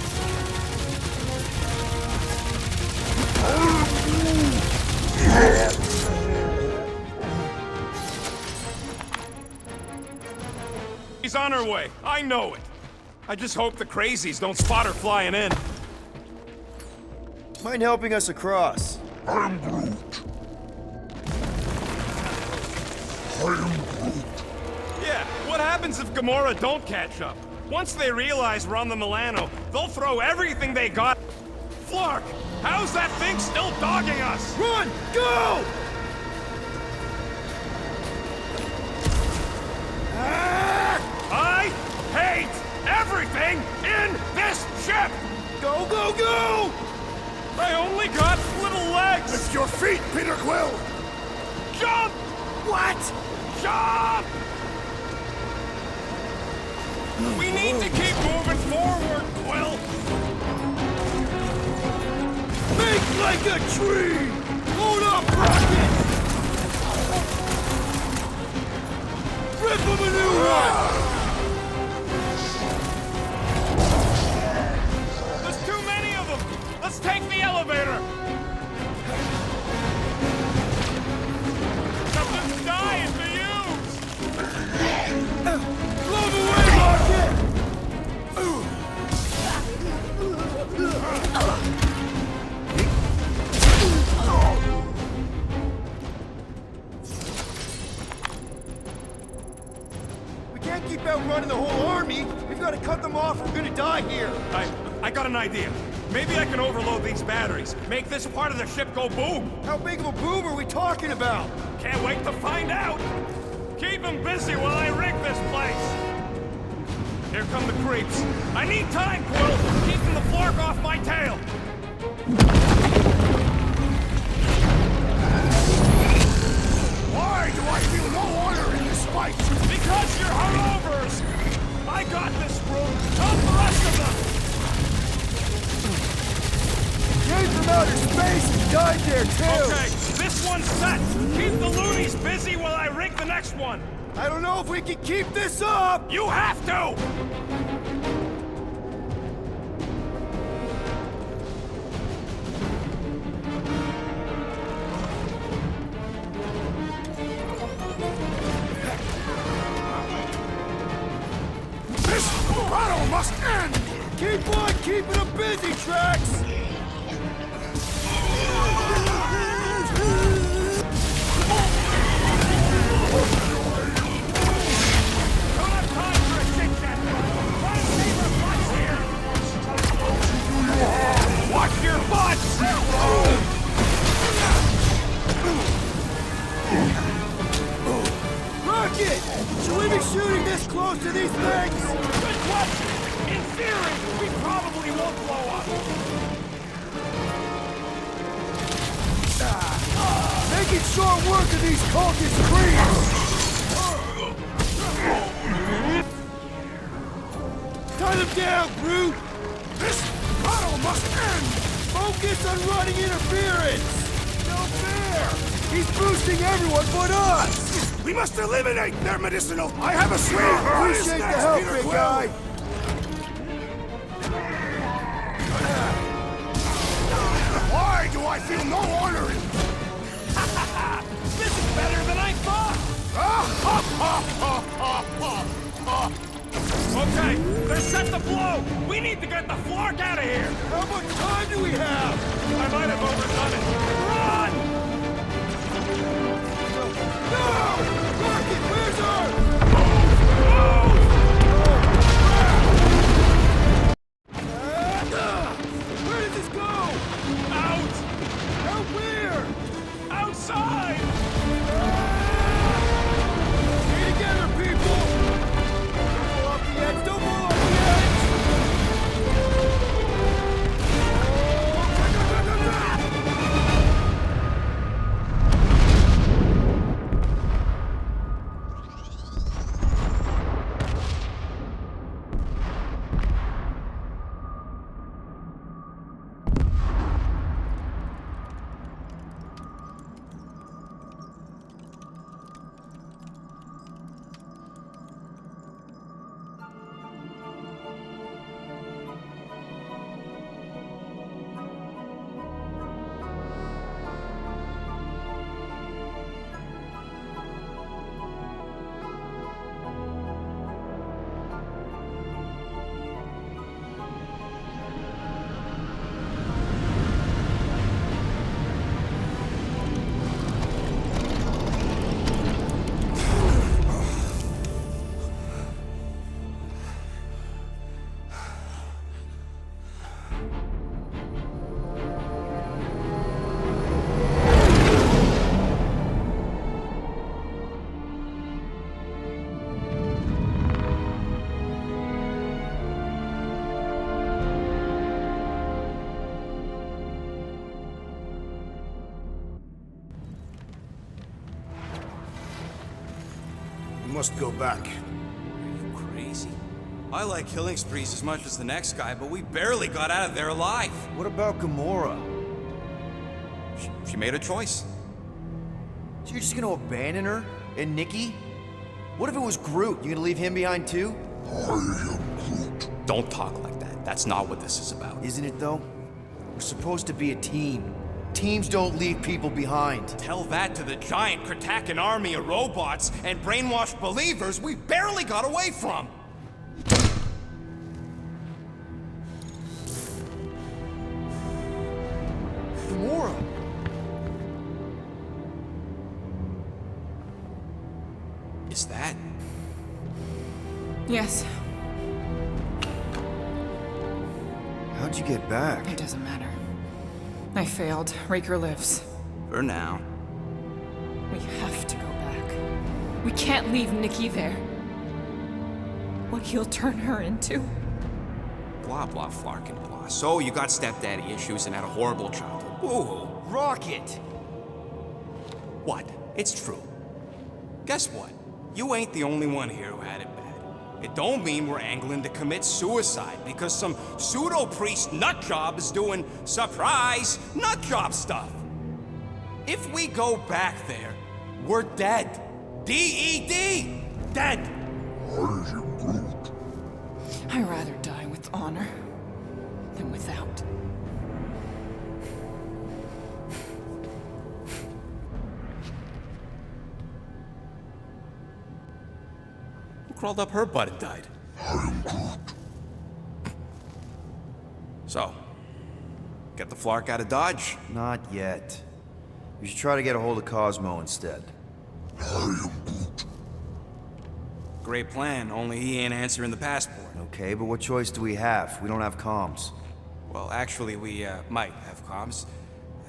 He's on her way. I know it. I just hope the crazies don't spot her flying in. Mind helping us across? I'm Groot. Yeah, what happens if Gamora don't catch up? Once they realize we're on the Milano, they'll throw everything they got. Flark, how's that thing still dogging us? Run! Go! I hate everything in this ship! Go, go, go! I only got little legs! Lift your feet, Peter Quill! Jump! What? Jump! We need to keep moving forward, Quill! Make like a tree! Hold up, Rocket! Rip him a new one! There's too many of them! Let's take the elevator! Something's dying to use! Blow him away, Rocket! We can't keep outrunning the whole army. We've got to cut them off. We're gonna die here. I got an idea. Maybe I can overload these batteries. Make this part of the ship go boom. How big of a boom are we talking about? Can't wait to find out. Keep them busy while I rig this place. Here come the creeps. I need time, Quill. Keeping the flark off my tail. Why do I feel no order in this fight? Because you're hungovers! I got this, Groot! Help the rest of them! Came from outer space and died there, too! Okay, this one's set! Keep the loonies busy while I rig the next one! I don't know if we can keep this up! You have to! This battle must end! Keep on keeping them busy, Drax! Watch your butts! Rocket! Should we be shooting this close to these things? Good question! In theory, we probably won't blow up. Making short work of these cultist creeps! Tie them down, Groot! This battle must end! Focus on running interference! No fair! He's boosting everyone but us! We must eliminate their medicinal. I have a swing. Appreciate the help, big guy. Why do I feel no honor in? This is better than I thought. Okay, they're set to blow. We need to get the flark out of here. How much time do we have? I might have overdone it. Run! No! Rocket, where's our... Where does this go? Out! Out where? Outside! Stay together, people! Don't blow off the edge! Don't blow off the edge! must go back. Are you crazy? I like killing sprees as much as the next guy, but we barely got out of there alive. What about Gamora? She made a choice. So you're just gonna abandon her? And Nikki? What if it was Groot? You gonna leave him behind too? I am Groot. Don't talk like that. That's not what this is about. Isn't it though? We're supposed to be a team. Teams don't leave people behind. Tell that to the giant Kratakan army of robots and brainwashed believers we barely got away from. Gamora! Is that? Yes. How'd you get back? It doesn't matter. I failed. Raker lives. For now. We have to go back. We can't leave Nikki there. What he'll turn her into. Blah, blah, flark and blah. So you got stepdaddy issues and had a horrible childhood. Ooh. Rocket! What? It's true. Guess what? You ain't the only one here who had it bad. It don't mean we're angling to commit suicide because some pseudo-priest nutjob is doing surprise nutjob stuff. If we go back there, we're dead. D-E-D! Dead! I am Groot. I'd rather die with honor than without. Who crawled up her butt and died? I am Groot. So, get the Flark out of Dodge? Not yet. You should try to get a hold of Cosmo instead. I am Groot. Great plan, only he ain't answering the passport. Okay, but what choice do we have? We don't have comms. Well, actually, we might have comms.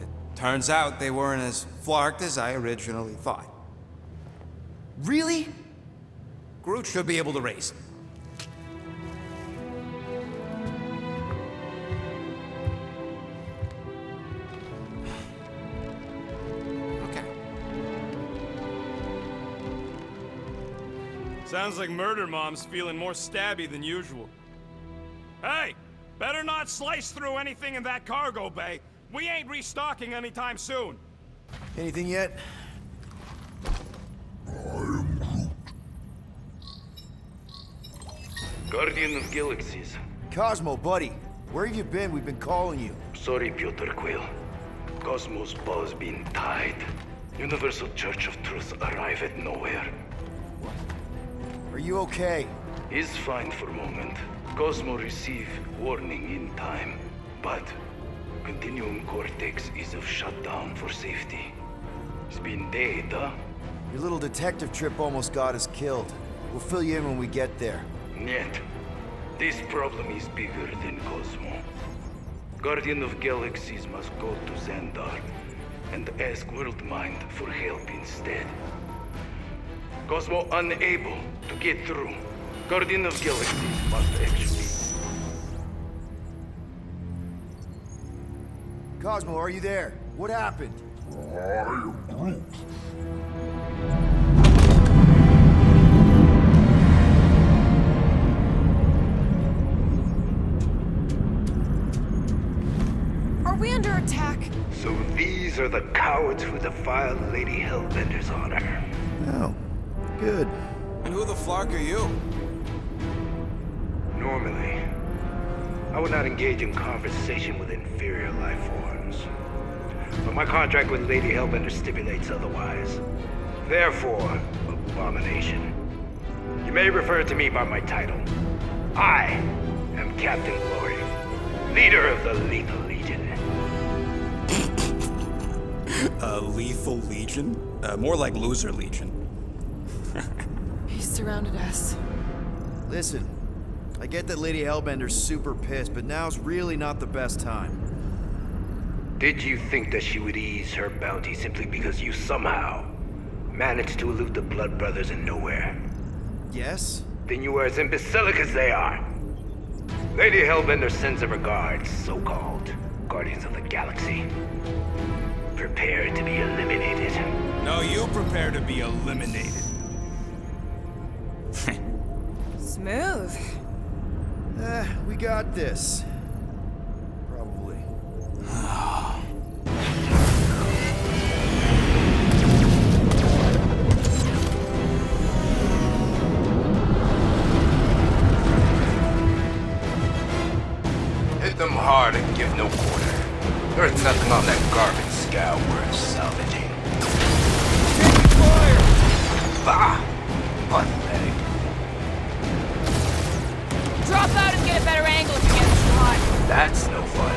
It turns out they weren't as flarked as I originally thought. Really? Groot should be able to raise them. Okay. Sounds like Murder Mom's feeling more stabby than usual. Hey! Better not slice through anything in that cargo bay. We ain't restocking anytime soon. Anything yet? Guardian of Galaxies. Cosmo, buddy. Where have you been? We've been calling you. Sorry, Piotr Quill. Cosmos ball's been tied. Universal Church of Truth arrive at Knowhere. Are you okay? He's fine for a moment. Cosmo receive warning in time. But Continuum Cortex is of shutdown for safety. It's been dead, huh? Your little detective trip almost got us killed. We'll fill you in when we get there. Yet, this problem is bigger than Cosmo. Guardian of Galaxies must go to Xandar and ask Worldmind for help instead. Cosmo unable to get through. Guardian of Galaxies must execute. Cosmo, are you there? What happened? I am Groot. Are we under attack? So these are the cowards who defiled Lady Hellbender's honor. Oh, good. And who the Flark are you? Normally, I would not engage in conversation with inferior life forms. But my contract with Lady Hellbender stipulates otherwise. Therefore, abomination. You may refer to me by my title. I am Captain Glory, leader of the Lethal Legion. Lethal Legion? More like Loser Legion. He surrounded us. Listen, I get that Lady Hellbender's super pissed, but now's really not the best time. Did you think that she would ease her bounty simply because you somehow managed to elude the Blood Brothers in Knowhere? Yes? Then you are as imbecilic as they are. Lady Hellbender sends her regards, so-called Guardians of the Galaxy. Prepare to be eliminated. No, you prepare to be eliminated. Smooth. We got this. Probably. Hit them hard and give no quarter. There's nothing on that garbage scow worth salvaging. Taking fire! Bah! Pathetic. Drop out and get a better angle if you get shot. That's no fun.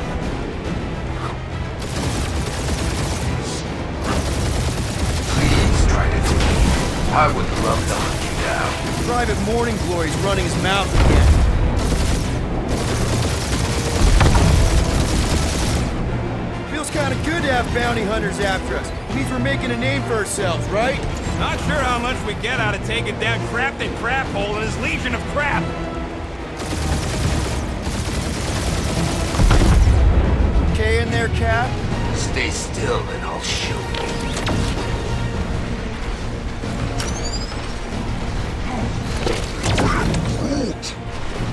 Please try to do me. I would love to hunt you down. Private Morning Glory's running his mouth again. Feels kind of good to have bounty hunters after us. It means we're making a name for ourselves, right? Not sure how much we get out of taking down Crafted Craphole and his legion of crap. Okay in there, Cap? Stay still and I'll show you.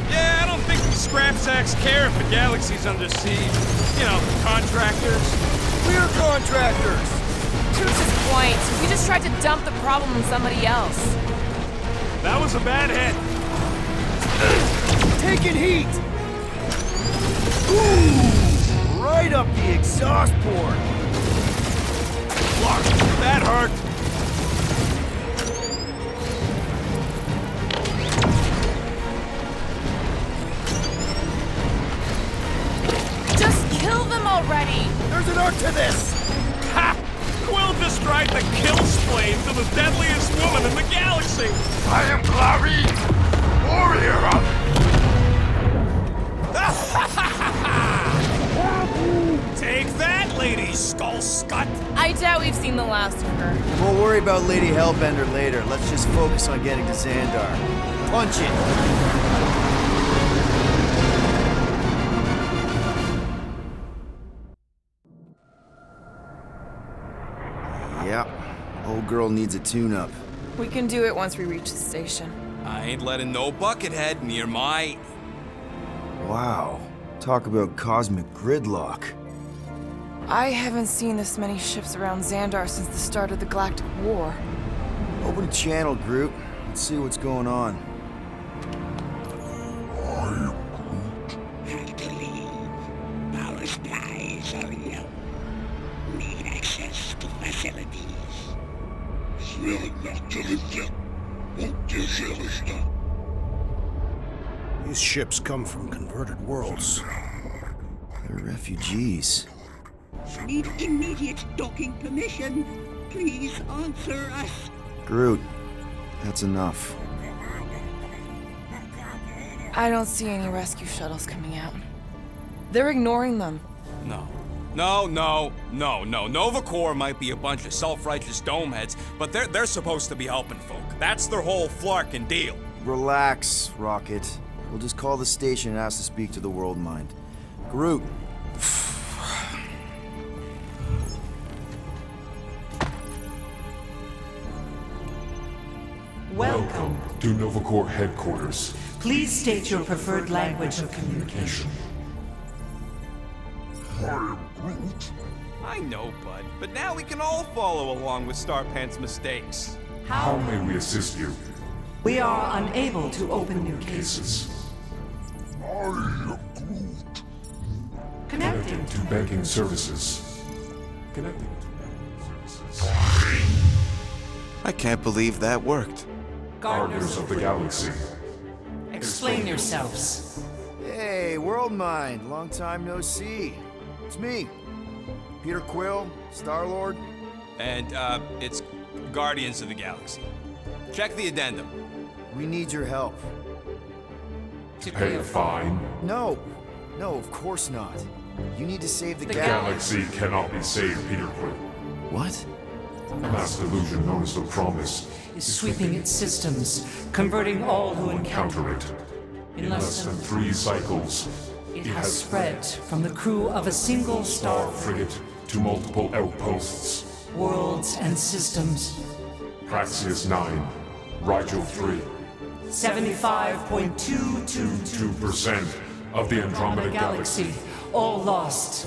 Yeah, I don't think the scrap sacks care if the galaxy's under siege. You know, contractors. We're contractors! Proves his point. We just tried to dump the problem on somebody else. That was a bad hit. Taking heat! Ooh! Right up the exhaust port! Clark, that hurt. Just kill them already! There's an arc to this! Ha! Quill just tried to kill Splane to the deadliest woman in the galaxy! I am Clary, warrior of... Take that, Lady Skull Scut! I doubt we've seen the last of her. We'll worry about Lady Hellbender later. Let's just focus on getting to Xandar. Punch it! Yeah, old girl needs a tune-up. We can do it once we reach the station. I ain't letting no buckethead near my... Wow. Talk about cosmic gridlock. I haven't seen this many ships around Xandar since the start of the Galactic War. Open a channel, Groot. Let's see what's going on. Have to leave. Power supplies are low. Need access to facilities. These ships come from converted worlds. They're refugees. Need immediate docking permission. Please answer us. Groot, that's enough. I don't see any rescue shuttles coming out. They're ignoring them. No. No. Nova Corps might be a bunch of self-righteous domeheads, but they're supposed to be helping folk. That's their whole flarkin' deal. Relax, Rocket. We'll just call the station and ask to speak to the World Mind. Groot. Welcome to Nova Corps headquarters. Please state your preferred language of communication. I know, bud, but now we can all follow along with Starpant's mistakes. How may we assist you? We are unable to open new cases. Connecting to banking services. Connecting to banking services. I can't believe that worked. Guardians of the Galaxy. Explain yourselves. Hey, World Mind. Long time no see. It's me. Peter Quill, Star-Lord. And, it's Guardians of the Galaxy. Check the addendum. We need your help. To pay a fine? No, of course not. You need to save the galaxy cannot be saved, Peter Quill. What? A mass delusion known as the Promise is sweeping its systems, converting all who encounter it. In less than 3 cycles, it has spread from the crew of a single star frigate to multiple outposts, worlds and systems. Praxius 9, Rigel 3, 75.222% of the Andromeda Galaxy. All lost.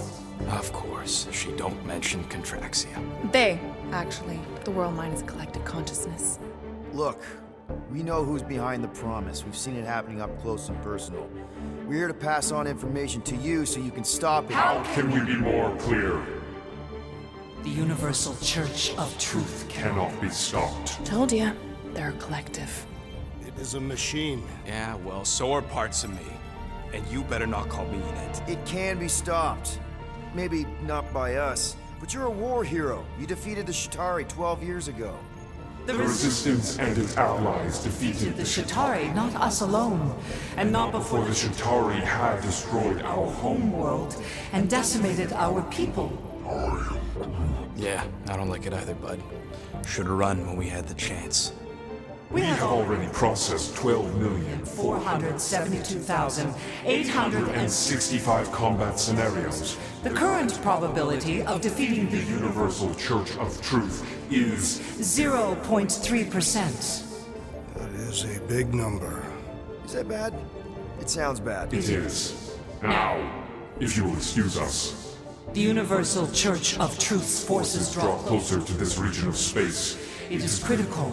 Of course, she don't mention Contraxia. They, actually. The world mind is a collective consciousness. Look, we know who's behind the promise. We've seen it happening up close and personal. We're here to pass on information to you so you can stop it. How can we be more clear? The Universal Church of Truth cannot be stopped. Told ya, they're a collective. It is a machine. Yeah, well, so are parts of me. And you better not call me in it. It can be stopped. Maybe not by us, but you're a war hero. You defeated the Shatari 12 years ago. The Resistance and its allies defeated the Shatari, not us alone. And not before the Shatari had destroyed our home world and decimated our people. Yeah, I don't like it either, bud. Should've run when we had the chance. We have already processed 12,472,865 combat scenarios. The current probability of defeating the Universal Church of Truth is 0.3%. That is a big number. Is that bad? It sounds bad. It is. Now, if you will excuse us. The Universal Church of Truth's forces draw closer to this region of space. It is critical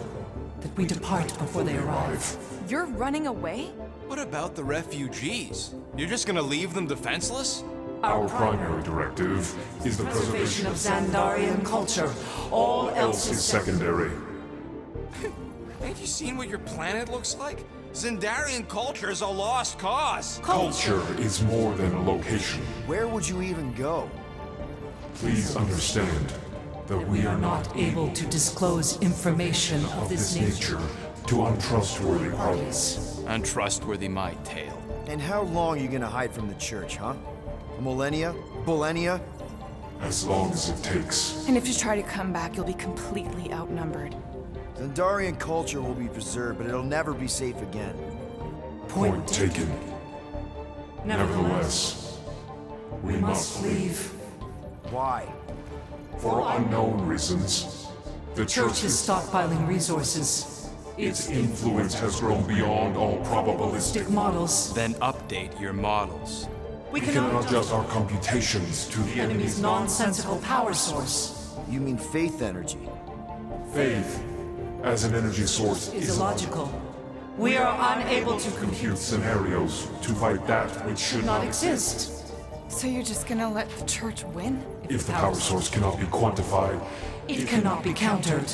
that we depart before they arrive. You're running away? What about the refugees? You're just gonna leave them defenseless? Our primary directive is the preservation of Xandarian culture. All else is secondary. Ain't you seen what your planet looks like? Xandarian culture is a lost cause. Culture is more than a location. Where would you even go? Please understand that we are not able to disclose information of this nature to untrustworthy parties. Untrustworthy my tale. And how long are you gonna hide from the church, huh? A millennia? Millennia? As long as it takes. And if you try to come back, you'll be completely outnumbered. Xandarian culture will be preserved, but it'll never be safe again. Point taken. Nevertheless, we must leave. Why? For unknown reasons. The church is stockpiling resources. Its influence has grown beyond all probabilistic models. Then update your models. We cannot adjust our computations to the enemy's nonsensical power source. You mean faith energy? Faith, as an energy source, is illogical. We are unable to compute scenarios to fight that which should not exist. So you're just gonna let the church win? If the power source cannot be quantified, it cannot be countered.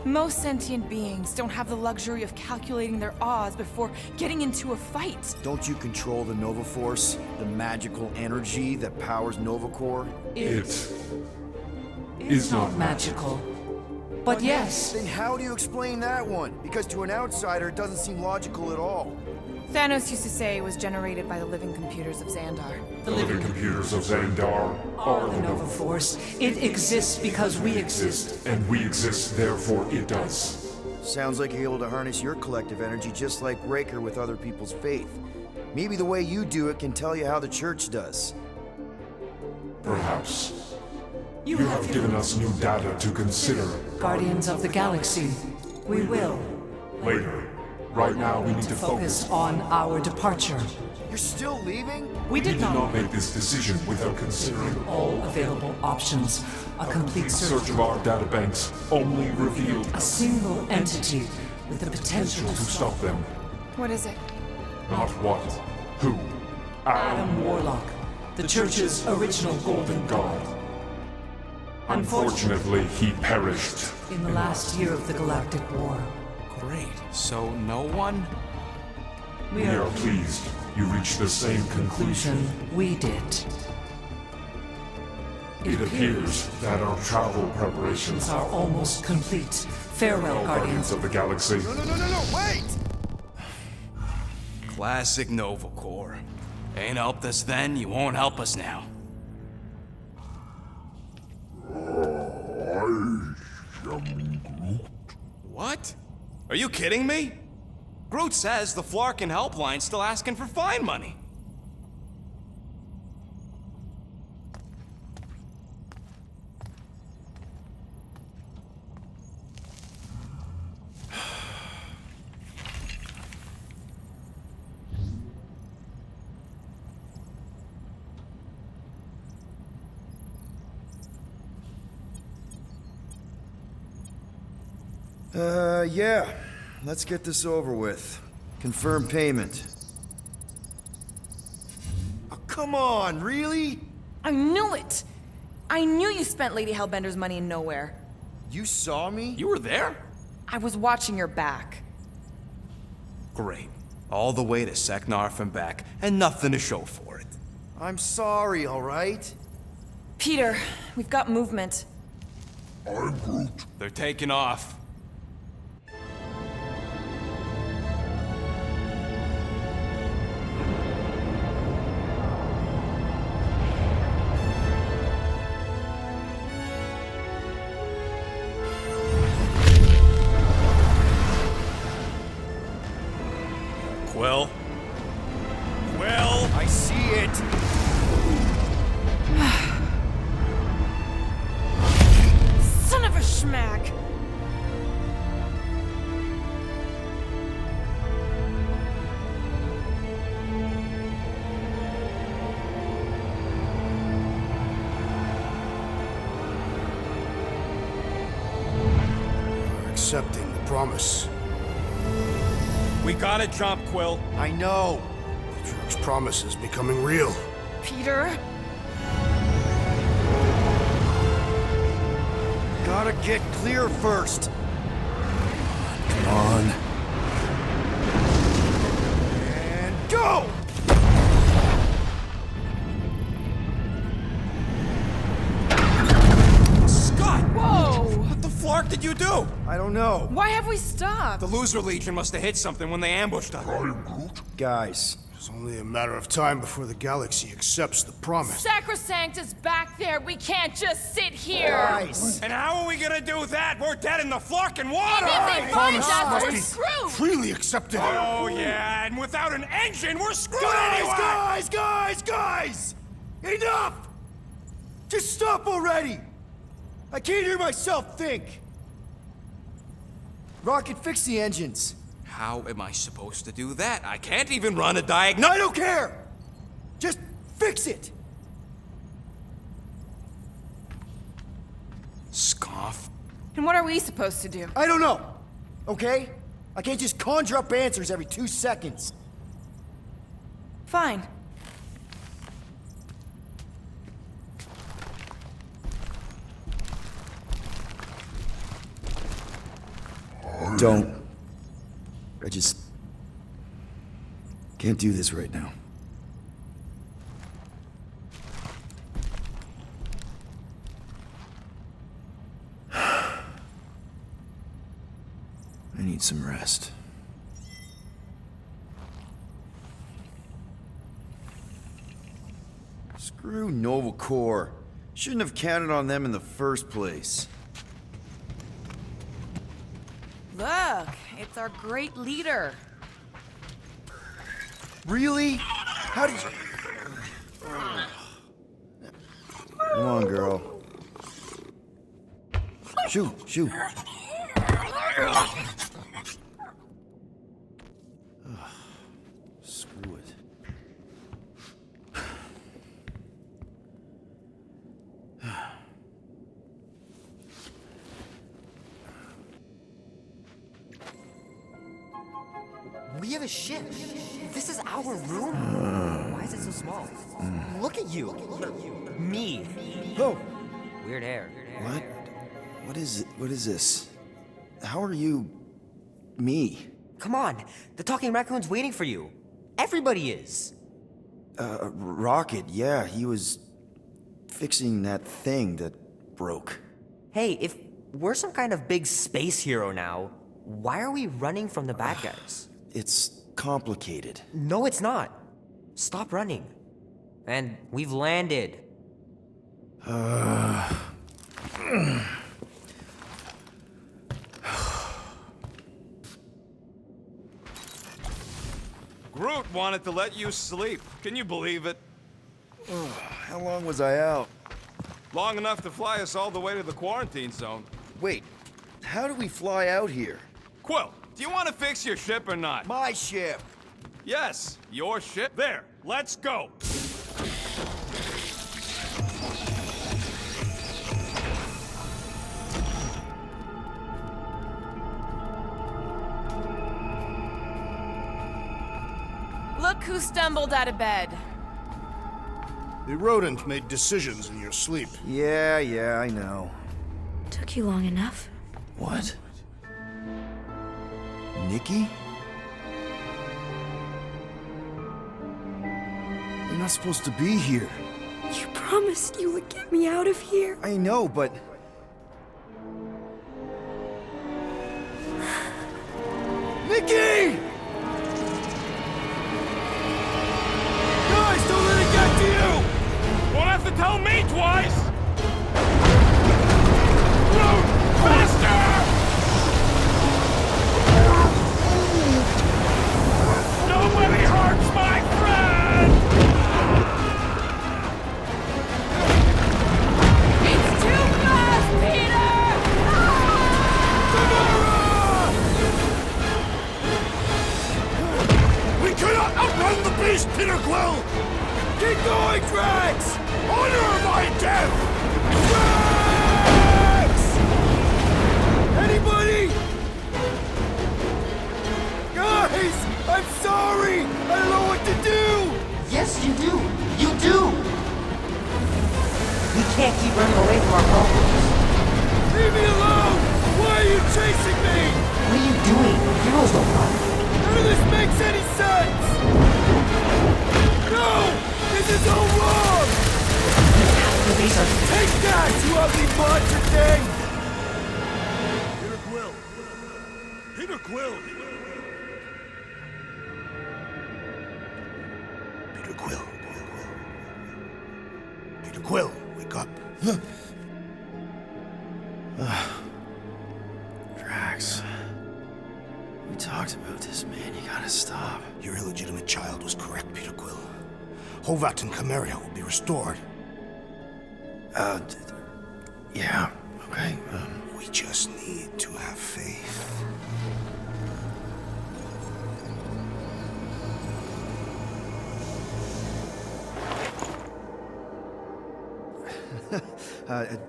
Most sentient beings don't have the luxury of calculating their odds before getting into a fight. Don't you control the Nova Force, the magical energy that powers Nova Corps? It is not magical. But yes. Then how do you explain that one? Because to an outsider, it doesn't seem logical at all. Thanos used to say it was generated by the living computers of Xandar. The living computers of Xandar are the Nova Force. It exists because we exist. And we exist, therefore it does. Sounds like you're able to harness your collective energy just like Raker with other people's faith. Maybe the way you do it can tell you how the church does. Perhaps. You have given us new data to consider. Guardians of the Galaxy, we will. Later. Right now, we need to focus on our departure. You're still leaving? We did not make this decision without considering all available options. A complete search of our databanks only revealed a single entity with the potential to stop them. What is it? Not what. Who? Adam Warlock, the church's original golden god. Unfortunately, he perished in the last year of the Galactic War. Great. So no one? We are pleased you reached the same conclusion we did. It appears that our travel preparations are almost complete. Farewell, Guardians of the Galaxy. No, wait! Classic Nova Corps. Ain't helped us then, you won't help us now. I am Groot. What? Are you kidding me? Groot says the Flarkin helpline's still asking for fine money. Yeah. Let's get this over with. Confirm payment. Oh, come on, really? I knew it! I knew you spent Lady Hellbender's money in Knowhere. You saw me? You were there? I was watching your back. Great. All the way to Seknarf and back, and nothing to show for it. I'm sorry, all right? Peter, we've got movement. I'm Groot. They're taking off. Quill? Quill? I see it! Son of a schmack! You're accepting the promise. We gotta jump, Quill. I know. Matriarch's promise is becoming real. Peter? Gotta get clear first. Come on. And go! Scott! Whoa! What the flark did you do? I don't know. Why have we stopped? The Loser Legion must have hit something when they ambushed us. Guys. It's only a matter of time before the galaxy accepts the promise. Sacrosanct is back there. We can't just sit here. Guys. And how are we gonna do that? We're dead in the flarkin' water! And if they find us, we're be screwed. freely accepted. Oh, yeah, and without an engine, we're screwed anyway! Guys! Enough! Just stop already! I can't hear myself think! Rocket, fix the engines. How am I supposed to do that? I can't even run a diagnose. I don't care! Just fix it! Scoff. And what are we supposed to do? I don't know, okay? I can't just conjure up answers every 2 seconds. Fine. Don't. I just can't do this right now. I need some rest. Screw Nova Corps. Shouldn't have counted on them in the first place. Look, it's our great leader. Really? How did you... Come on, girl. Shoot. Screw it. We have a ship. This is our room. Why is it so small? Look at you. Me. Oh. Weird hair. What? What is it? What is this? How are you... me? Come on. The talking raccoon's waiting for you. Everybody is. Rocket, yeah, he was fixing that thing that broke. Hey, if we're some kind of big space hero now, why are we running from the bad guys? It's complicated. No, it's not. Stop running. And we've landed. Groot wanted to let you sleep. Can you believe it? How long was I out? Long enough to fly us all the way to the quarantine zone. Wait, how do we fly out here? Quill, do you want to fix your ship or not? My ship. Yes, your ship. There, let's go. Look who stumbled out of bed. The rodent made decisions in your sleep. Yeah, I know. Took you long enough. What? Nikki? You're not supposed to be here. You promised you would get me out of here. I know, but... Nikki! Guys, don't let it get to you! Won't have to tell me twice! Groot, faster! Nobody hurts my friend! It's too fast, Peter! We cannot outrun the beast, Peter Quill! Keep going, Drax! Honor my death! Drax! Anybody? Guys, I'm sorry! I don't know what to do! Yes, you do! You do! We can't keep running away from our problems. Leave me alone! Why are you chasing me? What are you doing? Heroes don't run. None of this makes any sense! No! This is all wrong! Take that, you ugly monster thing! Peter Quill! Peter Quill! Peter Quill. Peter Quill, wake up. Drax. We talked about this, man. You gotta stop. Your illegitimate child was correct, Peter Quill. Hovat and Chimeria will be restored. Yeah, okay. We just need to have faith.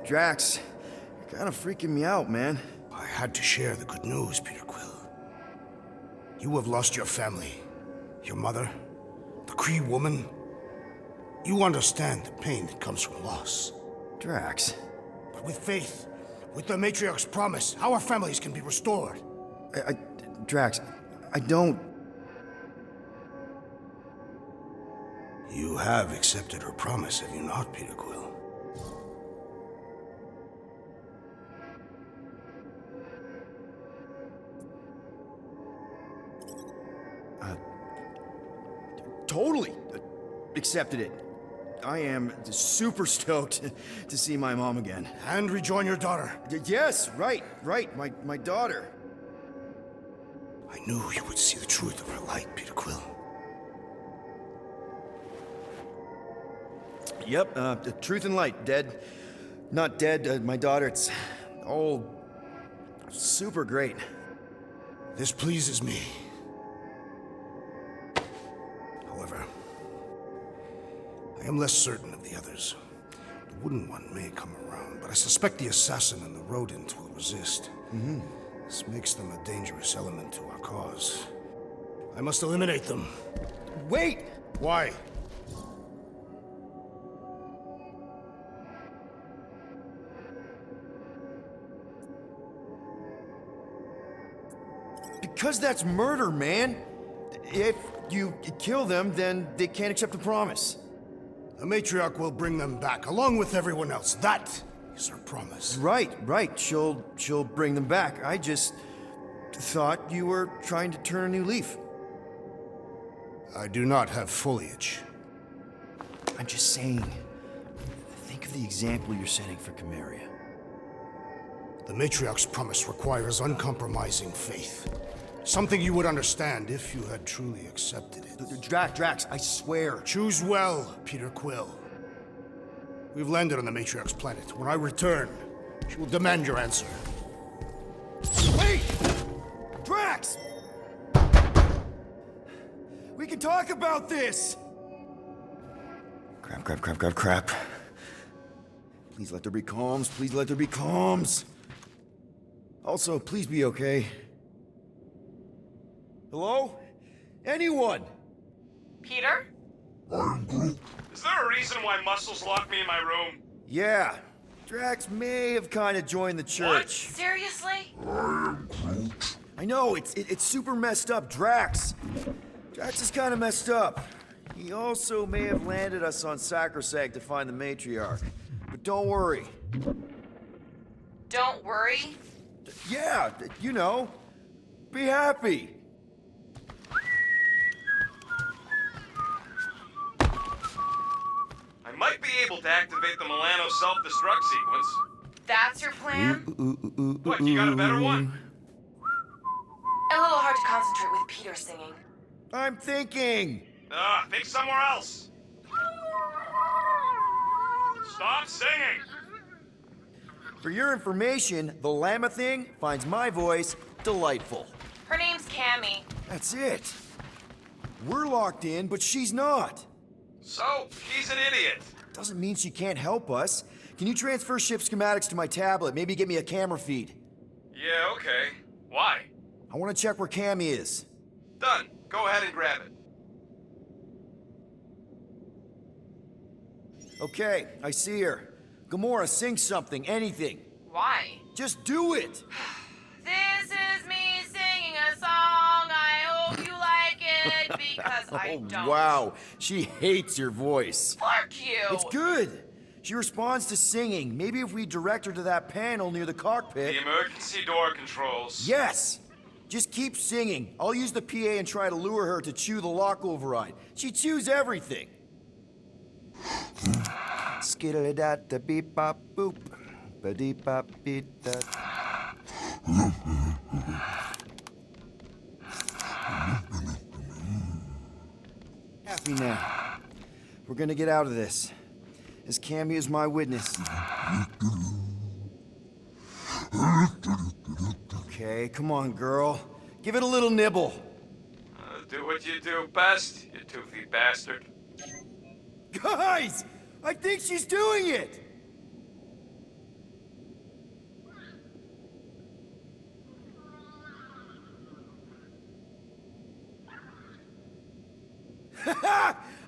Drax, you're kind of freaking me out, man. I had to share the good news, Peter Quill. You have lost your family. Your mother, the Kree woman. You understand the pain that comes from loss. Drax. But with faith, with the Matriarch's promise, our families can be restored. Drax, I don't... You have accepted her promise, have you not, Peter Quill? Totally accepted it. I am super stoked to see my mom again. And rejoin your daughter. Yes, right. My daughter. I knew you would see the truth of her light, Peter Quill. Yep, the truth and light, dead. Not dead, my daughter, it's all super great. This pleases me. However, I am less certain of the others. The wooden one may come around, but I suspect the assassin and the rodent will resist. This makes them a dangerous element to our cause. I must eliminate them. Wait! Why? Because that's murder, man. If you kill them, then they can't accept the promise. The Matriarch will bring them back, along with everyone else. That is her promise. Right. She'll bring them back. I just thought you were trying to turn a new leaf. I do not have foliage. I'm just saying, think of the example you're setting for Chimeria. The Matriarch's promise requires uncompromising faith. Something you would understand if you had truly accepted it. Drax, I swear. Choose well, Peter Quill. We've landed on the Matriarch's planet. When I return, she will demand your answer. Wait! Drax! We can talk about this! Crap. Please let there be calms. Please let there be calms. Also, please be okay. Hello? Anyone? Peter? Is there a reason why Muscles locked me in my room? Yeah, Drax may have kind of joined the church. Seriously? I know, it's super messed up, Drax. Drax is kind of messed up. He also may have landed us on Sacrosanct to find the Matriarch. But don't worry. Don't worry. Yeah, you know, be happy. I might be able to activate the Milano self-destruct sequence. That's your plan? What, you got a better one? A little hard to concentrate with Peter singing. I'm thinking. Think somewhere else. Stop singing! For your information, the llama thing finds my voice delightful. Her name's Cammy. That's it. We're locked in, but she's not. So, she's an idiot. Doesn't mean she can't help us. Can you transfer ship schematics to my tablet? Maybe get me a camera feed. Yeah, okay. Why? I want to check where Cammy is. Done. Go ahead and grab it. Okay, I see her. Gamora, sing something, anything. Why? Just do it! This is me singing a song. I hope you like it because I don't. Wow, she hates your voice. Fuck you! It's good. She responds to singing. Maybe if we direct her to that panel near the cockpit. The emergency door controls. Yes! Just keep singing. I'll use the PA and try to lure her to chew the lock override. She chews everything. Skiddly da da beep bop boop. Ba dee bop beep da. Happy now. We're gonna get out of this. As Cammy is my witness. Okay, come on, girl. Give it a little nibble. Do what you do best, you toothy bastard. Guys! I think she's doing it!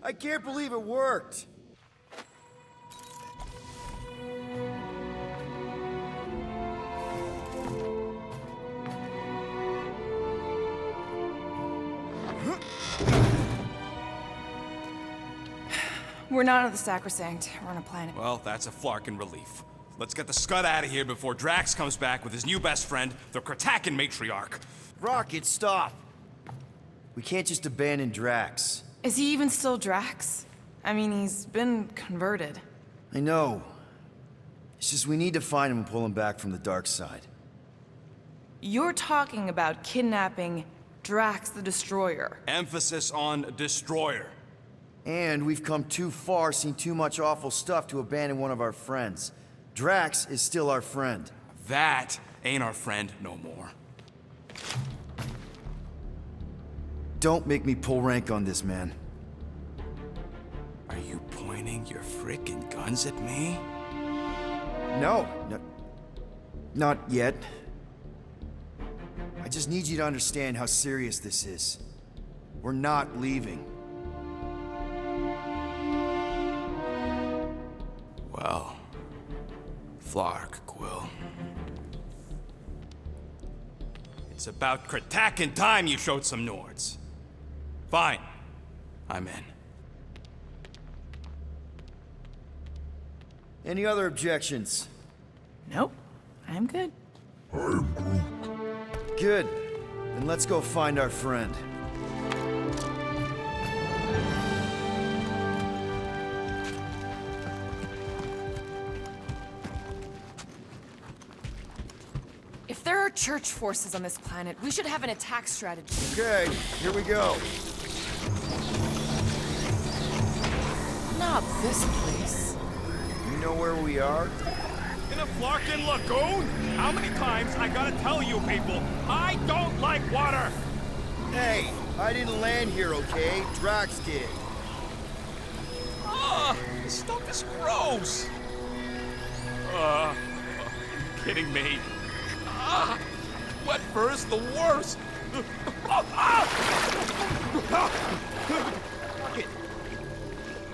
I can't believe it worked! We're not on the Sacrosanct. We're on a planet. Well, that's a flarkin' relief. Let's get the scud out of here before Drax comes back with his new best friend, the Kratakan Matriarch. Rocket, stop! We can't just abandon Drax. Is he even still Drax? I mean, he's been converted. I know. It's just we need to find him and pull him back from the dark side. You're talking about kidnapping Drax the Destroyer. Emphasis on destroyer. And we've come too far, seen too much awful stuff to abandon one of our friends. Drax is still our friend. That ain't our friend no more. Don't make me pull rank on this, man. Are you pointing your frickin' guns at me? No, not yet. I just need you to understand how serious this is. We're not leaving. Well, Flark, Quill. It's about Kratakan time you showed some Nords. Fine. I'm in. Any other objections? Nope. I'm good. Good. Then let's go find our friend. If there are church forces on this planet, we should have an attack strategy. Okay, here we go. Not this place. You know where we are? In a Flarkin lagoon? How many times I gotta tell you people, I don't like water! Hey, I didn't land here, okay? Drax did. Ah, this stuff is gross! Kidding me. Ah, wet fur is the worst!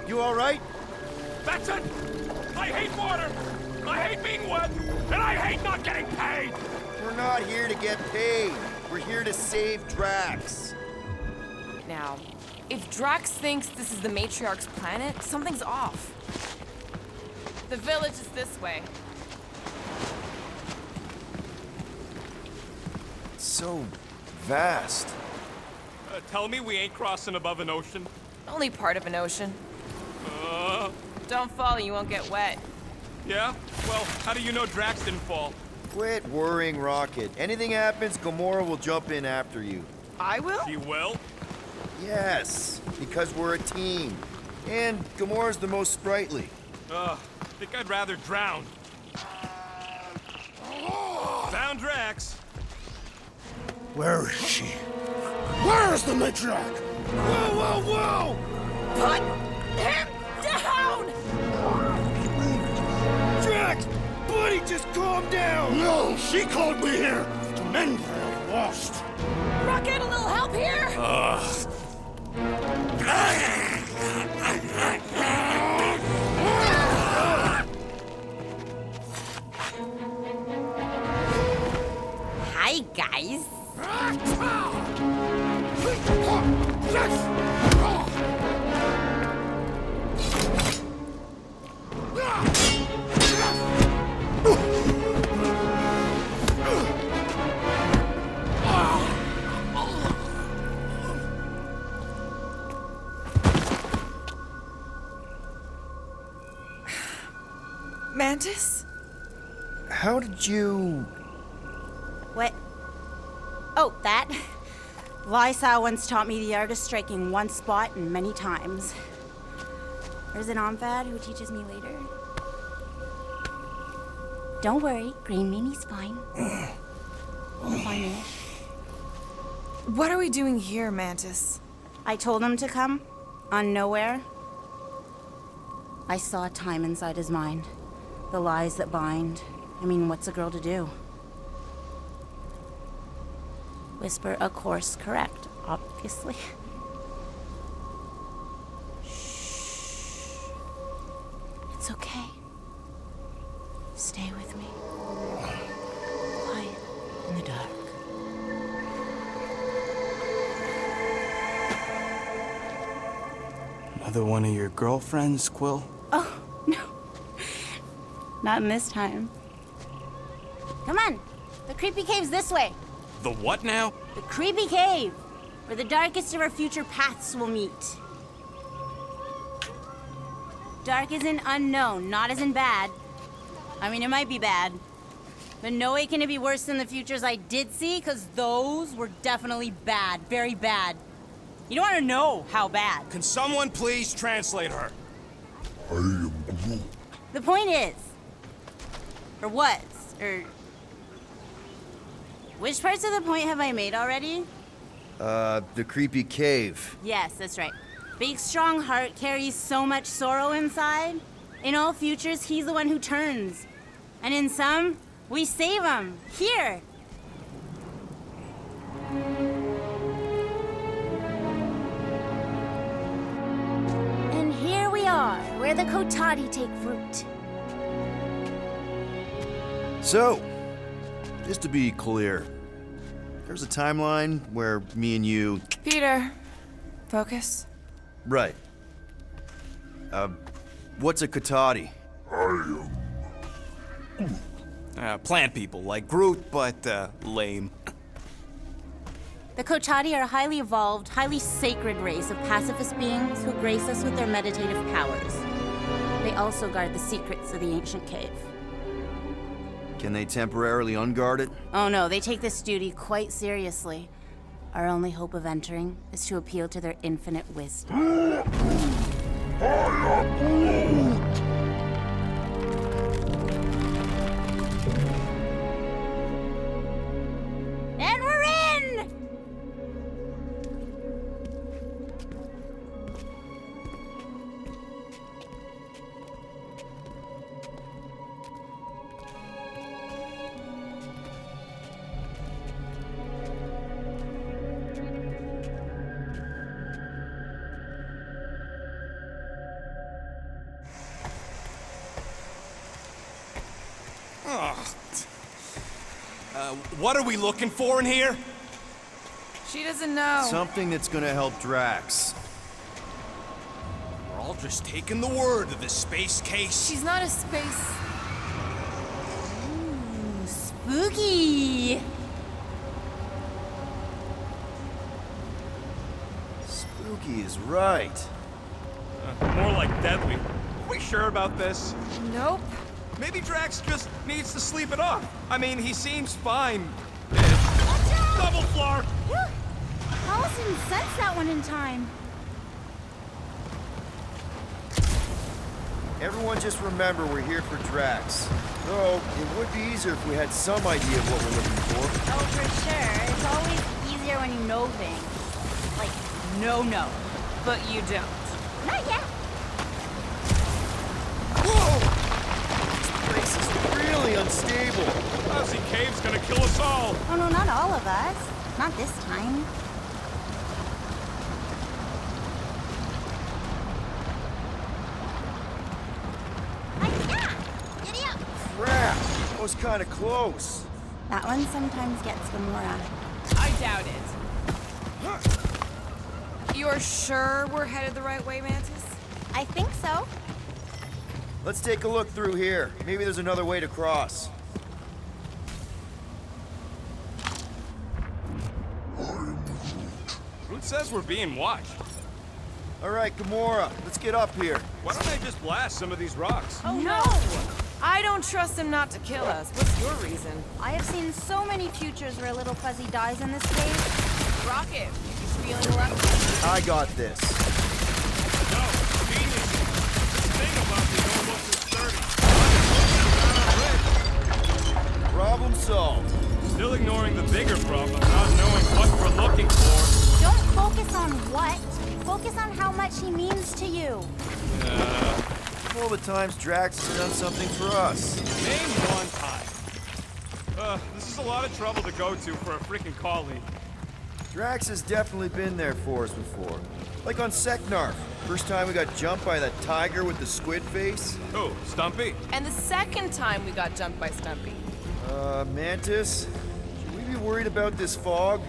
You all right? That's it! I hate water! I hate being wet! And I hate not getting paid! We're not here to get paid. We're here to save Drax. Now, if Drax thinks this is the Matriarch's planet, something's off. The village is this way. It's so vast. Tell me we ain't crossing above an ocean? Only part of an ocean. Don't fall, you won't get wet. Yeah? Well, how do you know Drax didn't fall? Quit worrying, Rocket. Anything happens, Gamora will jump in after you. I will? She will? Yes, because we're a team. And Gamora's the most sprightly. I think I'd rather drown. Found Drax. Where is she? Where's the matriarch? Whoa, whoa, whoa! Put him down! Drax! Buddy, just calm down! No, she called me here to mend what I've lost. Rocket, a little help here? Hi, guys. Mantis? How did you... What? Oh, that? Lysa once taught me the art of striking one spot and many times. There's an Omphad who teaches me later. Don't worry, Green Meanie's fine. Fine-ish. What are we doing here, Mantis? I told him to come, on Knowhere. I saw time inside his mind. The lies that bind. I mean, what's a girl to do? Whisper a course correct, obviously. Shh. It's okay. Stay with me. Quiet in the dark. Another one of your girlfriends, Quill? Oh, no. Not in this time. Come on. The creepy cave's this way. The what now? The creepy cave, where the darkest of our future paths will meet. Dark as in unknown, not as in bad. I mean, it might be bad, but no way can it be worse than the futures I did see, because those were definitely bad, very bad. You don't want to know how bad. Can someone please translate her? I am Groot. The point is, or was, or... Which parts of the point have I made already? The creepy cave. Yes, that's right. Big, strong heart carries so much sorrow inside. In all futures, he's the one who turns. And in some, we save him. Here. And here we are, where the Kotati take fruit. So, just to be clear, there's a timeline where me and you... Peter, focus. Right. What's a Kotati? Plant people, like Groot, but, lame. The Kotati are a highly evolved, highly sacred race of pacifist beings who grace us with their meditative powers. They also guard the secrets of the ancient cave. Can they temporarily unguard it? Oh no, they take this duty quite seriously. Our only hope of entering is to appeal to their infinite wisdom. And we're in! What are we looking for in here? She doesn't know. Something that's gonna help Drax. We're all just taking the word of this space case. She's not a space. Ooh, spooky. Spooky is right. More like deadly. Are we sure about this? Nope. Maybe Drax just needs to sleep it off. I mean, he seems fine. Double flark! Alice didn't sense that one in time. Everyone just remember we're here for Drax. Though, it would be easier if we had some idea of what we're looking for. Oh, for sure. It's always easier when you know things. Like, no. But you don't. Not yet. Whoa! This place is really unstable. Lousy cave's gonna kill us all. Oh, no, not all of us. Not this time. Crap! That was kind of close. That one sometimes gets Gamora. I doubt it. You're sure we're headed the right way, Mantis? I think so. Let's take a look through here. Maybe there's another way to cross. Groot says we're being watched. All right, Gamora, let's get up here. Why don't I just blast some of these rocks? Oh, no! I don't trust him not to kill us. What's your reason? I have seen so many futures where Little Fuzzy dies in this cave. Rocket, you feeling lucky? I got this. No, genius. This thing about me don't look as sturdy. Problem solved. Still ignoring the bigger problem, not knowing what we're looking for. Don't focus on what. Focus on how much he means to you. All the times Drax has done something for us. Name one time. This is a lot of trouble to go to for a freaking colleague. Drax has definitely been there for us before. Like on Seknarf. First time we got jumped by that tiger with the squid face. Oh, Stumpy? And the second time we got jumped by Stumpy. Mantis? Should we be worried about this fog?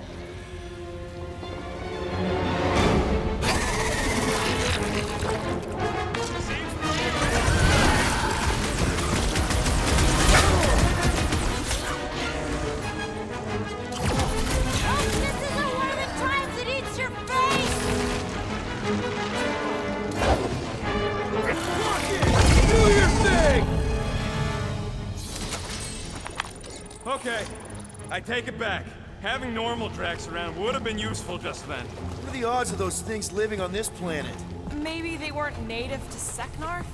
Okay, I take it back. Having normal Drax around would have been useful just then. What are the odds of those things living on this planet? Maybe they weren't native to Seknarf?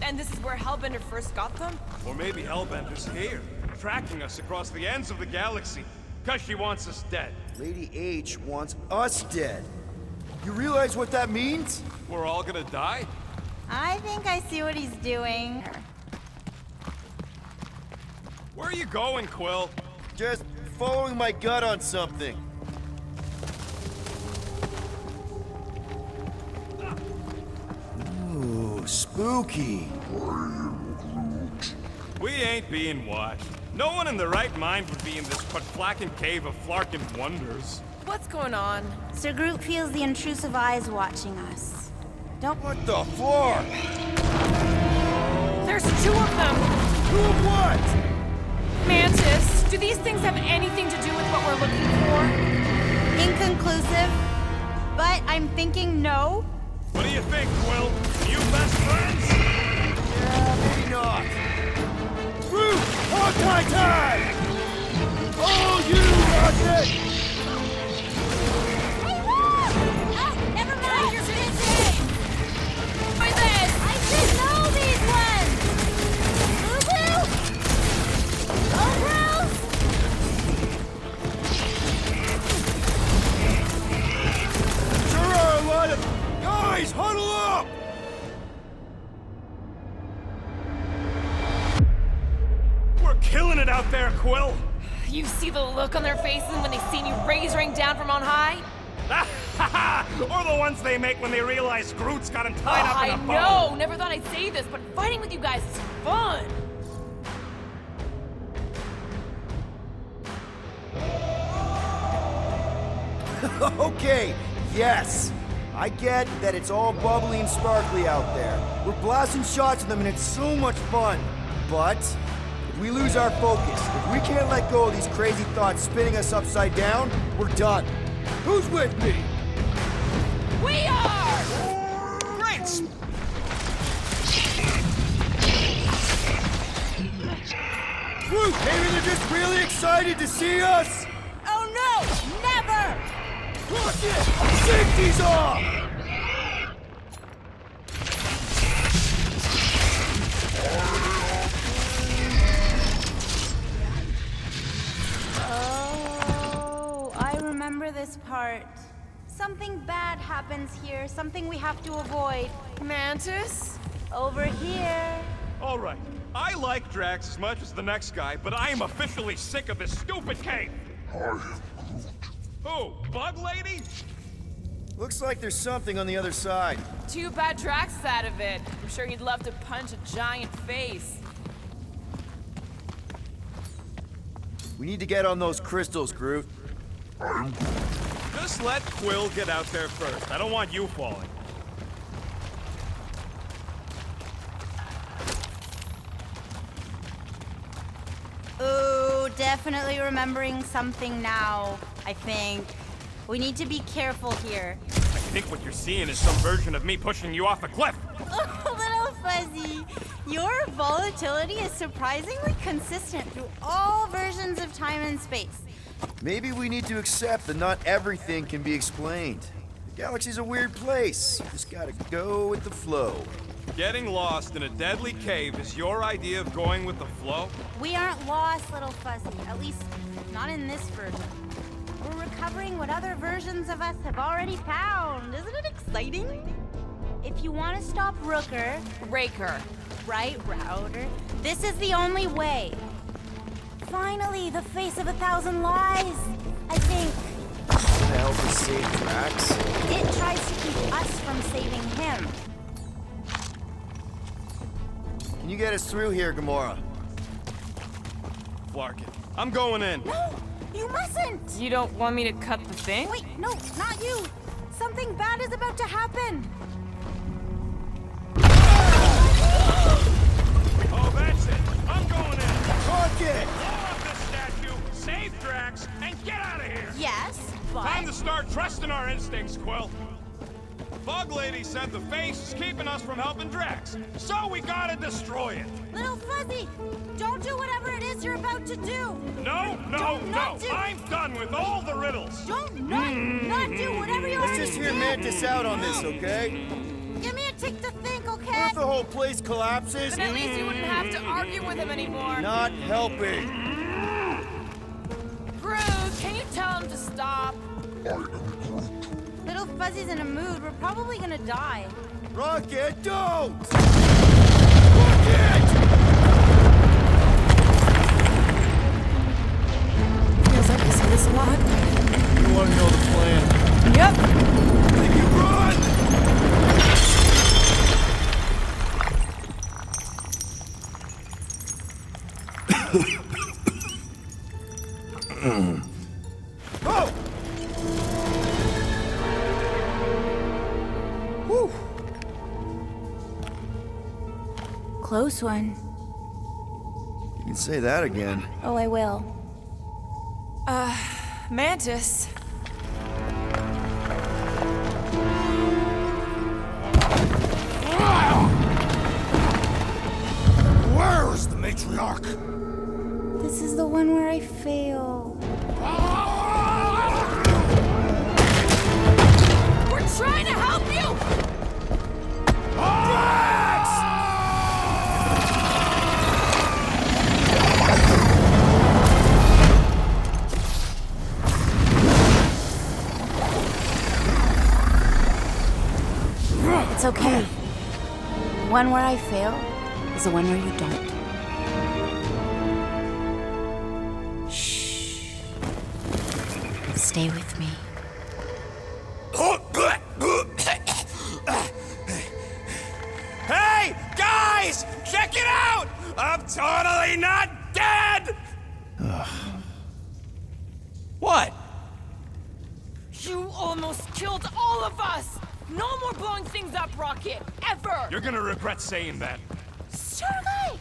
And this is where Hellbender first got them? Or maybe Hellbender's here, tracking us across the ends of the galaxy, because she wants us dead. Lady H wants us dead. You realize what that means? We're all gonna die? I think I see what he's doing. Where are you going, Quill? Just following my gut on something. Ooh, spooky. We ain't being watched. No one in their right mind would be in this quadflacking cave of flarkin' wonders. What's going on? Sir Groot feels the intrusive eyes watching us. Don't... What the fuck? There's two of them! Two of what? Mantis, do these things have anything to do with what we're looking for? Inconclusive, but I'm thinking no. What do you think, Quill? You best friends? Yeah, maybe not. Groot, Hawkeye time! All you, Rocket! Hey, look! Ah, never mind, you're missing! By this! I should know these ones! Boo-boo! Oh, Bruce! Sure are a lot of... Guys, huddle up! We're killing it out there, Quill! You see the look on their faces when they see me rain down from on high? Or the ones they make when they realize Groot's got him tied up in a bow. I know! Never thought I'd say this, but fighting with you guys is fun! Okay, yes. I get that it's all bubbly and sparkly out there. We're blasting shots at them and it's so much fun. But if we lose our focus, if we can't let go of these crazy thoughts spinning us upside down, we're done. Who's with me? We are! Great! Groot, maybe they're just really excited to see us? Oh no! Never! Look it! Safety's off! Oh, I remember this part. Something bad happens here, something we have to avoid. Mantis? Over here. All right. I like Drax as much as the next guy, but I am officially sick of this stupid cave. Who? Bug Lady? Looks like there's something on the other side. Too bad Drax is out of it. I'm sure he'd love to punch a giant face. We need to get on those crystals, Groot. Just let Quill get out there first. I don't want you falling. Ooh, definitely remembering something now, I think. We need to be careful here. I think what you're seeing is some version of me pushing you off a cliff. Oh, little Fuzzy. Your volatility is surprisingly consistent through all versions of time and space. Maybe we need to accept that not everything can be explained. The galaxy's a weird place. Just gotta go with the flow. Getting lost in a deadly cave is your idea of going with the flow? We aren't lost, little Fuzzy. At least, not in this version. We're recovering what other versions of us have already found. Isn't it exciting? If you want to stop Rooker... Raker. Right, Router. This is the only way. Finally, the face of 1,000 lies, I think. To help us save Drax? It tries to keep us from saving him. Can you get us through here, Gamora? Flarkin, I'm going in. No, you mustn't. You don't want me to cut the thing? Wait, no, not you. Something bad is about to happen. Oh, that's it. I'm going in. Rocket! Blow up this statue, save Drax, and get out of here. Yes, but... Time to start trusting our instincts, Quill. Bug Lady said the face is keeping us from helping Drax, so we gotta destroy it. Little Fuzzy, don't do whatever it is you're about to do. No, no, no. I'm done with all the riddles. Don't not do whatever you're Let's just hear Mantis out on this, okay? Give me a tick to think, okay? What if the whole place collapses? Then at least you wouldn't have to argue with him anymore. Not helping. Groot, can you tell him to stop? Little Fuzzy's in a mood. We're probably gonna die. Rocket, don't! Rocket! Feels like I say this a lot. You want to know the plan? Yep. Then you run! Oh! Whew. Close one. You can say that again. Oh, I will. Mantis. Where is the Matriarch? This is the one where I fail. We're trying to help you! It's okay. The one where I fail is the one where you don't. Shh. Stay with me. Hey, guys! Check it out! I'm totally not dead! What? You killed all of us! No more blowing things up, Rocket! Ever! You're gonna regret saying that. Starlight!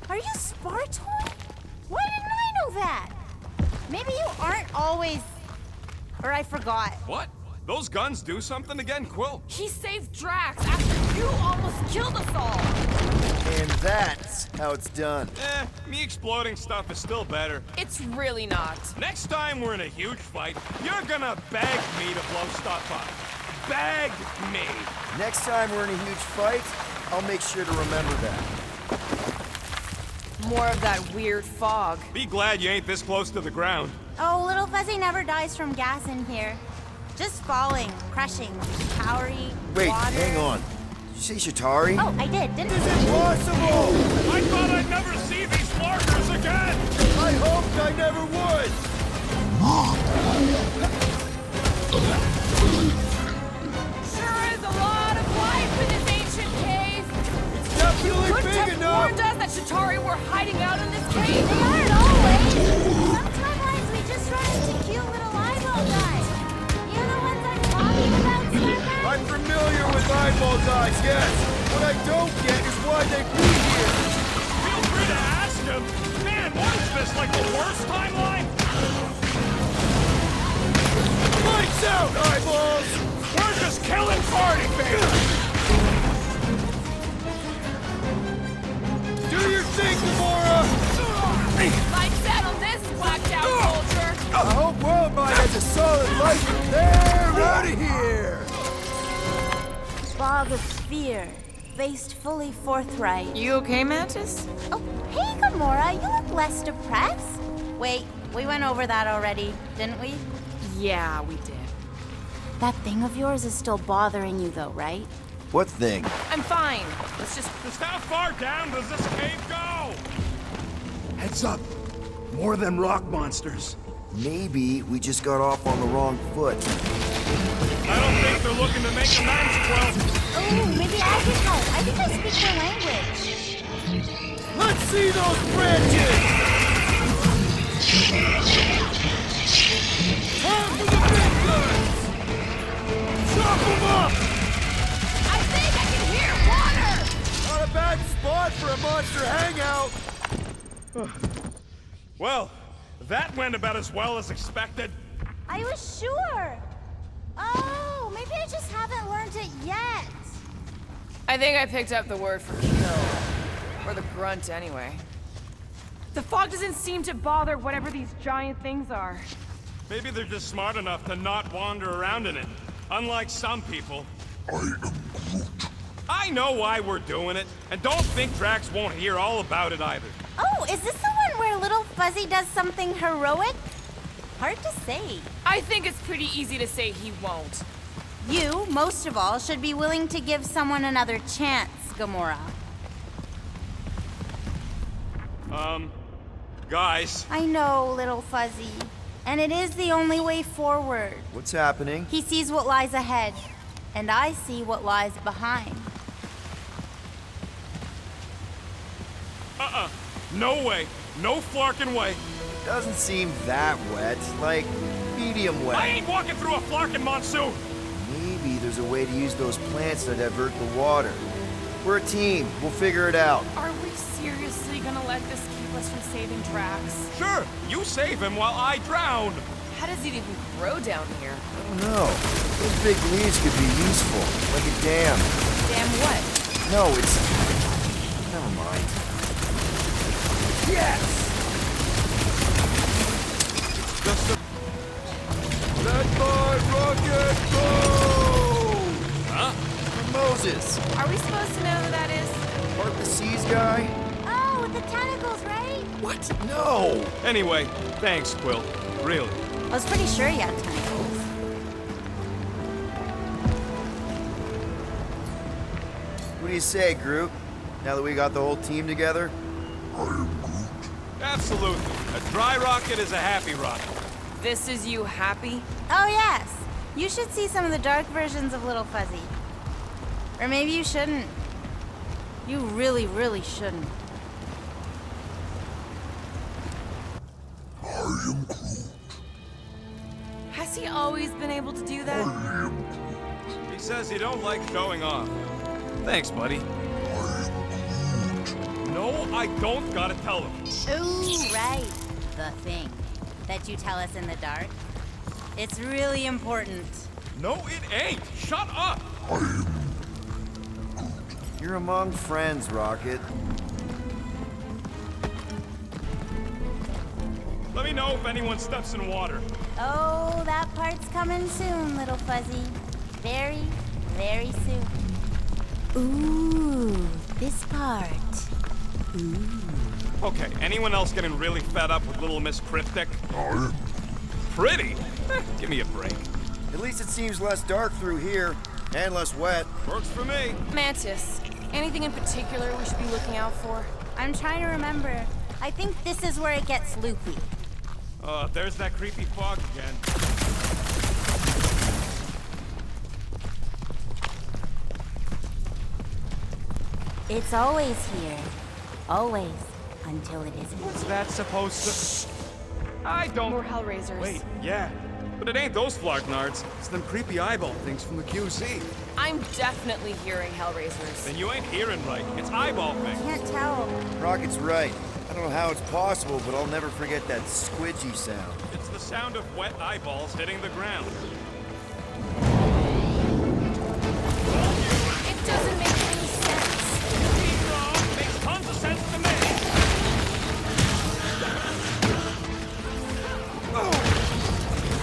Are you Spartoid? Why didn't I know that? Maybe you aren't always... Or I forgot. What? Those guns do something again, Quill? He saved Drax after you almost killed us all! And that's how it's done. Me exploding stuff is still better. It's really not. Next time we're in a huge fight, you're gonna beg me to blow stuff up. Beg me. Next time we're in a huge fight, I'll make sure to remember that. More of that weird fog. Be glad you ain't this close to the ground. Oh, Little Fuzzy never dies from gas in here. Just falling, crushing, powdery, Wait, water. hang on. Did you say Shatari? Oh, I did, didn't It's I? impossible! I thought I'd never see these markers again! I hoped I never would! Sure is a lot of life in this ancient cave! It's definitely Couldn't big have enough! warned us that Shatari were hiding out in this cave! They aren't always. Some timelines we just run into cute little eyeball guys. You know the ones I'm talking about, Starlight? I'm familiar with eyeball guys, yes! What I don't get is why they be here! Feel free to ask him. Man, what is this, like the worst timeline? Lights out, eyeballs! We're just killing party favors! Do your thing, Gamora! Lights out on this whacked out soldier! I hope Worldmind has a solid life. They're out of here! Fog of fear, faced fully forthright. You okay, Mantis? Oh, hey, Gamora, you look less depressed. Wait, we went over that already, didn't we? Yeah, we did. That thing of yours is still bothering you, though, right? What thing? I'm fine. Let's just... Just how far down does this cave go? Heads up. More of them rock monsters. Maybe we just got off on the wrong foot. I don't think they're looking to make amends, Quill. Oh, maybe I can help. I think I speak their language. Let's see those branches! Time for the big guns! Chop them up! I think I can hear water! Not a bad spot for a monster hangout! Well, that went about as well as expected. I was sure. Oh, maybe I just haven't learned it yet. I think I picked up the word for kill. Or the grunt, anyway. The fog doesn't seem to bother whatever these giant things are. Maybe they're just smart enough to not wander around in it. Unlike some people. I am Groot. I know why we're doing it, and don't think Drax won't hear all about it either. Oh, is this the one where Little Fuzzy does something heroic? Hard to say. I think it's pretty easy to say he won't. You, most of all, should be willing to give someone another chance, Gamora. Guys. I know, Little Fuzzy. And it is the only way forward. What's happening? He sees what lies ahead, and I see what lies behind. No way. No flarkin' way. Doesn't seem that wet. Like, medium wet. I ain't walking through a flarkin' monsoon. Maybe there's a way to use those plants to divert the water. We're a team. We'll figure it out. Are we seriously gonna let this keep us from saving Drax? Sure, you save him while I drown. How does it even grow down here? I don't know. Those big leaves could be useful. Like a dam. Damn what? No, it's... Never mind. Yes! Just a... Let my rocket go! Huh? Moses. Are we supposed to know who that is? Part the seas guy? Oh, with the tentacles, right? What? No! Anyway, thanks, Quill. Really. I was pretty sure he had tentacles. What do you say, Groot? Now that we got the whole team together? I am Groot. Absolutely. A dry rocket is a happy rocket. This is you happy? Oh, yes. You should see some of the dark versions of Little Fuzzy. Or maybe you shouldn't. You really, really shouldn't. I am Groot. Has Has he always been able to do that? He says you don't like showing off. Thanks, buddy. No, I don't gotta tell him. Ooh, right. The thing that you tell us in the dark. It's really important. No, it ain't. Shut up. You're among friends, Rocket. Let me know if anyone steps in water. Oh, that part's coming soon, little fuzzy. Very, very soon. Ooh, this part. Ooh. Okay, anyone else getting really fed up with Little Miss Cryptic? Pretty? Give me a break. At least it seems less dark through here, and less wet. Works for me. Mantis, anything in particular we should be looking out for? I'm trying to remember. I think this is where it gets loopy. There's that creepy fog again. It's always here. Always. Until it isn't. What's that supposed to... I don't... More Hellraisers. Wait, yeah. But it ain't those Flargnards. It's them creepy eyeball things from the QC. I'm definitely hearing Hellraisers. Then you ain't hearing right. It's eyeball things. Can't tell. Rocket's right. I don't know how it's possible, but I'll never forget that squidgy sound. It's the sound of wet eyeballs hitting the ground. It doesn't make any sense. Being wrong makes tons of sense to me.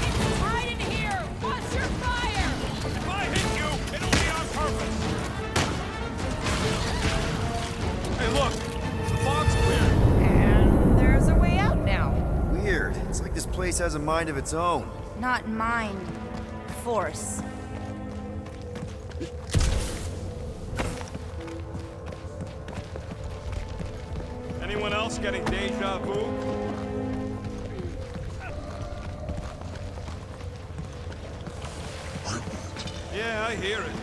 It's tight in here! Watch your fire! If I hit you, it'll be on purpose. Hey, look. The fog's clear. And there's a way out now. Weird. It's like this place has a mind of its own. Not mind. Force. Anyone else getting deja vu? Yeah, I hear it.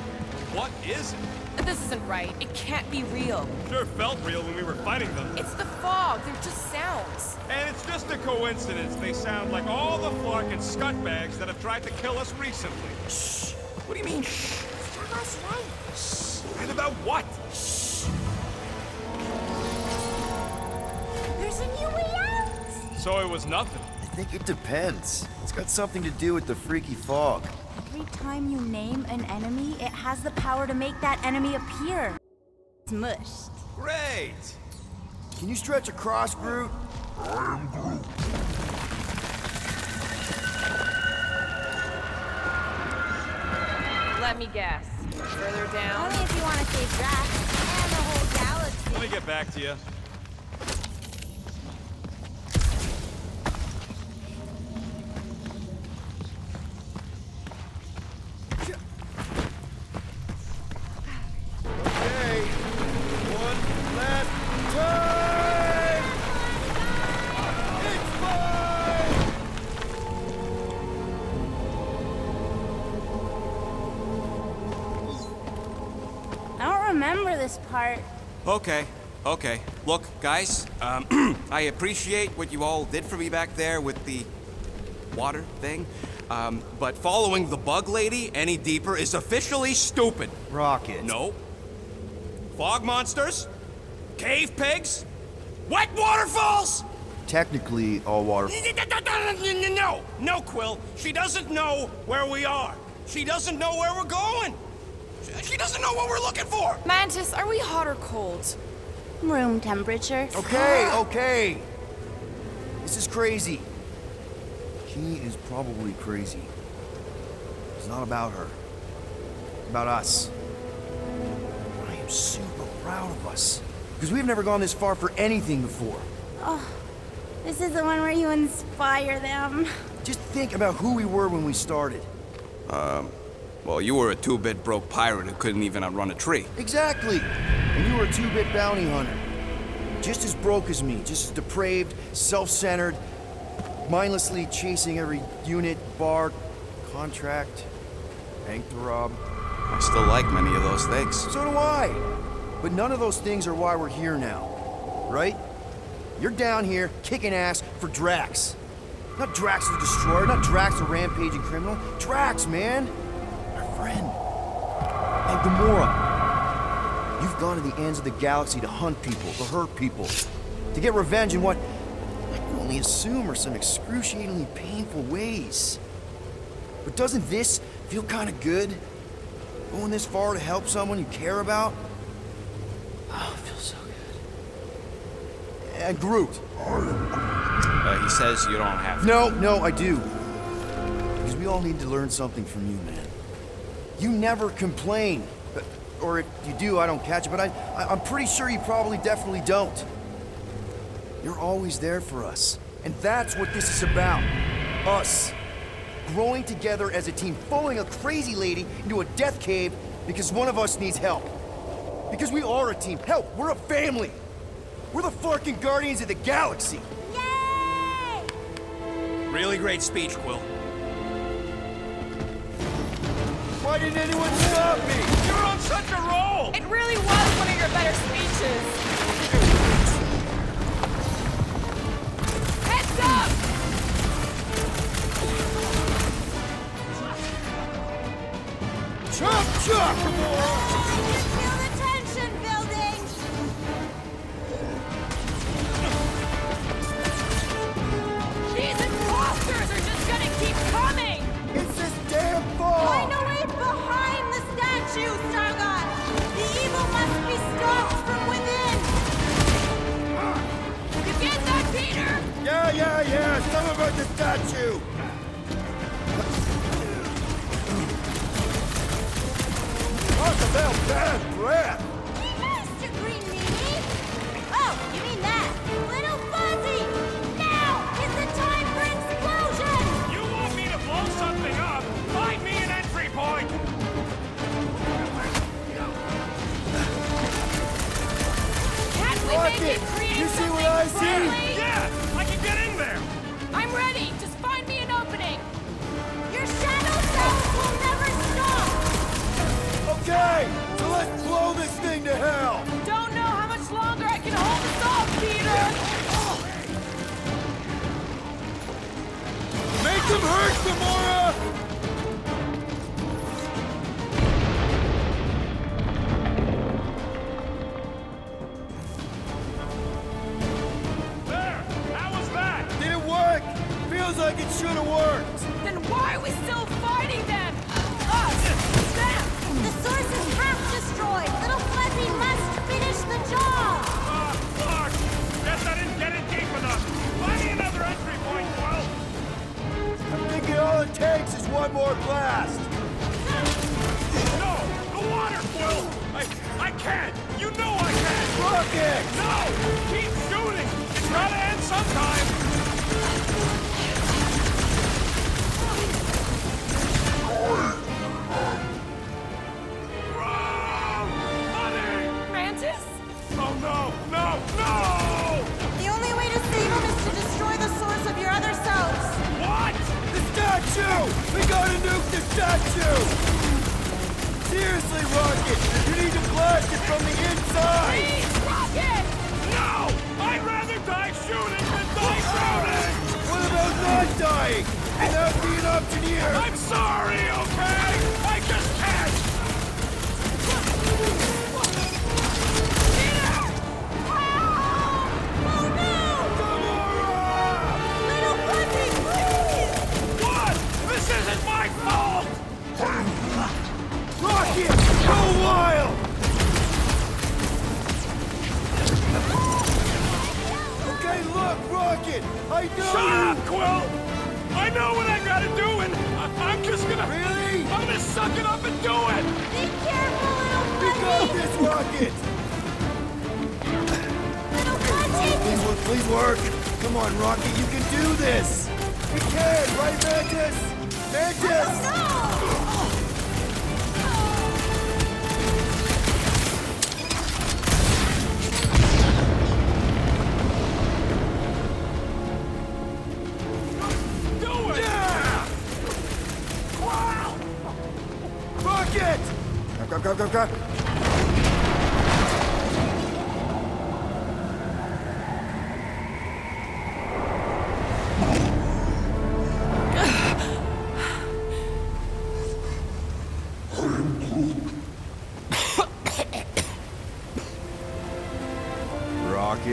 What is it? This isn't right. It can't be real. Sure felt real when we were fighting them. It's the fog. They're just sounds. And it's just a coincidence they sound like all the Flarkin scutbags that have tried to kill us recently. Shh. What do you mean, shh? Tell us right. Shh. And about what? Shh. There's a new way out. So it was nothing. I think it depends. It's got something to do with the freaky fog. Every time you name an enemy, it has the power to make that enemy appear. It's mushed. Great. Can you stretch across, Groot? I am Groot. Let me guess. Further down? Only if you want to save Drax and the whole galaxy. Let me get back to you. Okay. One last time! It's mine! I don't remember this part. Okay. Look, guys, I appreciate what you all did for me back there with the water thing, but following the bug lady any deeper is officially stupid. Rocket. No. Fog monsters? Cave pigs? Wet waterfalls? Technically, all water. No, Quill. She doesn't know where we are. She doesn't know where we're going. She doesn't know what we're looking for. Mantis, are we hot or cold? Room temperature. Okay. This is crazy. She is probably crazy. It's not about her. It's about us. I am super proud of us. Because we've never gone this far for anything before. Oh, this is the one where you inspire them. Just think about who we were when we started. Well, you were a two-bit broke pirate who couldn't even outrun a tree. Exactly. And you were a two-bit bounty hunter. Just as broke as me, just as depraved, self-centered, mindlessly chasing every unit, bar, contract, bank to rob. I still like many of those things. So do I. But none of those things are why we're here now. Right? You're down here kicking ass for Drax. Not Drax the Destroyer, not Drax the rampaging criminal. Drax, man! Our friend. And Gamora. You've gone to the ends of the galaxy to hunt people, to hurt people, to get revenge in what I can only assume are some excruciatingly painful ways. But doesn't this feel kind of good? Going this far to help someone you care about? Oh, it feels so good. And Groot. He says you don't have to. No, I do. Because we all need to learn something from you, man. You never complain. Or if you do, I don't catch it, but I'm pretty sure you probably definitely don't. You're always there for us. And that's what this is about. Us. Growing together as a team, following a crazy lady into a death cave because one of us needs help. Because we are a team. Help, we're a family. We're the fucking Guardians of the Galaxy. Really great speech, Quill. Why didn't anyone stop me? You're on such a roll! It really was one of your better speeches. Heads up! Chop, chop! Feel the tension building! These imposters are just gonna keep coming! It's this damn ball! Find a way behind the statue, Stargod! The evil must be stopped from within! You get that, Peter? Yeah. Some about the statue. Talk about bad breath. Mr. Green Meanie! Oh, you mean that? Little Fuzzy! Now is the time for explosion! You want me to blow something up? Find me an entry point! Can't we make it create you see something what I see? friendly? Yeah, I can get in there! I'm ready. Just find me an opening. Your shadow cells will never stop! Okay, so let's blow this thing to hell. Don't know how much longer I can hold this off, Peter. Make them hurt, Gamora! There! How was that? Did it work? Feels like it should have worked. Then why are we still fighting then? Us! Them! The source is half destroyed! Little Fuzzy must finish the job! Fuck! Guess I didn't get it deep enough. Find me another entry point, Quill! I'm thinking all it takes is one more blast. No! The water, Quill! I can't! You know I can't! Rocket! No! Keep shooting! It's gotta end sometime! Mantis? Oh no! No! The only way to save him is to destroy the source of your other selves! What? The statue! We gotta nuke the statue! Seriously, Rocket! You need to blast it from the inside! Please, Rocket! No! I'd rather die shooting than die drowning! What about not dying? Without being engineer! I'm sorry, okay? I just can't! Little Fuzzy, please! What? This isn't my fault! Rocket! Go wild! Okay, look, Rocket! I know Shut you! up, Quill! I know what I gotta do, and I'm just gonna... Really? I'm gonna suck it up and do it! Be careful, Little We Fuzzy! got this, Rocket! Little Fuzzy! Please work! Come on, Rocket, you can do this! We can, right, Mantis? Mantis! Do it! Yeah! Rocket! Go!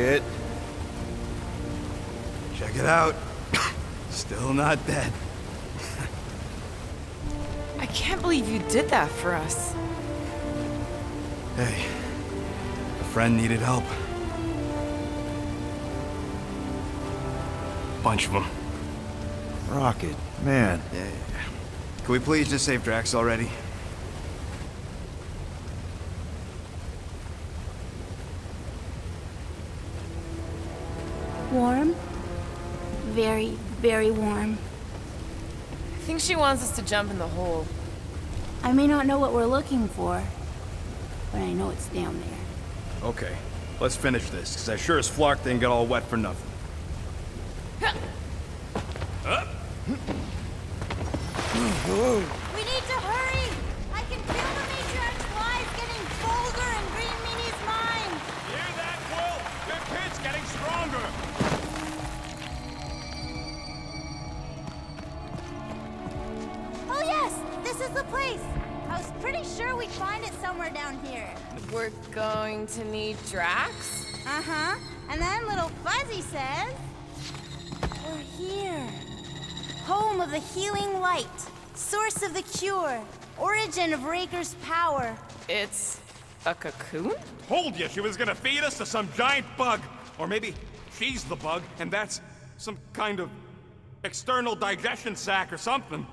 shit. Check it out. Still not dead. I can't believe you did that for us. Hey, a friend needed help. Bunch of them. Rocket, man. Yeah. Can we please just save Drax already? Warm? Very, very warm. I think she wants us to jump in the hole. I may not know what we're looking for, but I know it's down there. Okay, let's finish this, because I sure as Flark didn't get all wet for nothing. We need to hurry! I can feel the Matriarch's lies getting bolder in Green Meanie's mind! Hear that, Quill? Your kid's getting stronger! Oh yes! This is the place! I was pretty sure we'd find it somewhere down here. We're going to need Drax? Uh-huh. And then little Fuzzy says... We're here. Home of the healing light. Source of the cure. Origin of Raker's power. It's a cocoon? Told you she was gonna feed us to some giant bug. Or maybe she's the bug, and that's some kind of external digestion sac or something.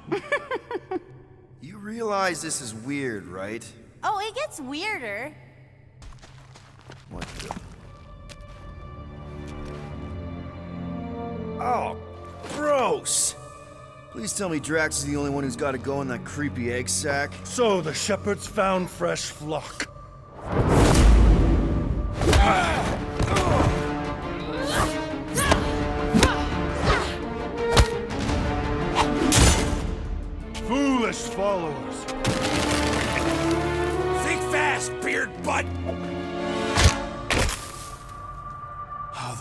You realize this is weird, right? Oh, it gets weirder. What the... Oh, gross! Please tell me Drax is the only one who's got to go in that creepy egg sack. So the shepherds found fresh flock. Foolish followers. Think fast, beard butt! How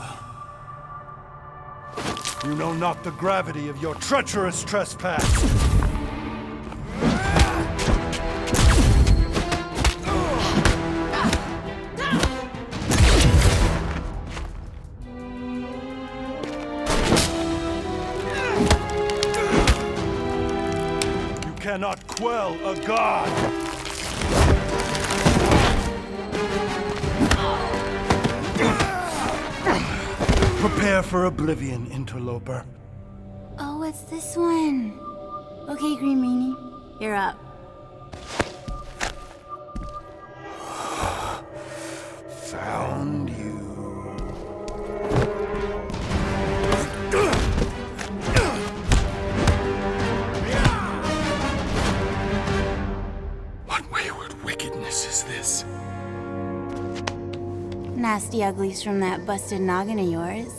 You know not the gravity of your treacherous trespass. You cannot quell a god. Prepare for oblivion, interloper. Oh, it's this one. Okay, Green Meanie, you're up. Found you. What wayward wickedness is this? Nasty uglies from that busted noggin of yours.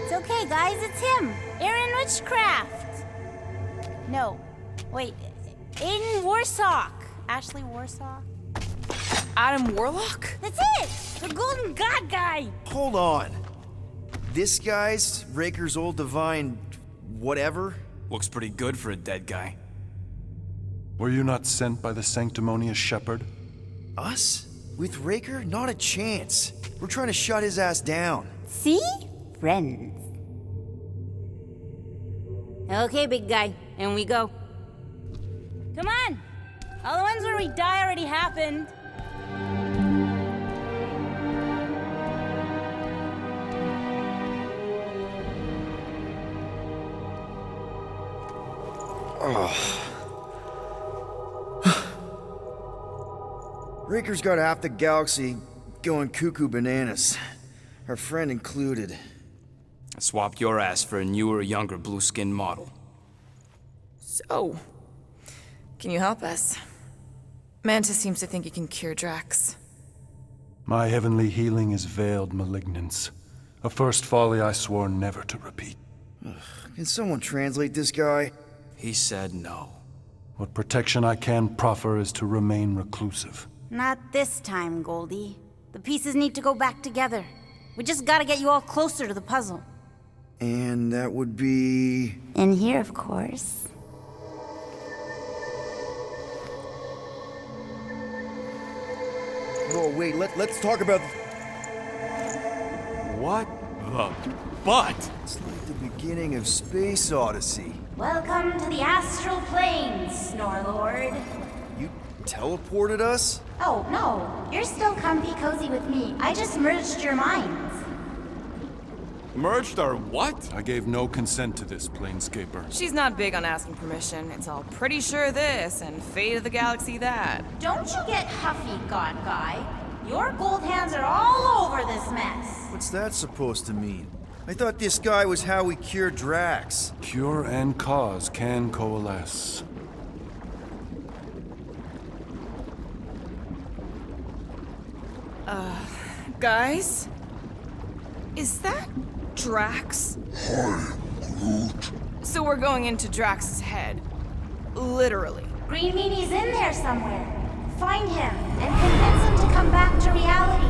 It's okay, guys, it's him! Aaron Witchcraft! No, wait, Aiden Warsock! Ashley Warsock? Adam Warlock? That's it! The Golden God guy! Hold on. This guy's Raker's old divine... whatever? Looks pretty good for a dead guy. Were you not sent by the sanctimonious shepherd? Us? With Raker? Not a chance. We're trying to shut his ass down. See? Friends. Okay, big guy, and we go. Come on! All the ones where we die already happened. Raker's got half the galaxy going cuckoo bananas. Our friend included. I swapped your ass for a newer, younger blue-skinned model. So, can you help us? Mantis seems to think he can cure Drax. My heavenly healing is veiled malignance. A first folly I swore never to repeat. Can someone translate this guy? He said no. What protection I can proffer is to remain reclusive. Not this time, Goldie. The pieces need to go back together. We just gotta get you all closer to the puzzle. And that would be... In here, of course. Oh, wait, let's talk about... What the butt? It's like the beginning of Space Odyssey. Welcome to the astral planes, Snorlord. You teleported us? Oh, no. You're still comfy cozy with me. I just merged your minds. Merged our what? I gave no consent to this, Planescaper. She's not big on asking permission. It's all pretty sure this and fate of the galaxy that. Don't you get huffy, God Guy. Your gold hands are all over this mess. What's that supposed to mean? I thought this guy was how we cure Drax. Cure and cause can coalesce. Guys? Is that Drax? Hi, Groot. So we're going into Drax's head. Literally. Green Meanie's in there somewhere. Find him and convince him to come back to reality.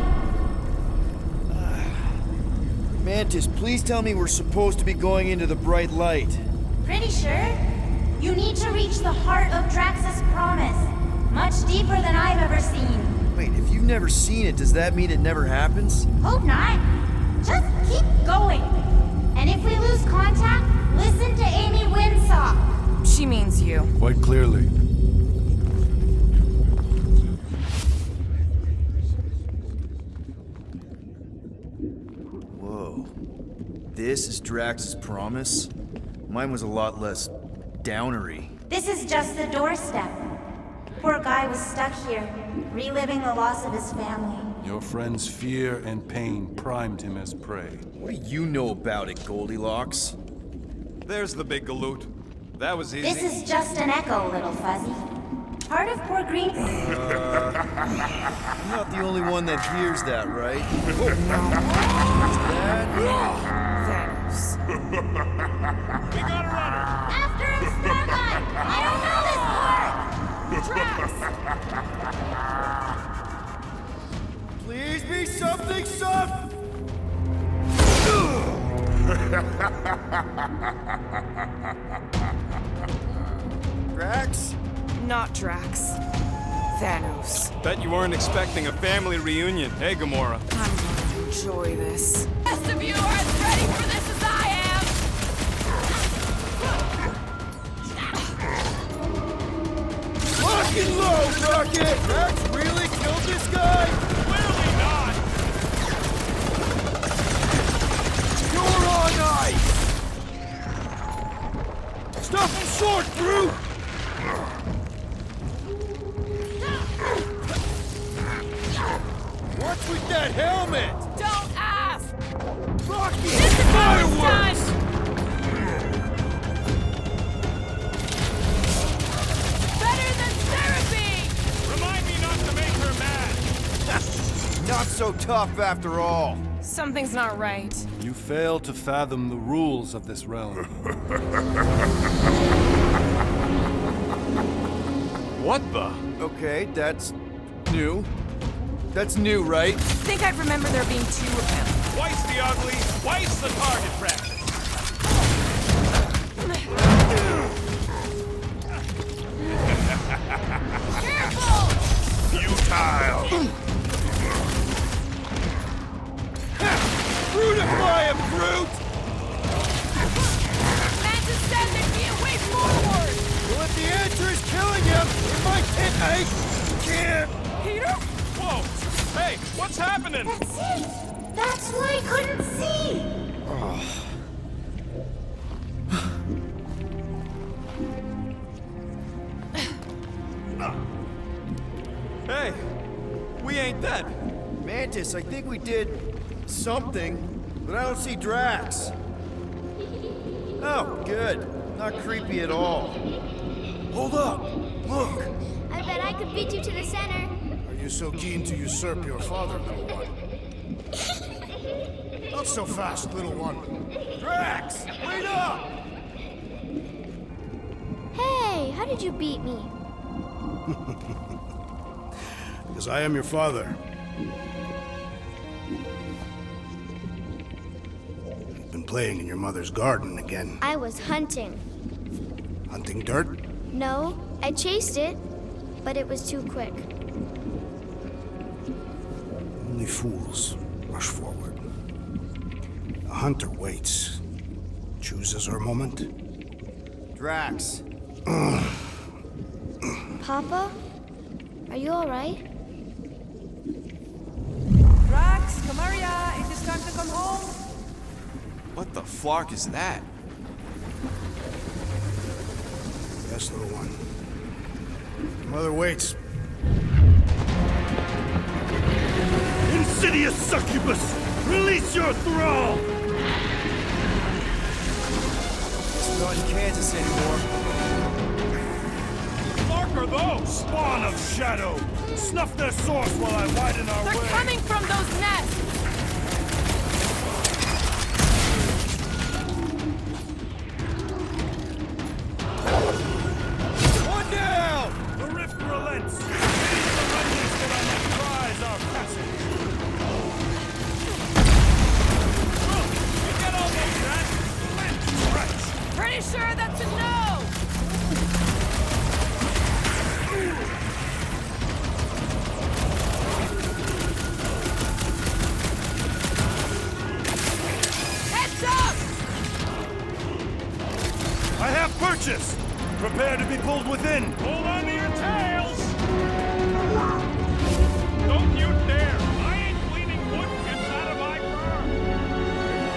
Mantis, please tell me we're supposed to be going into the bright light. Pretty sure. You need to reach the heart of Drax's promise. Much deeper than I've ever seen. Wait, if you've never seen it, does that mean it never happens? Hope not. Just keep going. And if we lose contact, listen to Amy Winsock. She means you. Quite clearly. Whoa. This is Drax's promise? Mine was a lot less downery. This is just the doorstep. Poor guy was stuck here, reliving the loss of his family. Your friend's fear and pain primed him as prey. What do you know about it, Goldilocks? There's the big galoot. That was easy. This is just an echo, little fuzzy. Part of poor Green... I'm not the only one that hears that, right? Oh, Thanos. We got a runner! After him, Starlight! I don't know this part! Drax! Please be something soft! Drax? Not Drax. Thanos. Bet you weren't expecting a family reunion, hey, Gamora? I'm gonna enjoy this. Rest of you are as ready for this as I am! Fucking low, Rocket! Drax really killed this guy? Clearly not! You're on ice! Stop him short, Groot! What's with that helmet? Don't ask! Rocky! This is how it's Fireworks! done! Better than therapy! Remind me not to make her mad! Not so tough after all. Something's not right. You fail to fathom the rules of this realm. What the? Okay, that's new. That's new, right? I think I remember there being two of them. Twice the ugly, twice the target practice. Careful! Futile! Brutify him, Groot! Mantis said there'd be a way forward! Well, if the answer is killing him, it might hit me! Can't! Peter? Whoa! Hey, what's happening? That's it! That's why I couldn't see! Hey, we ain't dead. Mantis, I think we did something, but I don't see Drax. Oh, good. Not creepy at all. Hold up! Look! I bet I could beat you to the center. Are you so keen to usurp your father, little one? Not so fast, little one. Drax! Wait up! Hey, how did you beat me? Because I am your father. You've been playing in your mother's garden again. I was hunting. Hunting dirt? No, I chased it, but it was too quick. fools rush forward. A hunter waits, chooses her moment. Drax. Papa? Are you alright? Drax, come here, it is time to come home. What the flark is that? Yes, little one. Mother waits. Insidious succubus! Release your thrall! It's not in Kansas anymore. Mark are those! Spawn of shadow! Snuff their source while I widen our way! They're coming from those nests! One down! The rift relents! These are the remnants that I must prize our passage! Look! You get almost that! Let's stretch! Pretty sure that's a no! Heads up! I have purchase! Prepare to be pulled within! Hold on to your tails! Don't you dare! I ain't cleaning wood chips out of my car!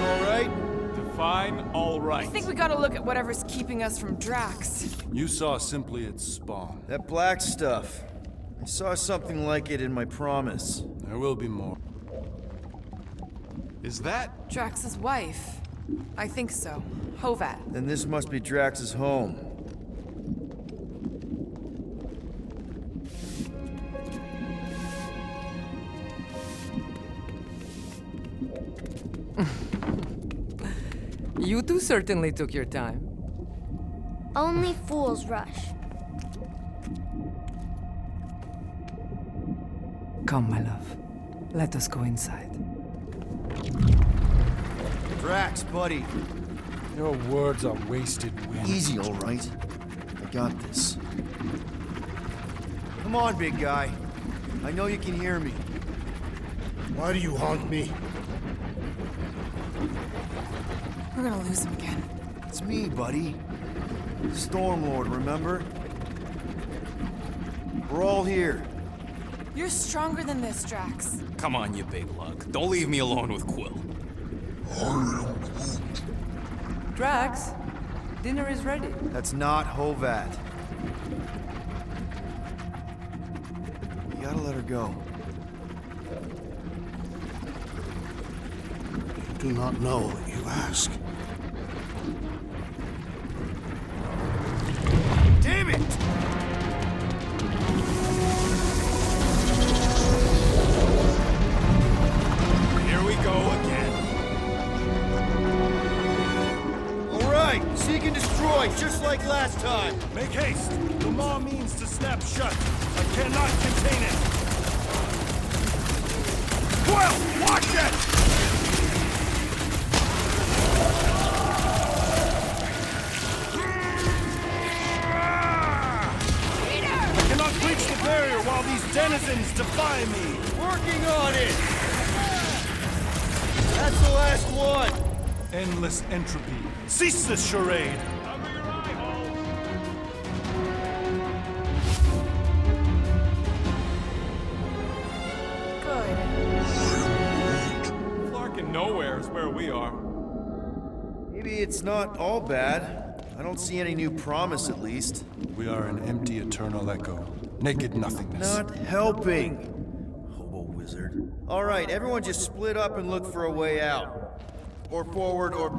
All right? Define all right. I think we gotta look at whatever's keeping us from Drax. You saw simply its spawn. That black stuff. I saw something like it in my promise. There will be more. Is that? Drax's wife. I think so. Hovat. Then this must be Drax's home. You two certainly took your time. Only fools rush. Come, my love. Let us go inside. Drax, buddy. Your words are wasted wind. Easy, all right. I got this. Come on, big guy. I know you can hear me. Why do you haunt me? We're gonna lose him again. It's me, buddy. Stormlord, remember? We're all here. You're stronger than this, Drax. Come on, you big lug. Don't leave me alone with Quill. Drax, dinner is ready. That's not Hovat. You gotta let her go. You do not know what you ask. Damn it! Here we go again. All right, seek and destroy, just like last time. Make haste! The maw means to snap shut. I cannot contain it. Well, watch it! I cannot breach the barrier while these denizens defy me. Working on it! That's the last one! Endless entropy. Cease this charade! Flark and Knowhere is where we are. Maybe it's not all bad. I don't see any new promise, at least. We are an empty eternal echo. Naked nothingness. Not helping. Hobo wizard. All right, everyone just split up and look for a way out. Or forward, or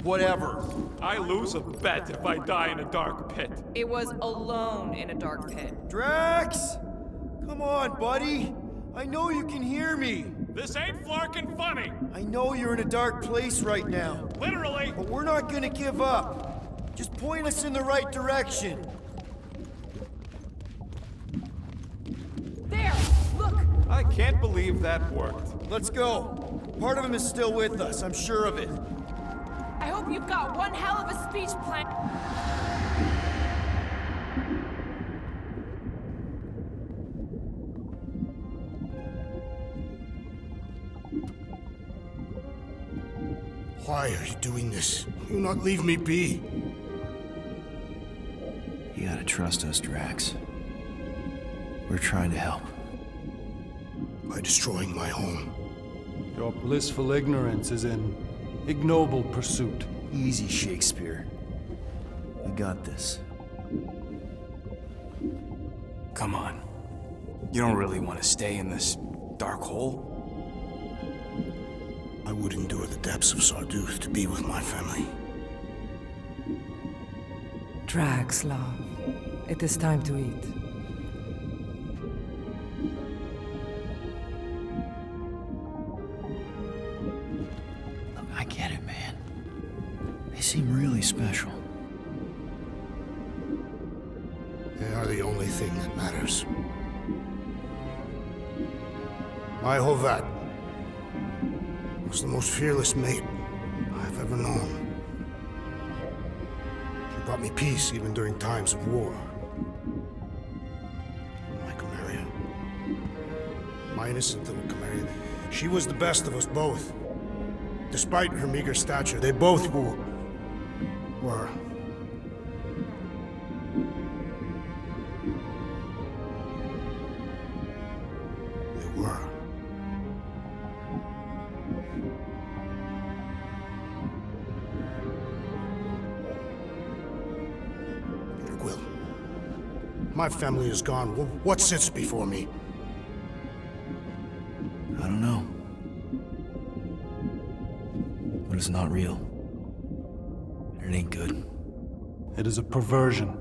whatever. I lose a bet if I die in a dark pit. It was alone in a dark pit. Drax! Come on, buddy. I know you can hear me. This ain't flarkin' funny. I know you're in a dark place right now. Literally. But we're not gonna give up. Just point us in the right direction. There! Look! I can't believe that worked. Let's go. Part of him is still with us, I'm sure of it. I hope you've got one hell of a speech plan. Why are you doing this? You not leave me be. You gotta trust us, Drax. We're trying to help. By destroying my home. Your blissful ignorance is in ignoble pursuit. Easy, Shakespeare. We got this. Come on. You don't really want to stay in this dark hole? I would endure the depths of Sarduth to be with my family. Drax, love. It is time to eat. Look, I get it, man. They seem really special. They are the only thing that matters. My Hovat was the most fearless mate I've ever known. She brought me peace even during times of war. My Chimera, my innocent little Chimera, she was the best of us both. Despite her meager stature, they both were. My family is gone. What sits before me? I don't know. But it's not real. It ain't good. It is a perversion,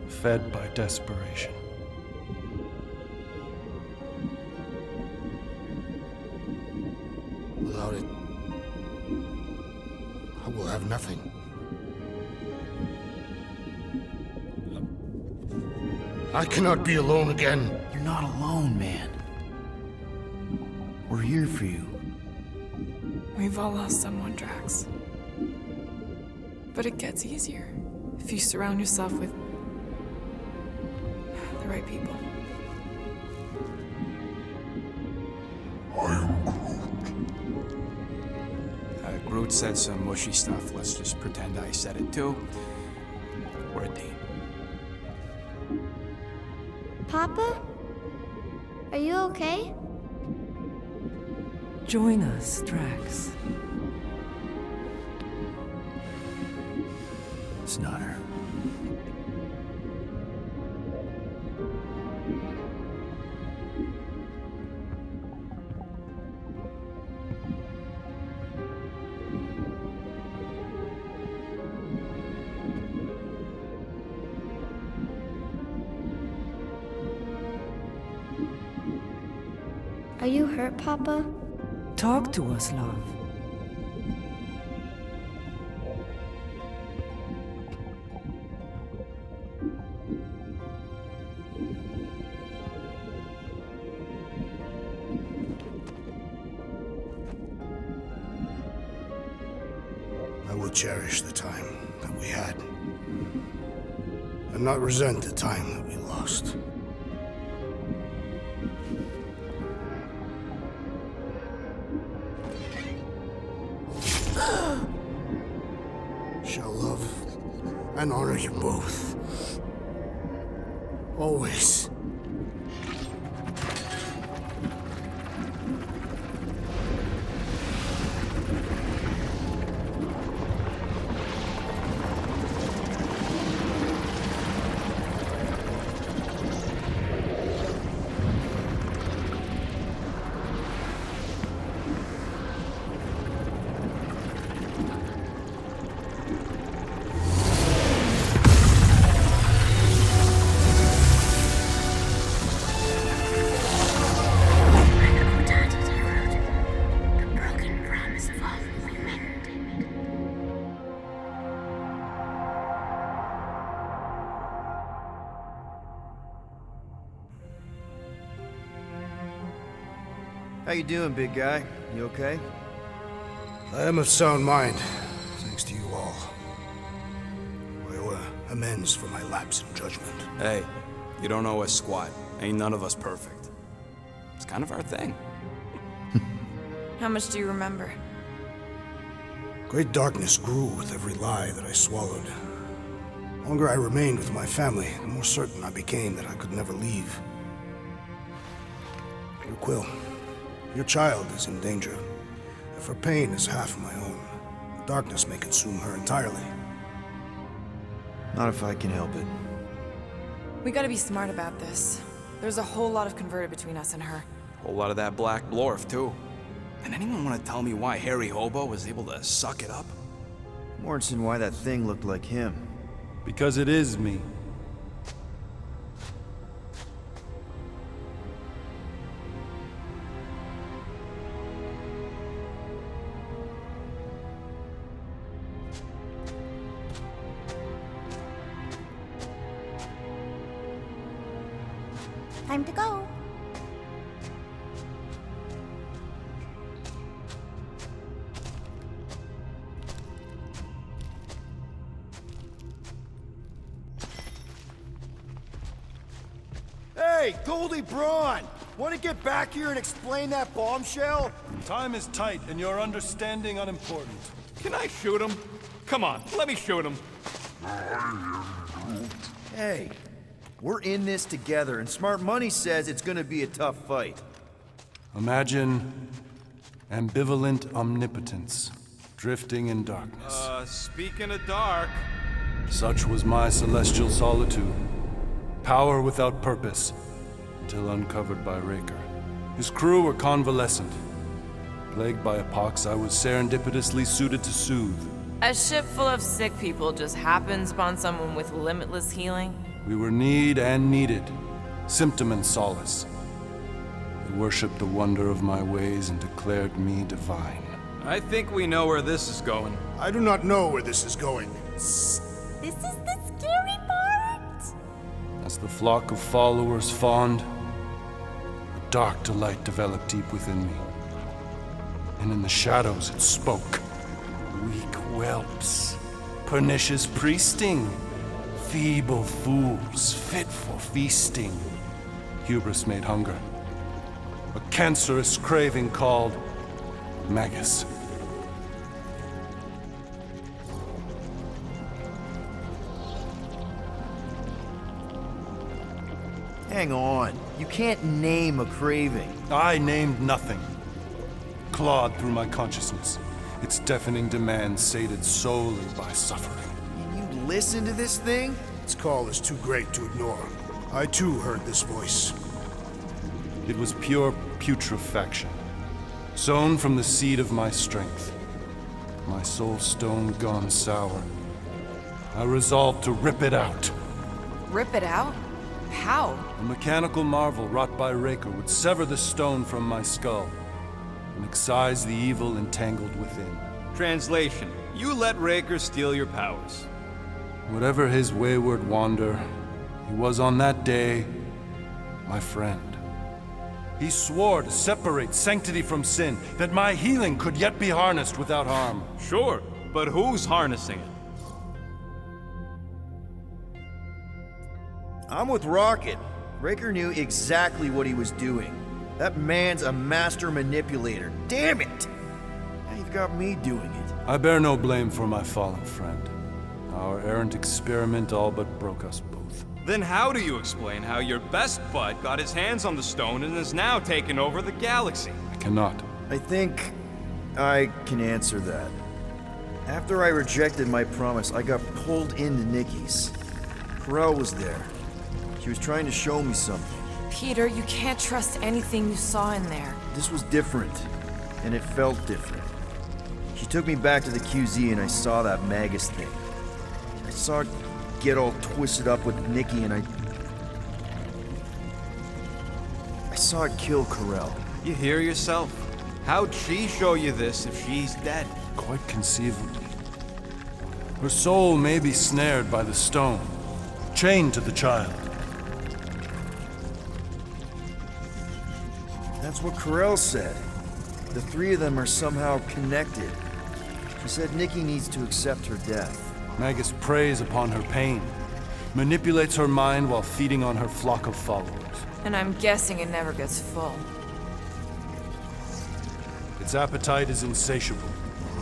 fed by desperation. Without it, I will have nothing. I cannot be alone again. You're not alone, man. We're here for you. We've all lost someone, Drax. But it gets easier if you surround yourself with the right people. I am Groot. Groot said some mushy stuff. Let's just pretend I said it too. We're a team. Papa? Are you okay? Join us, Drax. It's not her. Are you hurt, Papa? Talk to us, love. I will cherish the time that we had, and not resent the time that we lost. Shall love and honor you both. Always. How you doing, big guy? You okay? I am of sound mind, thanks to you all. I owe amends for my lapse in judgment. Hey, you don't owe us squat. Ain't none of us perfect. It's kind of our thing. How much do you remember? Great darkness grew with every lie that I swallowed. The longer I remained with my family, the more certain I became that I could never leave. Dear Quill, your child is in danger. If her pain is half my own, the darkness may consume her entirely. Not if I can help it. We gotta be smart about this. There's a whole lot of converted between us and her. Whole lot of that black blorf, too. And anyone want to tell me why Harry Hobo was able to suck it up? Morrison, why that thing looked like him. Because it is me. Time to go. Hey, Goldie Braun! Want to get back here and explain that bombshell? Time is tight, and your understanding unimportant. Can I shoot him? Come on, let me shoot him. Hey, we're in this together, and Smart Money says it's gonna be a tough fight. Imagine ambivalent omnipotence, drifting in darkness. Speaking of dark... Such was my celestial solitude. Power without purpose, until uncovered by Raker. His crew were convalescent. Plagued by a pox I was serendipitously suited to soothe. A ship full of sick people just happens upon someone with limitless healing? We were need and needed, symptom and solace. They worshipped the wonder of my ways and declared me divine. I think we know where this is going. I do not know where this is going. This is the scary part! As the flock of followers fawned, a dark delight developed deep within me. And in the shadows it spoke. Weak whelps, pernicious priesting, feeble fools fit for feasting. Hubris made hunger. A cancerous craving called Magus. Hang on. You can't name a craving. I named nothing. Clawed through my consciousness, its deafening demands sated solely by suffering. Can you listen to this thing? Its call is too great to ignore. I too heard this voice. It was pure putrefaction, sown from the seed of my strength. My soul stone gone sour. I resolved to rip it out. Rip it out? How? A mechanical marvel wrought by Raker would sever the stone from my skull and excise the evil entangled within. Translation: you let Raker steal your powers. Whatever his wayward wander, he was on that day my friend. He swore to separate sanctity from sin, that my healing could yet be harnessed without harm. Sure, but who's harnessing it? I'm with Rocket. Raker knew exactly what he was doing. That man's a master manipulator. Damn it! Now you've got me doing it. I bear no blame for my fallen friend. Our errant experiment all but broke us both. Then how do you explain how your best bud got his hands on the stone and is now taking over the galaxy? I cannot. I think I can answer that. After I rejected my promise, I got pulled into Nikki's. Corel was there. She was trying to show me something. Peter, you can't trust anything you saw in there. This was different, and it felt different. She took me back to the QZ and I saw that Magus thing. I saw it get all twisted up with Nikki and I saw it kill Corel. You hear yourself? How'd she show you this if she's dead? Quite conceivably. Her soul may be snared by the stone, chained to the child. That's what Corel said. The three of them are somehow connected. She said Nikki needs to accept her death. Magus preys upon her pain, manipulates her mind while feeding on her flock of followers. And I'm guessing it never gets full. Its appetite is insatiable,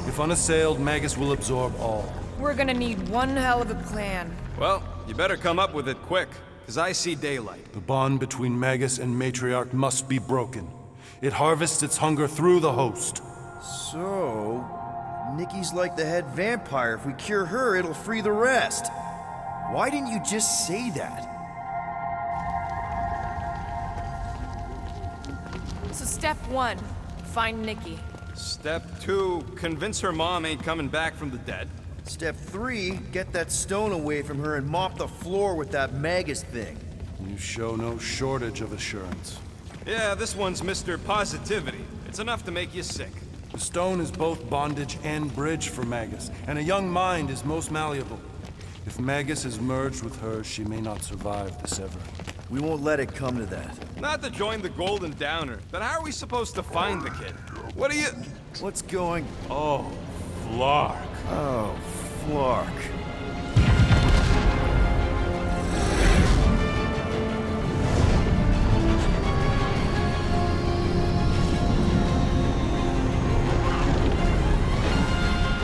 If unassailed, Magus will absorb all. We're gonna need one hell of a plan. Well, you better come up with it quick, because I see daylight. The bond between Magus and Matriarch must be broken. It harvests its hunger through the host. So, Nikki's like the head vampire. If we cure her, it'll free the rest. Why didn't you just say that? So step 1, find Nikki. Step 2, convince her mom ain't coming back from the dead. Step 3, get that stone away from her and mop the floor with that Magus thing. You show no shortage of assurance. Yeah, this one's Mr. Positivity. It's enough to make you sick. The stone is both bondage and bridge for Magus, and a young mind is most malleable. If Magus is merged with hers, she may not survive the severing. We won't let it come to that. Not to join the Golden Downer, but how are we supposed to find the kid? What are you... What's going... Oh, Flark. Oh, Flark.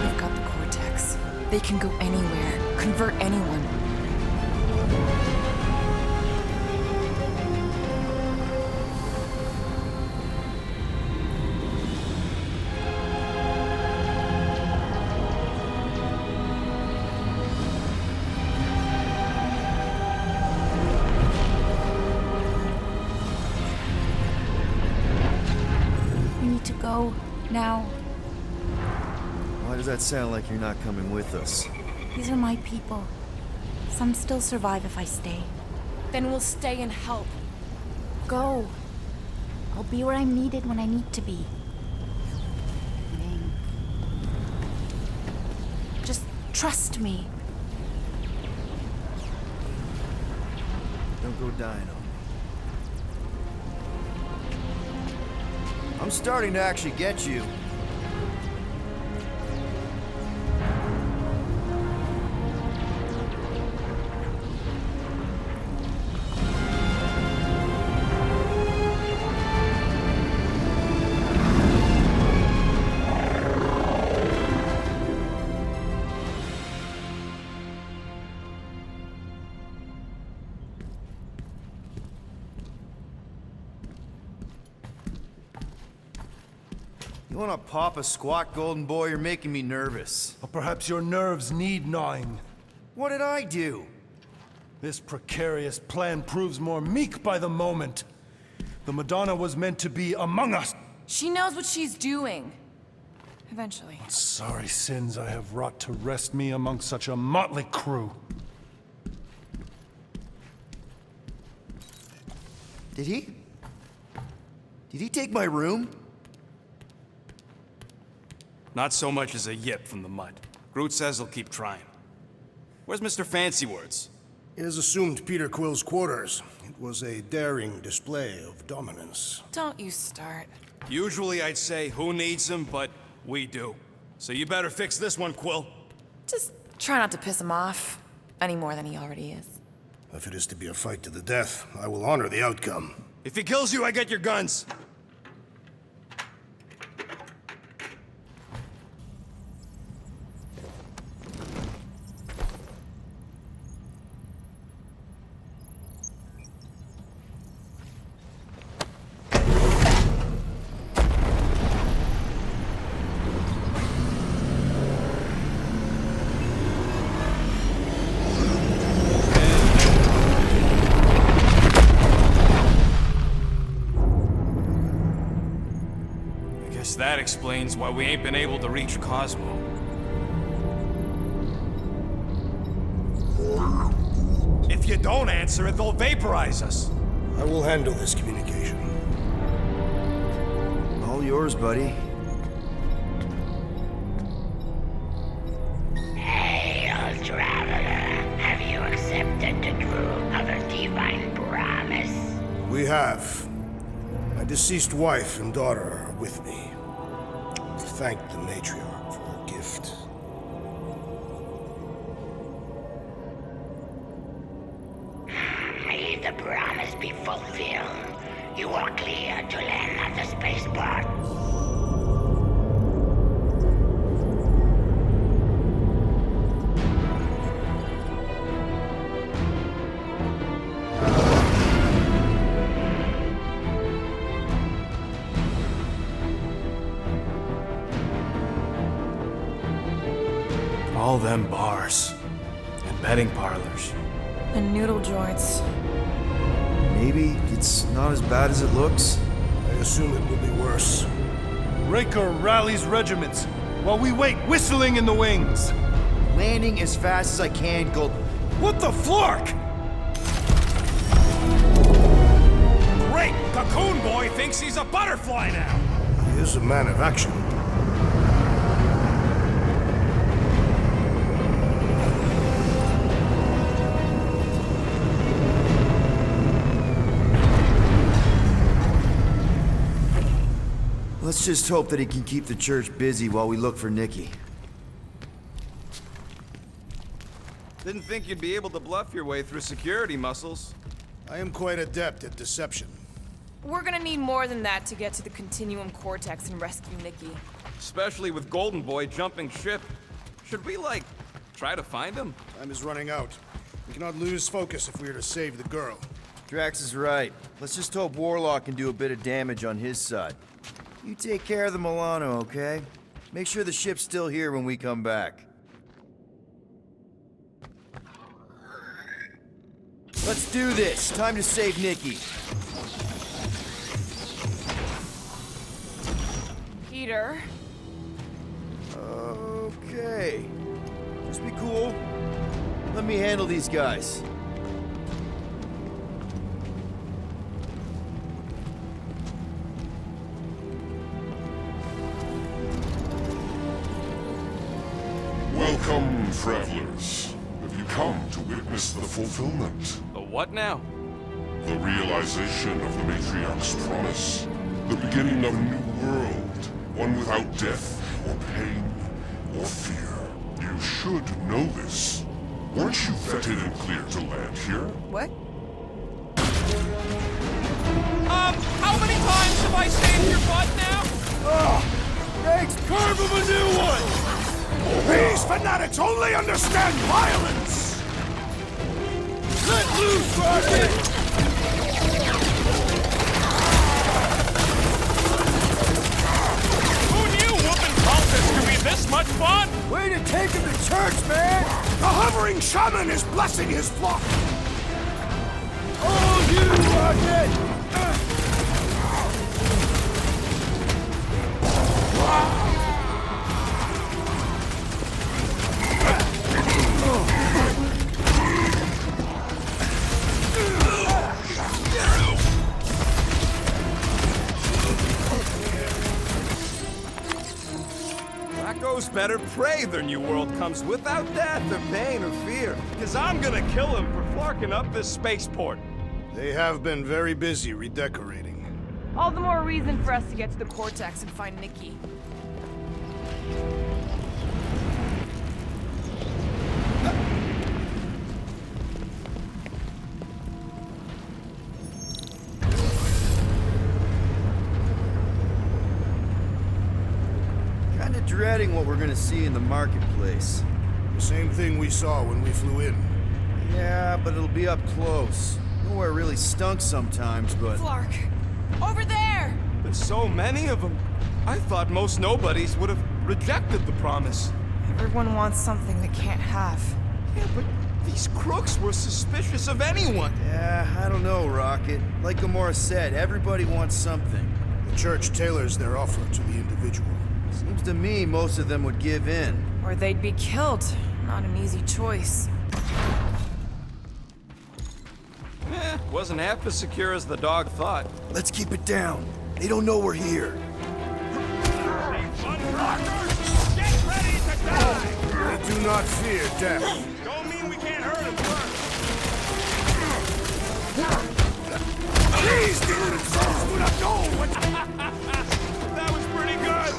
They've got the cortex. They can go anywhere, convert anyone. Go now. Why does that sound like you're not coming with us? These are my people. Some still survive if I stay. Then we'll stay and help. Go. I'll be where I'm needed when I need to be. Just trust me. Don't go dying on me. I'm starting to actually get you. You wanna pop a squat, golden boy? You're making me nervous. Or perhaps your nerves need gnawing. What did I do? This precarious plan proves more meek by the moment. The Madonna was meant to be among us. She knows what she's doing. Eventually. What sorry sins I have wrought to wrest me among such a motley crew. Did he? Did he take my room? Not so much as a yip from the mud. Groot says he'll keep trying. Where's Mr. Fancy Words? It is assumed Peter Quill's quarters. It was a daring display of dominance. Don't you start. Usually I'd say, who needs him, but we do. So you better fix this one, Quill. Just try not to piss him off any more than he already is. If it is to be a fight to the death, I will honor the outcome. If he kills you, I get your guns. That explains why we ain't been able to reach Cosmo. If you don't answer it, they'll vaporize us. I will handle this communication. All yours, buddy. Hail, traveler. Have you accepted the truth of a divine promise? We have. My deceased wife and daughter are with me. To thank the Matriarch for her gift. May the promise be fulfilled. You are clear to land at the spaceport. All them bars. And betting parlors. And noodle joints. Maybe it's not as bad as it looks. I assume it will be worse. Raker rallies regiments while we wait whistling in the wings. Landing as fast as I can, Gold. What the flark? Great! Cocoon Boy thinks he's a butterfly now! He is a man of action. Let's just hope that he can keep the church busy while we look for Nikki. Didn't think you'd be able to bluff your way through security muscles. I am quite adept at deception. We're gonna need more than that to get to the Continuum Cortex and rescue Nikki. Especially with Golden Boy jumping ship. Should we, like, try to find him? Time is running out. We cannot lose focus if we are to save the girl. Drax is right. Let's just hope Warlock can do a bit of damage on his side. You take care of the Milano, okay? Make sure the ship's still here when we come back. Let's do this. Time to save Nikki. Peter. Okay. Just be cool. Let me handle these guys. Welcome, travelers. Have you come to witness the fulfillment? The what now? The realization of the Matriarch's promise. The beginning of a new world. One without death, or pain, or fear. You should know this. Weren't you vetted and cleared to land here? What? How many times have I saved your butt now? Thanks, carve him a new one! These fanatics only understand violence! Let loose, Rocket! Who knew whooping cultists could be this much fun? Way to take him to church, man! The hovering shaman is blessing his flock! All you, Rocket! Rocco's better pray their new world comes without death or pain or fear. Cause I'm gonna kill him for flarking up this spaceport. They have been very busy redecorating. All the more reason for us to get to the Cortex and find Nikki. Kinda dreading what we're gonna see in the marketplace. The same thing we saw when we flew in. Yeah, but it'll be up close. Nowhere really stunk sometimes, but... Flark! Over there! But so many of them. I thought most nobodies would have rejected the promise. Everyone wants something they can't have. Yeah, but these crooks were suspicious of anyone. Yeah, I don't know, Rocket. Like Gamora said, everybody wants something. The church tailors their offer to the individual. Seems to me most of them would give in. Or they'd be killed. Not an easy choice. Wasn't half as secure as the dog thought. Let's keep it down. They don't know we're here. Get ready to die! They do not fear death. Don't mean we can't hurt him first. These demon souls do not know what... That was pretty good.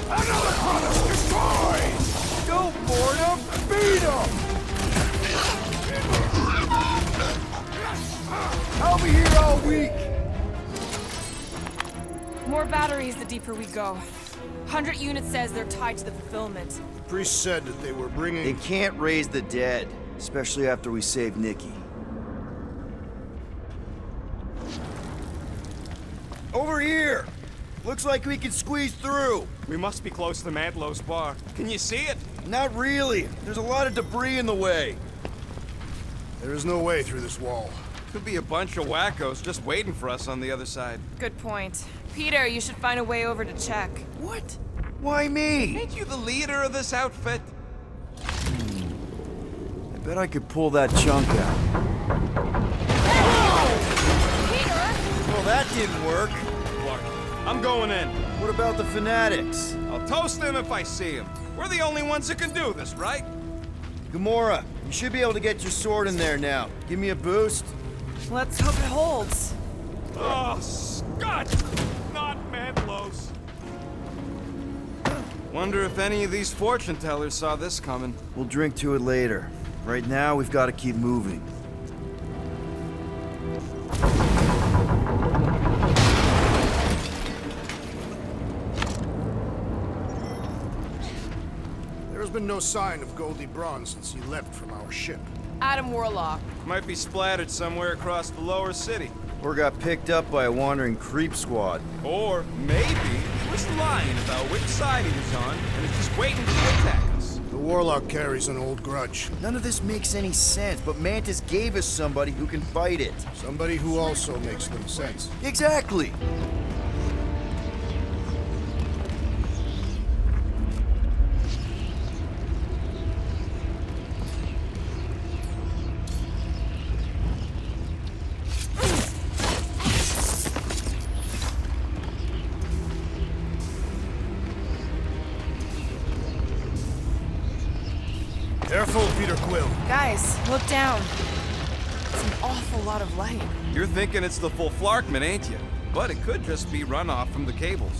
Another promise destroyed! Don't board him, beat him! I'll be here all week! More batteries the deeper we go. 100 units says they're tied to the fulfillment. The priest said that they were bringing... They can't raise the dead, especially after we save Nikki. Over here! Looks like we can squeeze through. We must be close to Mantlow's bar. Can you see it? Not really. There's a lot of debris in the way. There is no way through this wall. Could be a bunch of wackos just waiting for us on the other side. Good point. Peter, you should find a way over to check. What? Why me? Ain't you the leader of this outfit? I bet I could pull that chunk out. Peter! Well, that didn't work. Clark, I'm going in. What about the fanatics? I'll toast them if I see them. We're the only ones who can do this, right? Gamora, you should be able to get your sword in there now. Give me a boost. Let's hope it holds. Oh, Scott! Not Mantlow's. Wonder if any of these fortune tellers saw this coming. We'll drink to it later. Right now, we've got to keep moving. There's been no sign of Goldie Braun since he left from our ship. Adam Warlock. Might be splattered somewhere across the lower city. Or got picked up by a wandering creep squad. Or maybe he was lying about which side he was on and is just waiting to attack us. The Warlock carries an old grudge. None of this makes any sense, but Mantis gave us somebody who can fight it. Somebody who also makes little sense. Exactly. Careful, Peter Quill. Guys, look down. It's an awful lot of light. You're thinking it's the full Flarkman, ain't you? But it could just be runoff from the cables.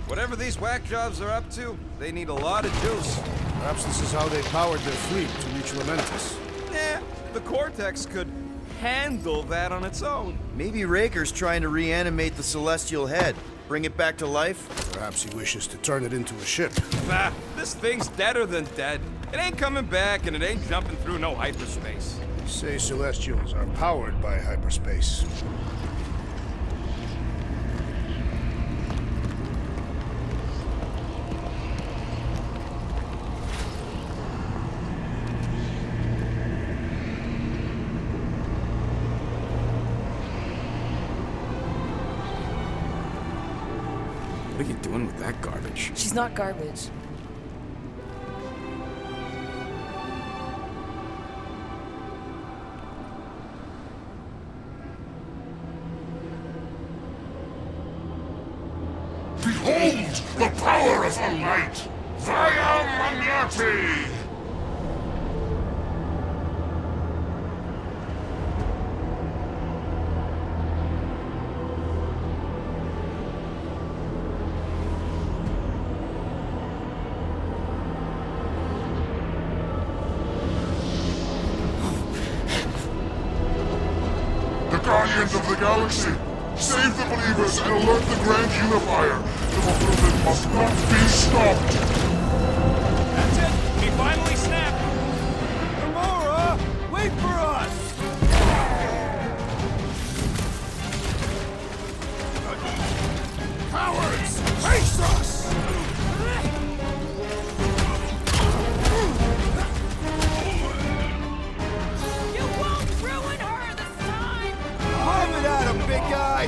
Whatever these whack jobs are up to, they need a lot of juice. Perhaps this is how they powered their fleet to reach Lamentus. Yeah, the Cortex could handle that on its own. Maybe Raker's trying to reanimate the Celestial Head. Bring it back to life? Perhaps he wishes to turn it into a ship. Bah, this thing's deader than dead. It ain't coming back, and it ain't jumping through no hyperspace. Say Celestials are powered by hyperspace. What are you doing with that garbage? She's not garbage. Behold the power of the light! Via Magnati! The Guardians of the Galaxy! Save the believers and alert the Grand Unifier! The fulfillment must not be stopped! That's it! He finally snapped! Gamora! Wait for us! Cowards! Face us! You won't ruin her this time! Harm it at him, big guy!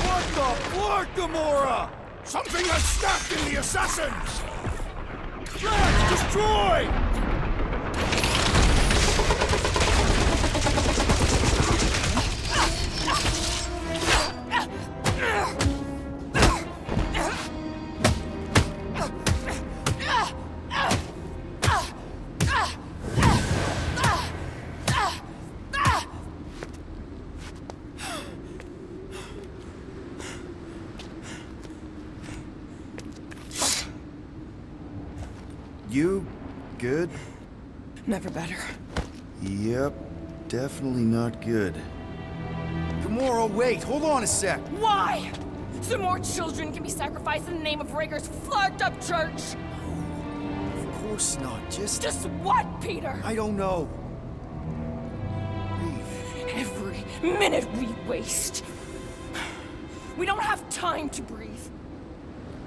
What the floor, Gamora? Something has snapped in the assassins! Drax, destroy! You good? Never better. Yep, definitely not good. Gamora, wait, hold on a sec. Why? So more children can be sacrificed in the name of Raker's flarked up church? Of course not. Just what, Peter? I don't know. Every minute we waste. We don't have time to breathe.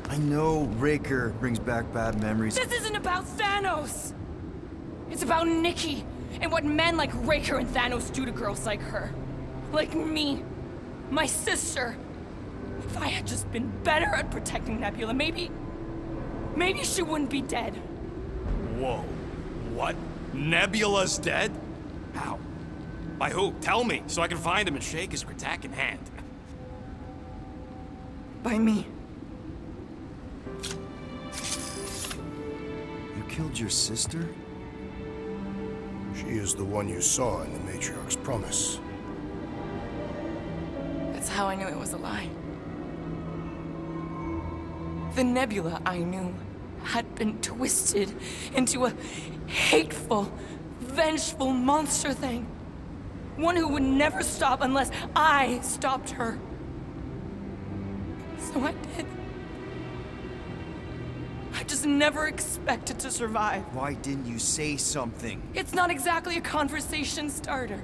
I know Raker brings back bad memories. This isn't about Thanos. It's about Nikki and what men like Raker and Thanos do to girls like her. Like me. My sister. If I had just been better at protecting Nebula, maybe she wouldn't be dead. Whoa. What? Nebula's dead? How? By who? Tell me, so I can find him and shake his Kratak in hand. By me. You killed your sister? She is the one you saw in the Matriarch's promise. That's how I knew it was a lie. The Nebula I knew had been twisted into a hateful, vengeful monster thing. One who would never stop unless I stopped her. So I did. I just never expected to survive. Why didn't you say something? It's not exactly a conversation starter.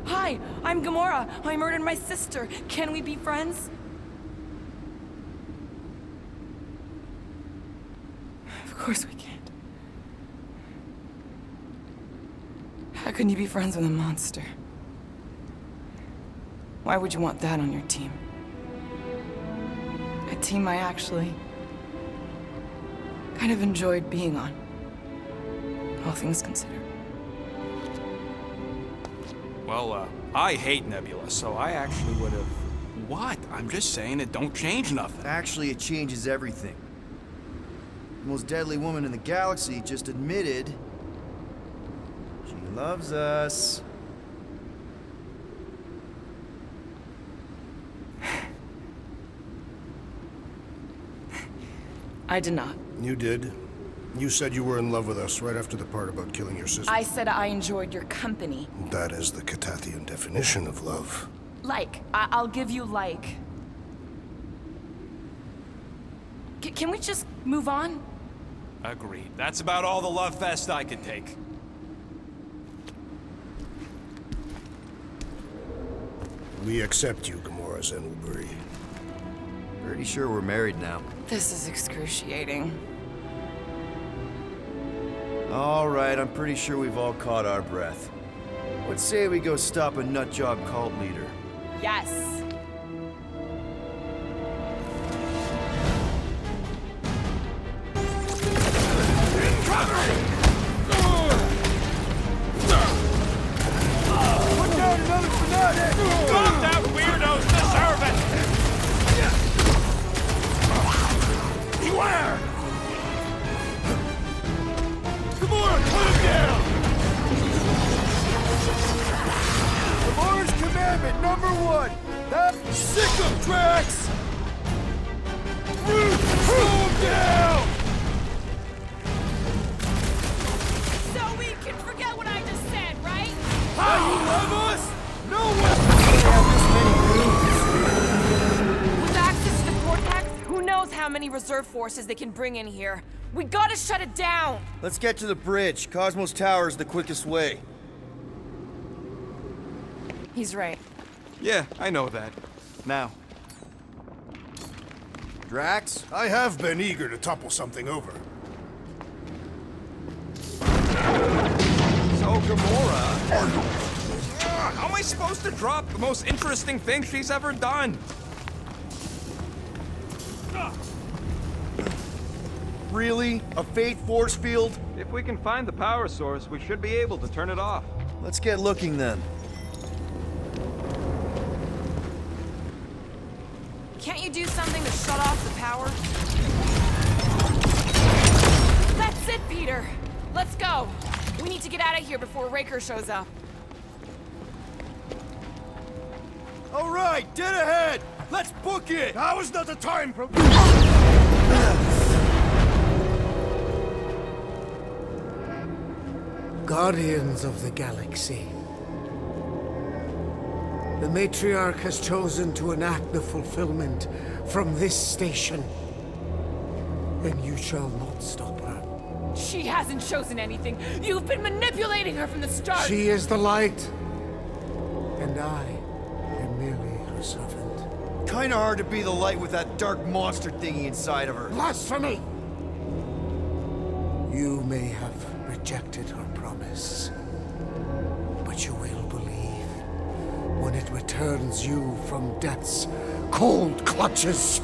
Hi, I'm Gamora. I murdered my sister. Can we be friends? Of course we can't. How can you be friends with a monster? Why would you want that on your team? A team I actually kind of enjoyed being on, all things considered. Well, I hate Nebula, so I actually would have... What? I'm just saying it don't change nothing. Actually, it changes everything. The most deadly woman in the galaxy just admitted she loves us. I did not. You did. You said you were in love with us right after the part about killing your sister. I said I enjoyed your company. That is the Catathian definition of love. Like. I'll give you like. Can we just move on? Agreed. That's about all the love fest I could take. We accept you, Gamora Zenwalbury. Pretty sure we're married now. This is excruciating. All right, I'm pretty sure we've all caught our breath. Let's say we go stop a nutjob cult leader. Yes. Put down another fanatic! Stop that weirdos deserve it! Beware! Come on, put him down! Gamora's commandment #1. I'm sick of Drax! Groot, slow him down! So we can forget what I just said, right? How you love us? No one can have this many Groots. With access to the Cortex, who knows how many reserve forces they can bring in here. We gotta shut it down! Let's get to the bridge. Cosmos Tower is the quickest way. He's right. Yeah, I know that. Now. Drax? I have been eager to topple something over. So, Gamora... How am I supposed to drop the most interesting thing she's ever done? Really? A fate force field? If we can find the power source, we should be able to turn it off. Let's get looking then. Can't you do something to shut off the power? That's it, Peter! Let's go! We need to get out of here before Raker shows up. All right, dead ahead! Let's book it! Now is not the time for... Guardians of the Galaxy. The Matriarch has chosen to enact the fulfillment from this station. And you shall not stop her. She hasn't chosen anything. You've been manipulating her from the start. She is the light, and I am merely her servant. Kinda hard to be the light with that dark monster thingy inside of her. Blasphemy! You may have rejected her promise, but you will believe when it returns you from death's cold clutches.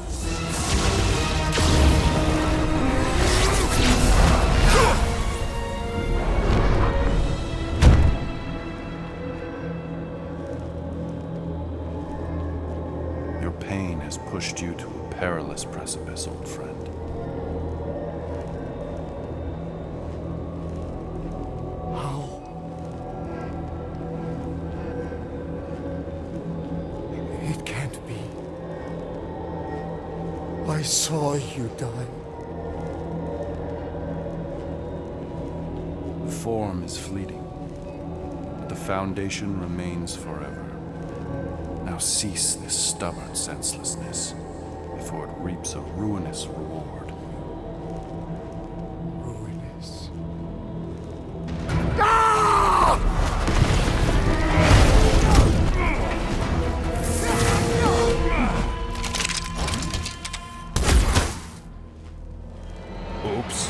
Your pain has pushed you to a perilous precipice, old friend. It can't be. I saw you die. Form is fleeting, but the foundation remains forever. Now cease this stubborn senselessness before it reaps a ruinous reward. Ruinous. Oops.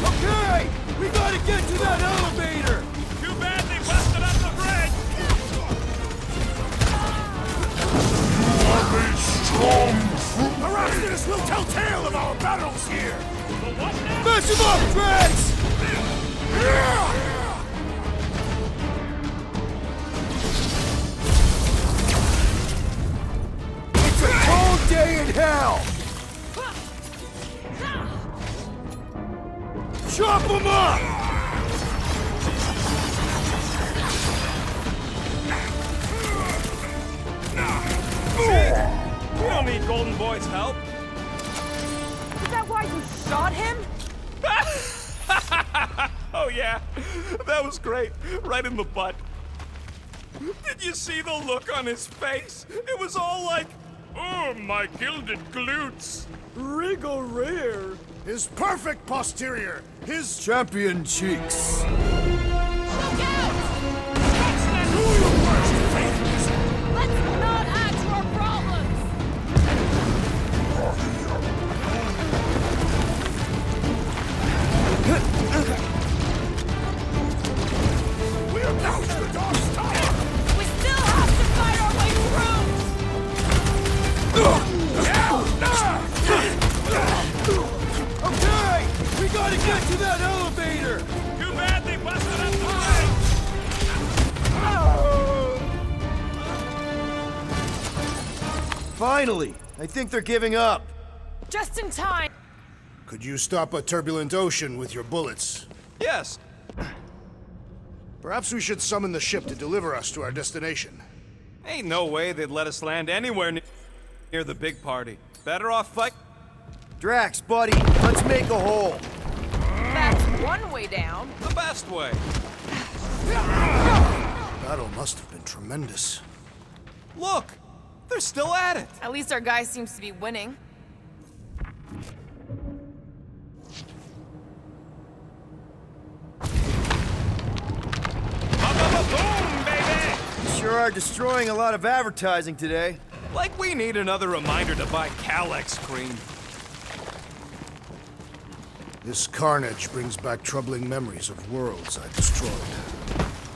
Okay! We gotta get to that elevator! Too bad they busted up the bridge! The rest of us will tell tale of our battles here! Smash him up, Drax! It's a cold day in hell! Chop him up! We don't need Golden Boy's help. Is that why you shot him? Oh yeah, that was great. Right in the butt. Did you see the look on his face? It was all like, oh, my gilded glutes. Regal rear. His perfect posterior. His Champion cheeks. Let's not add to our problems! We're down to the dog's tire! We still have to fight our way Okay! We gotta get to that elevator! Too bad they busted up the bridge. Finally! I think they're giving up. through! Just in time! Could you stop a turbulent ocean with your bullets? Yes. Perhaps we should summon the ship to deliver us to our destination. Ain't no way they'd let us land anywhere near the big party. Better off fight. Drax, buddy, let's make a hole. That's one way down. The best way. Battle must have been tremendous. Look, they're still at it. At least our guy seems to be winning. Boom, baby! Sure are destroying a lot of advertising today. Like we need another reminder to buy Calex cream. This carnage brings back troubling memories of worlds I destroyed.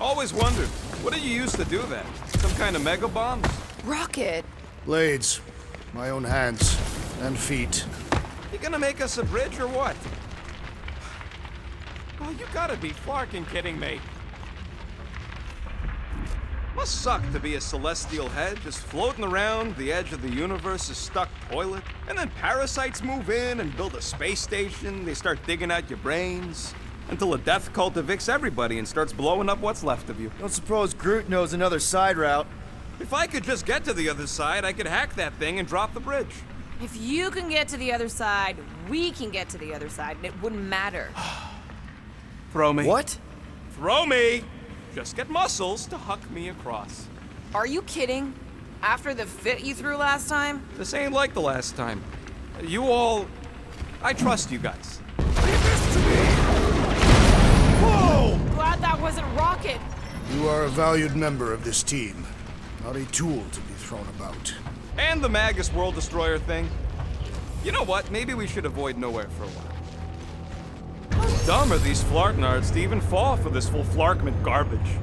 Always wondered, what did you use to do that? Some kind of mega bombs? Rocket! Blades. My own hands. And feet. You gonna make us a bridge or what? Oh, you gotta be fucking kidding me. Must suck to be a celestial head just floating around the edge of the universe's stuck toilet. And then parasites move in and build a space station. They start digging out your brains. Until a death cult evicts everybody and starts blowing up what's left of you. Don't suppose Groot knows another side route. If I could just get to the other side, I could hack that thing and drop the bridge. If you can get to the other side, we can get to the other side, and it wouldn't matter. Throw me. What? Throw me! Just get muscles to huck me across. Are you kidding? After the fit you threw last time? This ain't like the last time. You all... I trust you guys. Whoa! Glad that wasn't Rocket. You are a valued member of this team, not a tool to be thrown about. And the Magus World Destroyer thing. You know what? Maybe we should avoid Knowhere for a while. How dumb are these Flarknards to even fall for this full Flarkment garbage?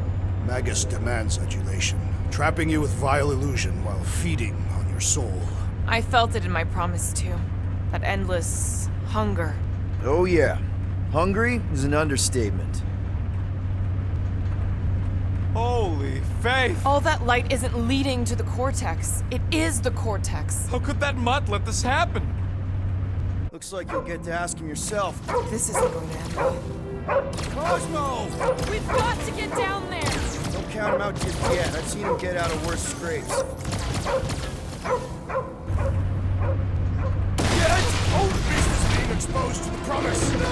Magus demands adulation, trapping you with vile illusion while feeding on your soul. I felt it in my promise too. That endless hunger. Oh yeah. Hungry is an understatement. Holy faith! All that light isn't leading to the cortex. It is the cortex. How could that mutt let this happen? Looks like you'll get to ask him yourself. This isn't going to end well. Cosmo! We've got to get down there! Don't count him out just yet. I've seen him get out of worse scrapes. Get! Old business being exposed to the promise! No!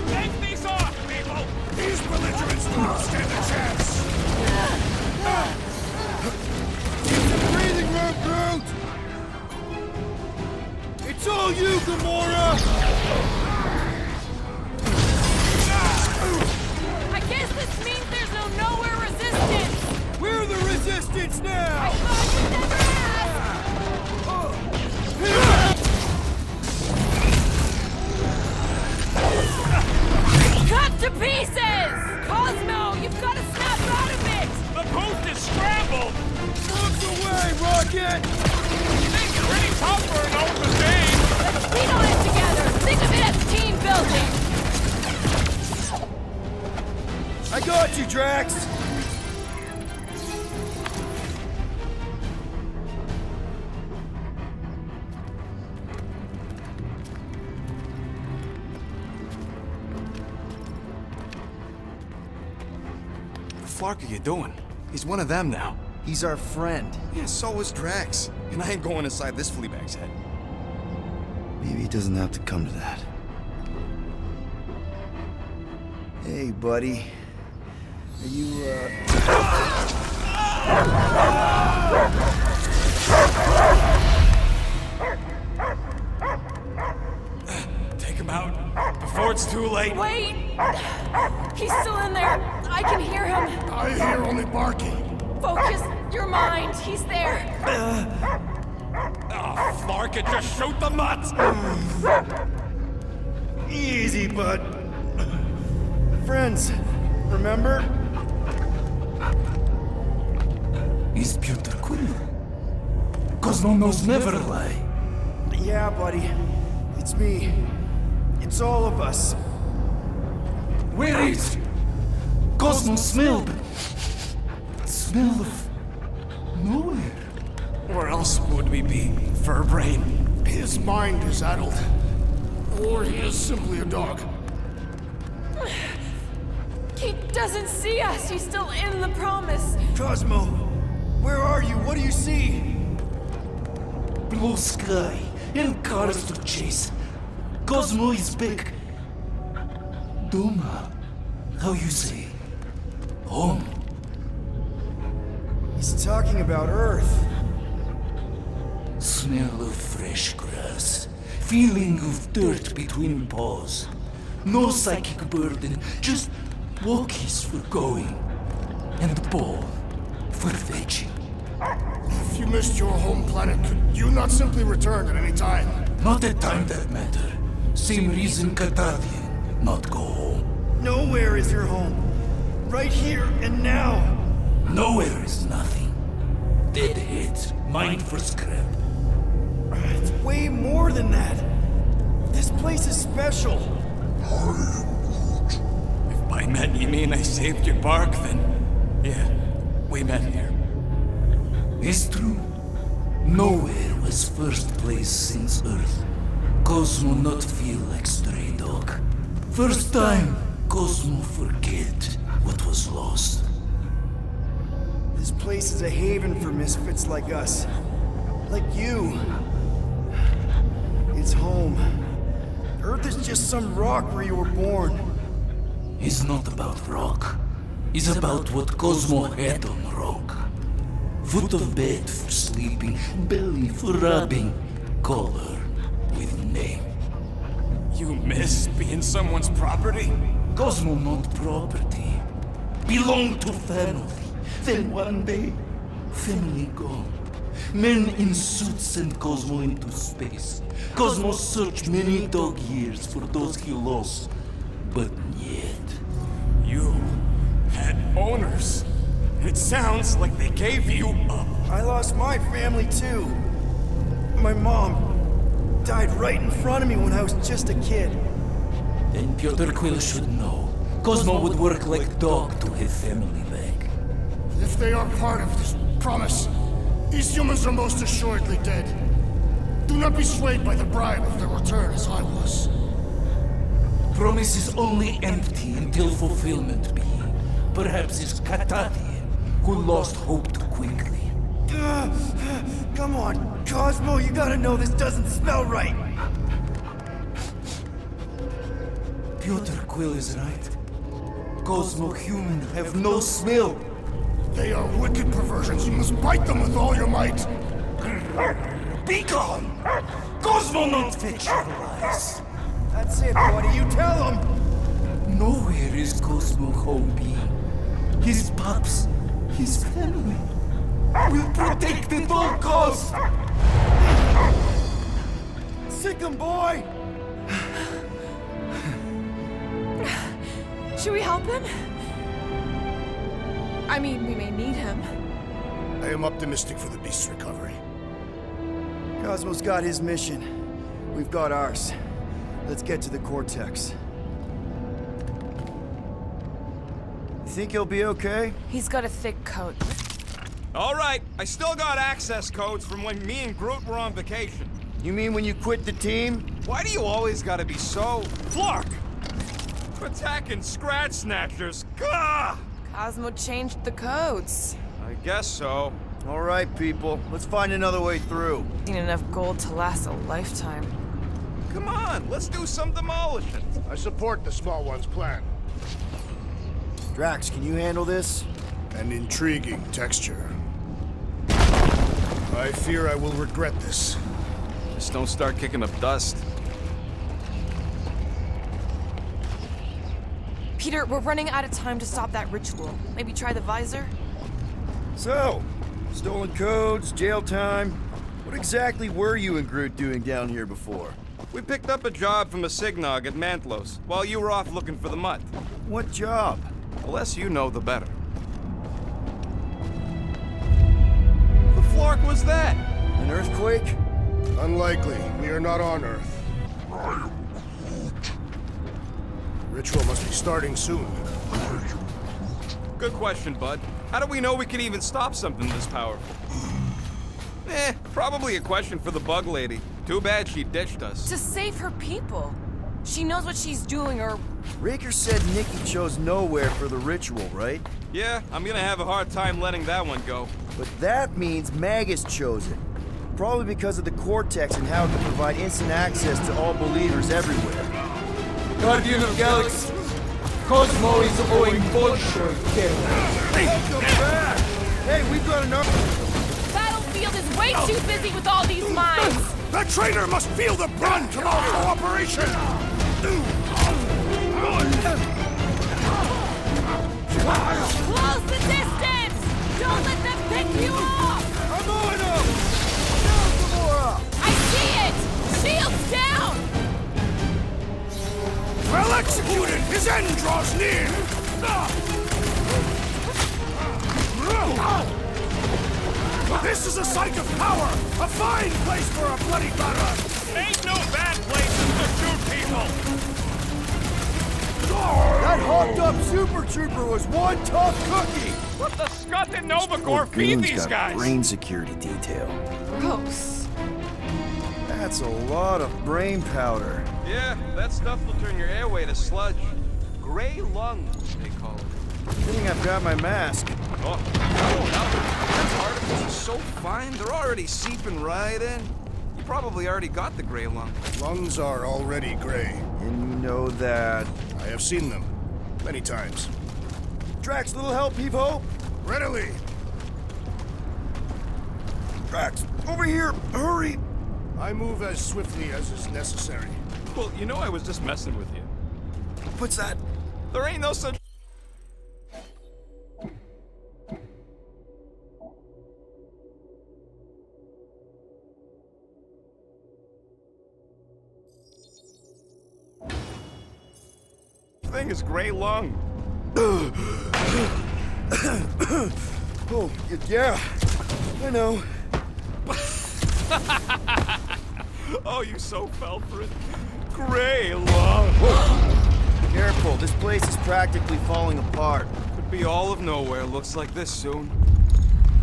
Take these off, people! These belligerents do not stand a chance! Breathing room, Groot! It's all you, Gamora! I guess this means there's no Knowhere resistance! We're the resistance now! I thought you never asked! Cut to pieces! Cosmo, you've got to snap out of it! The booth is scrambled! Look away, Rocket! It's pretty tough for an old machine! Let's beat on it together! Think of it as team building! I got you, Drax! What the fuck are you doing? He's one of them now. He's our friend. Yeah, so is Drax. And I ain't going inside this fleabag's head. Maybe it doesn't have to come to that. Hey, buddy. Are you, Take him out before it's too late. Wait! He's still in there! I can hear him! I hear only barking. Focus your mind! He's there! Oh, Flark it, just shoot the mutt! Easy, bud. Friends, remember? Is Peter Quill? Cosmo knows never lie. Yeah, buddy. It's me. It's all of us. Where is Cosmo smelled? Smell of nowhere. Where else would we be, Furbrain? His mind is addled. Or he is simply a dog. He doesn't see us! He's still in the promise! Cosmo, where are you? What do you see? Blue sky and cars to chase. Cosmo is back. Doma, how you say? Home. He's talking about Earth. Smell of fresh grass. Feeling of dirt between paws. No psychic burden, just walkies for going. And the ball for fetching. If you missed your home planet, could you not simply return at any time? Not a time that matter. Same reason Catastrophic not go home. Nowhere is your home. Right here and now. Nowhere is nothing. Dead heads, mind for scrap. It's way more than that. This place is special. If by met you mean I saved your bark, then yeah, we met here. It's true. Nowhere was first place since Earth. Cosmo not feel like stray dog. First time, Cosmo forget what was lost. This place is a haven for misfits like us. Like you. It's home. Earth is just some rock where you were born. It's not about rock. It's about what Cosmo had on rock. Foot of bed for sleeping, belly for rubbing, color with name. You miss being someone's property? Cosmo not property. Belong to family. Then one day, family gone. Men in suits send Cosmo into space. Cosmo searched many dog years for those he lost, but yet. You had owners. It sounds like they gave you up. I lost my family too. My mom died right in front of me when I was just a kid. Then Piotr Quill should know. Cosmo would work like dog to have family back. If they are part of this promise, these humans are most assuredly dead. Do not be swayed by the bribe of their return as I was. Promise is only empty until fulfillment be. Perhaps it's Catastrophic who lost hope too quickly. Come on, Cosmo, you gotta know this doesn't smell right. Piotr Quill is right. Cosmo human have no smell. They are wicked perversions. You must bite them with all your might. Be gone! Cosmo not fictionalized. That's it, buddy. You tell him. Nowhere is Cosmo home be. His pups, his family. Will protect at all costs. Sick 'em, boy. Should we help him? I mean, we may need him. I am optimistic for the beast's recovery. Cosmo's got his mission. We've got ours. Let's get to the Cortex. You think he'll be okay? He's got a thick coat. All right, I still got access codes from when me and Groot were on vacation. You mean when you quit the team? Why do you always gotta be so... Flark! Attacking Scratch Snatchers, gah! Cosmo changed the codes. I guess so. All right, people. Let's find another way through. Ain't enough gold to last a lifetime. Come on, let's do some demolishing. I support the small one's plan. Drax, can you handle this? An intriguing texture. I fear I will regret this. Just don't start kicking up dust. Peter, we're running out of time to stop that ritual. Maybe try the visor? So, stolen codes, jail time. What exactly were you and Groot doing down here before? We picked up a job from a Signog at Mantlos, while you were off looking for the mutt. What job? The less you know, the better. The flark was that? An earthquake? Unlikely. We are not on Earth. Ritual must be starting soon. Good question, bud. How do we know we can even stop something this powerful? Probably a question for the bug lady. Too bad she ditched us. To save her people. She knows what she's doing, or... Raker said Nikki chose Knowhere for the ritual, right? Yeah, I'm gonna have a hard time letting that one go. But that means Magus chose it. Probably because of the Cortex and how it can provide instant access to all believers everywhere. Guardian of Galaxy, Cosmo is owing Bolshoi Welcome back! Hey, we've got enough... Battlefield is way too busy with all these mines! The traitor must feel the brunt of our cooperation! Close the distance! Don't let them pick you off! I'm going up! Down some more up! I see it! Shields down! Well executed! His end draws near! This is a site of power! A fine place for a bloody battle! Ain't no bad places to shoot people! That hopped-up Super Trooper was one tough cookie! What the scut did Novagor feed these guys? Brain security detail. Gross. That's a lot of brain powder. Yeah, that stuff will turn your airway to sludge. Gray lungs, they call it. Good thing I've got my mask. Oh, no. That particles are so fine, they're already seeping right in. You probably already got the gray lung. Lungs are already gray. And you know that... I have seen them. Many times. Drax, little help, Heave-Ho? Readily! Drax, over here! Hurry! I move as swiftly as is necessary. Well, you know I was just messing with you. What's that? There ain't no such... thing is gray lung. Oh, yeah. I know. Oh, you so fell for it. Gray lung. Careful, this place is practically falling apart. Could be all of nowhere. Looks like this soon.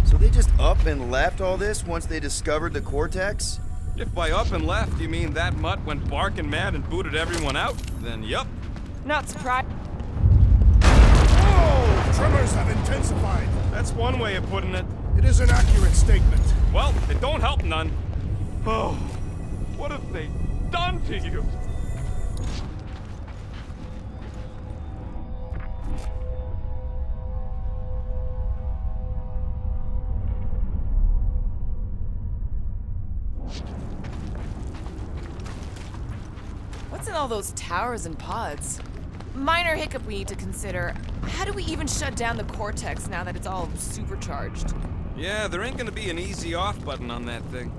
So they just up and left all this once they discovered the Cortex? If by up and left you mean that mutt went barking mad and booted everyone out, then yup. Not surprised. Whoa! Tremors have intensified. That's one way of putting it. It is an accurate statement. Well, it don't help none. Oh, what have they done to you? What's in all those towers and pods? Minor hiccup we need to consider. How do we even shut down the Cortex now that it's all supercharged? Yeah, there ain't gonna be an easy off button on that thing.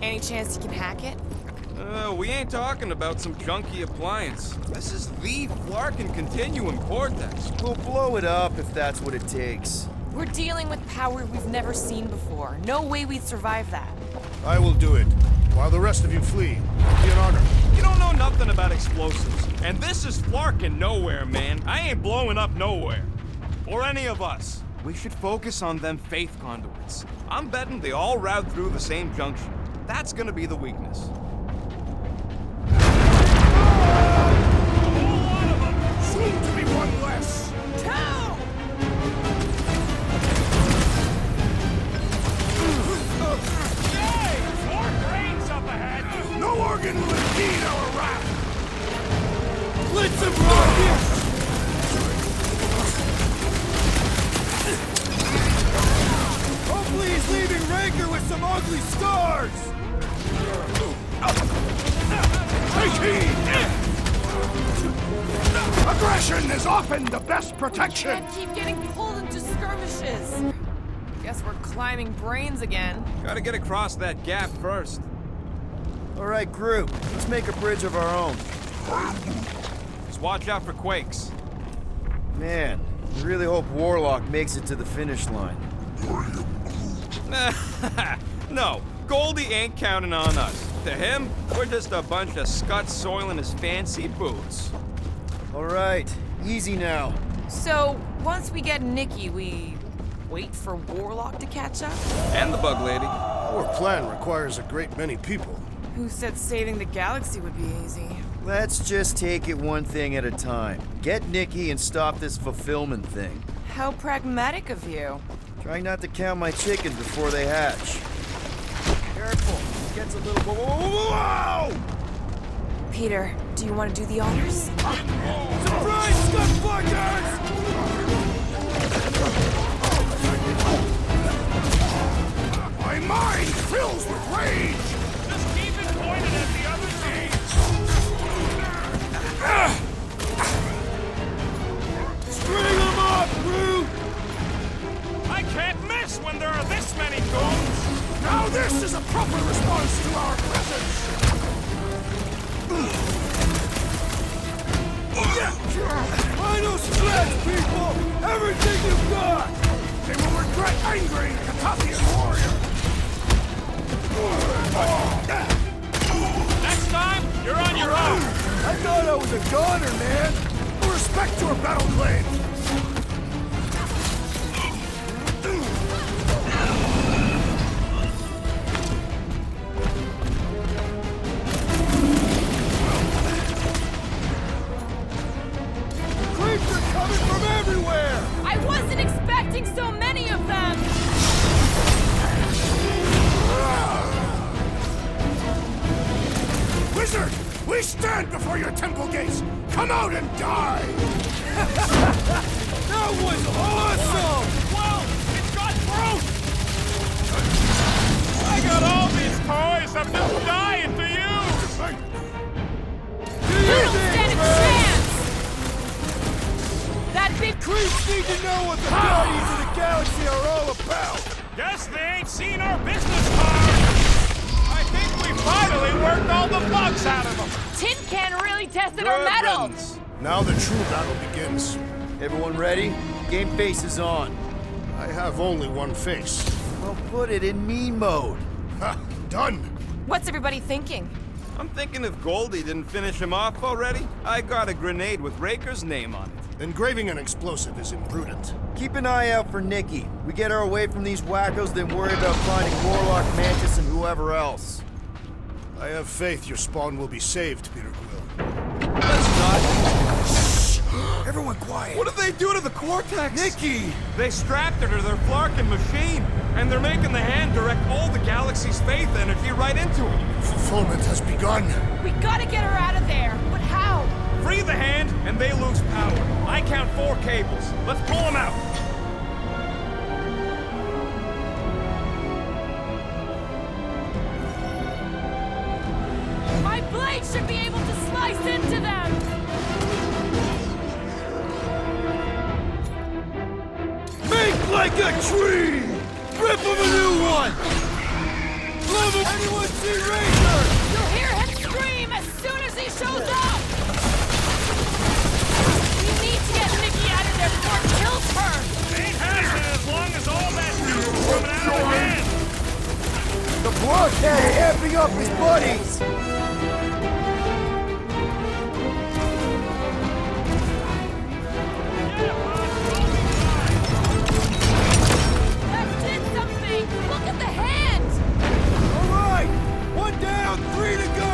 Any chance you can hack it? We ain't talking about some junky appliance. This is the Flarkin Continuum Cortex. We'll blow it up if that's what it takes. We're dealing with power we've never seen before. No way we'd survive that. I will do it, while the rest of you flee. It'll be an honor. You don't know nothing about explosives. And this is Flarkin Nowhere, man. I ain't blowing up nowhere. Or any of us. We should focus on them faith conduits. I'm betting they all route through the same junction. That's gonna be the weakness. Soon to be one less. No organ will impede our wrath! Blitz him, Rocket! Hopefully he's leaving Raker with some ugly scars! Take heed! Aggression is often the best protection! Can't keep getting pulled into skirmishes. Guess we're climbing brains again. Gotta get across that gap first. All right, Groot, let's make a bridge of our own. Just watch out for quakes. Man, I really hope Warlock makes it to the finish line. No, Goldie ain't counting on us. To him, we're just a bunch of scuts soiling his fancy boots. All right, easy now. So, once we get Nikki, we wait for Warlock to catch up? And the bug lady. Our plan requires a great many people. Who said saving the galaxy would be easy? Let's just take it one thing at a time. Get Nikki and stop this fulfillment thing. How pragmatic of you. Trying not to count my chickens before they hatch. Careful, it gets a little... Whoa! Peter, do you want to do the honors? Surprise, scumfuckers! My mind fills with rage! Just keep it pointed at the other team. String them up, Groot! I can't miss when there are this many goons. Now this is a proper response to our presence! Final stretch, people! Everything you've got! They will regret angering a Catastrophic warrior! Next time, you're on your own. I thought I was a goner, man! Respect your battle claims! Creeps are coming from everywhere! I wasn't expecting so many of them! before your temple gates! Come out and die! That was awesome! Whoa! It's got Groot! I got all these toys. I'm just dying to use. You don't stand a chance! That big Creeps need to know what the Guardians of the Galaxy are all about! Guess they ain't seen our business card. I think we finally worked all the bugs out of them. Tin Can really tested our metal! Now the true battle begins. Everyone ready? Game face is on. I have only one face. Well, put it in mean mode. Ha! Done! What's everybody thinking? I'm thinking if Goldie didn't finish him off already, I got a grenade with Raker's name on it. Engraving an explosive is imprudent. Keep an eye out for Nikki. We get her away from these wackos, then worry about finding Warlock, Mantis, and whoever else. I have faith your spawn will be saved, Peter Quill. Let's not. Shh! Everyone quiet! What did they do to the Cortex? Nikki! They strapped her to their Flarkin machine, and they're making the hand direct all the galaxy's faith energy right into it. Fulfillment has begun. We gotta get her out of there, but how? Free the hand, and they lose power. I count 4 cables. Let's pull them out. My blade should be able to slice into them! Make like a tree! Rip him a new one! Love him! Anyone see Ranger? You'll hear him scream as soon as he shows up! We need to get Nikki out of there before it kills her! Ain't happening as long as all that juice is coming out of the hand. The blockhead amping up his buddies! That did something! Look at the hand! All right! 1 down, 3 to go!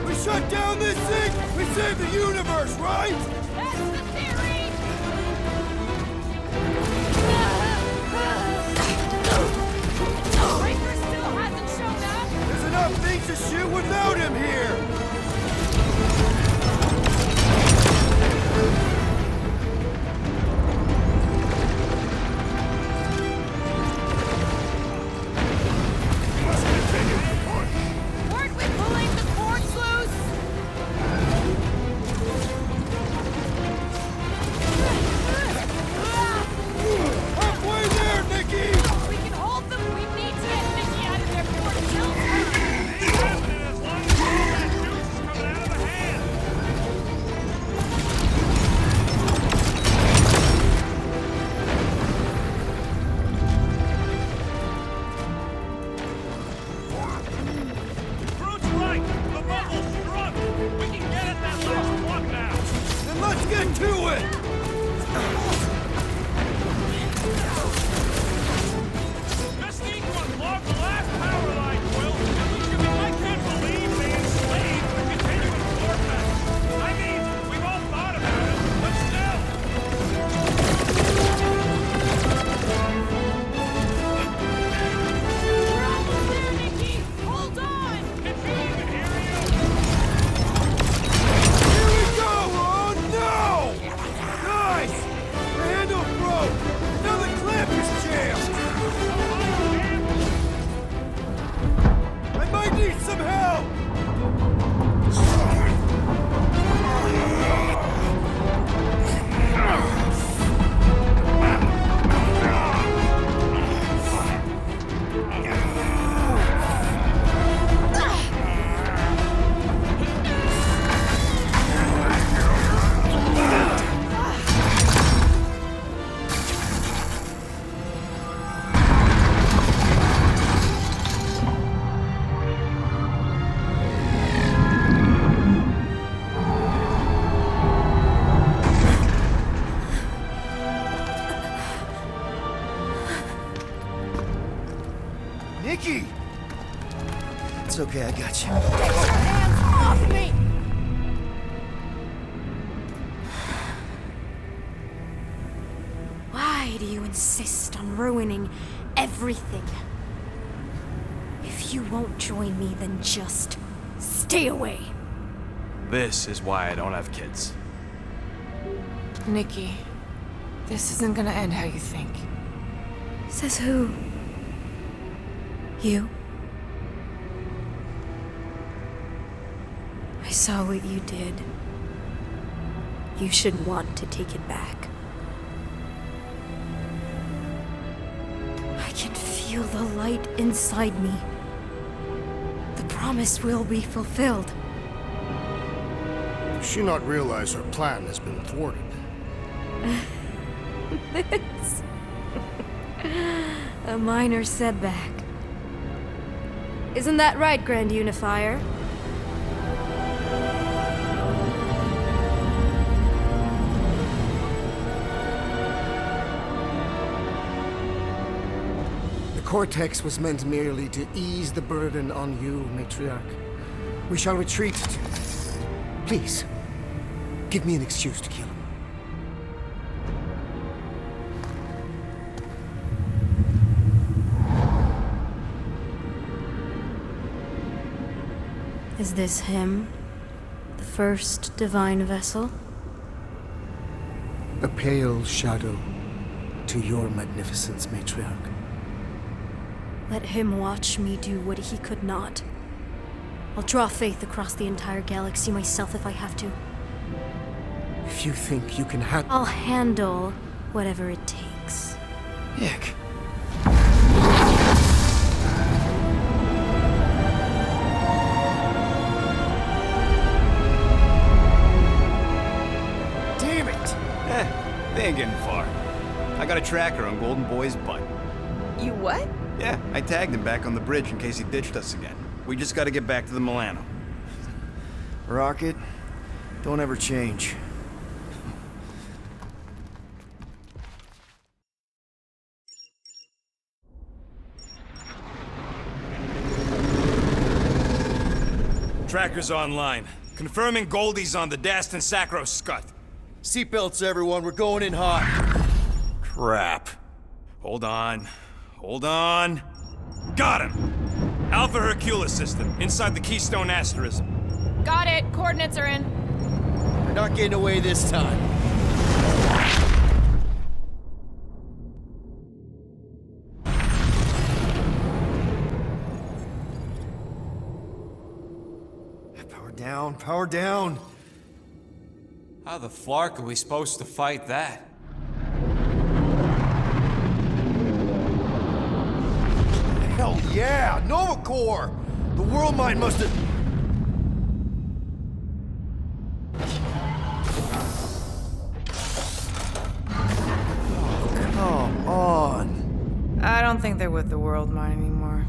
We shut down this thing, we save the universe, right? That's the theory! Raker still hasn't shown up! There's enough things to shoot without him here! Weren't we pulling the cords loose? Halfway there, Nikki! We can hold them! We need to get Nikki out of there before it kills her! As long as all that juice is coming out of the hand. Groot's right. The bubble's struck. We can get at that last plug now. Then let's get to it! Just need to unlock the last power line, Quill. I can't believe they enslaved the continuous vortex. I mean, we've all thought about it, but still. We're almost there, Nikki! Hold on! Did you even hear you? Here we go! Oh no! Nice! The handle broke! Now the clamp is jammed! I might need some help! Nikki! It's okay, I got you. Hands off me! Why? Why do you insist on ruining everything? If you won't join me, then just stay away. This is why I don't have kids. Nikki, this isn't gonna end how you think. Says who? You? I saw what you did. You should want to take it back. I can feel the light inside me. The promise will be fulfilled. Does she not realize her plan has been thwarted? This... a minor setback. Isn't that right, Grand Unifier? The Cortex was meant merely to ease the burden on you, Matriarch. We shall retreat to... Please, give me an excuse to kill him. Is this him? The first divine vessel? A pale shadow to your magnificence, Matriarch. Let him watch me do what he could not. I'll draw faith across the entire galaxy myself if I have to. If you think you can I'll handle whatever it takes. Nick. Damn it! They ain't getting far. I got a tracker on Golden Boy's butt. You what? Yeah, I tagged him back on the bridge in case he ditched us again. We just gotta get back to the Milano. Rocket, don't ever change. Tracker's online. Confirming Goldie's on the Dastan Sacro Scut. Seatbelts, everyone. We're going in hot. Crap. Hold on. Hold on. Got him! Alpha Hercules system, inside the Keystone Asterism. Got it. Coordinates are in. We're not getting away this time. Power down, power down. How the flark are we supposed to fight that? Hell yeah! Nova Corps! The world mind must have... Oh, come on. I don't think they're with the world mine anymore.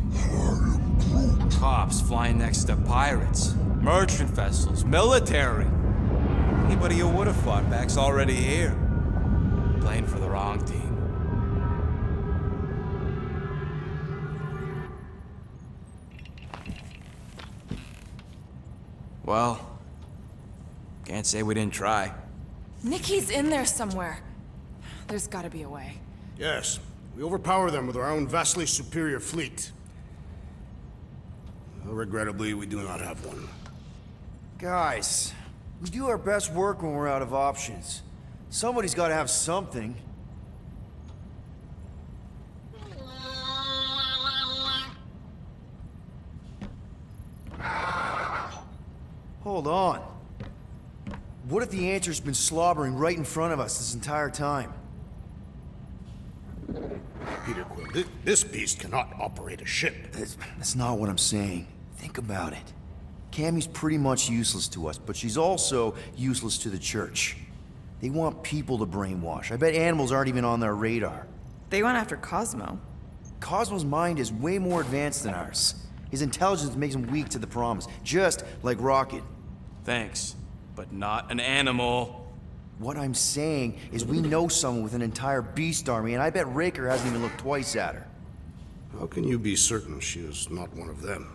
Cops flying next to pirates, merchant vessels, military. Anybody who would have fought back's already here. Playing for the wrong team. Well, can't say we didn't try. Nikki's in there somewhere. There's gotta be a way. Yes. We overpower them with our own vastly superior fleet. Regrettably, we do not have one. Guys, we do our best work when we're out of options. Somebody's got to have something. Hold on. What if the answer's been slobbering right in front of us this entire time? Peter Quill, this beast cannot operate a ship. That's not what I'm saying. Think about it. Cammy's pretty much useless to us, but she's also useless to the Church. They want people to brainwash. I bet animals aren't even on their radar. They went after Cosmo. Cosmo's mind is way more advanced than ours. His intelligence makes him weak to the promise, just like Rocket. Thanks, but not an animal. What I'm saying is we know someone with an entire beast army, and I bet Raker hasn't even looked twice at her. How can you be certain she is not one of them?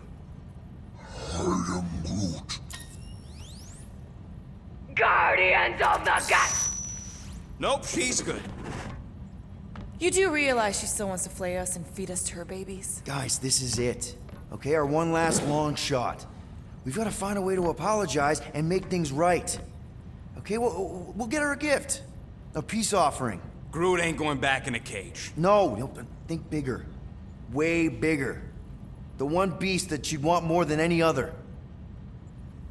I am Groot. Guardians of the Galaxy! Nope, she's good. You do realize she still wants to flay us and feed us to her babies? Guys, this is it. Okay, our one last long shot. We've got to find a way to apologize and make things right. Okay, we'll get her a gift. A peace offering. Groot ain't going back in a cage. No, think bigger. Way bigger. The one beast that she'd want more than any other.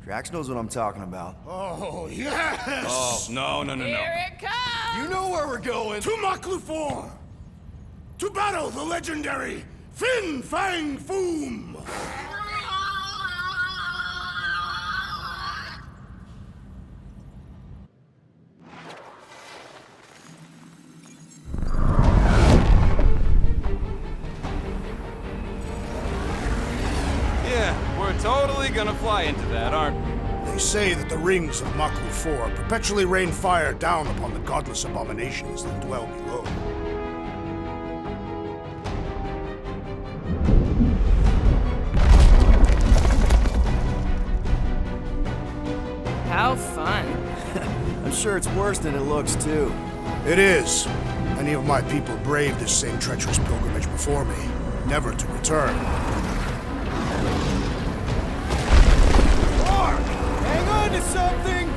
Drax knows what I'm talking about. Oh, yes! Oh, no. Here it comes! You know where we're going. To Knowhere! To battle the legendary Fin Fang Foom! Yeah, we're totally gonna fly into that, aren't we? They say that the rings of Knowhere perpetually rain fire down upon the godless abominations that dwell below. How fun. I'm sure it's worse than it looks, too. It is. Many of my people braved this same treacherous pilgrimage before me, never to return. Mark! Hang on to something!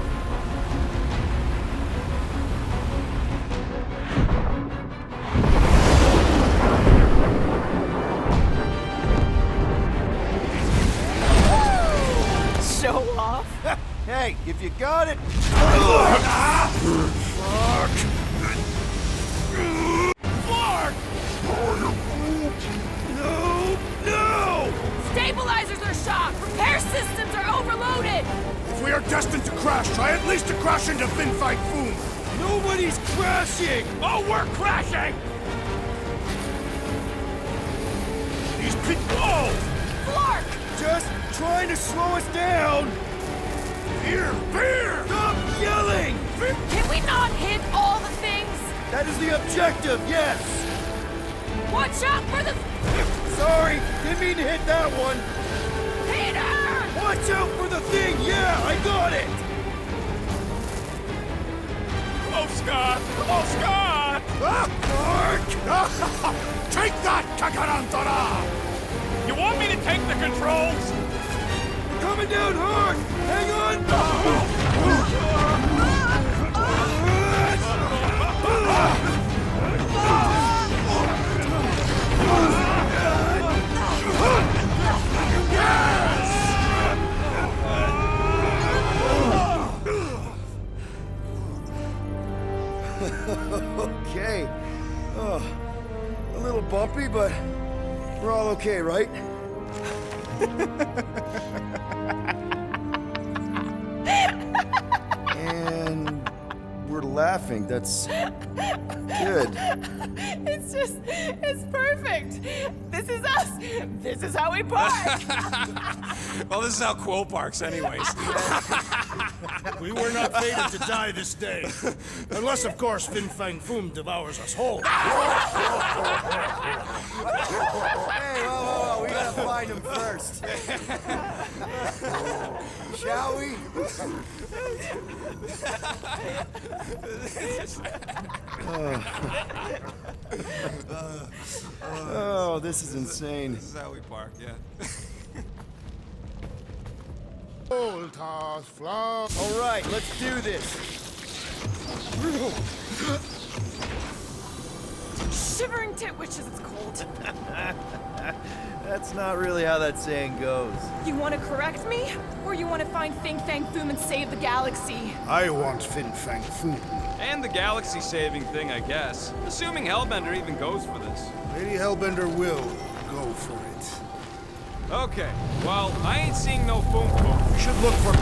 Show off. Hey, if you got it... No! Stabilizers are shot! Repair systems are overloaded! If we are destined to crash, try at least to crash into Fin Fang Foom! Nobody's crashing! Oh, we're crashing! These people... Whoa! Flark! Just trying to slow us down! Fear! Stop yelling! Can we not hit all the things? That is the objective, yes! Watch out for the... Sorry, didn't mean to hit that one! Peter! Watch out for the thing! Yeah, I got it! Oh, Scott! Oh, Scott! Mark! Take that, Kakarantara! You want me to take the controls? We're coming down hard! Hang on! Okay. Oh, a little bumpy, but we're all okay, right? And we're laughing. That's good. It's perfect. This is us. This is how we park. Well, this is how Quill parks anyways. We were not fated to die this day. Unless, of course, Fin Fang Foom devours us whole. Hey, whoa, we gotta find him first. Shall we? Oh, this is insane. This is how we park, yeah. All right, let's do this. Shivering tit witches, it's cold. That's not really how that saying goes. You want to correct me? Or you want to find Fin Fang Foom and save the galaxy? I want Fin Fang Foom. And the galaxy-saving thing, I guess. Assuming Hellbender even goes for this. Lady Hellbender will go for it. Okay, well, I ain't seeing no Foom Foom. We should look for...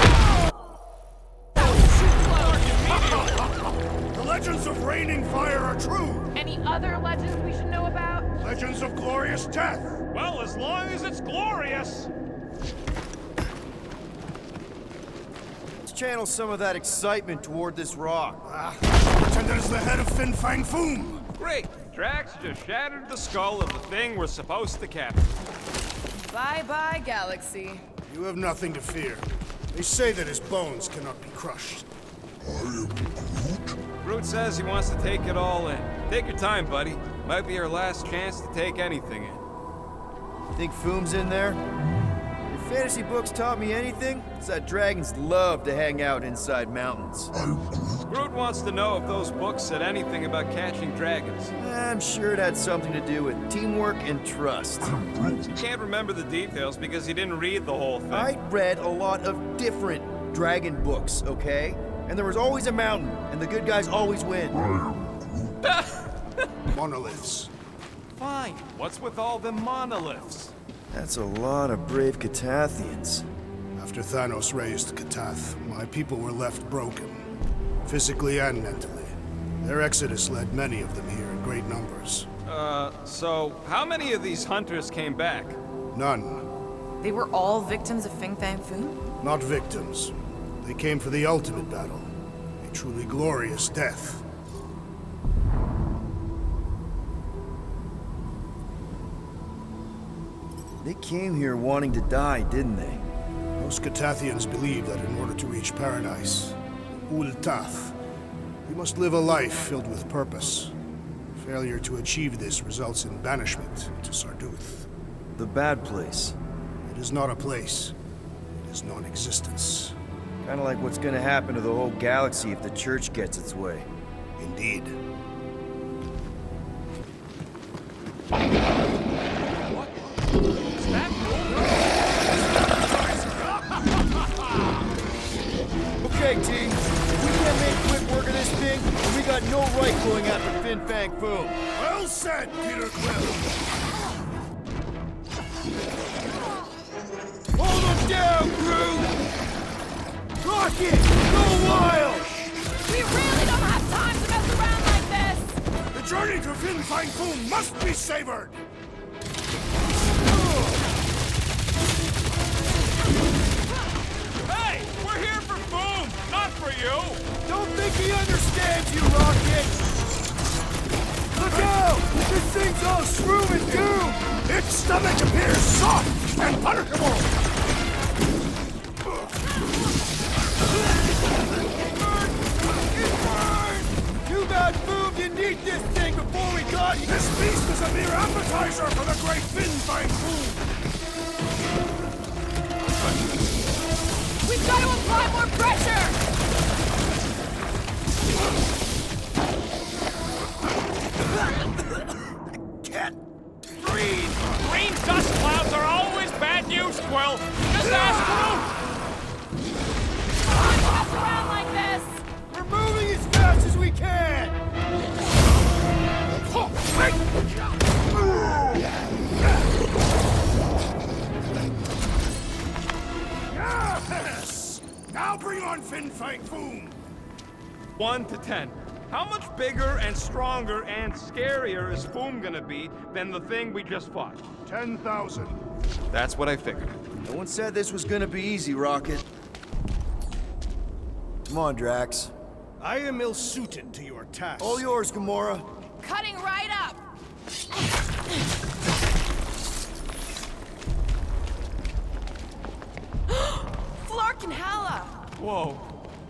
The legends of raining fire are true! Any other legends we should know about? Legends of glorious death! Well, as long as it's glorious! Let's channel some of that excitement toward this rock. Pretend it is the head of Fin Fang Foom! Great! Drax just shattered the skull of the thing we're supposed to capture. Bye-bye, galaxy. You have nothing to fear. They say that his bones cannot be crushed. Groot says he wants to take it all in. Take your time, buddy. Might be our last chance to take anything in. Think Foom's in there? If fantasy books taught me anything, it's that dragons love to hang out inside mountains. Groot wants to know if those books said anything about catching dragons. I'm sure it had something to do with teamwork and trust. He can't remember the details because he didn't read the whole thing. I read a lot of different dragon books, okay? And there was always a mountain, and the good guys always win. Monoliths. Fine. What's with all the monoliths? That's a lot of brave Catathians. After Thanos raised Catath, my people were left broken, physically and mentally. Their exodus led many of them here in great numbers. So how many of these hunters came back? None. They were all victims of Fin Fang Foom? Not victims. They came for the ultimate battle. A truly glorious death. They came here wanting to die, didn't they? Most Catathians believe that in order to reach paradise, Ul-Tath, we must live a life filled with purpose. Failure to achieve this results in banishment to Sarduth. The bad place. It is not a place. It is non-existence. Kinda like what's gonna happen to the whole galaxy if the Church gets its way. Indeed. Okay, team. If we can't make quick work of this thing, then we got no right going after Fin Fang Foom. Well said, Peter Quill. Hold him down, Groot! Rocket! Go wild! We really don't have time to mess around like this! The journey to Fin Fang Foom must be savored! Hey! We're here for Foom, not for you! Don't think he understands you, Rocket! Look out! This thing's all shroom and doom! Its stomach appears soft and punishable! Too bad Foom didn't eat this thing before we got here! This feast is a mere appetizer for the great Fin Fang Foom! We've got to apply more pressure! Can't breathe! Green dust clouds are always bad news, Quill! Just ask Groot! Don't mess around like this! We're moving as fast as we can! Yes! Now bring on Fin Fang Foom! 1 to 10. How much bigger and stronger and scarier is Foom gonna be than the thing we just fought? 10,000. That's what I figured. No one said this was gonna be easy, Rocket. Come on, Drax. I am ill-suited to your task. All yours, Gamora. Cutting right up! Flark and Halla! Whoa.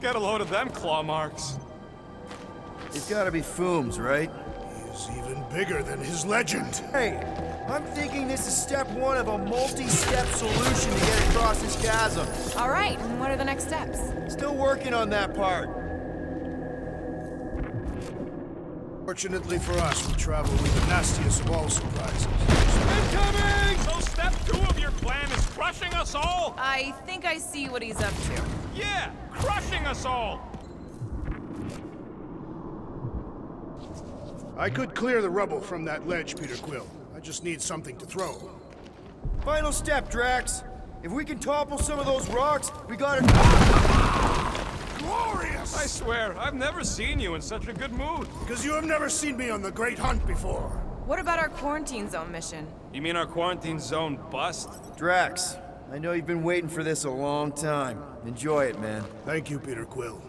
Get a load of them claw marks. It's gotta be Foom's, right? He's even bigger than his legend. Hey, I'm thinking this is step one of a multi-step solution to get across this chasm. All right, and what are the next steps? Still working on that part. Fortunately for us, we travel with the nastiest of all surprises. Incoming! So step 2 of your plan is crushing us all? I think I see what he's up to. Yeah, crushing us all! I could clear the rubble from that ledge, Peter Quill. I just need something to throw. Final step, Drax. If we can topple some of those rocks, we gotta... Glorious! I swear, I've never seen you in such a good mood. Because you have never seen me on the Great Hunt before. What about our quarantine zone mission? You mean our quarantine zone bust? Drax, I know you've been waiting for this a long time. Enjoy it, man. Thank you, Peter Quill.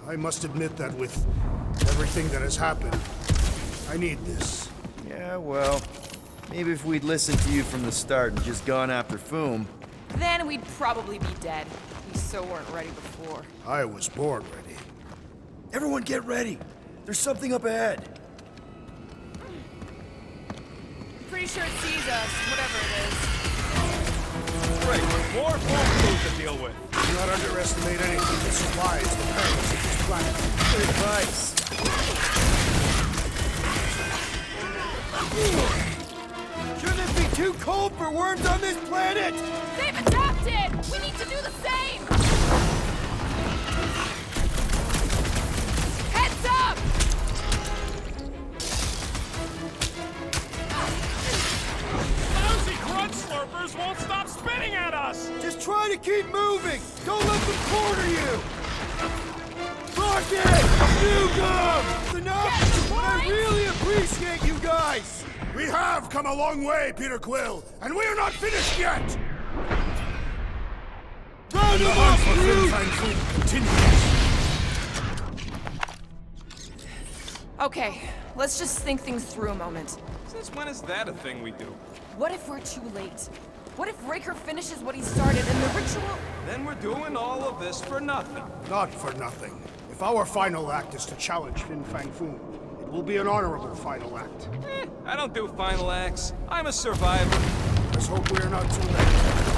I must admit that with everything that has happened, I need this. Yeah, well, maybe if we'd listened to you from the start and just gone after Foom... Then we'd probably be dead. We so weren't ready before. I was born ready. Everyone get ready! There's something up ahead! Pretty sure it sees us, whatever it is. Great, more food to deal with. Do not underestimate anything that survives the perils of this planet. Good advice. Shouldn't it be too cold for worms on this planet? They've adapted! We need to do the same! Heads up! Lousy grunt slurpers won't stop spitting at us! Just try to keep moving! Don't let them corner you! Rocket! Newcomb! Enough! I really appreciate you guys! We have come a long way, Peter Quill, and we are not finished yet! Round them up, Groot! Okay, let's just think things through a moment. Since when is that a thing we do? What if we're too late? What if Raker finishes what he started and the ritual... Then we're doing all of this for nothing. Not for nothing. If our final act is to challenge Fin Fang Foom, it will be an honorable final act. I don't do final acts. I'm a survivor. Let's hope we're not too late.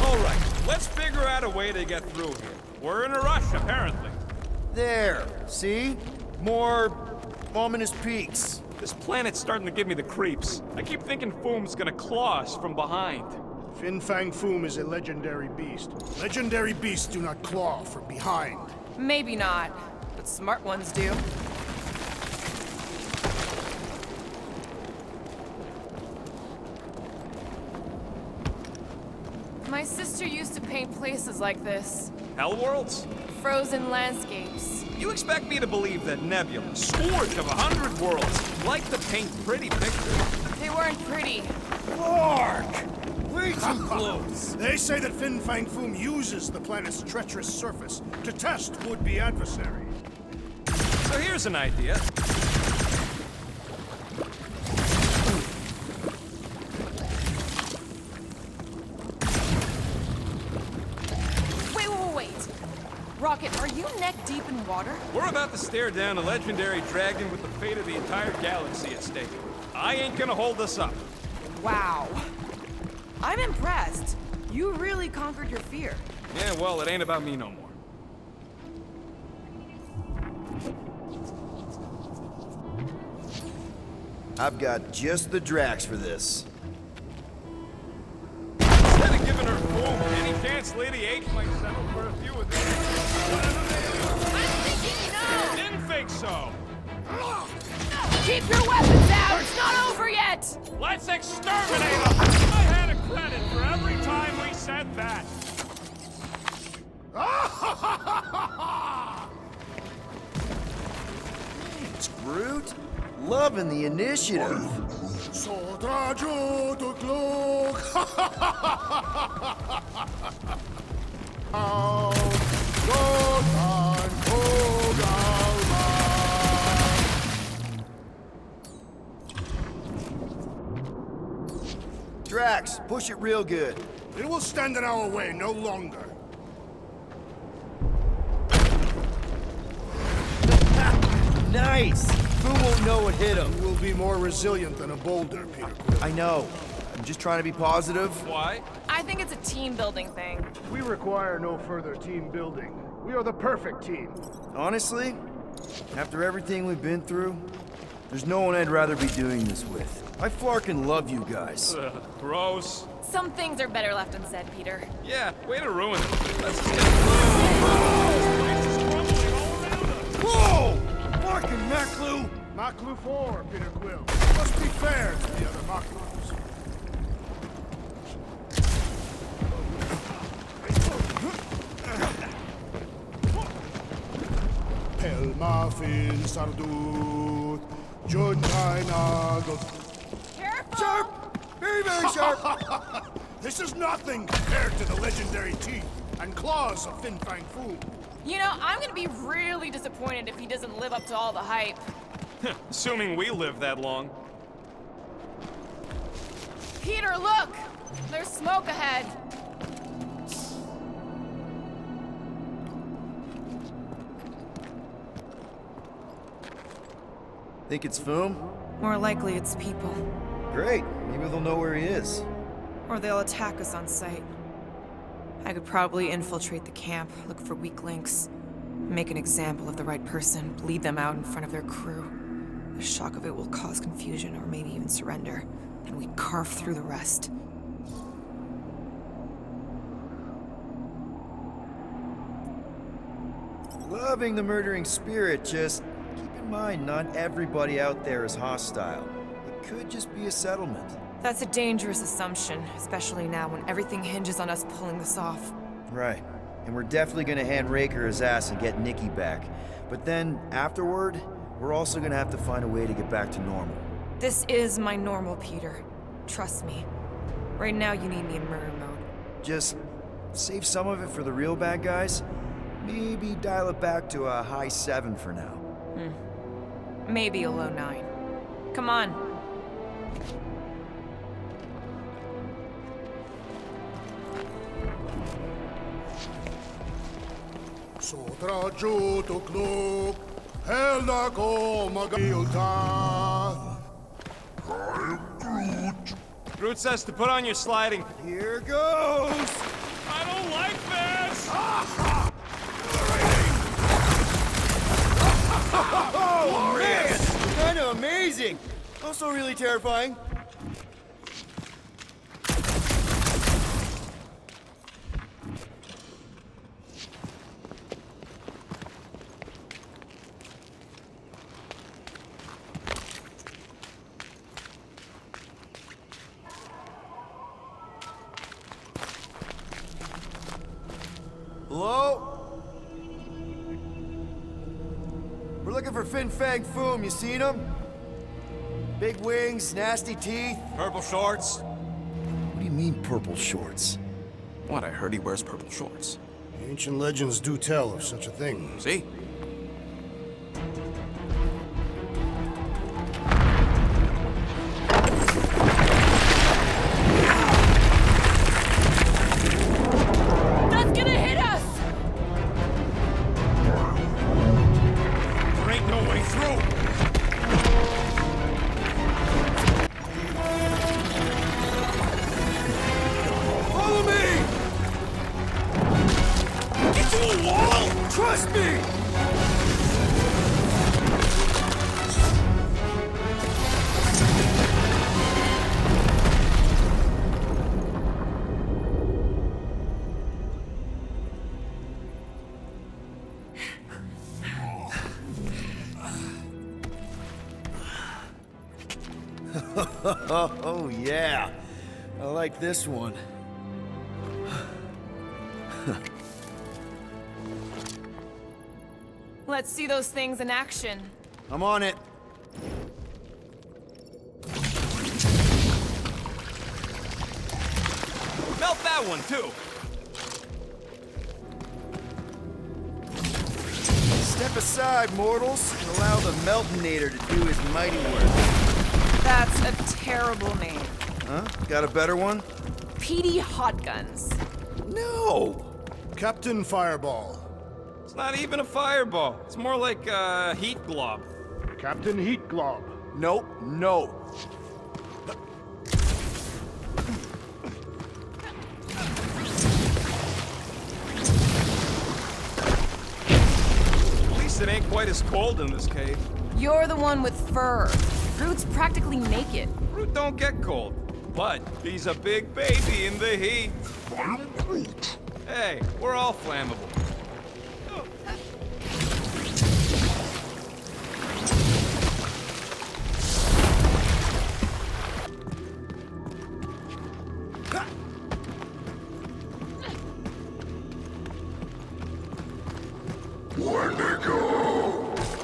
All right, let's figure out a way to get through here. We're in a rush, apparently. There, see? More ominous peaks. This planet's starting to give me the creeps. I keep thinking Foom's gonna claw us from behind. Fin Fang Foom is a legendary beast. Legendary beasts do not claw from behind. Maybe not, but smart ones do. My sister used to paint places like this. Hell worlds? Frozen landscapes. You expect me to believe that Nebula, scourge of 100 worlds, like to paint pretty pictures? They weren't pretty. Mark! Way too close! They say that Fin Fang Foom uses the planet's treacherous surface to test would-be adversary. So here's an idea. Wait. Rocket, are you neck deep in water? We're about to stare down a legendary dragon with the fate of the entire galaxy at stake. I ain't gonna hold us up. Wow. I'm impressed. You really conquered your fear. Yeah, well, it ain't about me no more. I've got just the Drax for this. Instead of giving her Foom any chance Lady H might settle for a few of these. I'm thinking no! Didn't think so. Keep your weapons out! It's not over yet! Let's exterminate them! I had a credit for every time we said that. It's Groot. Loving the initiative. Drax, push it real good. It will stand in our way no longer. Nice! Foom won't know what hit him. You will be more resilient than a boulder, Peter Quill. I know. I'm just trying to be positive. Why? I think it's a team-building thing. We require no further team building. We are the perfect team. Honestly, after everything we've been through, there's no one I'd rather be doing this with. I flarkin' love you guys. Gross. Some things are better left unsaid, Peter. Yeah, way to ruin it. Let's just get this place is crumbling all around us. Whoa! Fucking Maclu! Maclu 4, Peter Quill. Must be fair to the other Maclus. Pelma fin sardut, Juntai nagot. Careful! Sharp! Very, very sharp! This is nothing compared to the legendary teeth and claws of Fin Fang Foom. You know, I'm gonna be really disappointed if he doesn't live up to all the hype. Assuming we live that long. Peter, look! There's smoke ahead. Think it's Foom? More likely it's people. Great. Maybe Maybe they'll know where he is. Or they'll attack us on sight. I could probably infiltrate the camp, look for weak links, make an example of the right person, bleed them out in front of their crew. The shock of it will cause confusion or maybe even surrender, and we carve through the rest. Loving the murdering spirit, just keep in mind not everybody out there is hostile. It could just be a settlement. That's a dangerous assumption, especially now when everything hinges on us pulling this off. Right. And we're definitely gonna hand Raker his ass and get Nikki back. But then, afterward, we're also gonna have to find a way to get back to normal. This is my normal, Peter. Trust me. Right now you need me in murder mode. Just save some of it for the real bad guys. Maybe dial it back to a high 7 for now. Maybe a low 9. Come on. Sotragiuto Knok, Helda Magilta. I'm Groot. Groot says to put on your sliding. Here goes! I don't like this! Oh, man! Kinda amazing! Also really terrifying. Hello? We're looking for Fin Fang Foom, you seen him? Big wings, nasty teeth. Purple shorts. What do you mean, purple shorts? What? I heard he wears purple shorts. Ancient legends do tell of such a thing. See? That's gonna hit us! There ain't no way through. Follow me! Into a wall! Trust me! Oh, yeah. I like this one. Let's see those things in action. I'm on it. Melt that one, too. Step aside, mortals, and allow the Meltonator to do his mighty work. That's a terrible name. Huh? Got a better one? Petey Hotguns. No! Captain Fireball. It's not even a fireball. It's more like a heat glob. Captain Heat Glob. Nope, no. At least it ain't quite as cold in this cave. You're the one with fur. Groot's practically naked. Groot don't get cold, but he's a big baby in the heat. I'm Groot. Hey, we're all flammable.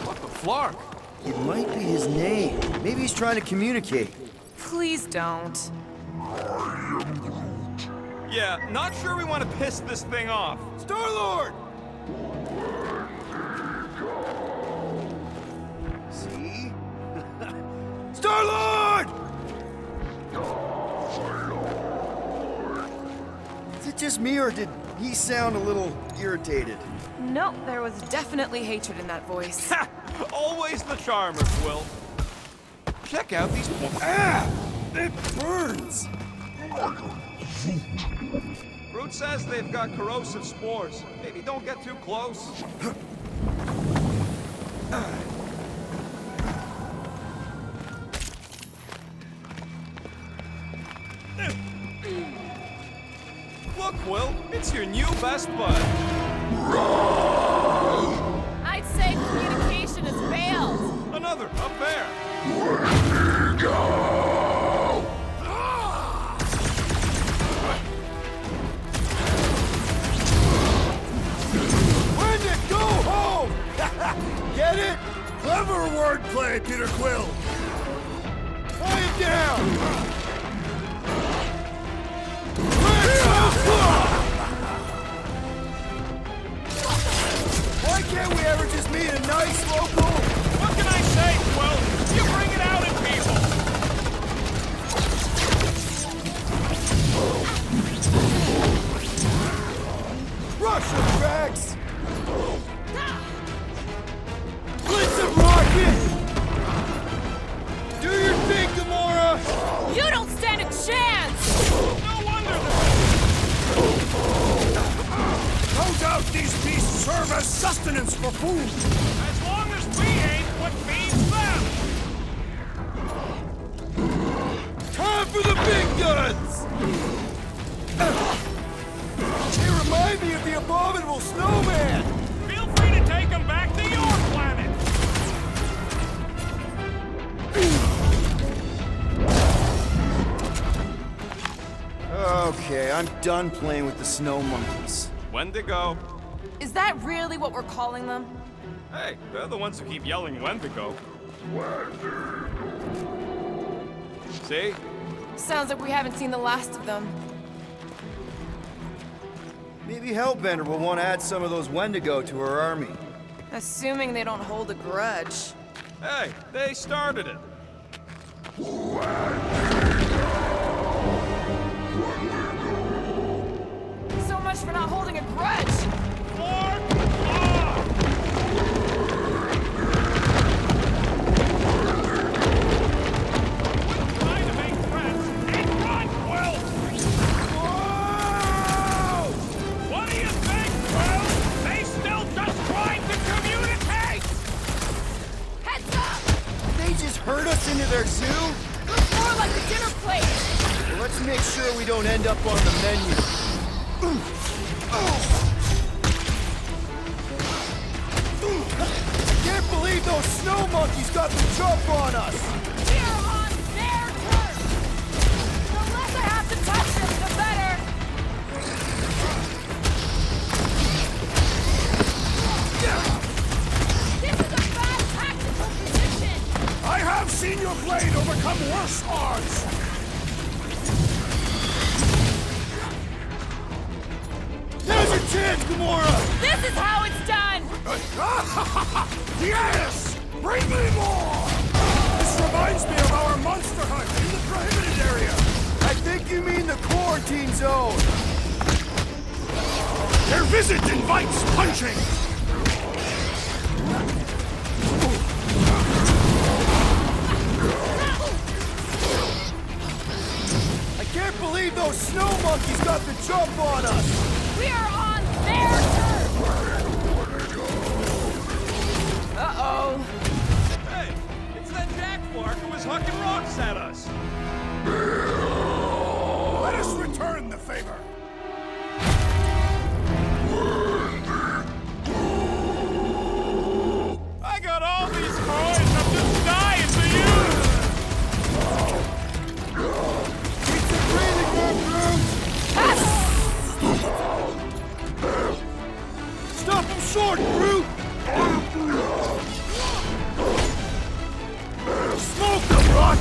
What the flark? It might be his name. Maybe he's trying to communicate. Please don't. Yeah, not sure we want to piss this thing off. Star-Lord! See? Star-Lord! Is it just me, or did he sound a little irritated? Nope, there was definitely hatred in that voice. Ha! Always the charmer, Quill. Check out these. Ah! It burns! Groot says they've got corrosive spores. Maybe don't get too close. Look, Will, it's your new best bud. I'd say communication has failed. Another up there. Wendigo, go home! Get it? Clever wordplay, Peter Quill. Quiet down! Why can't we ever just meet a nice local? What can I say, Quill? You bring it out in people. Russian tracks! Blitz and rocket! Do your thing, Gamora! You don't stand a chance! No wonder No doubt these beasts serve as sustenance for food! as long as we ain't what feeds them! Time for the big guns! They remind me of the abominable snowman! Feel free to take them back to your planet! Okay, I'm done playing with the snow monkeys. Wendigo. Is that really what we're calling them? Hey, they're the ones who keep yelling Wendigo. See? Sounds like we haven't seen the last of them. Maybe Hellbender will want to add some of those Wendigo to her army. Assuming they don't hold a grudge. Hey, they started it. So much for not holding a grudge! What do you think, Will? They still just trying to communicate! Heads up! They just herd us into their zoo? Looks more like a dinner plate! Well, let's make sure we don't end up on the menu. Can't believe those snow monkeys got the jump on us! We're on their turf! The less I have to touch them, the better! This is a bad tactical position! I have seen your blade overcome worse odds! There's your chance, Gamora! This is how it's done! Yes! Bring me more! This reminds me of our monster hunt in the prohibited area! I think you mean the quarantine zone! Their visit invites punching! I can't believe those snow monkeys got the jump on us! We are on their turf! Uh-oh. Hey, it's that Jack Clark who was hucking rocks at us. Let us return the favor! I got all these coins, I'm just dying to use! Keep the breathing room, Groot! Stop him short, Groot! Smoke him, Rock!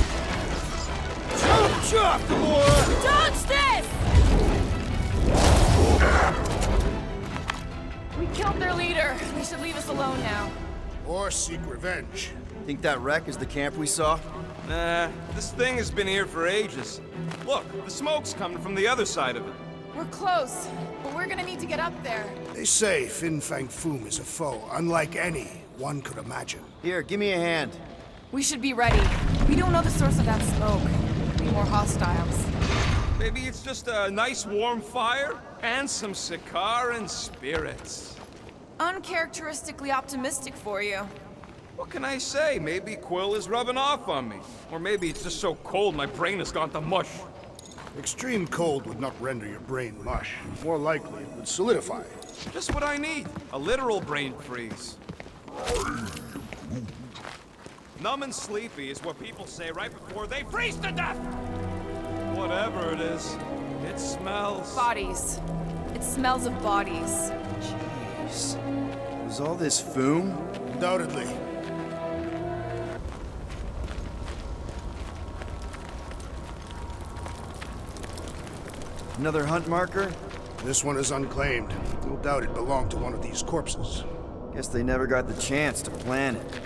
Chop, chop, Gamora! Dodge this! We killed their leader. They should leave us alone now. Or seek revenge. Think that wreck is the camp we saw? Nah, this thing has been here for ages. Look, the smoke's coming from the other side of it. We're close, but we're gonna need to get up there. They say Fin Fang Foom is a foe unlike any one could imagine. Here, give me a hand. We should be ready. We don't know the source of that smoke. We more hostiles. Maybe it's just a nice warm fire and some Sikaran spirits. Uncharacteristically optimistic for you. What can I say? Maybe Quill is rubbing off on me. Or maybe it's just so cold my brain has gone to mush. Extreme cold would not render your brain mush. More likely, it would solidify. Just what I need. A literal brain freeze. Numb and sleepy is what people say right before they freeze to death! Whatever it is, it smells. Bodies. It smells of bodies. Jeez. Was all this foom? Undoubtedly. Another hunt marker? This one is unclaimed. No doubt it belonged to one of these corpses. Guess they never got the chance to plan it.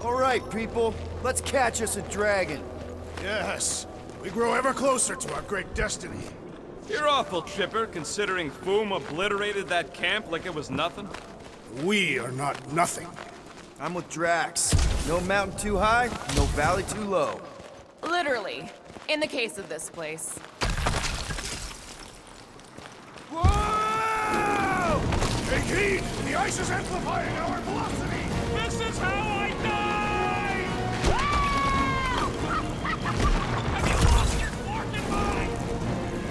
All right, people. Let's catch us a dragon. Yes. We grow ever closer to our great destiny. You're awful chipper, considering Foom obliterated that camp like it was nothing. We are not nothing. I'm with Drax. No mountain too high, no valley too low. Literally. In the case of this place. Whoa! Take heed! The ice is amplifying our velocity! This is how I die! Have you lost your fucking mind?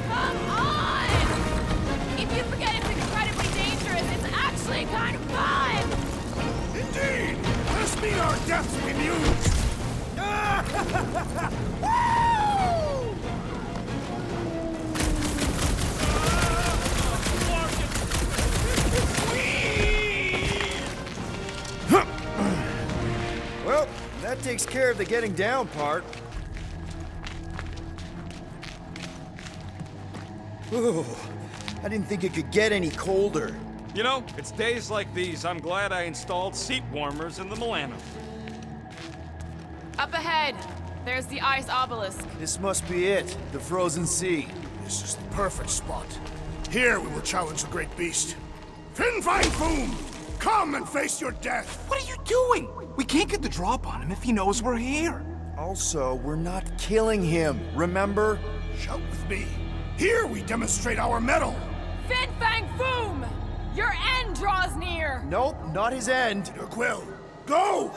Come on! If you forget it's incredibly dangerous, it's actually kind of fun! Indeed! Let us meet our deaths in news! Well, that takes care of the getting down part. Ooh, I didn't think it could get any colder. You know, it's days like these I'm glad I installed seat warmers in the Milano. Up ahead. There's the ice obelisk. This must be it, the frozen sea. This is the perfect spot. Here we will challenge the great beast. Fin-Fang Foom! Come and face your death! What are you doing? We can't get the drop on him if he knows we're here. Also, we're not killing him, remember? Shout with me. Here we demonstrate our mettle. Fin Fang Foom! Your end draws near! Nope, not his end. Your Quill, go!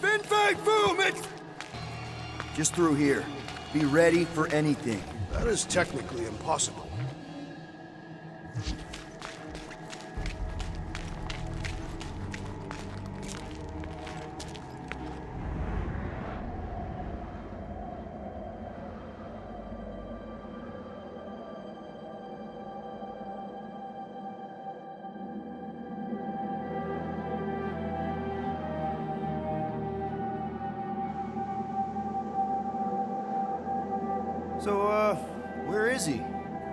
Fin-Fang Foom, it's... Just through here. Be ready for anything. That is technically impossible. So, where is he?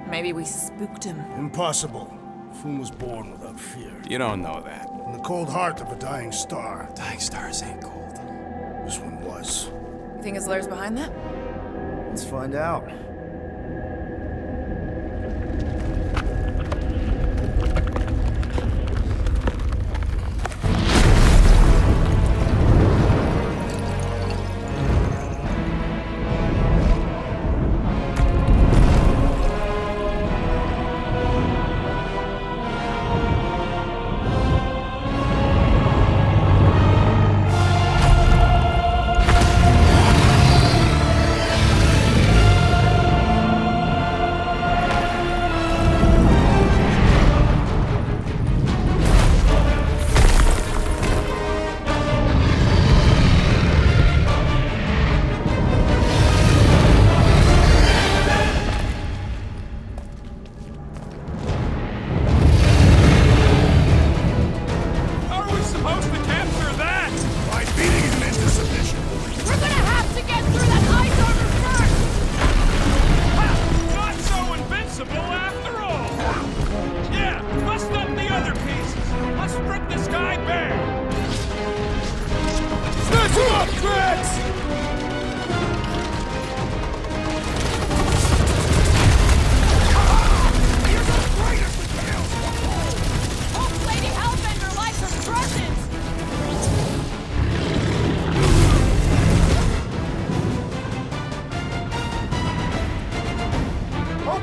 Maybe we spooked him. Impossible. Foom was born without fear. You don't know that. In the cold heart of a dying star. Dying stars ain't cold. This one was. You think his lair's behind that? Let's find out.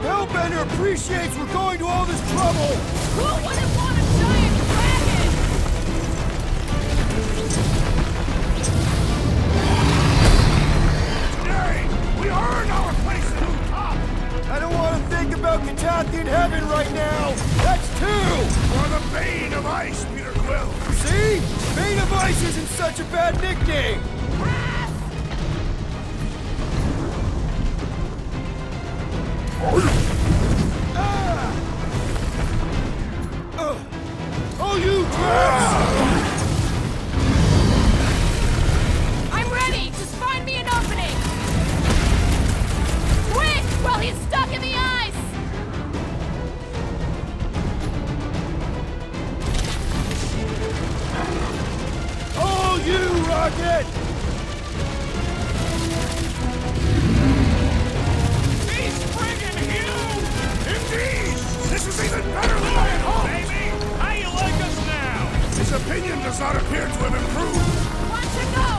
Hellbender appreciates we're going to all this trouble! Who wouldn't want a giant dragon? Today, we earned our place in Utah! I don't want to think about Catathian heaven right now! That's two! For the Bane of Ice, Peter Quill! See? Bane of Ice isn't such a bad nickname! Oh, you I'm ready! Just find me an opening! Quick! While he's stuck in the ice! Oh, you rocket! He's friggin' huge! Indeed! This is even better than I had hoped! Baby, how you like us now? His opinion does not appear to have improved. Want to go?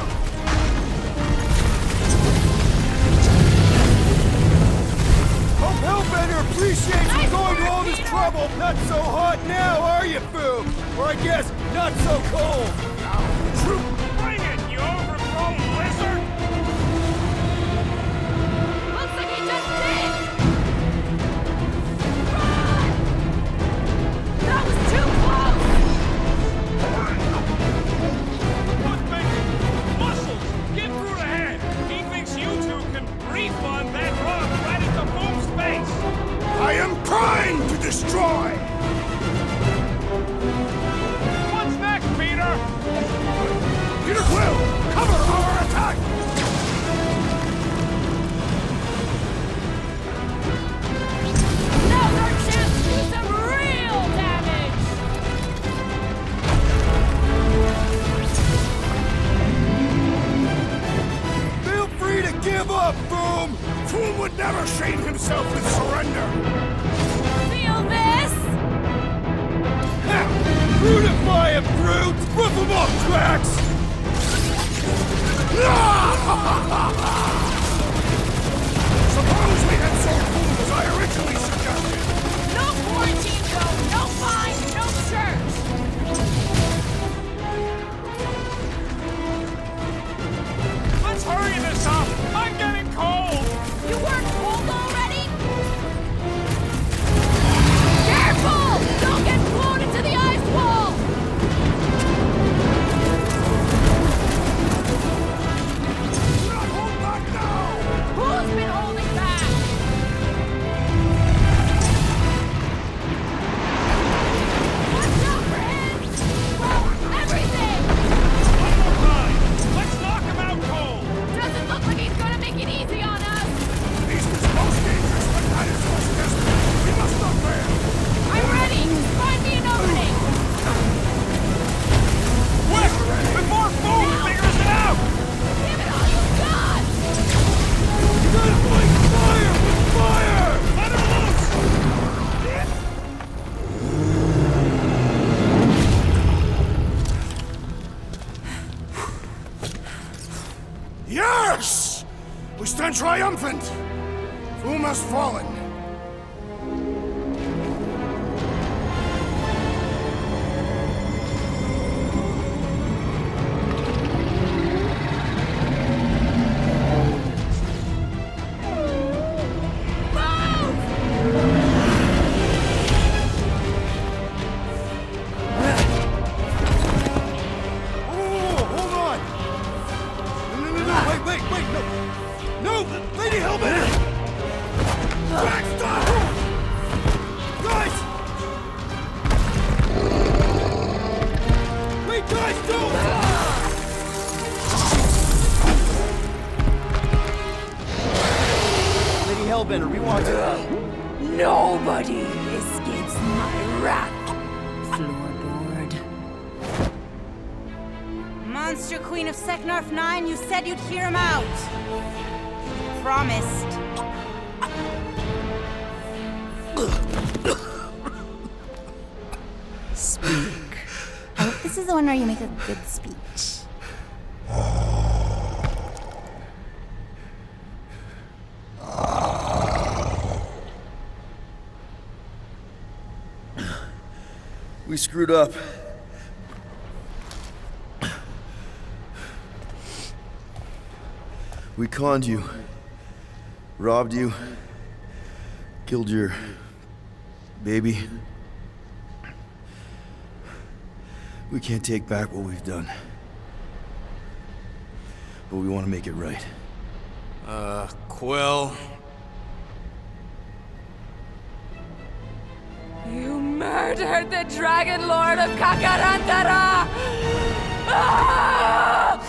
Hope Hellbender appreciates you going to all this trouble! Not so hot now, are you, Boom? Or I guess, not so cold! Bring it, you overgrown lizard! Looks like he just did! That was too close! Look, baby! Muscles! Get Groot ahead! He thinks you two can refund that rug right into Boom's face! I am primed to destroy! What's next, Peter? Peter Quill, cover our attack! Now's our chance to do some real damage! Feel free to give up, Boom! Fool would never shame himself with surrender! Feel this? Brutify him, Groot! Rip him off tracks! Suppose we had so fooled as I originally suggested! No quarantine zone, no fine, no church! Let's hurry this up! I'm getting cold! You weren't cold already? Careful! Don't get blown into the ice wall! Do not hold back now! Who's been holding back? Watch out for him! Well, everything! One more time! Let's knock him out cold! Doesn't look like he's gonna make it easy on us! East is most dangerous, but that is most desperate! We must not fail! I'm ready! Find me an opening! Quick! Before Boom figures it out! Give it all you've got! You gotta fight fire with fire! Let her loose! Yes! We stand triumphant! Foom has fallen. Oh, hold on! No, wait, no! No! Lady Hellbender! Back, stop! Guys! Wait, guys, don't! Lady Hellbender, we want to... Nobody escapes my wrath, floorboard. Monster Queen of Seknarf 9, you said you'd hear him out. Promised. Speak. I hope this is the one where you make a good speech. We screwed up. We conned you. Robbed you. Killed your baby. We can't take back what we've done. But we want to make it right. Quill. You murdered the Dragon Lord of Kakarantara! Ah!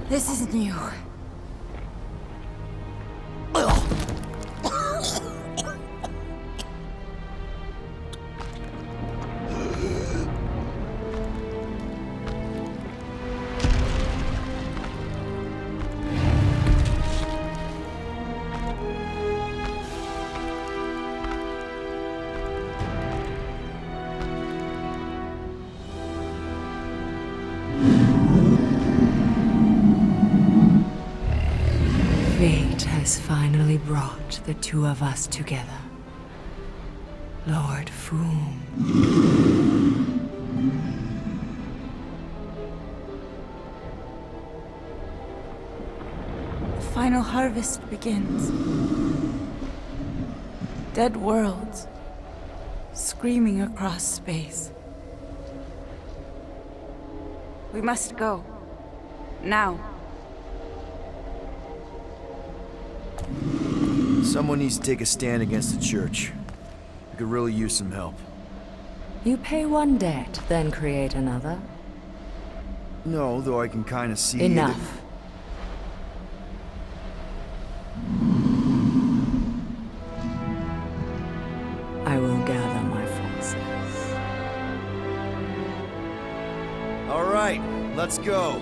This is new. Fate has finally brought the two of us together. Lord Foom. The final harvest begins. Dead worlds, screaming across space. We must go. Now. Someone needs to take a stand against the church. We could really use some help. You pay one debt, then create another. No, though I can kind of see... Enough. I will gather my forces. All right, let's go.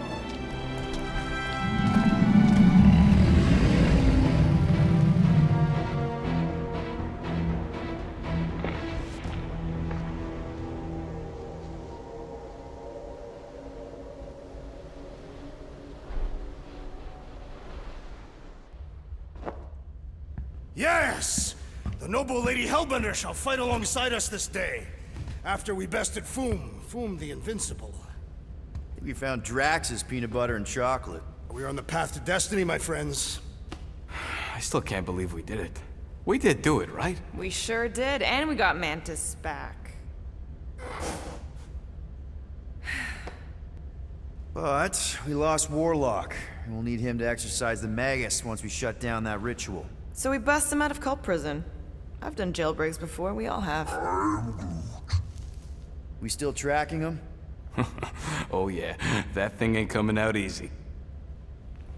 Yes! The noble Lady Hellbender shall fight alongside us this day. After we bested Foom the Invincible. We found Drax's peanut butter and chocolate. We are on the path to destiny, my friends. I still can't believe we did it. We did do it, right? We sure did, and we got Mantis back. But we lost Warlock, and we'll need him to exercise the Magus once we shut down that ritual. So we bust him out of cult prison. I've done jailbreaks before, we all have. We still tracking him? Oh yeah, that thing ain't coming out easy.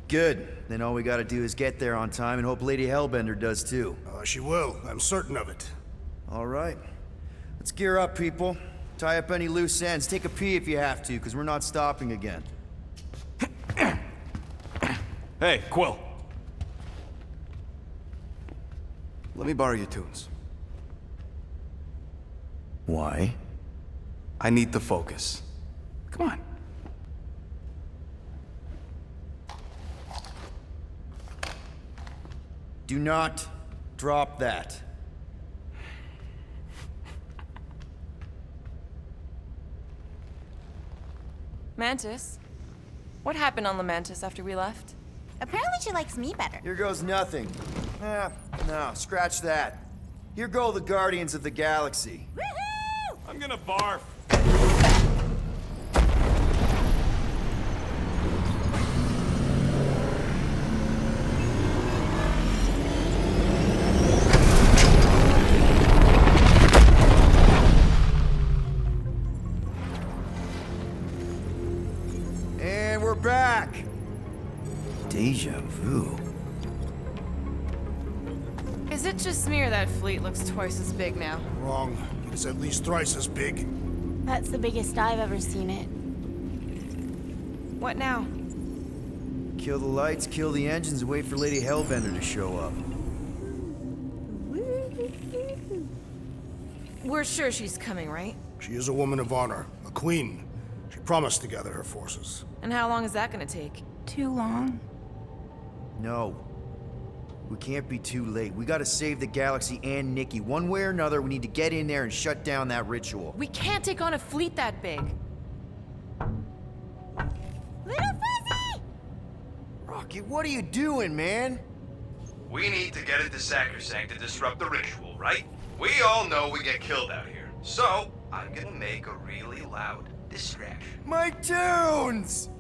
Good. Then all we gotta do is get there on time and hope Lady Hellbender does too. She will. I'm certain of it. All right. Let's gear up, people. Tie up any loose ends. Take a pee if you have to, because we're not stopping again. Hey, Quill. Let me borrow your tunes. Why? I need to focus. Come on. Do not drop that. Mantis? What happened on the Mantis after we left? Apparently she likes me better. Here goes nothing. No, scratch that. Here go the Guardians of the Galaxy. Woohoo! I'm gonna barf. And we're back. Deja vu. Is it just me or that fleet looks twice as big now? Wrong. It is at least thrice as big. That's the biggest I've ever seen it. What now? Kill the lights, kill the engines, and wait for Lady Hellbender to show up. We're sure she's coming, right? She is a woman of honor, a queen. She promised to gather her forces. And how long is that gonna take? Too long. No. We can't be too late. We gotta save the galaxy and Nikki. One way or another, we need to get in there and shut down that ritual. We can't take on a fleet that big. Little Fuzzy! Rocket, what are you doing, man? We need to get into Sacrosanct to disrupt the ritual, right? We all know we get killed out here. So, I'm gonna make a really loud distraction. My tunes!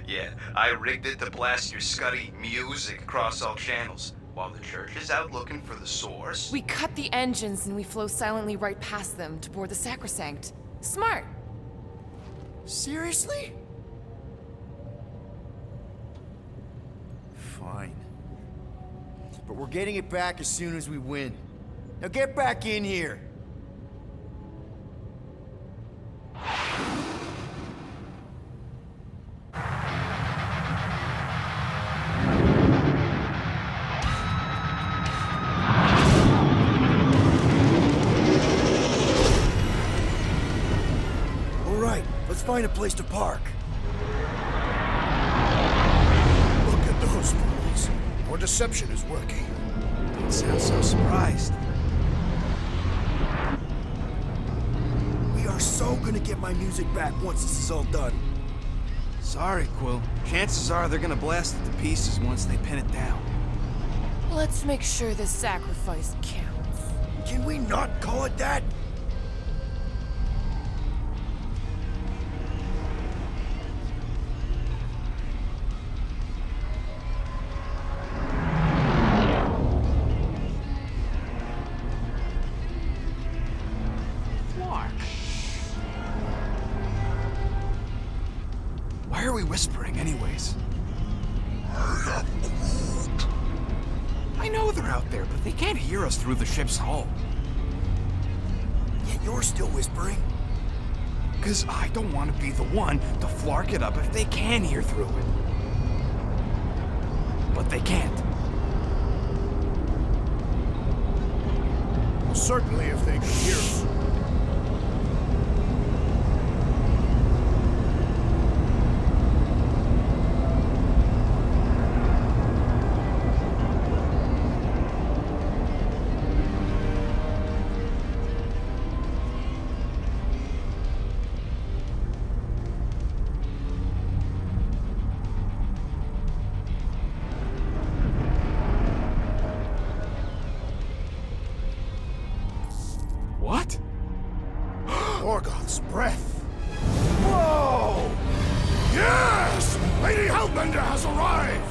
Yeah, I rigged it to blast your scuddy music across all channels. While the church is out looking for the source... We cut the engines and we flow silently right past them to board the Sacrosanct. Smart. Seriously? Fine. But we're getting it back as soon as we win. Now get back in here! Let's find a place to park. Look at those boys. Our deception is working. Don't sound so surprised. We are so gonna get my music back once this is all done. Sorry, Quill. Chances are they're gonna blast it to pieces once they pin it down. Let's make sure this sacrifice counts. Can we not call it that? Why are we whispering anyways? I am Groot. I know they're out there, but they can't hear us through the ship's hull. Yet you're still whispering. Because I don't want to be the one to flark it up if they can hear through it. But they can't. Well, certainly if they can hear us. What? Morgoth's breath. Whoa! Yes! Lady Hellbender has arrived!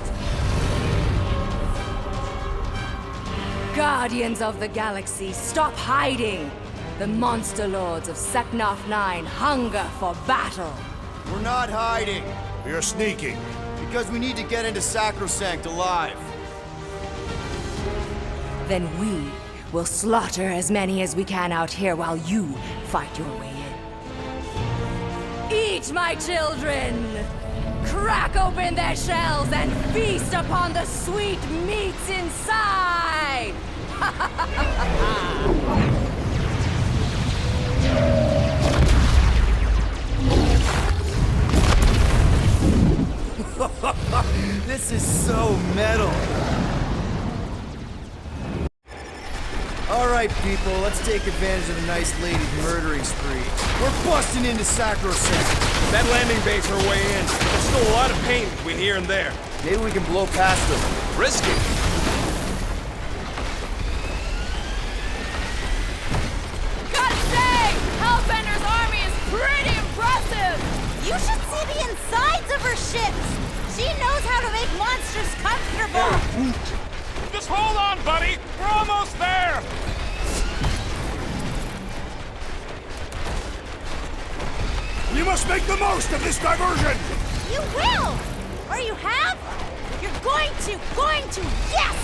Guardians of the Galaxy, stop hiding! The monster lords of Seknarf 9 hunger for battle! We're not hiding! We are sneaking. Because we need to get into Sacrosanct alive. Then we will slaughter as many as we can out here while you fight your way in. Eat, my children! Crack open their shells and feast upon the sweet meats inside! This is so metal! Alright, people, let's take advantage of the nice lady's murdering spree. We're busting into Sacrosanct! That landing bay's her way in. There's still a lot of paint between here and there. Maybe we can blow past them. Risk it. Gotta say, Hellbender's army is pretty impressive! You should see the insides of her ships! She knows how to make monsters comfortable! Just hold on, buddy! We're almost there! We must make the most of this diversion! You will! Or you have? You're going to, yes!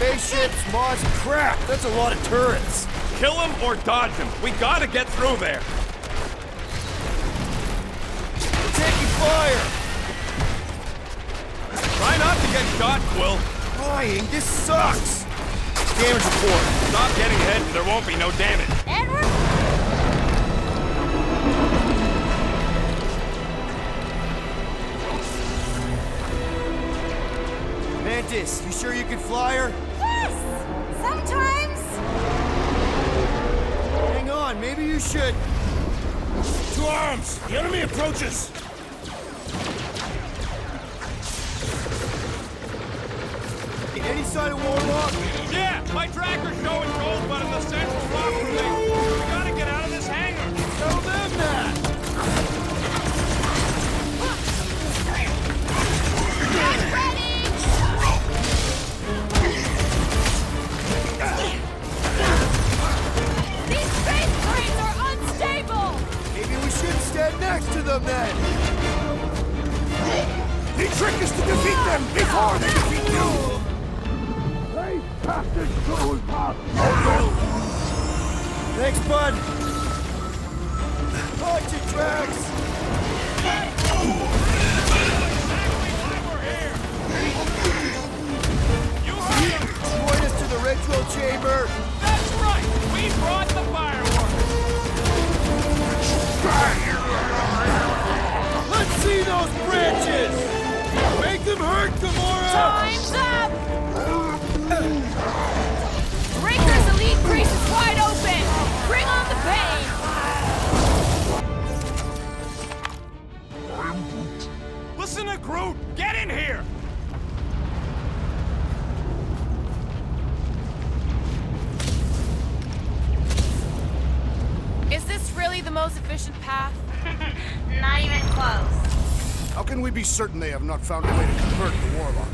Spaceships, mods, crap! That's a lot of turrets! Kill him or dodge him. We gotta get through there. We're taking fire! Try not to get shot, Quill. Flying, this sucks! Damage report. Stop getting ahead and there won't be no damage. Edward? Mantis, you sure you can fly her? Yes! Sometimes. Hang on, maybe you should. To arms! The enemy approaches! Any sign of Warlock? Yeah, my tracker's showing gold, but in the central rock thing. We gotta get out of this hangar. Tell them that! Get ready! These space cranes are unstable! Maybe we should stand next to them then! The trick is to defeat them before they defeat you! Thanks, bud! Watch your tracks! Join us to the ritual chamber! That's right! We brought the fireworks! Let's see those branches! Make them hurt, Gamora! Time's up! Breaker's elite crease is wide open! Bring on the pain! Listen to Groot! Get in here! Is this really the most efficient path? Not even close. How can we be certain they have not found a way to convert the Warlock?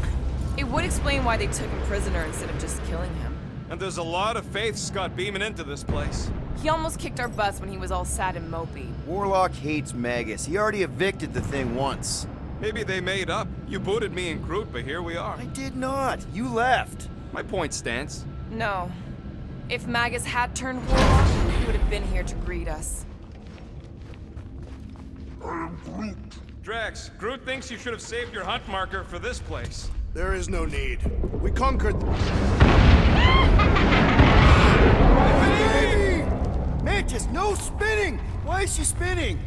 It would explain why they took him prisoner instead of just killing him. And there's a lot of faith Scott beaming into this place. He almost kicked our butts when he was all sad and mopey. Warlock hates Magus. He already evicted the thing once. Maybe they made up. You booted me and Groot, but here we are. I did not. You left. My point stands. No. If Magus had turned Warlock, he would have been here to greet us. Drax, Groot thinks you should have saved your hunt marker for this place. There is no need. We conquered... Baby! Mantis, no spinning! Why is she spinning?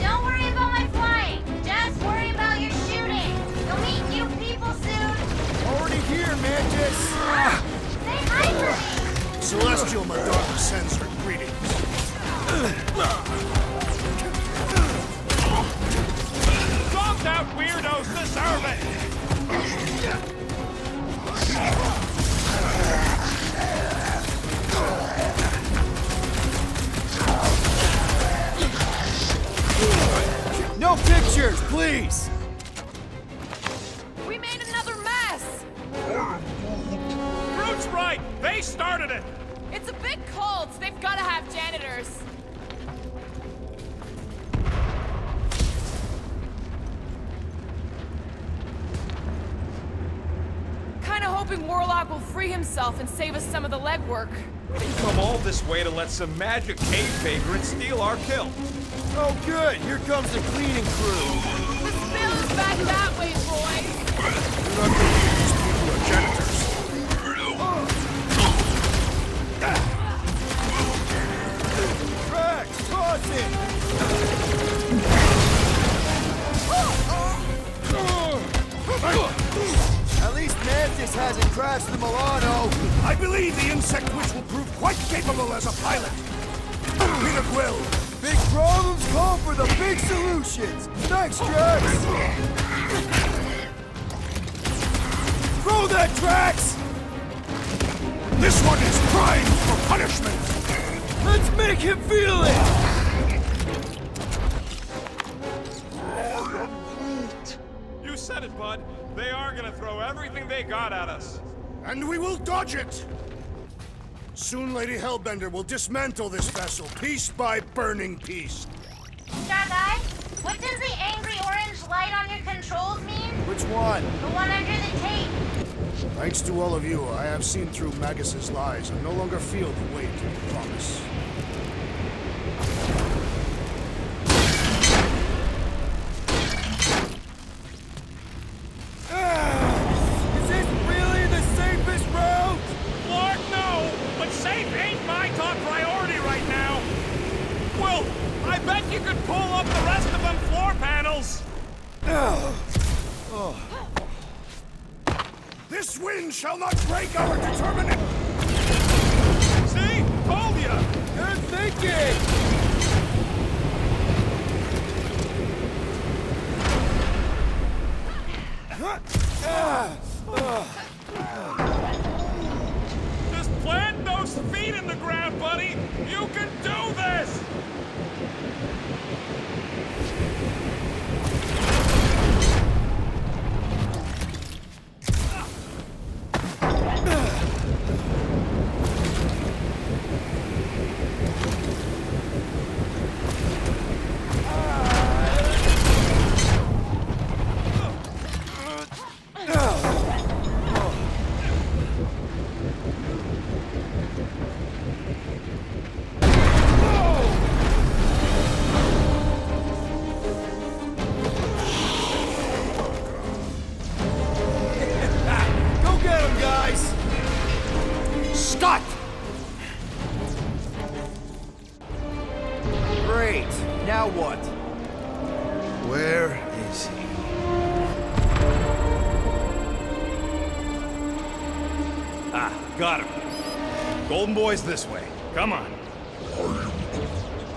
Don't worry about my flying. Just worry about your shooting. You'll meet new people soon. Already here, Mantis! Say hi for me. Celestial Madonna sends her greetings. Stomped out weirdos deserve it! No pictures, please! We made another mess! Groot's right! They started it! It's a big cult. They've got to have janitors. Kinda hoping Warlock will free himself and save us some of the legwork. We didn't come all this way to let some magic cave vagrant steal our kill. Oh good, here comes the cleaning crew. The spill is back that way, boys. Do not believe these people are janitors. Drax, toss it! At least Mantis hasn't crashed the Milano. I believe the insect witch will prove quite capable as a pilot. Peter Quill. Big problems call for the big solutions. Thanks, Drax. Throw that, Drax! This one is primed for punishment. Let's make him feel it! You said it, bud. They are gonna throw everything they got at us. And we will dodge it! Soon Lady Hellbender will dismantle this vessel, piece by burning piece. Star Guy, what does the angry orange light on your controls mean? Which one? The one under the tape. I Thanks to all of you, I have seen through Magus's lies and no longer feel the weight of the promise. Is this really the safest route? Lord, no! But safe ain't my top priority right now! Well, I bet you could pull up the rest of them floor panels! This wind shall not break our determination! See? Told ya! Good thinking! Just plant those feet in the ground, buddy! You can do this! Great. Now what? Where is he? Ah, got him. Golden Boy's this way. Come on.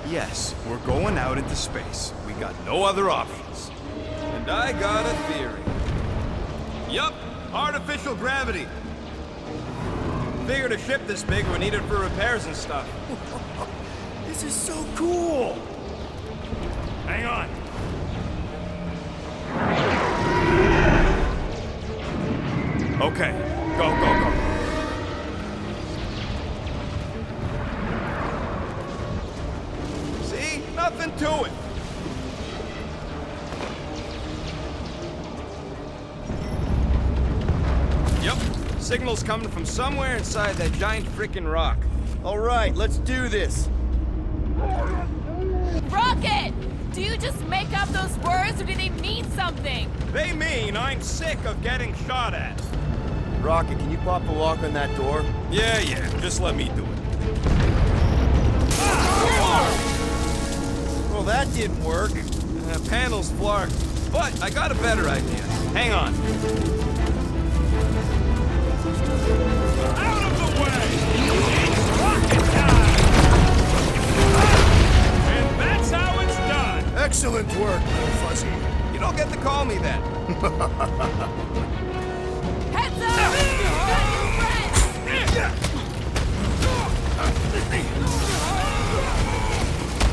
Yes, we're going out into space. We got no other options. And I got a theory. Yup, artificial gravity. Figured a ship this big would need it for repairs and stuff. This is so cool! Hang on. Okay, go, go, go. See? Nothing to it. Yep, signal's coming from somewhere inside that giant frickin' rock. All right, let's do this. Rocket! Do you just make up those words or do they mean something? They mean I'm sick of getting shot at. Rocket, can you pop the lock on that door? Yeah, just let me do it. Well, that didn't work. Panel's flarked, but I got a better idea. Hang on. Out of the way! It's rocket time! And that's how it's done! Excellent work, little Fuzzy. You don't get to call me that. Heads up!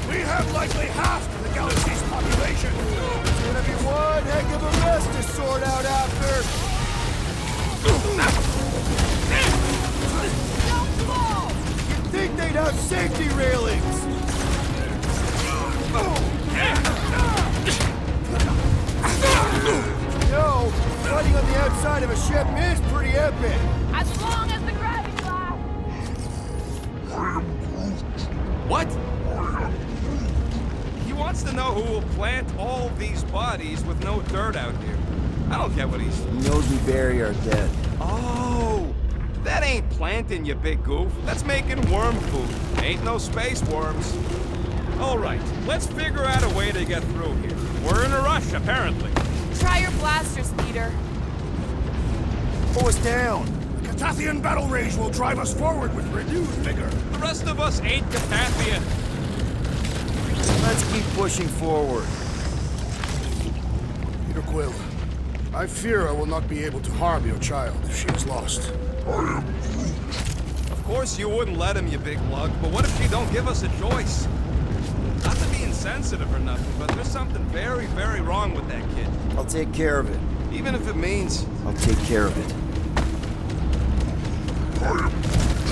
We have likely half the galaxy's population. It's gonna be one heck of a mess to sort out after. You'd think they'd have safety railings. No, fighting on the outside of a ship is pretty epic. As long as the gravity lasts. What? He wants to know who will plant all these bodies with no dirt out here. I don't get what he's... He knows we bury our dead. Oh, that ain't planting, you big goof. That's making worm food. Ain't no space worms. All right, let's figure out a way to get through here. We're in a rush, apparently. Try your blasters, Peter. Pull us down. The Catathian battle rage will drive us forward with renewed vigor. The rest of us ain't Catathian. Let's keep pushing forward. Peter Quill, I fear I will not be able to harm your child if she is lost. Of course you wouldn't let him, you big lug, but what if she don't give us a choice? Not to be insensitive or nothing, but there's something very, very wrong with that kid. I'll take care of it. Even if it means... I'll take care of it.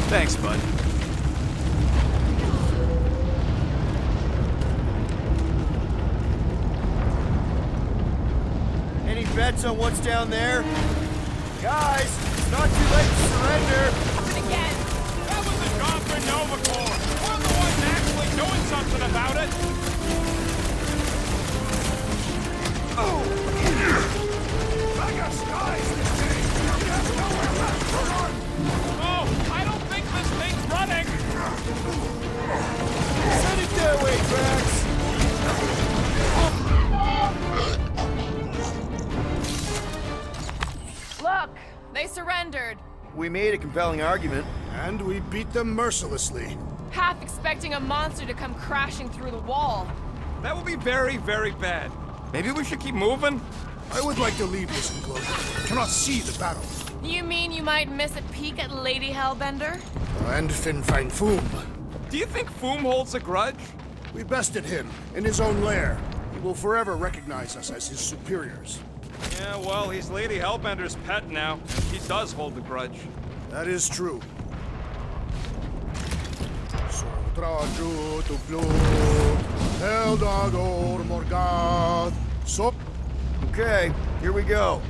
Thanks, bud. Any bets on what's down there? Guys, Not too late to surrender. Happen again. That was a job for Nova Corps. We're the ones actually doing something about it. Magus, guys, there's nowhere left to run. Oh, I don't think this thing's running. Send it that way, Drax. Look, they surrendered. We made a compelling argument. And we beat them mercilessly. Half expecting a monster to come crashing through the wall. That would be very, very bad. Maybe we should keep moving? I would like to leave this enclosure. I cannot see the battle. You mean you might miss a peek at Lady Hellbender? And Fin Fang Foom. Do you think Foom holds a grudge? We bested him in his own lair. He will forever recognize us as his superiors. Yeah, well, he's Lady Hellbender's pet now. He does hold a grudge. That is true. Okay, here we go.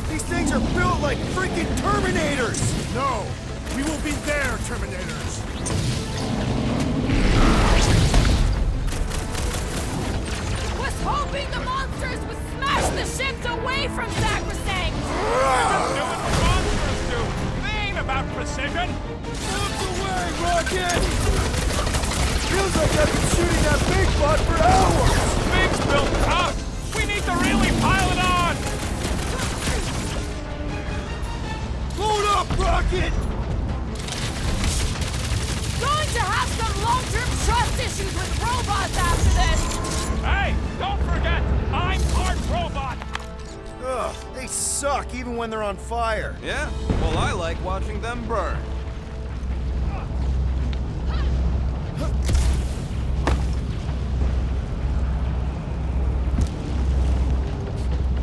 These things are built like freaking Terminators! No, we will be their Terminators. Was hoping the monsters would smash the ships away from Sacrosanct! Do what the monsters do. They ain't about precision. Look away, Rocket! Feels like I've been shooting that big bot for hours! Big's built tough. We need to really pile it on. Load up, Rocket! Going to have some long-term trust issues with robots after this! Hey, don't forget, I'm part robot. Ugh, they suck even when they're on fire. Yeah? Well, I like watching them burn.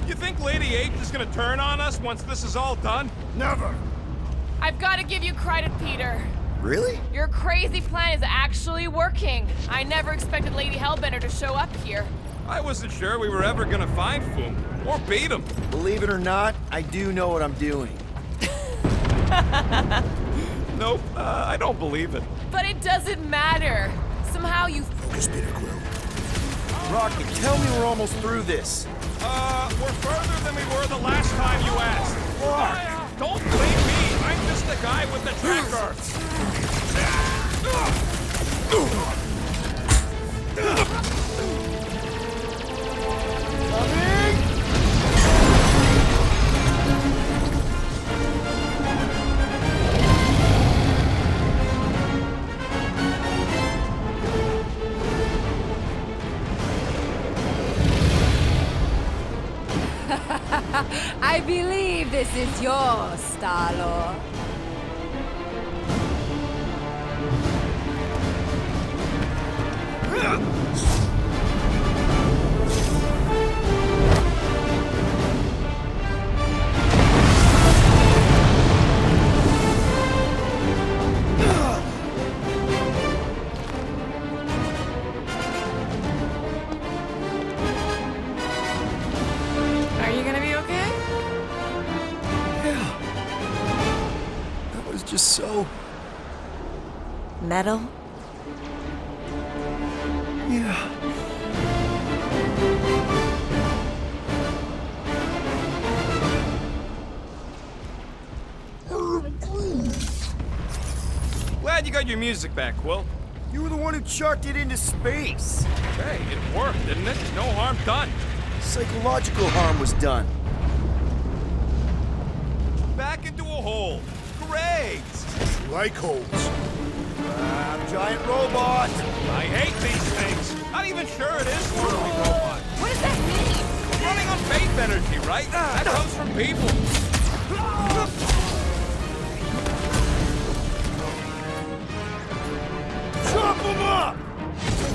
You think Lady H is gonna turn on us once this is all done? Never! I've got to give you credit, Peter. Really? Your crazy plan is actually working. I never expected Lady Hellbender to show up here. I wasn't sure we were ever gonna find Foom, or beat him. Believe it or not, I do know what I'm doing. Nope, I don't believe it. But it doesn't matter. Somehow you... Focus, Peter Quill. Rocket, tell me we're almost through this. We're further than we were the last time you asked. Don't blame me. I'm just the guy with the tracker. I believe this is yours, Star-Lord. Are you gonna be okay? Yeah. That was just so... Metal? Yeah. Glad you got your music back, Quill. You were the one who chucked it into space. Hey, it worked, didn't it? No harm done. Psychological harm was done. Back into a hole. Great! Like holes. Giant robot! I hate these things. Not even sure it is totally robot. What does that mean? Running on faith energy, right? That comes from people. Chop him up!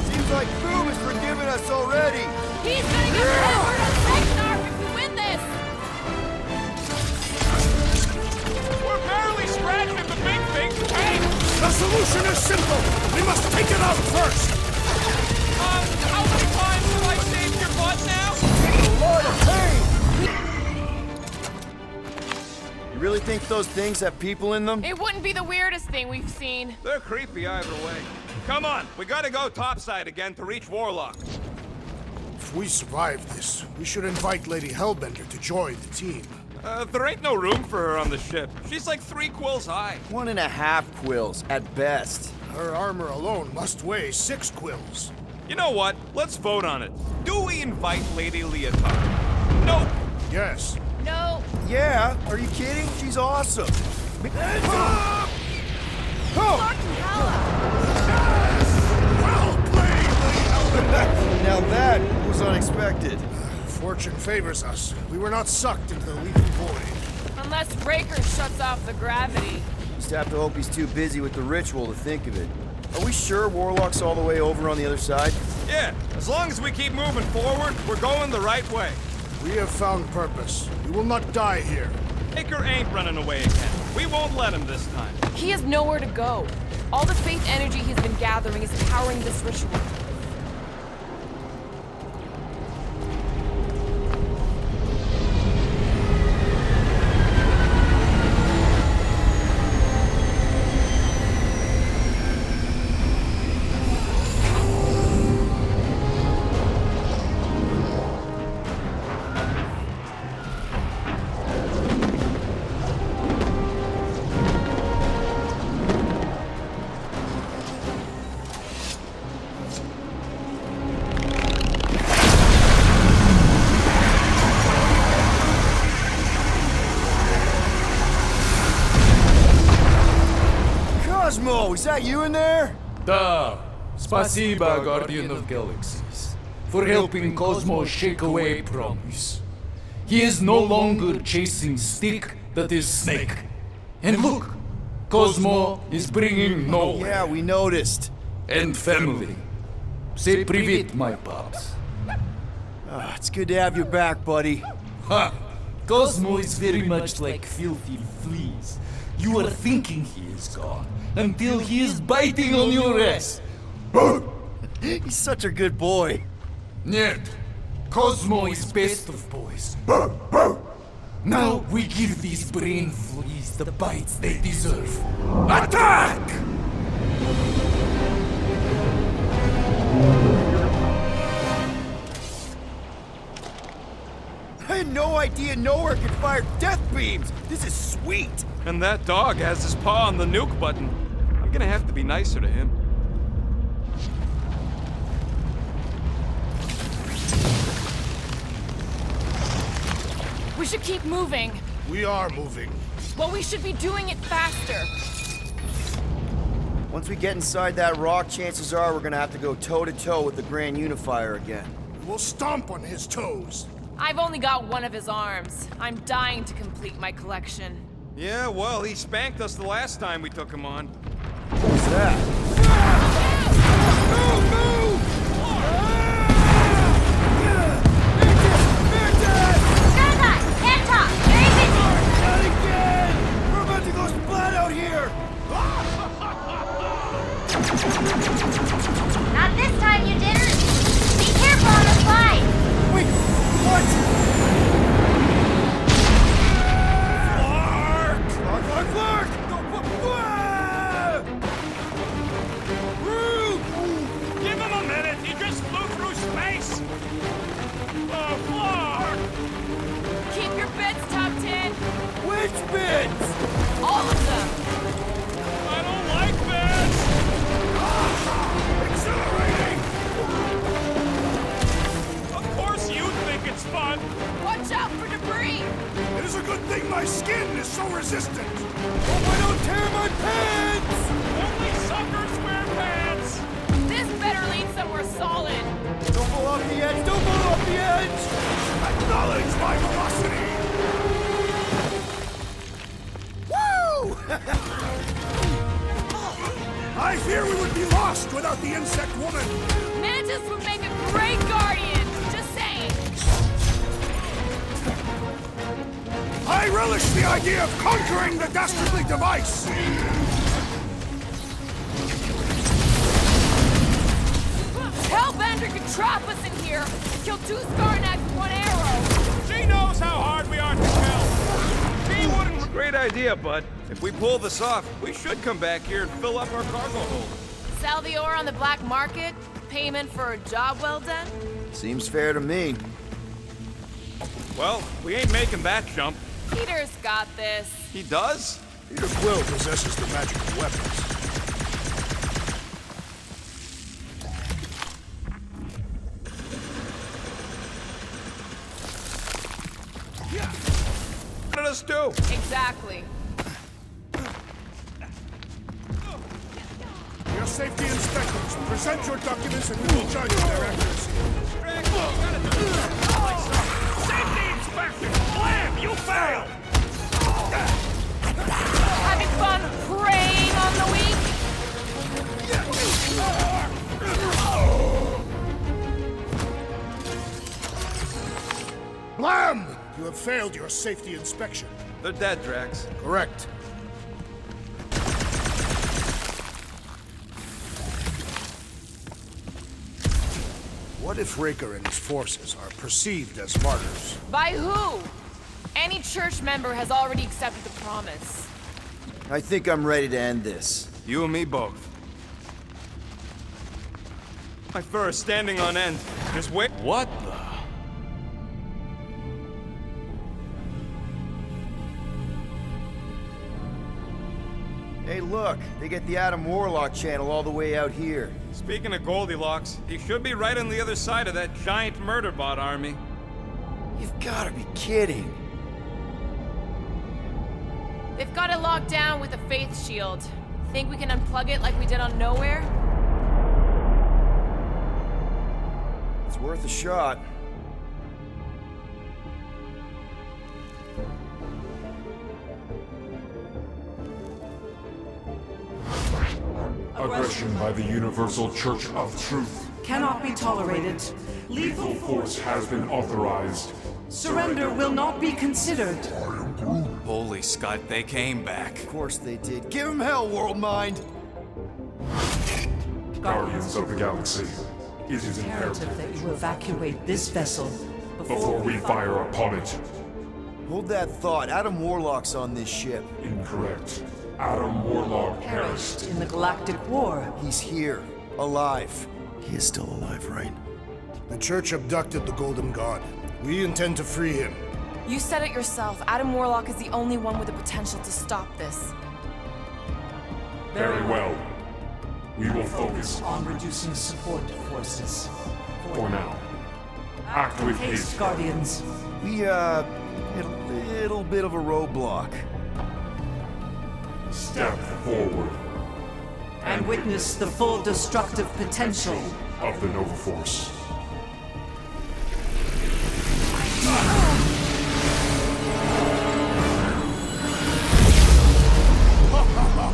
Seems like Boom has forgiven us already. He's gonna get hammered on Technarf if we win this! We're barely scratching the big tank. The solution is simple. We must take it out first. How many times have I saved your butt now? You really think those things have people in them? It wouldn't be the weirdest thing we've seen. They're creepy either way. Come on, we gotta go topside again to reach Warlock. If we survive this, we should invite Lady Hellbender to join the team. There ain't no room for her on the ship. She's like 3 quills high. 1.5 quills, at best. Her armor alone must weigh 6 quills. You know what? Let's vote on it. Do we invite Lady Leotard? No. Yes. No. Yeah, are you kidding? She's awesome. Hands up! Oh! Well played, Lady Hellbender! Now that was unexpected. Fortune favors us. We were not sucked into the lethal void. Unless Raker shuts off the gravity. Just have to hope he's too busy with the ritual to think of it. Are we sure Warlock's all the way over on the other side? Yeah, as long as we keep moving forward, we're going the right way. We have found purpose. We will not die here. Raker ain't running away again. We won't let him this time. He has nowhere to go. All the faith energy he's been gathering is powering this ritual. Cosmo, is that you in there? Da. Spasiba, Guardian of Galaxies, for helping Cosmo shake away promise. He is no longer chasing stick that is snake. And look, Cosmo is bringing Knowhere. Yeah, we noticed. And family. Say привет, my pops. It's good to have you back, buddy. Ha! Cosmo is very much like filthy fleas. You are thinking he is gone until he is biting on your ass. He's such a good boy. Нет. Cosmo is best of boys. Now we give these brain fleas the bites they deserve. Attack! I had no idea Knowhere could fire death beams. This is sweet. And that dog has his paw on the nuke button. I'm gonna have to be nicer to him. We should keep moving. We are moving. Well, we should be doing it faster. Once we get inside that rock, chances are we're gonna have to go toe-to-toe with the Grand Unifier again. We'll stomp on his toes. I've only got one of his arms. I'm dying to complete my collection. Yeah, well, he spanked us the last time we took him on. What's that? Move! Move! Not again! We're about to go splat out here! Not this time, you didn't! Be careful on the slide! Wait, what? Clark! Groot! Give him a minute! He just flew through space! Oh, Clark! Keep your beds tucked in. Which bits? All of them. I don't like this! Exhilarating! Of course you think it's fun! Watch out for debris. It is a good thing my skin is so resistant. Hope I don't tear my pants! Only suckers wear pants! This better lead somewhere solid. Don't fall off the edge! Don't fall off the edge! Acknowledge my velocity! Woo! I fear we would be lost without the insect woman. Mantis would make a great guardian. Just saying. I relish the idea of conquering the dastardly device! Hellbender could 2 Skarnaks with 1 arrow! She knows how hard we are to kill! She wouldn't... Great idea, bud. If we pull this off, we should come back here and fill up our cargo hold. Sell the ore on the black market? Payment for a job well done? Seems fair to me. Well, we ain't making that jump. Peter's got this. He does? Peter Quill possesses the magical weapons. What did us do? Exactly. Your safety inspectors, present your documents and we will judge their accuracy. Safety inspection! Blam! You failed! Having fun preying on the weak? Blam! You have failed your safety inspection. They're dead, Drax. Correct. What if Raker and his forces are perceived as martyrs? By who? Any church member has already accepted the promise. I think I'm ready to end this. You and me both. My fur is standing on end. Just wait. What the? Hey, look, they get the Adam Warlock channel all the way out here. Speaking of Goldilocks, he should be right on the other side of that giant murder bot army. You've got to be kidding. They've got it locked down with a faith shield. Think we can unplug it like we did on Knowhere? It's worth a shot. Aggression by the Universal Church of Truth Cannot be tolerated. Lethal force has been authorized. Surrender will not be considered. Holy Scott, they came back. Of course they did. Give them hell, World Mind! Guardians of the Galaxy, it is Imperative that you evacuate this vessel before we fire upon it. Hold that thought. Adam Warlock's on this ship. Incorrect. Adam Warlock perished in the Galactic War. He's here, alive. He is still alive, right? The Church abducted the Golden God. We intend to free him. You said it yourself. Adam Warlock is the only one with the potential to stop this. Very well. We will focus on reducing support forces. For now. Act with haste, Guardians. We, hit a little bit of a roadblock. Step forward. And witness the full destructive potential of the Nova Force.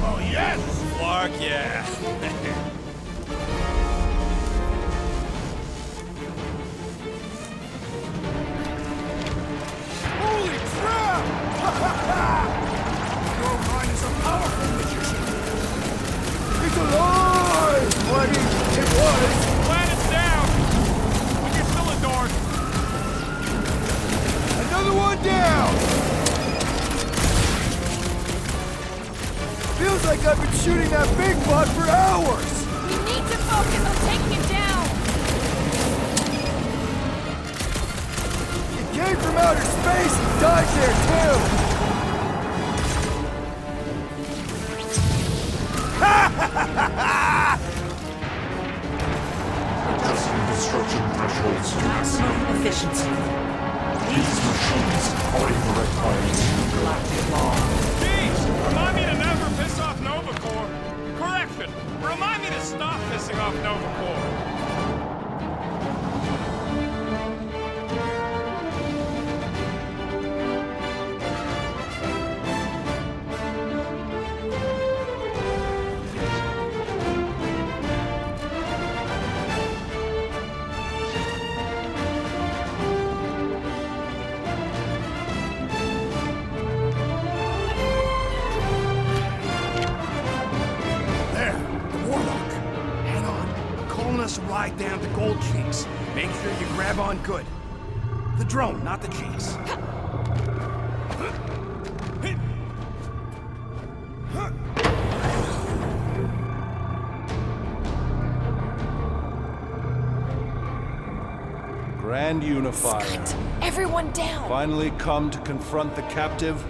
Oh, yes! Clark, yeah. Holy crap! Your mind is a powerful magician. It's alive! Buddy, it was. Planet's down! But you're still adored. Another one down! Feels like I've been shooting that big bot for hours! We need to focus on taking it down! It came from outer space and died there too! Adjusting destruction thresholds to maximum efficiency. These machines are incorrect by galactic law. Jeez! Remind me to never piss off Nova Corps. Correction! Remind me to stop pissing off Nova Corps. ride down to Gold Cheeks. Make sure you grab on good. The drone, not the cheeks. Grand Unifier. Everyone down! Finally come to confront the captive,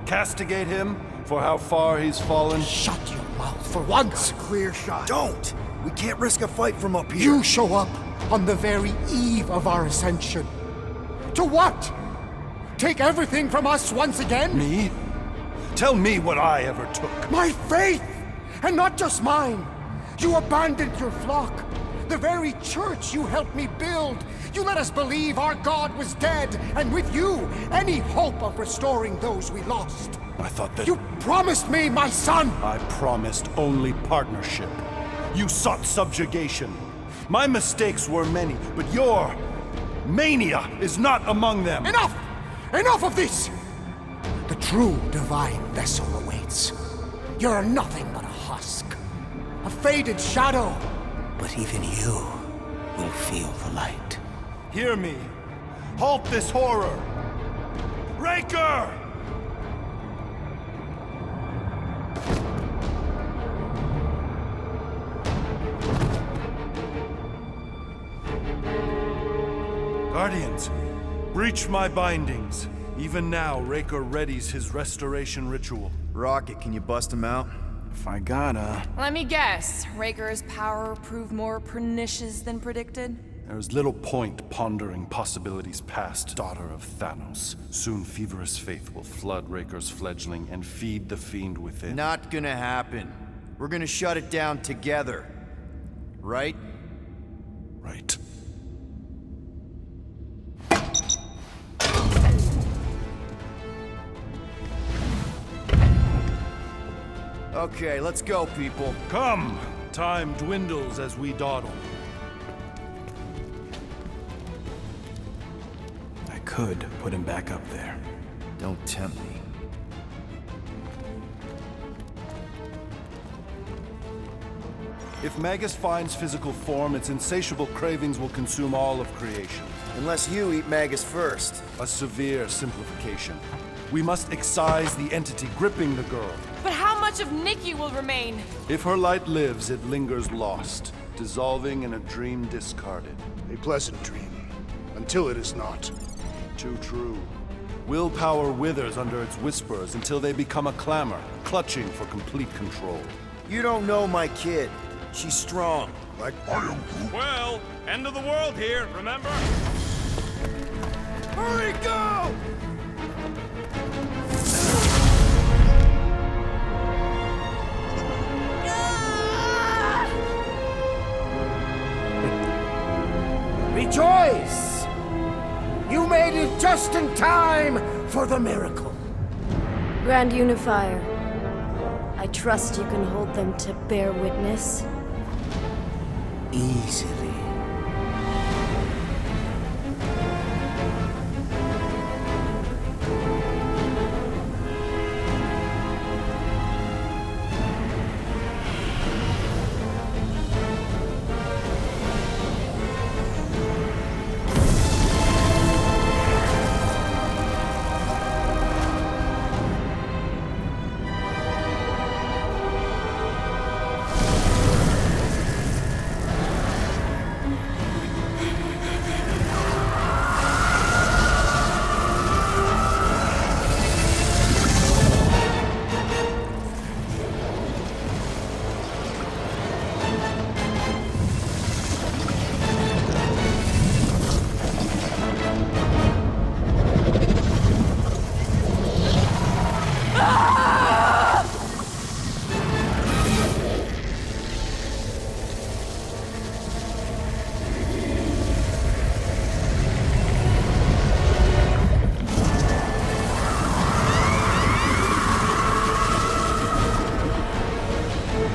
castigate him for how far he's fallen. Shut your mouth for once! Clear shot. Don't! We can't risk a fight from up here. You show up on the very eve of our ascension. To what? Take everything from us once again? Me? Tell me what I ever took. My faith! And not just mine! You abandoned your flock. The very church you helped me build. You let us believe our God was dead, and with you, any hope of restoring those we lost. I thought that... You promised me my son! I promised only partnership. You sought subjugation. My mistakes were many, but your mania is not among them. Enough! Enough of this! The true divine vessel awaits. You're nothing but a husk. A faded shadow. But even you will feel the light. Hear me. Halt this horror. Raker! Guardians, breach my bindings. Even now, Raker readies his restoration ritual. Rocket, can you bust him out? If I gotta... Let me guess. Raker's power proved more pernicious than predicted? There's little point pondering possibilities past, daughter of Thanos. Soon feverous faith will flood Raker's fledgling and feed the fiend within. Not gonna happen. We're gonna shut it down together. Right? Right. Okay, let's go, people. Come! Time dwindles as we dawdle. I could put him back up there. Don't tempt me. If Magus finds physical form, its insatiable cravings will consume all of creation. Unless you eat Magus first. A severe simplification. We must excise the entity gripping the girl. But how much of Nikki will remain? If her light lives, it lingers lost, dissolving in a dream discarded. A pleasant dream, until it is not. Too true. Willpower withers under its whispers until they become a clamor, clutching for complete control. You don't know my kid. She's strong. Like I am Groot. Well, end of the world here, remember? Hurry, go! Rejoice! You made it just in time for the miracle. Grand Unifier, I trust you can hold them to bear witness. Easily.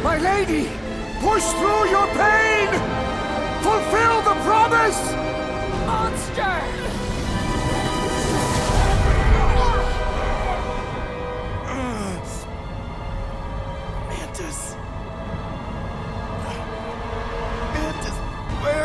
My lady, push through your pain! Fulfill the promise! Monster! Mantis. Mantis, where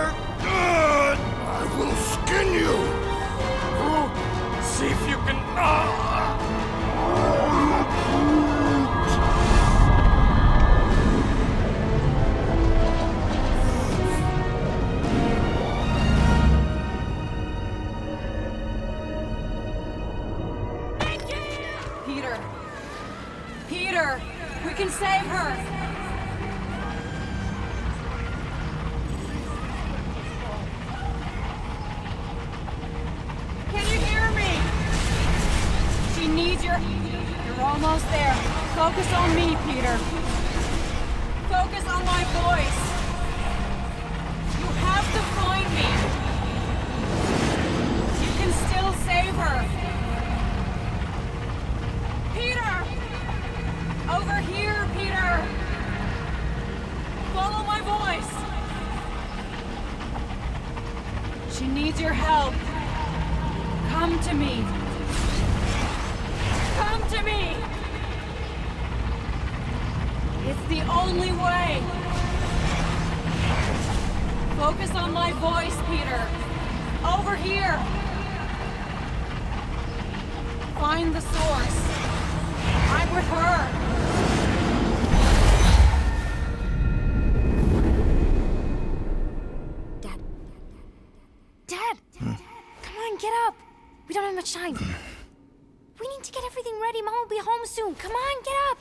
save her! Can you hear me? She needs your... You're almost there. Focus on me, Peter. Focus on my voice. You have to find me. You can still save her. Peter! Over here, Peter! Follow my voice. She needs your help. Come to me. Come to me! It's the only way. Focus on my voice, Peter. Over here. Find the source. I'm with her. Dad! Come on, get up! We don't have much time. We need to get everything ready. Mom will be home soon. Come on, get up!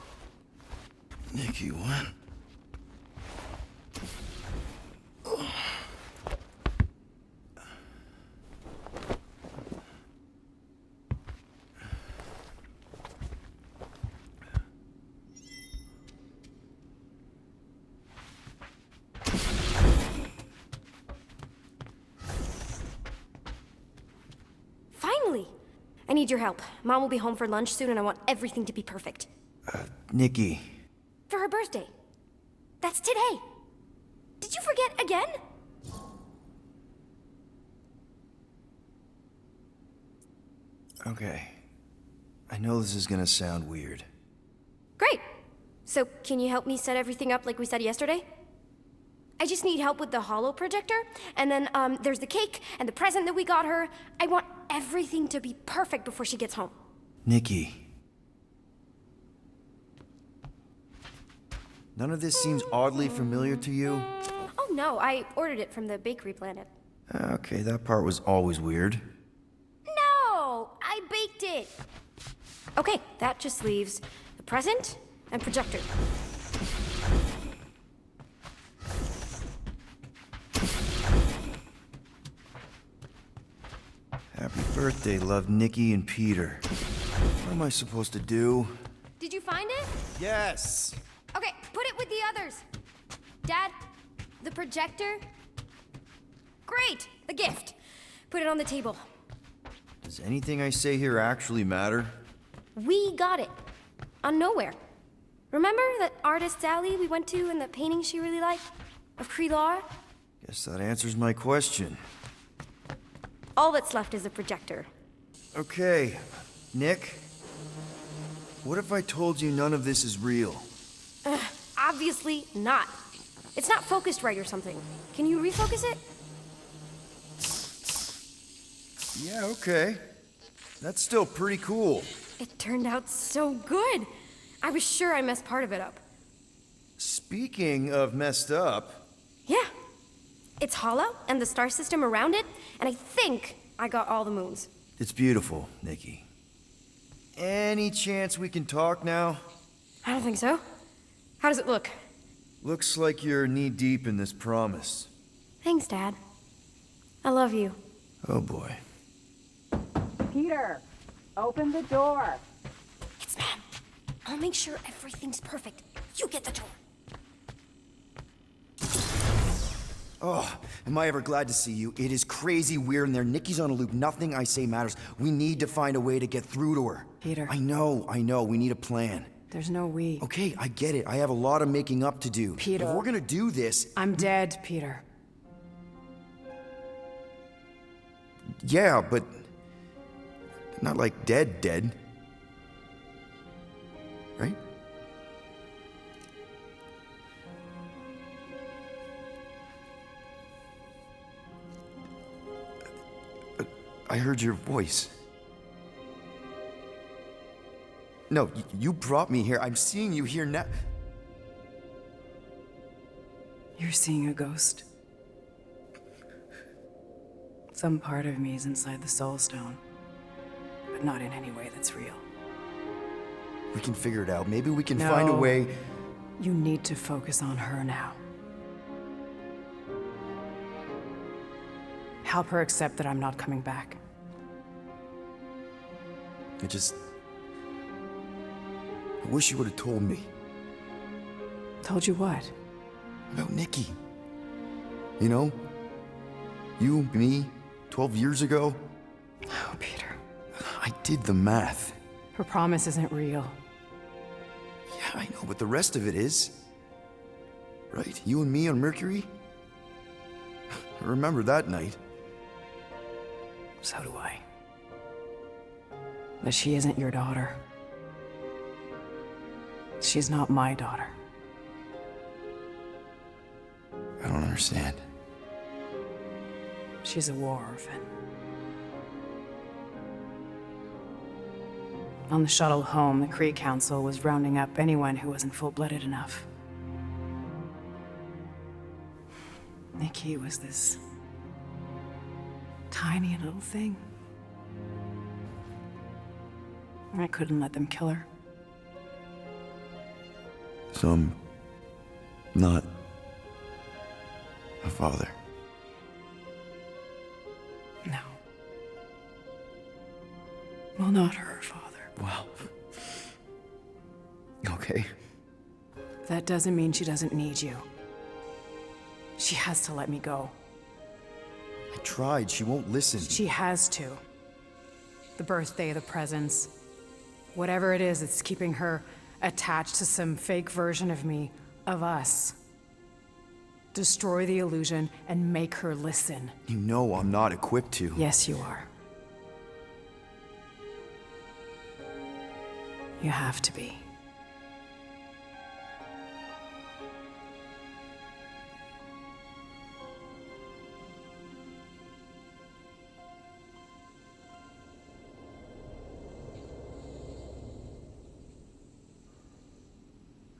Nikki, what? Finally! I need your help. Mom will be home for lunch soon and I want everything to be perfect. Nikki. For her birthday. That's today. Did you forget again? Okay. I know this is gonna sound weird. Great. So, can you help me set everything up like we said yesterday? I just need help with the holo projector, and then, there's the cake and the present that we got her. I want everything to be perfect before she gets home. Nikki. None of this seems oddly familiar to you? Oh no, I ordered it from the bakery planet. Okay, that part was always weird. No! I baked it! Okay, that just leaves the present and projector. Happy birthday, love, Nikki and Peter. What am I supposed to do? Did you find it? Yes! Okay, put it with the others. Dad, the projector. Great, the gift. Put it on the table. Does anything I say here actually matter? We got it. On Knowhere. Remember that artist's alley we went to and the painting she really liked? Of Prologue? Guess that answers my question. All that's left is a projector. Okay, Nick. What if I told you none of this is real? Obviously not. It's not focused right or something. Can you refocus it? Yeah, okay. That's still pretty cool. It turned out so good. I was sure I messed part of it up. Speaking of messed up... Yeah. It's hollow, and the star system around it, and I think I got all the moons. It's beautiful, Nikki. Any chance we can talk now? I don't think so. How does it look? Looks like you're knee-deep in this promise. Thanks, Dad. I love you. Oh, boy. Peter, open the door. It's Mom. I'll make sure everything's perfect. You get the door. Oh, am I ever glad to see you. It is crazy weird in there. Nikki's on a loop. Nothing I say matters. We need to find a way to get through to her. Peter. I know. We need a plan. There's no we. Okay, I get it. I have a lot of making up to do. Peter. If we're gonna do this... I'm dead, Peter. Yeah, but... not like dead. Right? I heard your voice. No, you brought me here. I'm seeing you here now. You're seeing a ghost. Some part of me is inside the Soul Stone, but not in any way that's real. We can figure it out. Maybe we can find a way... You need to focus on her now. Help her accept that I'm not coming back. I wish you would have told me. Told you what? About Nikki. You know? You, me, 12 years ago. Oh, Peter. I did the math. Her promise isn't real. Yeah, I know, but the rest of it is. Right? You and me on Mercury? I remember that night. So do I. But she isn't your daughter. She's not my daughter. I don't understand. She's a war orphan. On the shuttle home, the Kree Council was rounding up anyone who wasn't full-blooded enough. Nikki was this tiny little thing. I couldn't let them kill her. So I'm not a father. No. Well, not her father. Wow. Okay. That doesn't mean she doesn't need you. She has to let me go. I tried. She won't listen. She has to. The birthday, the presents. Whatever it is, it's keeping her attached to some fake version of me, of us. Destroy the illusion and make her listen. You know I'm not equipped to. Yes, you are. You have to be.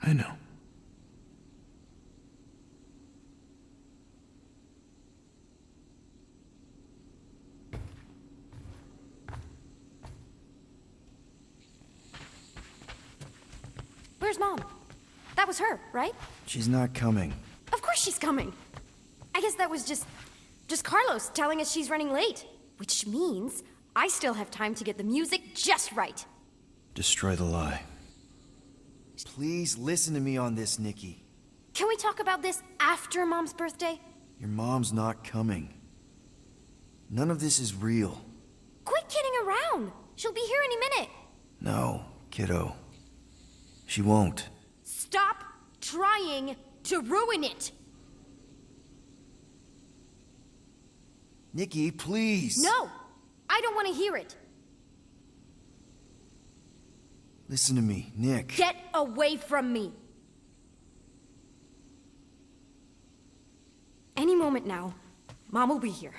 I know. Where's Mom? That was her, right? She's not coming. Of course she's coming. I guess that was just Carlos telling us she's running late. Which means I still have time to get the music just right. Destroy the lie. Please listen to me on this, Nikki. Can we talk about this after Mom's birthday? Your mom's not coming. None of this is real. Quit kidding around. She'll be here any minute. No, kiddo. She won't. Stop trying to ruin it. Nikki, please. No, I don't want to hear it. Listen to me, Nick. Get away from me. Any moment now, Mom will be here.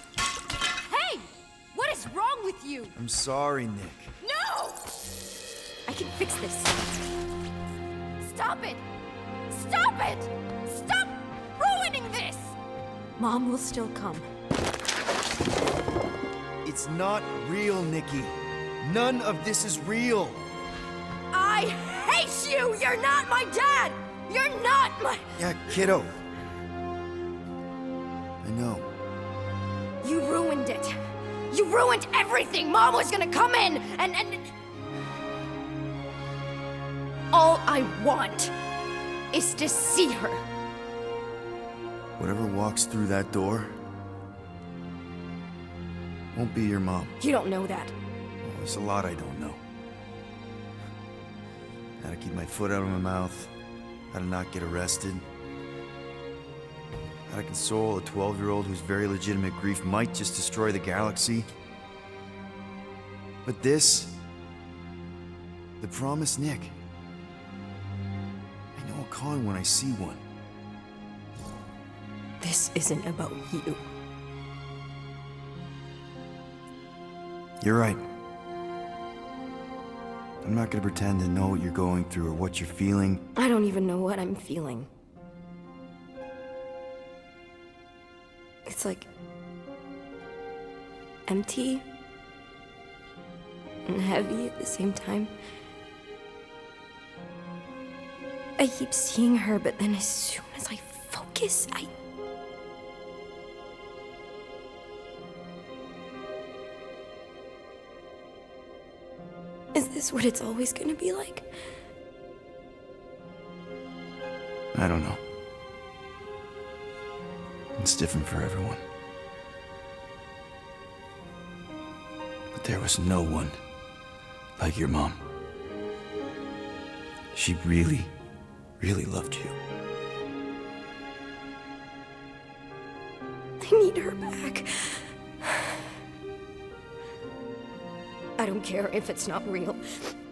Hey! What is wrong with you? I'm sorry, Nick. No! I can fix this. Stop it! Stop it! Stop ruining this! Mom will still come. It's not real, Nikki. None of this is real. I hate you! You're not my dad! You're not my... Yeah, kiddo. I know. You ruined it. You ruined everything! Mom was gonna come in and... All I want is to see her. Whatever walks through that door won't be your mom. You don't know that. Well, there's a lot I don't know. How to keep my foot out of my mouth, how to not get arrested, how to console a 12-year-old whose very legitimate grief might just destroy the galaxy. But this, the promise, Nick. I know a con when I see one. This isn't about you. You're right. I'm not gonna pretend to know what you're going through or what you're feeling. I don't even know what I'm feeling. It's like... empty and heavy at the same time. I keep seeing her, but then as soon as I focus, Is this what it's always gonna be like? I don't know. It's different for everyone. But there was no one like your mom. She really, really loved you. I need her back. I don't care if it's not real.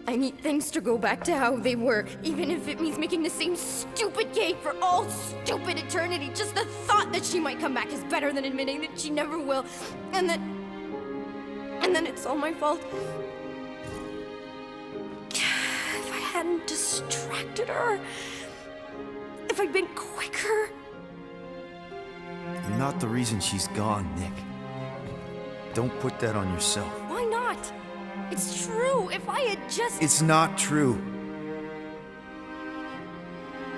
I need things to go back to how they were, even if it means making the same stupid cake for all stupid eternity. Just the thought that she might come back is better than admitting that she never will. And then it's all my fault. If I hadn't distracted her, if I'd been quicker. You're not the reason she's gone, Nick. Don't put that on yourself. Why not? It's true. If I had just... It's not true.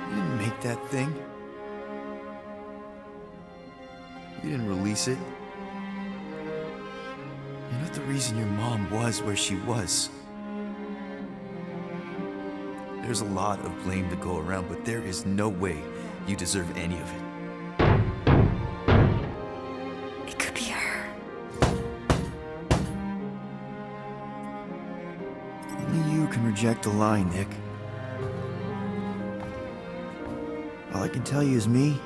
You didn't make that thing. You didn't release it. You're not the reason your mom was where she was. There's a lot of blame to go around, but there is no way you deserve any of it. It could be her. Only you can reject a lie, Nick. All I can tell you is me.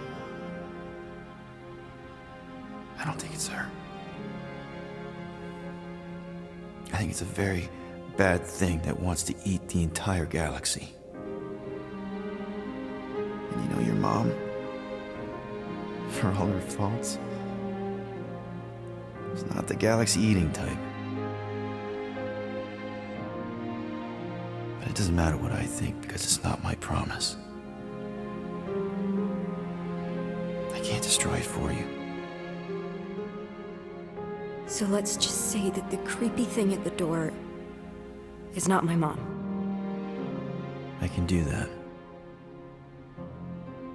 I don't think it's her. I think it's a very bad thing that wants to eat the entire galaxy. And you know your mom, for all her faults, is not the galaxy eating type. But it doesn't matter what I think because it's not my promise. I can't destroy it for you. So let's just say that the creepy thing at the door is not my mom. I can do that.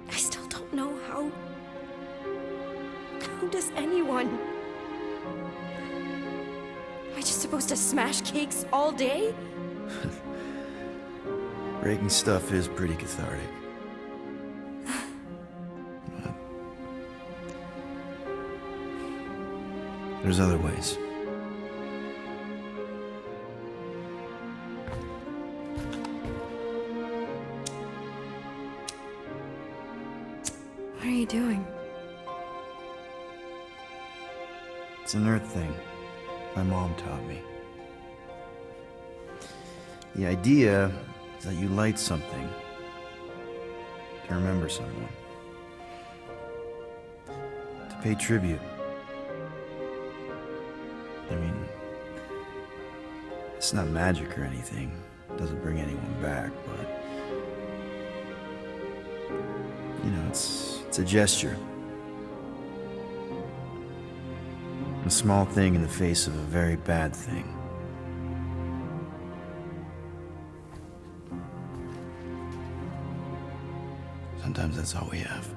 I still don't know how... How does anyone? Am I just supposed to smash cakes all day? Breaking stuff is pretty cathartic. But there's other ways. What are you doing? It's an Earth thing my mom taught me. The idea is that you light something to remember someone, to pay tribute. I mean, it's not magic or anything. It doesn't bring anyone back, but you know, it's a gesture. A small thing in the face of a very bad thing. Sometimes that's all we have.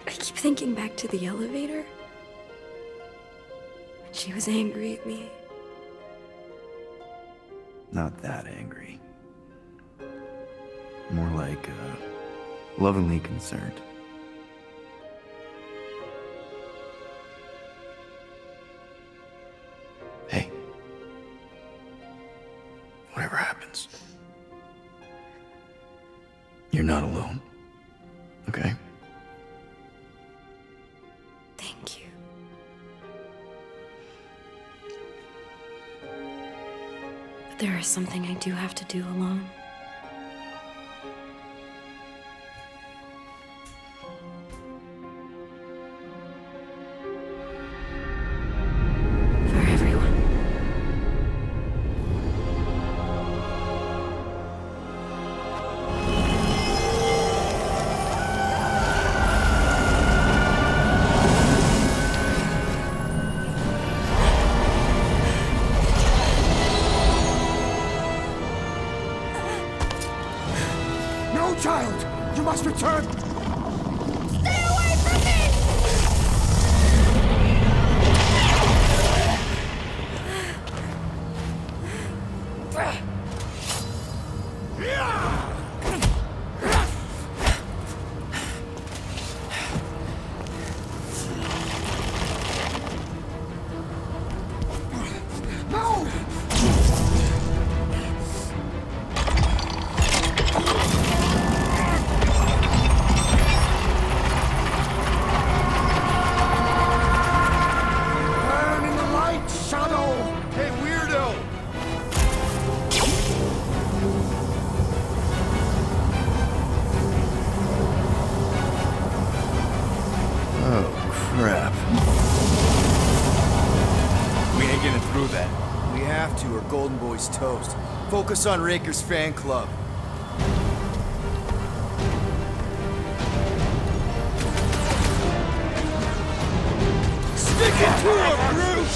I keep thinking back to the elevator. She was angry at me. Not that angry. More like, lovingly concerned. Hey. Whatever happens, you're not alone. Okay? Thank you. But there is something I do have to do alone. For everyone. No, child! You must return! Stay away from me! Burn in the light, Shadow! Hey, weirdo! Oh, crap. We ain't getting through that. We have to, or Golden Boy's toast. Focus on Raker's fan club. Stick it to him, Groot!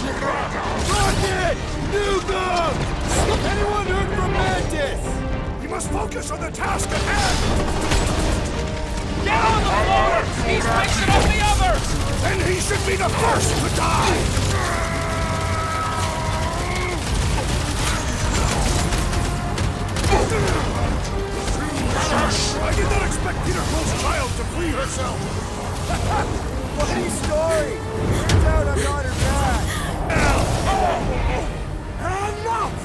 Rocket! Nuke! Anyone heard from Mantis? We must focus on the task at hand! Get on the floor! He's fixing up the others! Then he should be the first to die! I did not expect Peter Quill's child to free herself! Funny story! Turns out I'm not her dad! Enough!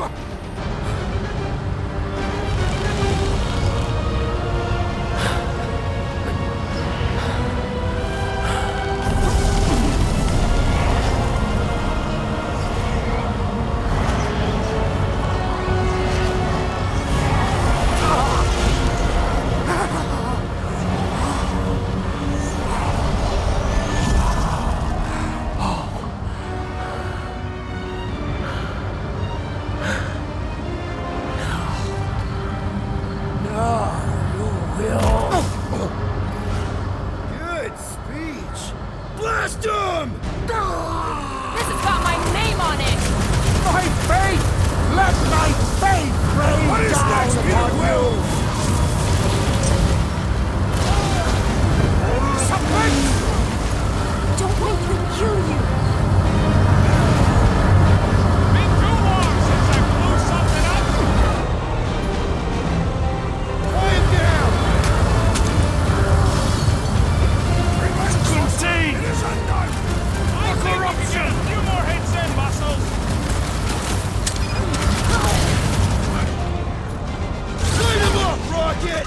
Good speech! Blast him! This has got my name on it! My faith! Let my faith rain What is down next, Peter upon Quill? you! Submit! Don't let them kill you! Been too long since I blew something up! Quiet down! Contain! It is undone! The corruption! A few more hits in, muscles! Light him up, Rocket!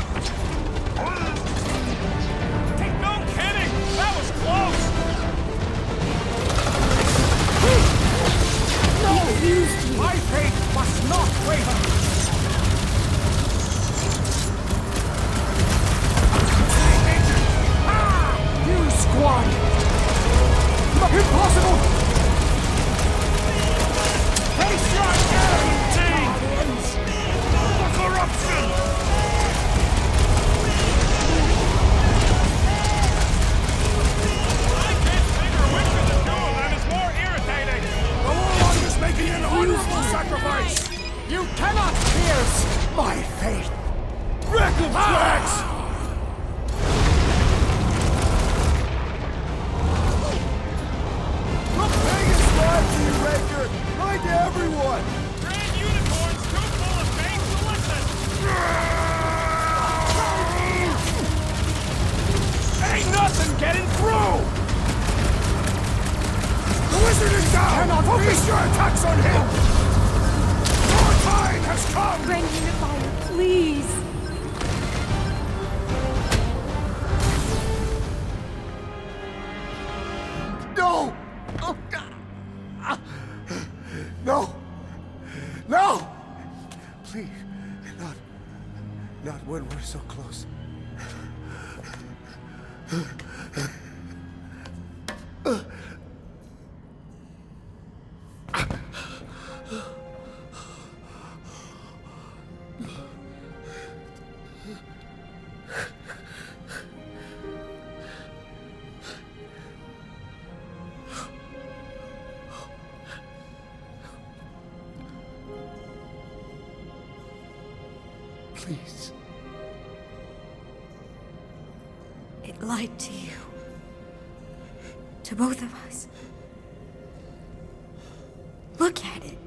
No kidding! That was close! No! My faith must not waver! You squad! Impossible! Face your guardians! The corruption! I can't figure which of the two of them is more irritating! The Warlock is making an honorable sacrifice! You cannot pierce my faith! Wreck of tracks! Magus lied to you, Raker! Lied to everyone! Grand Unicorn's too full of faith to listen! Ain't nothing getting through! The wizard is down! Focus your attacks on him! Your time has come! Grand Unifier, please! No! No! No! Please, not when we're so close. Please. lied to you. To both of us. Look at it.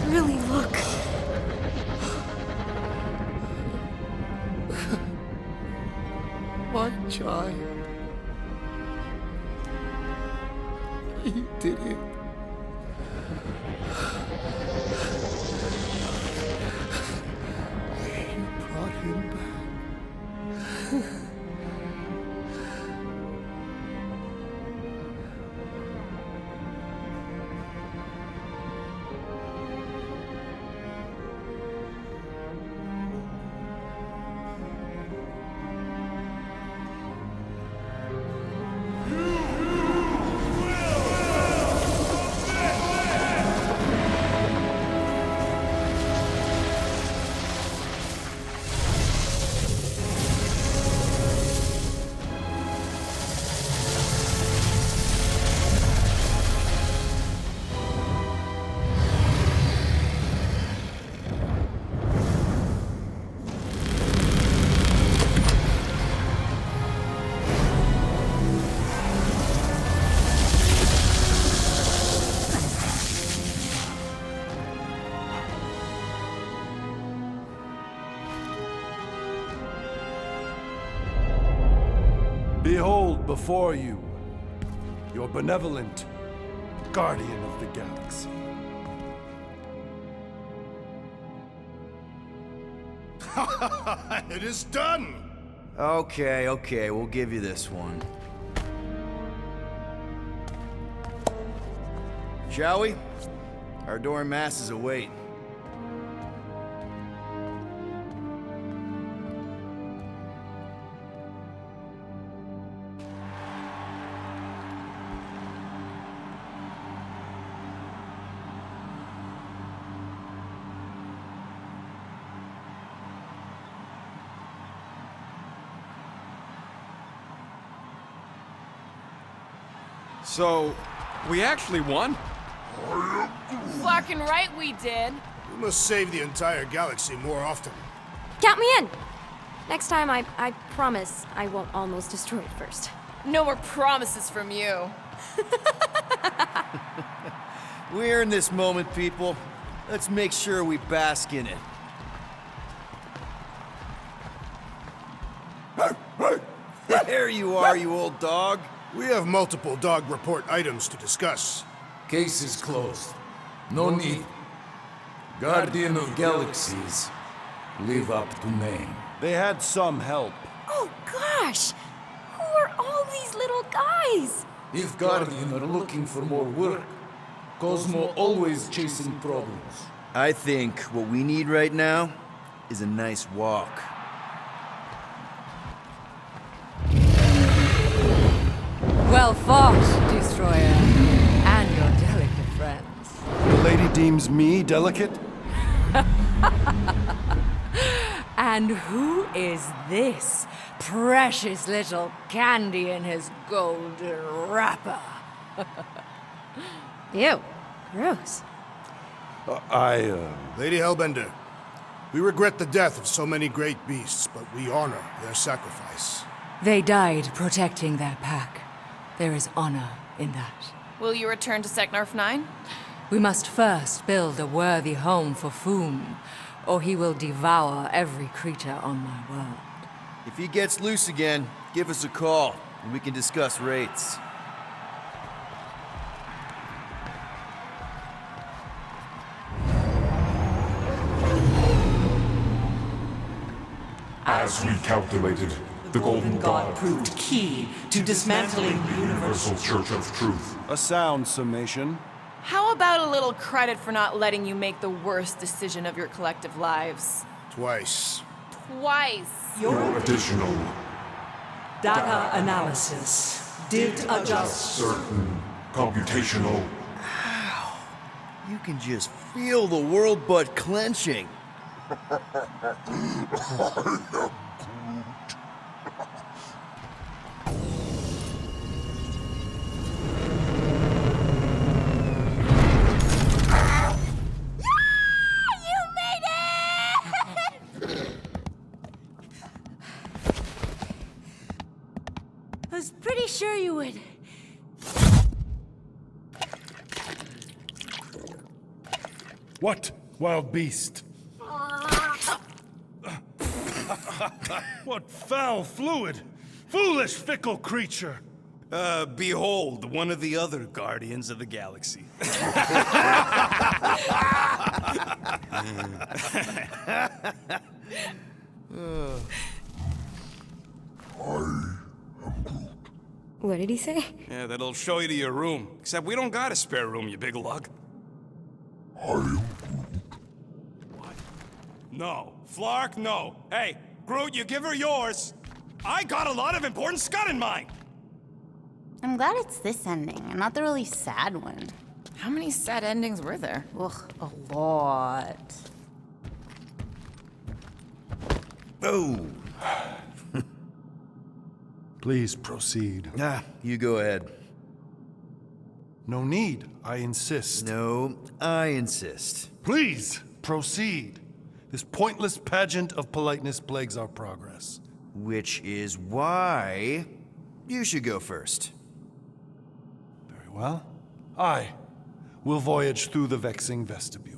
Really look. My child. You did it. You brought him back. Behold before you, your benevolent guardian of the galaxy. It is done! Okay, we'll give you this one. Shall we? Our adoring masses await. So, we actually won? Fucking right we did. We must save the entire galaxy more often. Count me in! Next time, I promise I won't almost destroy it first. No more promises from you. We're in this moment, people. Let's make sure we bask in it. There you are, you old dog. We have multiple dog report items to discuss. Case is closed. No need. Guardian of Galaxies. Live up to name. They had some help. Oh gosh! Who are all these little guys? If Guardian are looking for more work, Cosmo always chasing problems. I think what we need right now is a nice walk. Well fought, Destroyer, and your delicate friends. The lady deems me delicate? And who is this precious little candy in his golden wrapper? Ew, gross. Lady Hellbender, we regret the death of so many great beasts, but we honor their sacrifice. They died protecting their pack. There is honor in that. Will you return to Seknarf 9? We must first build a worthy home for Foom, or he will devour every creature on my world. If he gets loose again, give us a call, and we can discuss rates. As we calculated, the Golden God proved key to dismantling the Universal Church of Truth. A sound summation. How about a little credit for not letting you make the worst decision of your collective lives? Twice. Your additional data analysis did adjust certain computational. Ow. You can just feel the world butt clenching. was pretty sure you would. What, wild beast? What foul fluid! Foolish, fickle creature! Behold, one of the other Guardians of the Galaxy. What did he say? Yeah, that'll show you to your room. Except we don't got a spare room, you big lug. What? No. Flark, no. Hey, Groot, you give her yours. I got a lot of important scud in mind. I'm glad it's this ending, and not the really sad one. How many sad endings were there? Ugh, a lot. Oh. Please proceed. You go ahead. No need, I insist. No, I insist. Please proceed. This pointless pageant of politeness plagues our progress. Which is why you should go first. Very well. I will voyage through the vexing vestibule.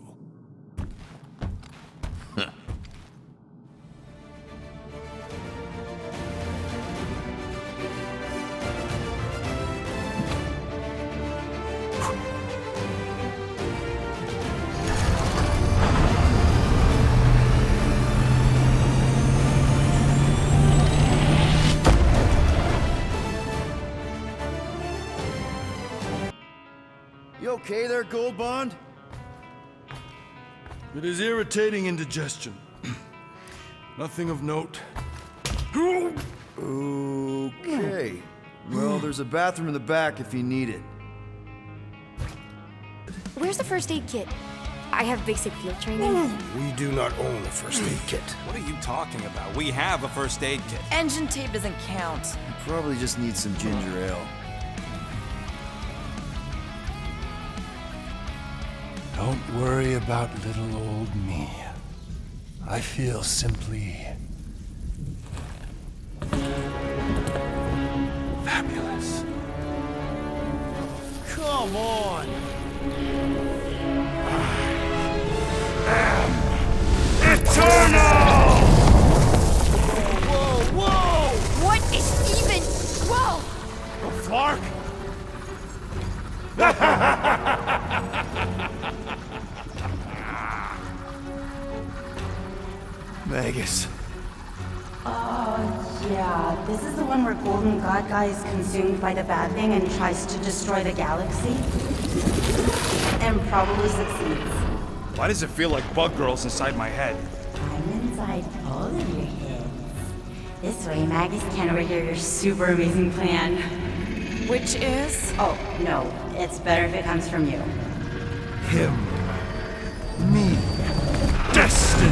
You okay there, Gold Bond? It is irritating indigestion. Nothing of note. Okay. Well, there's a bathroom in the back if you need it. Where's the first aid kit? I have basic field training. We do not own a first aid kit. What are you talking about? We have a first aid kit. Engine tape doesn't count. You probably just need some ginger ale. Don't worry about little old me. I feel simply fabulous. Come on! Eternal! Whoa, whoa! What is even... Whoa! Flark? Magus. Oh, yeah. This is the one where Golden God Guy is consumed by the bad thing and tries to destroy the galaxy? And probably succeeds. Why does it feel like bug girls inside my head? I'm inside all of your heads. This way, Magus can't overhear your super amazing plan. Which is? Oh, no. It's better if it comes from you. Him. Me. Destiny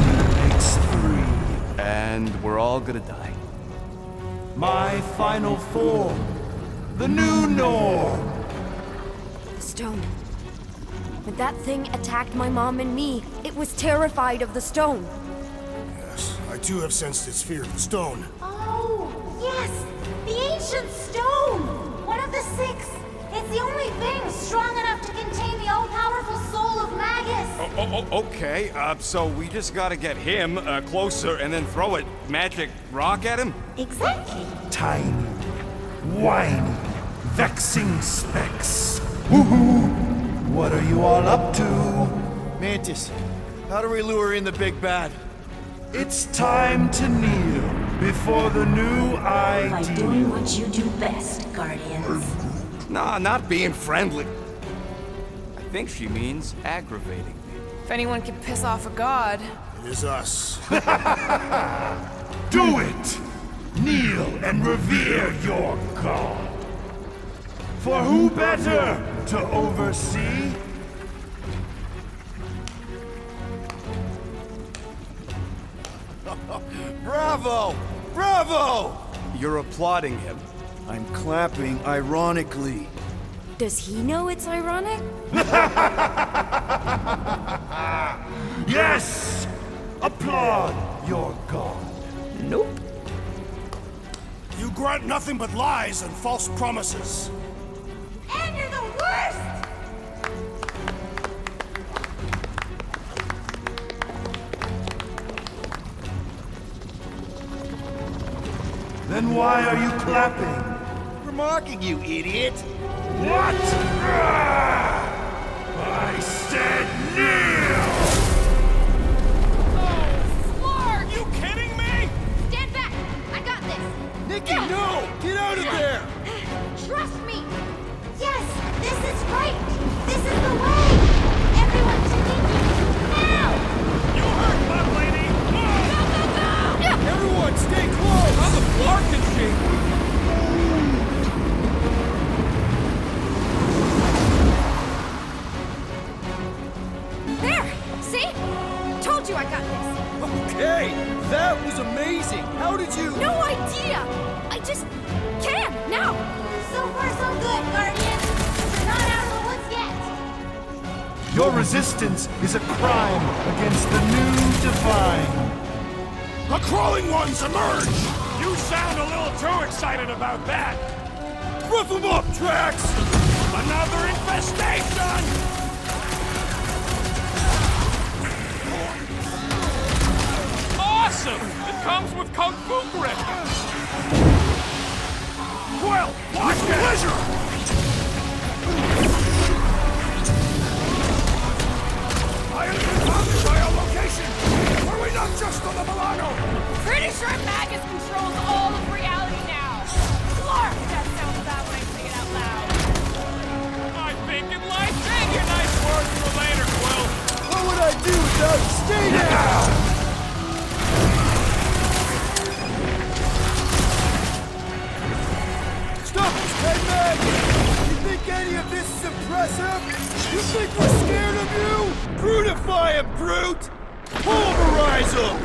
makes three. And we're all gonna die. My final form. The new norm. The stone. When that thing attacked my mom and me, it was terrified of the stone. Yes, I too have sensed its fear of the stone. Oh, yes! The ancient stone! One of the six! It's the only thing strong enough to contain the all-powerful soul of Magus! Okay, so we just gotta get him closer and then throw a magic rock at him? Exactly. Tiny, whiny, vexing specks. Woohoo! What are you all up to? Mantis, how do we lure in the big bad? It's time to kneel before the new By idea. doing what you do best, Guardians. Nah, not being friendly. I think she means aggravating me. If anyone can piss off a god, It is us. Do it! Kneel and revere your god. For who better to oversee? Bravo! Bravo! You're applauding him. I'm clapping ironically. Does he know it's ironic? Yes! Applaud your god. Nope. You grant nothing but lies and false promises. And you're the worst! Then why are you clapping? We're mocking you, idiot! What? I said kneel! Are you kidding me? Stand back! I got this! Nikki, no! Get out of there! Trust me! Yes, this is right! This is the way! Everyone to Nikki! Now! You heard, Bug Lady! Everyone, stay close! How the floor can she? There! See? Told you I got this! Okay, that was amazing! How did you... No idea! I just can, now! So far, so good, Guardian! We're not out of the woods yet! Your resistance is a crime against the new divine. The crawling ones emerge! You sound a little too excited about that! Rough them up, Drax! Another infestation! Awesome! It comes with Kung Fu grip! Quill, watch it! Pleasure! I have been founded by our location! Were we not just on the Milano? Pretty sure Magus controls all of reality now. Clark, that sounds bad when I say it out loud. I think it like save your nice words for later, Quill. What would I do without you? Stay down! Stop us, Headman! You think any of this is impressive? You think we're scared of you? Brutify him, Groot! Pulverize him!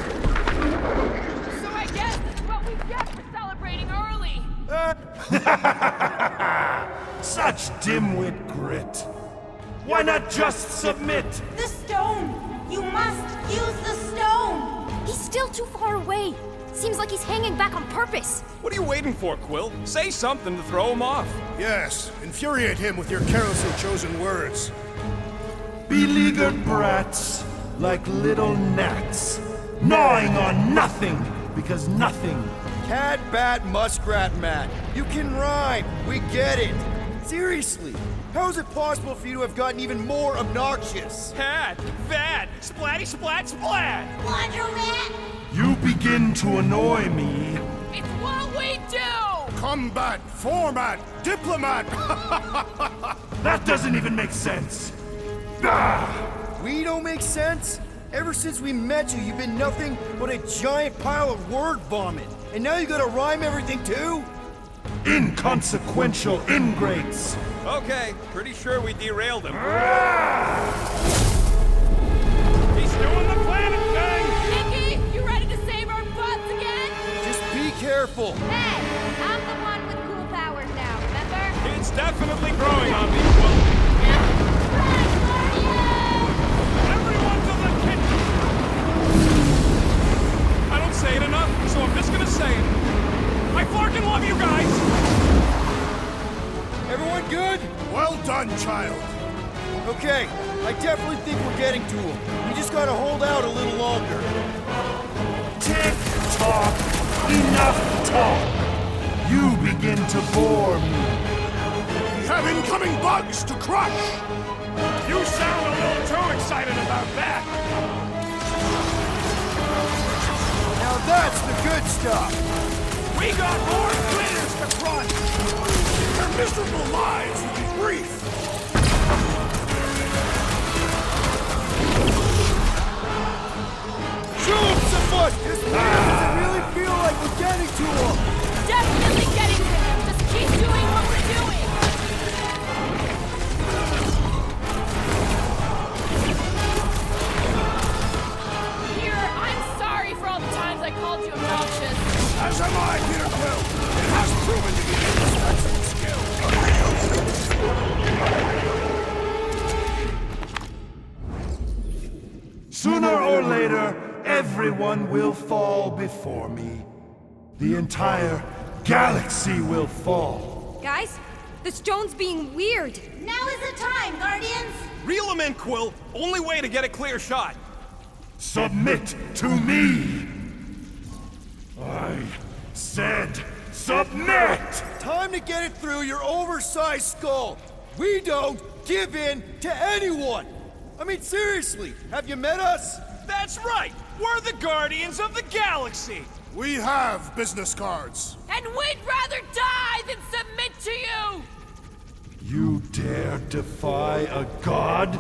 So I guess this is what we get for celebrating early. Such dimwit grit. Why not just submit? The stone! You must use the stone! He's still too far away. Seems like he's hanging back on purpose. What are you waiting for, Quill? Say something to throw him off. Yes, infuriate him with your carelessly chosen words. Beleaguered brats, like little gnats, gnawing on nothing, because nothing. Cat, bat, muskrat, Matt. You can rhyme. We get it. Seriously, how is it possible for you to have gotten even more obnoxious? Cat, bad, splatty, splat, splat! Laundromat! You begin to annoy me. It's what we do! Combat, format, diplomat! That doesn't even make sense. We don't make sense? Ever since we met you, you've been nothing but a giant pile of word vomit. And now you gotta rhyme everything too? Inconsequential ingrates. Okay, pretty sure we derailed him. He's doing the planet thing! Nikki, you ready to save our butts again? Just be careful. Hey, I'm the one with cool powers now, remember? It's definitely growing on me, Quill. Everyone to the kitchen! I don't say it enough, so I'm just gonna say it. I fucking love you guys! Everyone good? Well done, child. Okay, I definitely think we're getting to him. We just gotta hold out a little longer. Tick tock, enough talk. You begin to bore me. We have incoming bugs to crush! You sound a little too excited about that! Now that's the good stuff. We got more critters to crush! Their miserable lives will be brief! Show him some much! This man doesn't really feel like we're getting to him! Definitely getting to him. Just keep doing what we're doing. Here, I'm sorry for all the times I called you obnoxious. As am I, Peter Quill! It has proven to be an indispensable skill! Sooner or later, everyone will fall before me. The entire galaxy will fall. Guys, the stone's being weird. Now is the time, Guardians! Reel him in, Quill. Only way to get a clear shot. Submit to me! I said submit! Time to get it through your oversized skull. We don't give in to anyone. I mean, seriously, have you met us? That's right. We're the Guardians of the Galaxy. We have business cards. And we'd rather die than submit to you! You dare defy a god?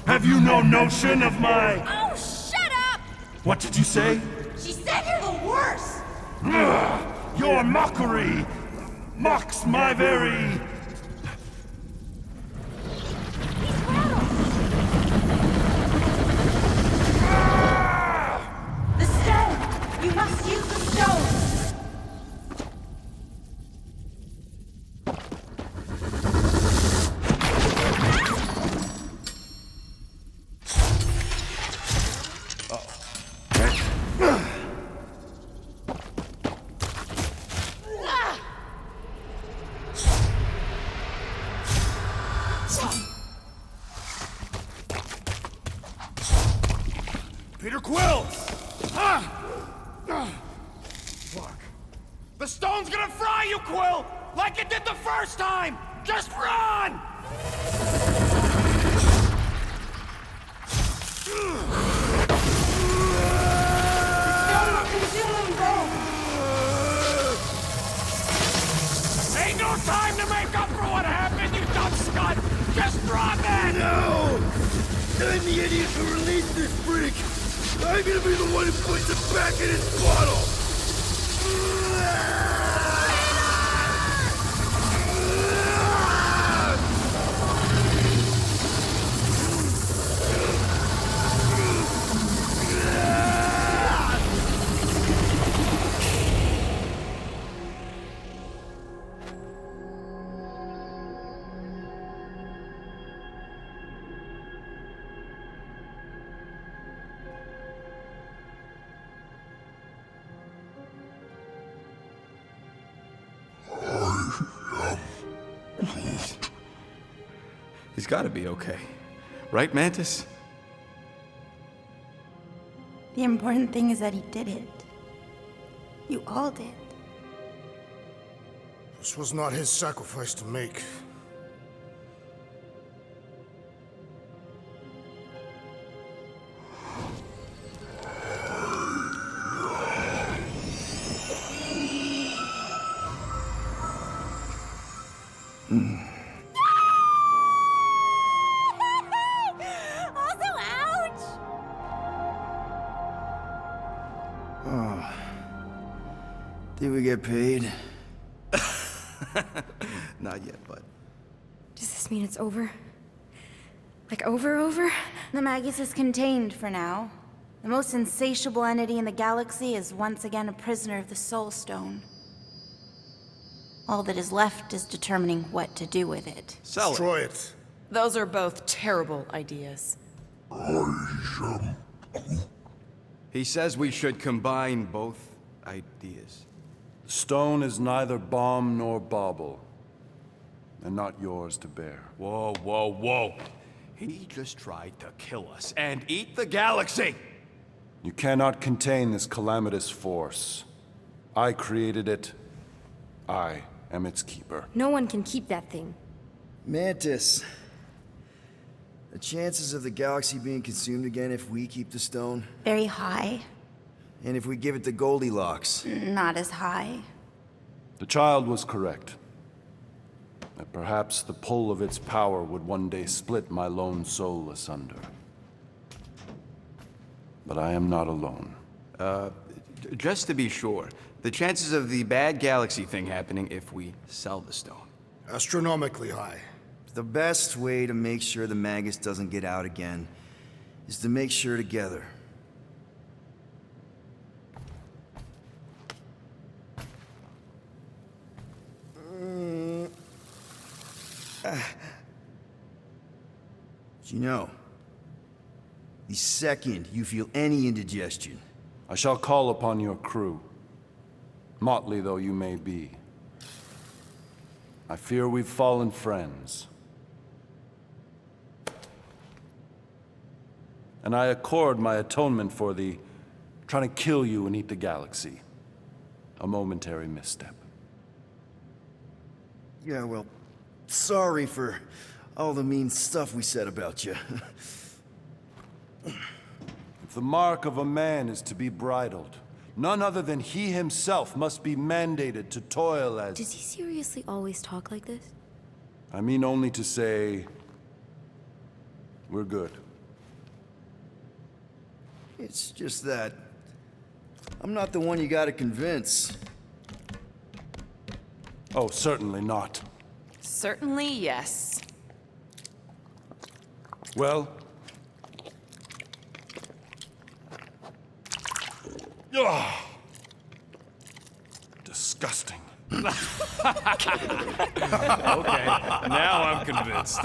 Have you no notion of my... Oh, shut up! What did you say? She said you're the worst! Ugh, your mockery mocks my very... The stone! You must use the stone! Peter Quill! Fuck. The stone's gonna fry you, Quill! Like it did the first time! Just run! Ain't no time to make up for what happened, you dumb scut! Just run, then! No! I'm the idiot who released this freak! I'm gonna be the one who puts it back in its bottle! He's gotta be okay. Right, Mantis? The important thing is that he did it. You all did. This was not his sacrifice to make. Did we get paid? Not yet, bud. Does this mean it's over? Like over? The Magus is contained for now. The most insatiable entity in the galaxy is once again a prisoner of the Soul Stone. All that is left is determining what to do with it. Destroy it. Those are both terrible ideas. He says we should combine both ideas. Stone is neither bomb nor bauble, and not yours to bear. Whoa, whoa, whoa. He just tried to kill us and eat the galaxy! You cannot contain this calamitous force. I created it. I am its keeper. No one can keep that thing. Mantis. The chances of the galaxy being consumed again if we keep the stone? Very high. And if we give it to Goldilocks? Not as high. The child was correct. That perhaps the pull of its power would one day split my lone soul asunder. But I am not alone. Just to be sure, the chances of the bad galaxy thing happening if we sell the stone? Astronomically high. The best way to make sure the Magus doesn't get out again is to make sure together. You know, the second you feel any indigestion, I shall call upon your crew. Motley though you may be, I fear we've fallen friends. And I accord my atonement for the trying to kill you and eat the galaxy. A momentary misstep. Yeah, well, sorry for all the mean stuff we said about you. If the mark of a man is to be bridled, none other than he himself must be mandated to toil as... Does he seriously always talk like this? I mean only to say... we're good. It's just that... I'm not the one you gotta convince. Oh, certainly not. Certainly, yes. Well... Ugh. Disgusting. Okay, now I'm convinced.